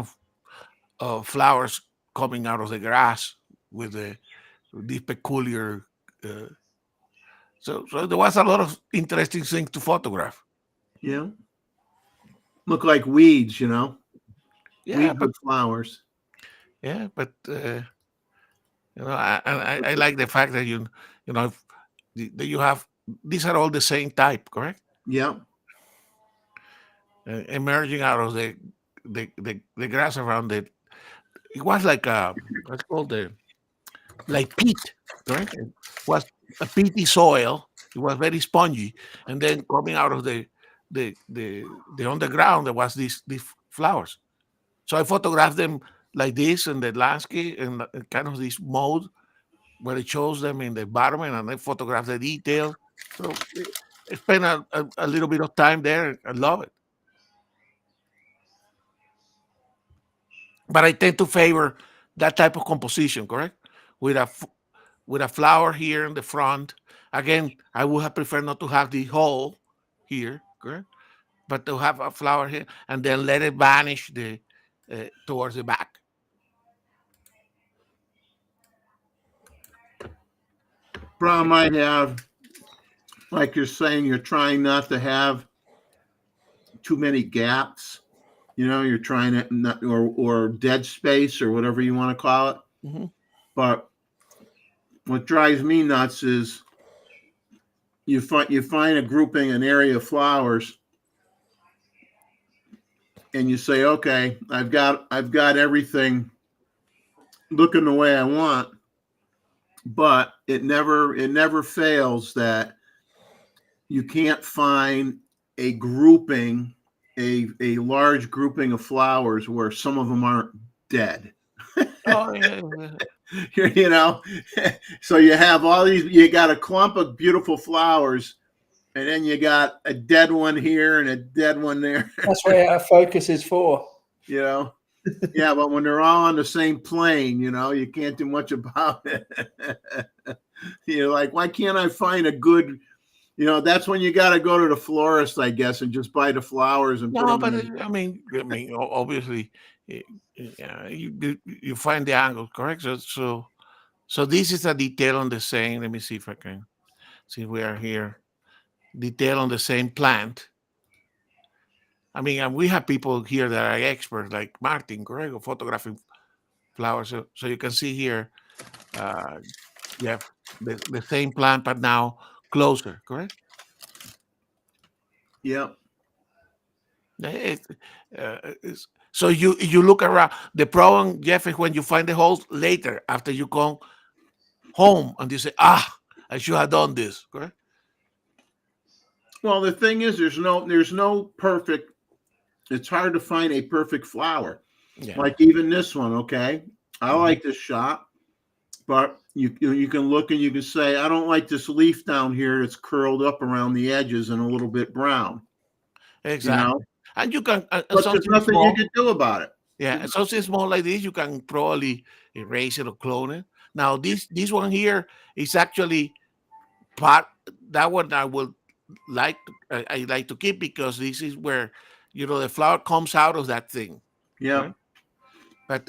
of flowers coming out of the grass with these peculiar. So there was a lot of interesting things to photograph.
Yeah. Look like weeds,
Yeah,
weeds with flowers.
Yeah, but I like the fact that that you have, these are all the same type, correct?
Yeah.
Emerging out of the grass around it. It was like what's called like peat, correct? It was a peaty soil. It was very spongy, and then coming out of the underground, there was these flowers. So I photographed them like this in the landscape and kind of this mode where it shows them in the environment, and I photograph the detail. So I spent a little bit of time there. I love it. But I tend to favor that type of composition, correct? With a flower here in the front. Again, I would have preferred not to have the hole here, correct? But to have a flower here and then let it vanish towards the back.
Problem I have, like you're saying, you're trying not to have too many gaps. You're trying to not, or dead space or whatever you want to call it.
Mm-hmm.
But what drives me nuts is you find a grouping, an area of flowers, and you say, okay, I've got everything looking the way I want, but it never fails that you can't find a grouping, a large grouping of flowers where some of them aren't dead.
Oh, yeah.
So you have all these, you got a clump of beautiful flowers, and then you got a dead one here and a dead one there.
That's what our focus is for.
Yeah, but when they're all on the same plane, you can't do much about it. You're like, why can't I find a good, that's when you got to go to the florist, I guess, and just buy the flowers and put
No,
them
but
in.
I mean, obviously, you find the angle correct. So this is a detail on the same. Let me see if I can see. We are here. Detail on the same plant. I mean, and we have people here that are experts, like Martin, correct, of photographing flowers. So you can see here, yeah, the same plant, but now closer, correct?
Yeah.
It- so you look around. The problem, Jeff, is when you find the holes later after you come home and you say, I should have done this, correct?
Well, the thing is, there's no perfect. It's hard to find a perfect flower.
Yeah.
Like even this one, okay. I
Mhm.
like this shot, but you can look and you can say, I don't like this leaf down here that's curled up around the edges and a little bit brown.
Exactly. And you can,
But there's
something
nothing
small.
you can do about it.
Yeah, and something small like this, you can probably erase it or clone it. Now, this one here is actually part. That one I would like. I like to keep because this is where the flower comes out of that thing.
Yeah.
Right?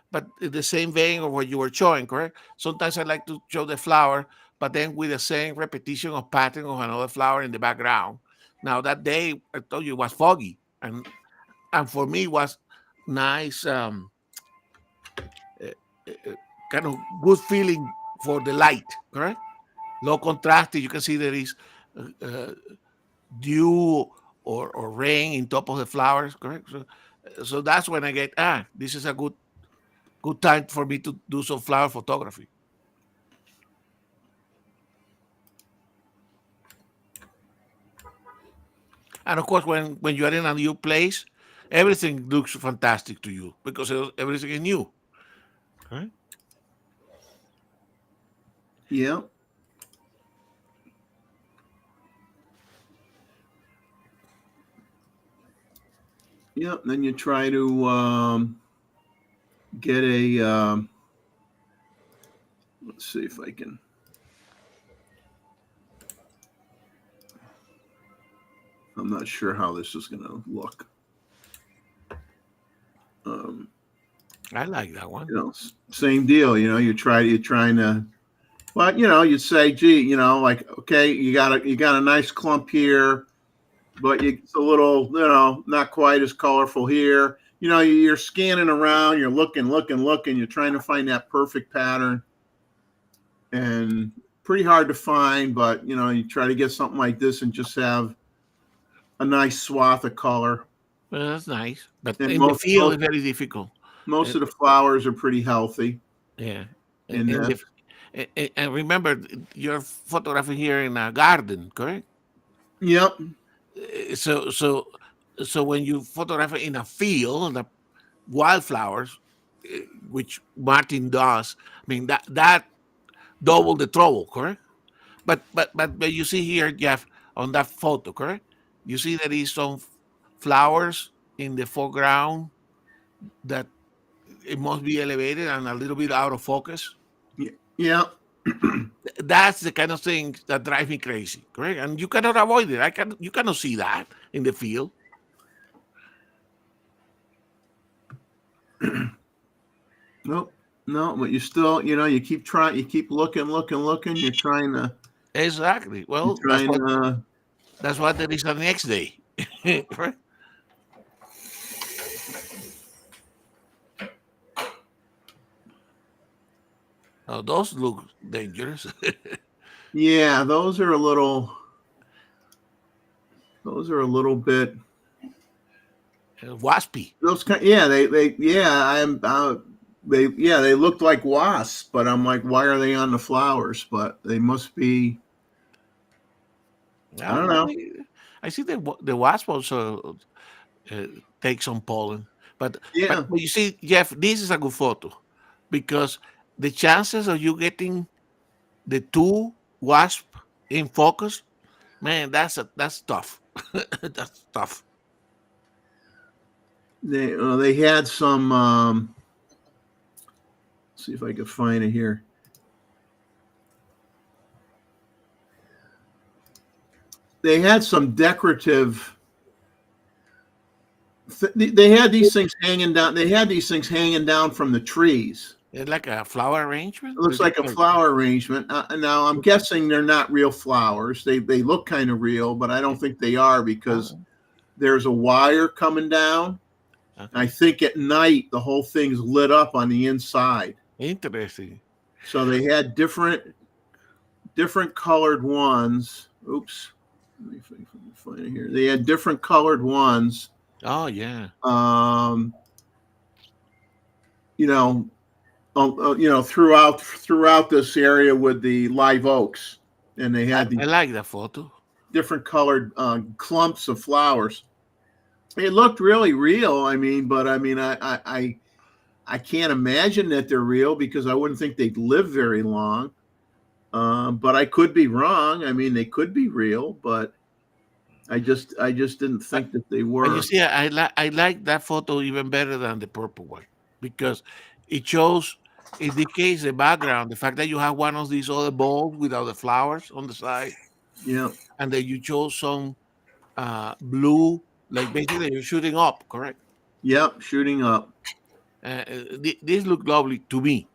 But in the same vein of what you were showing, correct? Sometimes I like to show the flower, but then with the same repetition of pattern of another flower in the background. Now that day, I told you it was foggy, and for me it was nice, uh, kind of good feeling for the light, correct? Low contrast. You can see there is dew or rain in top of the flowers, correct? So that's when I get this is a good time for me to do some flower photography. And of course, when you are in a new place, everything looks fantastic to you because everything is new. Right?
Yeah. Yeah. Then you try to get a. Let's see if I can. I'm not sure how this is going to look.
I like that one.
Same deal. You're trying to. Well, you'd say, gee, like, okay, you got a nice clump here, but it's a little, not quite as colorful here. You're scanning around, you're looking, you're trying to find that perfect pattern, and pretty hard to find. But you try to get something like this and just have a nice swath of color.
Well, that's nice, but
And
in the field, it's very difficult.
Most of the flowers are pretty healthy.
Yeah,
And
and remember, you're photographing here in a garden, correct?
Yep.
So when you photograph in a field, the wildflowers, which Martin does, I mean that double the trouble, correct? But you see here, Jeff, on that photo, correct? You see there is some flowers in the foreground that it must be elevated and a little bit out of focus.
Yeah.
That's the kind of thing that drive me crazy, correct? And you cannot avoid it. You cannot see that in the field.
Nope. No, but you still, you keep trying, you keep looking, you're trying to.
Exactly. Well, that's what there is the next day. Right? Oh, those look dangerous.
Yeah, those are a little bit
waspy.
Those they looked like wasps, but I'm like, why are they on the flowers? But they must be. I don't know.
I see the wasp also take some pollen, but you see, Jeff, this is a good photo because the chances of you getting the two wasp in focus, man, that's tough. That's tough.
They had some. See if I can find it here. they had some decorative. They had these things hanging down. They had these things hanging down from the trees.
It's like a flower arrangement.
It looks like a flower arrangement. Now I'm guessing they're not real flowers. They look kind of real, but I don't think they are because there's a wire coming down.
Okay.
I think at night the whole thing's lit up on the inside.
Interesting.
So they had different colored ones. Oops. Let me find it here. They had different colored ones.
Oh yeah.
Throughout this area with the live oaks, and they had
I like that photo.
different colored clumps of flowers. It looked really real. I can't imagine that they're real because I wouldn't think they'd live very long. But I could be wrong. I mean, they could be real, but I just didn't think that they were.
And you see, I like that photo even better than the purple one because it indicates the background, the fact that you have one of these other balls without the flowers on the side.
Yeah.
And then you chose some blue, like basically you're shooting up, correct?
Yep, shooting up.
This look lovely to me,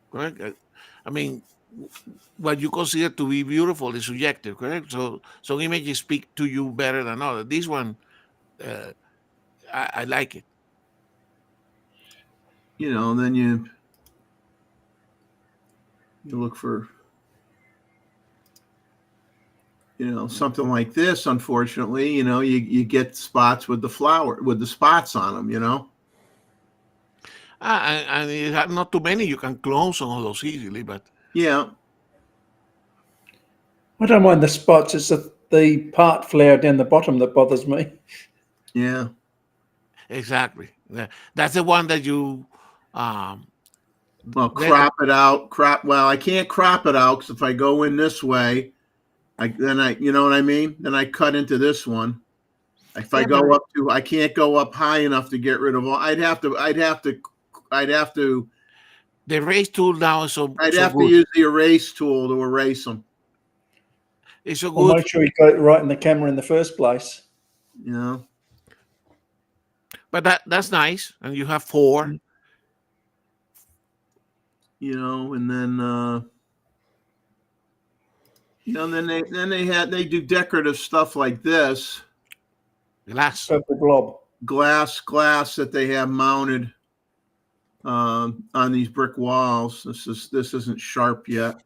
correct? I mean, what you consider to be beautiful is subjective, correct? So some images speak to you better than others. This one, I like it.
Then you look for something like this. Unfortunately, you get spots with the spots on them.
And it had not too many. You can clone some of those easily, but
yeah.
I don't mind the spots. It's the part flare down the bottom that bothers me.
Yeah.
Exactly. That's the one that you
crop it out. Well, I can't crop it out because if I go in this way, you know what I mean? Then I cut into this one. If I go up I can't go up high enough to get rid of all. I'd have to.
The erase tool now is so.
I'd
so
have
good.
to use the erase tool to erase them.
It's so
Well,
good.
make sure you got it right in the camera in the first place.
But that's nice, and you have 4.
And then then they do decorative stuff like this.
Glass.
Purple blob.
Glass that they have mounted on these brick walls. This isn't sharp yet.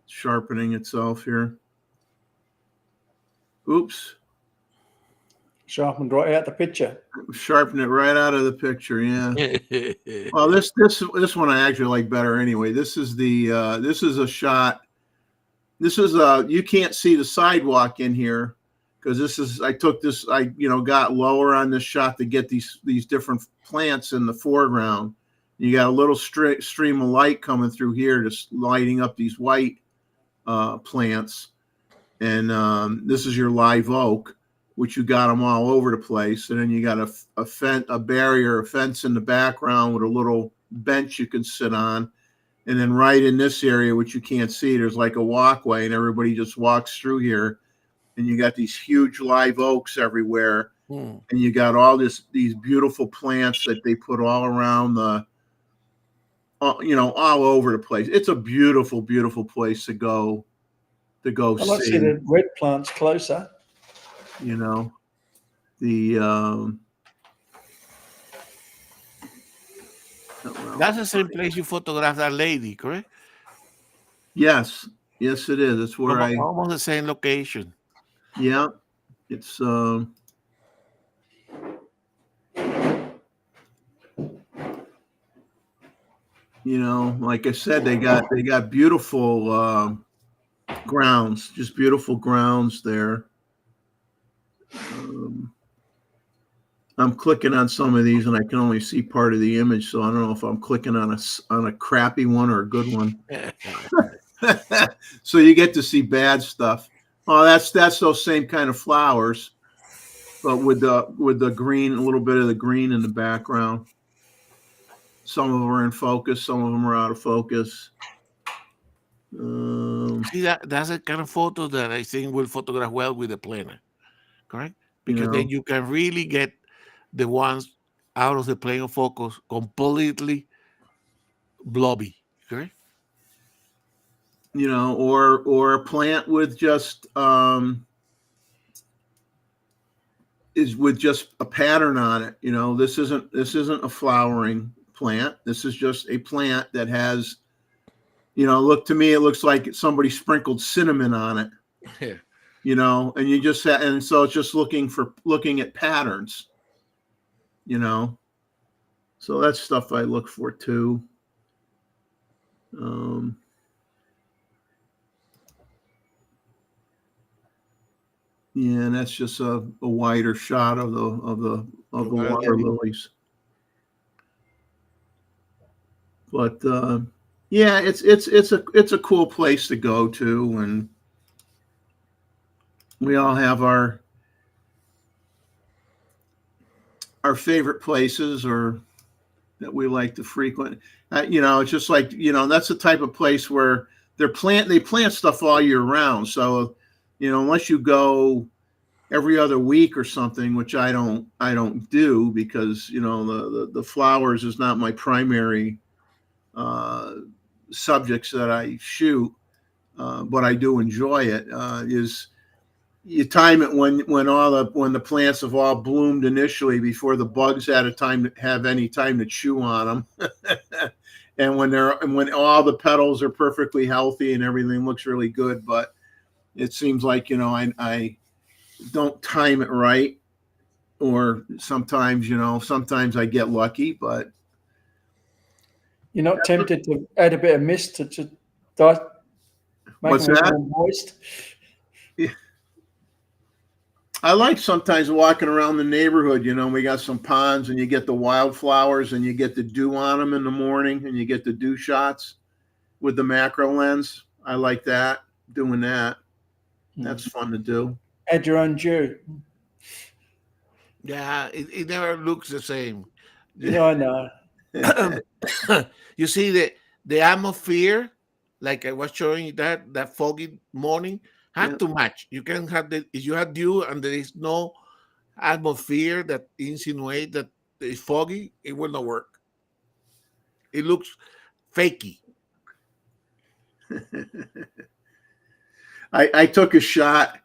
It's sharpening itself here. Oops.
Sharpened right out the picture.
Sharpen it right out of the picture, yeah. Well, this one I actually like better anyway. This is a shot. You can't see the sidewalk in here because I got lower on this shot to get these different plants in the foreground. You got a little stream of light coming through here, just lighting up these white plants. And this is your live oak, which you got them all over the place. And then you got a fence in the background with a little bench you can sit on. And then right in this area, which you can't see, there's like a walkway and everybody just walks through here. And you got these huge live oaks everywhere. And you got all these beautiful plants that they put all around all over the place. It's a beautiful, beautiful place to go
I'd like to see the red plants closer.
That's the same place you photographed that lady, correct?
Yes, it is. It's where
almost the same location.
Yeah, it's like I said, they got beautiful grounds, just beautiful grounds there. I'm clicking on some of these and I can only see part of the image, so I don't know if I'm clicking on a crappy one or a good one. So you get to see bad stuff. Oh, that's those same kind of flowers, but with the green, a little bit of the green in the background. Some of them are in focus, some of them are out of focus.
See, that's a kind of photo that I think will photograph well with the planner, correct? Because then you can really get the ones out of the plane of focus completely blobby, correct?
Or a plant with just is with just a pattern on it. This isn't a flowering plant. This is just a plant that has, look, to me, it looks like somebody sprinkled cinnamon on it.
Yeah.
And you just and so it's just looking at patterns. So that's stuff I look for too. Yeah, and that's just a wider shot of the water lilies. But yeah, it's a cool place to go to, and we all have our favorite places or that we like to frequent. It's just like, that's the type of place where they plant stuff all year round. So, unless you go every other week or something, which I don't do because, the flowers is not my primary subjects that I shoot, but I do enjoy it, is you time it when the plants have all bloomed initially before the bugs had any time to chew on them. And when all the petals are perfectly healthy and everything looks really good, but it seems like, I don't time it right, or sometimes I get lucky, but
You're not tempted to add a bit of mist to make
what's
them
that?
more moist?
I like sometimes walking around the neighborhood. We got some ponds, and you get the wildflowers, and you get the dew on them in the morning, and you get the dew shots with the macro lens. I like that, doing that. That's fun to do.
Add your own dew.
Yeah, it never looks the same.
I know.
You see the atmosphere, like I was showing you that foggy morning, had to match. You can have if you have dew and there is no atmosphere that insinuate that it's foggy, it will not work. It looks fakey.
I took a shot.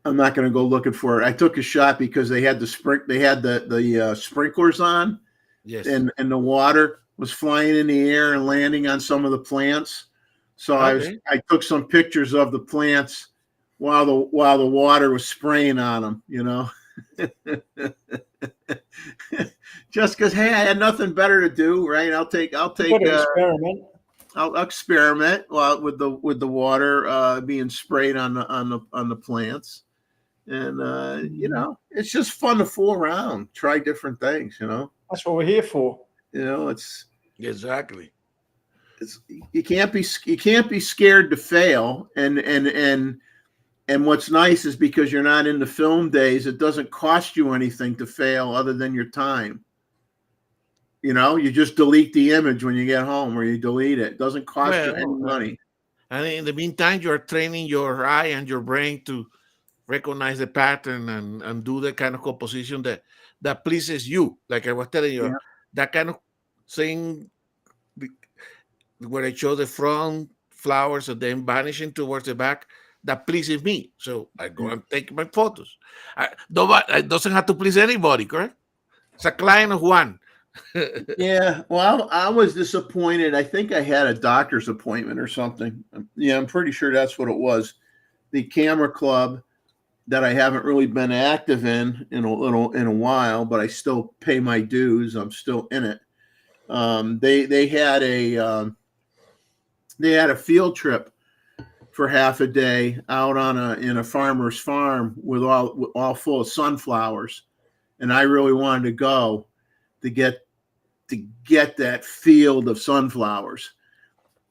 I'm not going to go looking for it. I took a shot because they had the sprinklers on.
Yes.
And the water was flying in the air and landing on some of the plants. So
Okay.
I took some pictures of the plants while the water was spraying on them, just because, hey, I had nothing better to do, right? I'll
experiment.
I'll experiment with the water being sprayed on the plants, and it's just fun to fool around, try different things,
That's what we're here for.
It's
exactly.
You can't be scared to fail, and what's nice is because you're not in the film days, it doesn't cost you anything to fail other than your time. You just delete the image when you get home, or you delete it. It doesn't cost you any money.
And in the meantime, you're training your eye and your brain to recognize the pattern and do the kind of composition that pleases you. Like I was telling you, that kind of thing where I show the front flowers and then vanishing towards the back, that pleases me. So I go and take my photos. It doesn't have to please anybody, correct? It's a client of one.
Yeah, well, I was disappointed. I think I had a doctor's appointment or something. Yeah, I'm pretty sure that's what it was. The camera club that I haven't really been active in a while, but I still pay my dues. I'm still in it. They had a field trip for half a day out in a farmer's farm with all full of sunflowers, and I really wanted to go to get that field of sunflowers,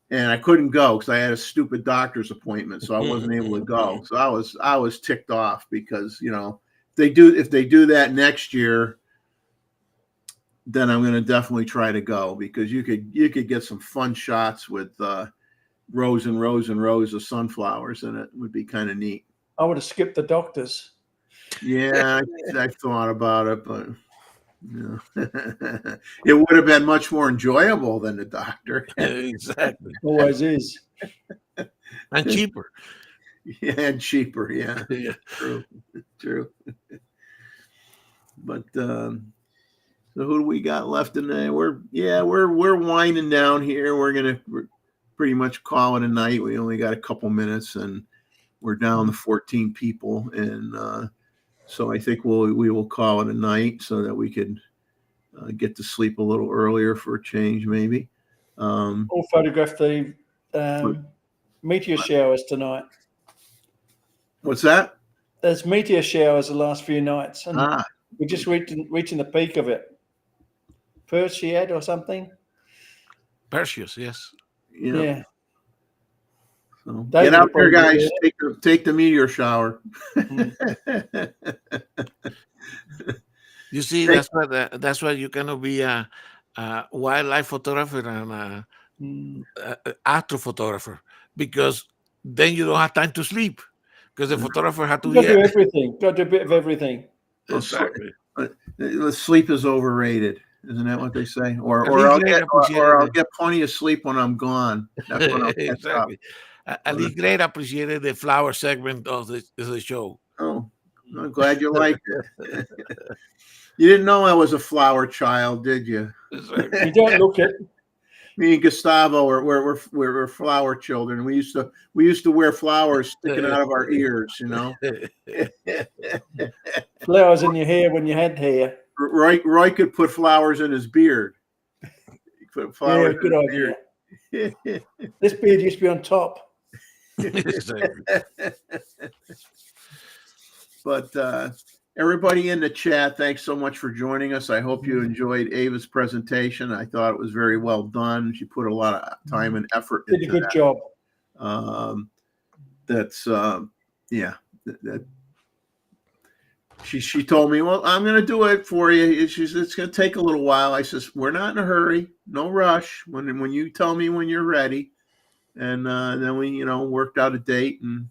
and I couldn't go because I had a stupid doctor's appointment, so I wasn't able to go. So I was ticked off because if they do that next year, then I'm going to definitely try to go, because you could get some fun shots with rows and rows and rows of sunflowers in it. Would be kind of neat.
I would have skipped the doctors.
Yeah, I thought about it, but it would have been much more enjoyable than the doctor.
Exactly.
Always is.
And cheaper.
Yeah, and cheaper. Yeah,
Yeah.
true. But so who do we got left in there? We're winding down here. We're pretty much call it a night. We only got a couple minutes, and we're down to 14 people, and so I think we will call it a night so that we could get to sleep a little earlier for a change, maybe.
We'll photograph the meteor showers tonight.
What's that?
There's meteor showers the last few nights, and
Ah,
we're just reaching the peak of it. Perseid or something.
Perseus, yes.
yeah. So
David
get out
will
there,
probably
guys.
do
Take the meteor shower.
You see, that's why you cannot be a wildlife photographer and a astrophotographer, because then you don't have time to sleep, because the photographer had to
Got to do everything. Got to do a bit of everything.
Exactly.
Sleep is overrated, isn't that what they say? Or I'll get plenty of sleep when I'm gone. That's when I'll catch up.
Exactly. At least Great appreciated the flower segment of the show.
Oh, I'm glad you liked it. You didn't know I was a flower child, did you?
Exactly.
You don't look it.
Me and Gustavo we're flower children. We used to wear flowers sticking out of our ears, you know.
Flowers in your hair when you had hair.
Roy could put flowers in his beard. He put flowers
Yeah, good idea. This beard used to be on top.
Exactly.
But everybody in the chat, thanks so much for joining us. I hope you enjoyed Ava's presentation. I thought it was very well done. She put a lot of time and effort into
Did a good
that.
job.
She told me, well, I'm going to do it for you. It's going to take a little while. I says, we're not in a hurry, no rush. When you tell me when you're ready. And then we, worked out a date, and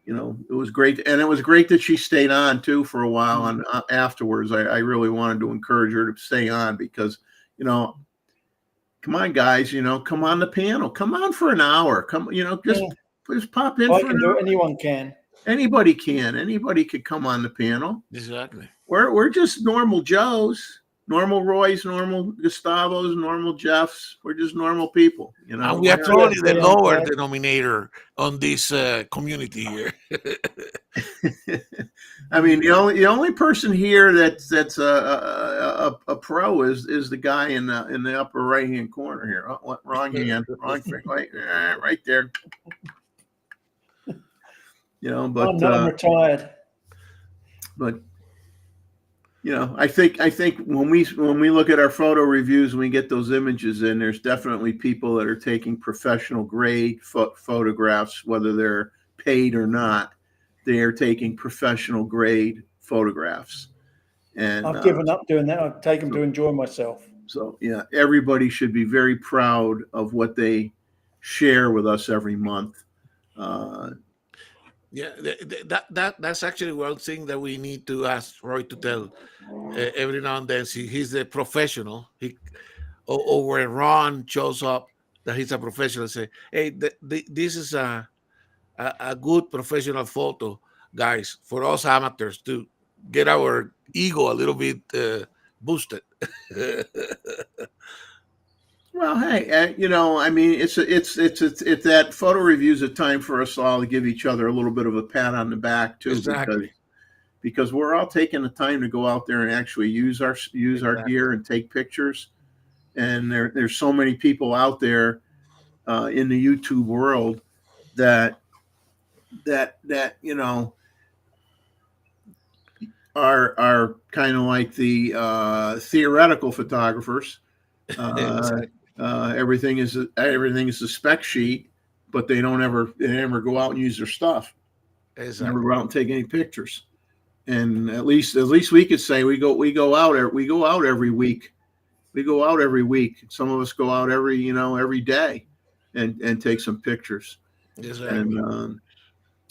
it was great. And it was great that she stayed on too for a while. And afterwards, I really wanted to encourage her to stay on because, come on, guys, come on the panel, come on for an hour. Come, just pop in.
I can do it. Anyone can.
Anybody can. Anybody could come on the panel.
Exactly.
We're just normal Joes, normal Roys, normal Gustavos, normal Jeffs. We're just normal people,
And we are probably the lower denominator on this community here.
I mean, the only person here that's a pro is the guy in the upper right hand corner here. Oh, wrong hand, wrong thing, right there. But
I'm retired.
But I think when we look at our photo reviews and we get those images in, there's definitely people that are taking professional grade photographs, whether they're paid or not. They are taking professional grade photographs. And
I've given up doing that. I've taken to enjoy myself.
So yeah, everybody should be very proud of what they share with us every month.
Yeah, that's actually one thing that we need to ask Roy to tell every now and then. See, he's a professional. Or when Ron shows up, that he's a professional. Say, hey, this is a good professional photo, guys, for us amateurs to get our ego a little bit boosted.
Well, hey, I mean, it's that photo review is a time for us all to give each other a little bit of a pat on the back too,
Exactly.
because we're all taking the time to go out there and actually use our gear and take pictures. And there's so many people out there in the YouTube world that are kind of like the theoretical photographers.
Exactly.
Everything is a spec sheet, but they never go out and use their stuff.
Exactly.
Never go out and take any pictures. And at least we could say we go out every week. We go out every week. Some of us go out every day. and take some pictures.
Exactly.
And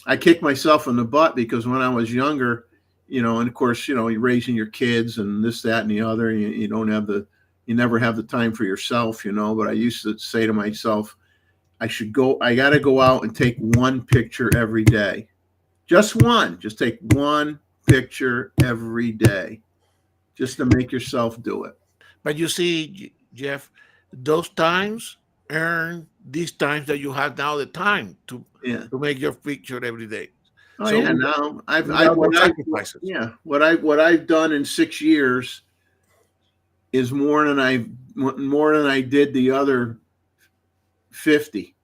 I kicked myself in the butt because when I was younger, and of course, you're raising your kids and this, that, and the other. You don't have you never have the time for yourself, But I used to say to myself, I got to go out and take one picture every day. Just one. Just take one picture every day, just to make yourself do it.
But you see, Jeff, those times earn these times that you have now the time to make your picture every day.
Oh, so yeah. Now what I've done in 6 years is more than I did the other 50.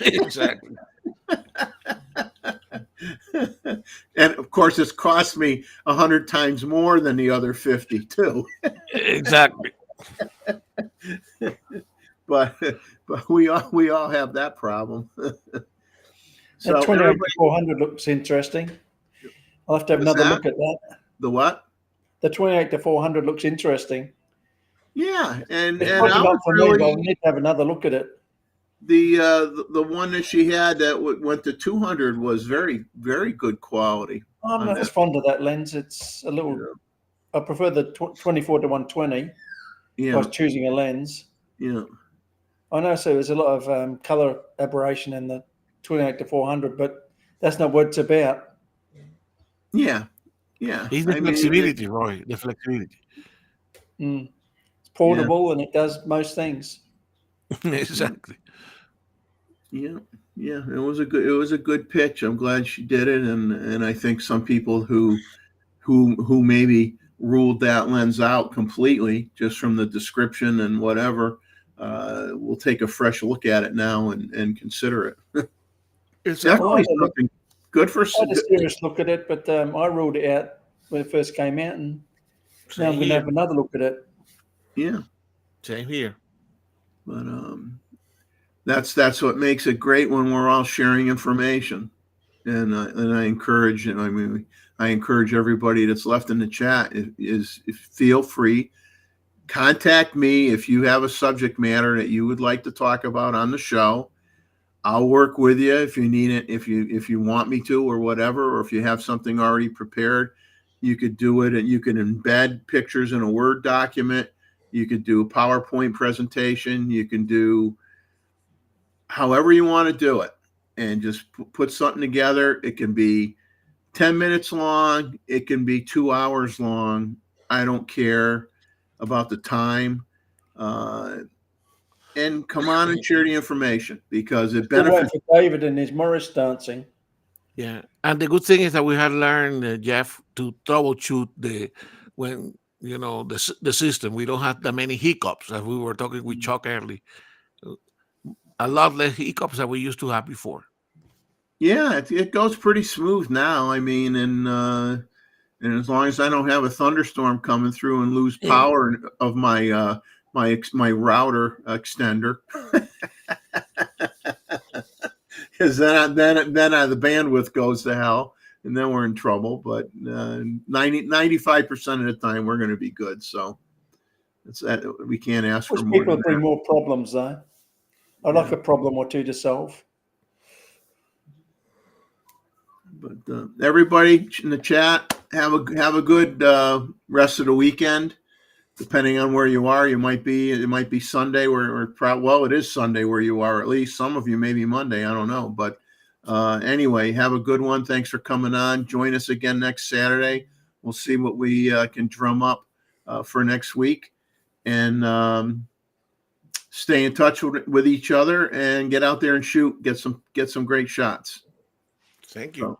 Exactly.
And of course, it's cost me 100 times more than the other 50 too.
Exactly.
But we all have that problem.
So the 28-400 looks interesting. I'll have to have another look at that.
The what?
The 28-400 looks interesting.
Yeah, and
it's probably not for me, but I need to have another look at it.
The one that she had that went to 200 was very, very good quality.
I'm not as fond of that lens. It's a little. I prefer the 24-120.
Yeah.
If I was choosing a lens.
Yeah.
I know. So there's a lot of color aberration in the 28-400, but that's not what it's about.
Yeah. Yeah.
It's the flexibility, Roy. The flexibility.
It's portable and it does most things.
Exactly.
Yeah. Yeah. It was a good pitch. I'm glad she did it. And I think some people who maybe ruled that lens out completely just from the description and whatever, will take a fresh look at it now and consider it. It's definitely something good for.
I had a serious look at it, but I ruled it out when it first came out, and now I'm going to have another look at it.
Yeah,
same here.
But that's what makes it great when we're all sharing information, and I encourage, I encourage everybody that's left in the chat is feel free. Contact me if you have a subject matter that you would like to talk about on the show. I'll work with you if you need it, if you want me to or whatever, or if you have something already prepared, you could do it, and you can embed pictures in a Word document. You could do a PowerPoint presentation. You can do however you want to do it, and just put something together. It can be 10 minutes long. It can be 2 hours long. I don't care about the time. And come on and share the information because it benefits.
For David and his Morris dancing.
Yeah, and the good thing is that we have learned, Jeff, to troubleshoot the system. We don't have that many hiccups, as we were talking with Chuck early. A lot less hiccups than we used to have before.
Yeah, it goes pretty smooth now. I mean, and as long as I don't have a thunderstorm coming through and lose power of my my router extender, because then the bandwidth goes to hell, and then we're in trouble. But 95% of the time we're going to be good. So it's that we can't ask for more.
People bring more problems though. I like a problem or two to solve.
But everybody in the chat, have a good rest of the weekend. Depending on where you are, it might be Sunday it is Sunday where you are. At least some of you maybe Monday. I don't know. But anyway, have a good one. Thanks for coming on. Join us again next Saturday. We'll see what we can drum up for next week, and stay in touch with each other and get out there and shoot. Get some great shots.
Thank you.
So,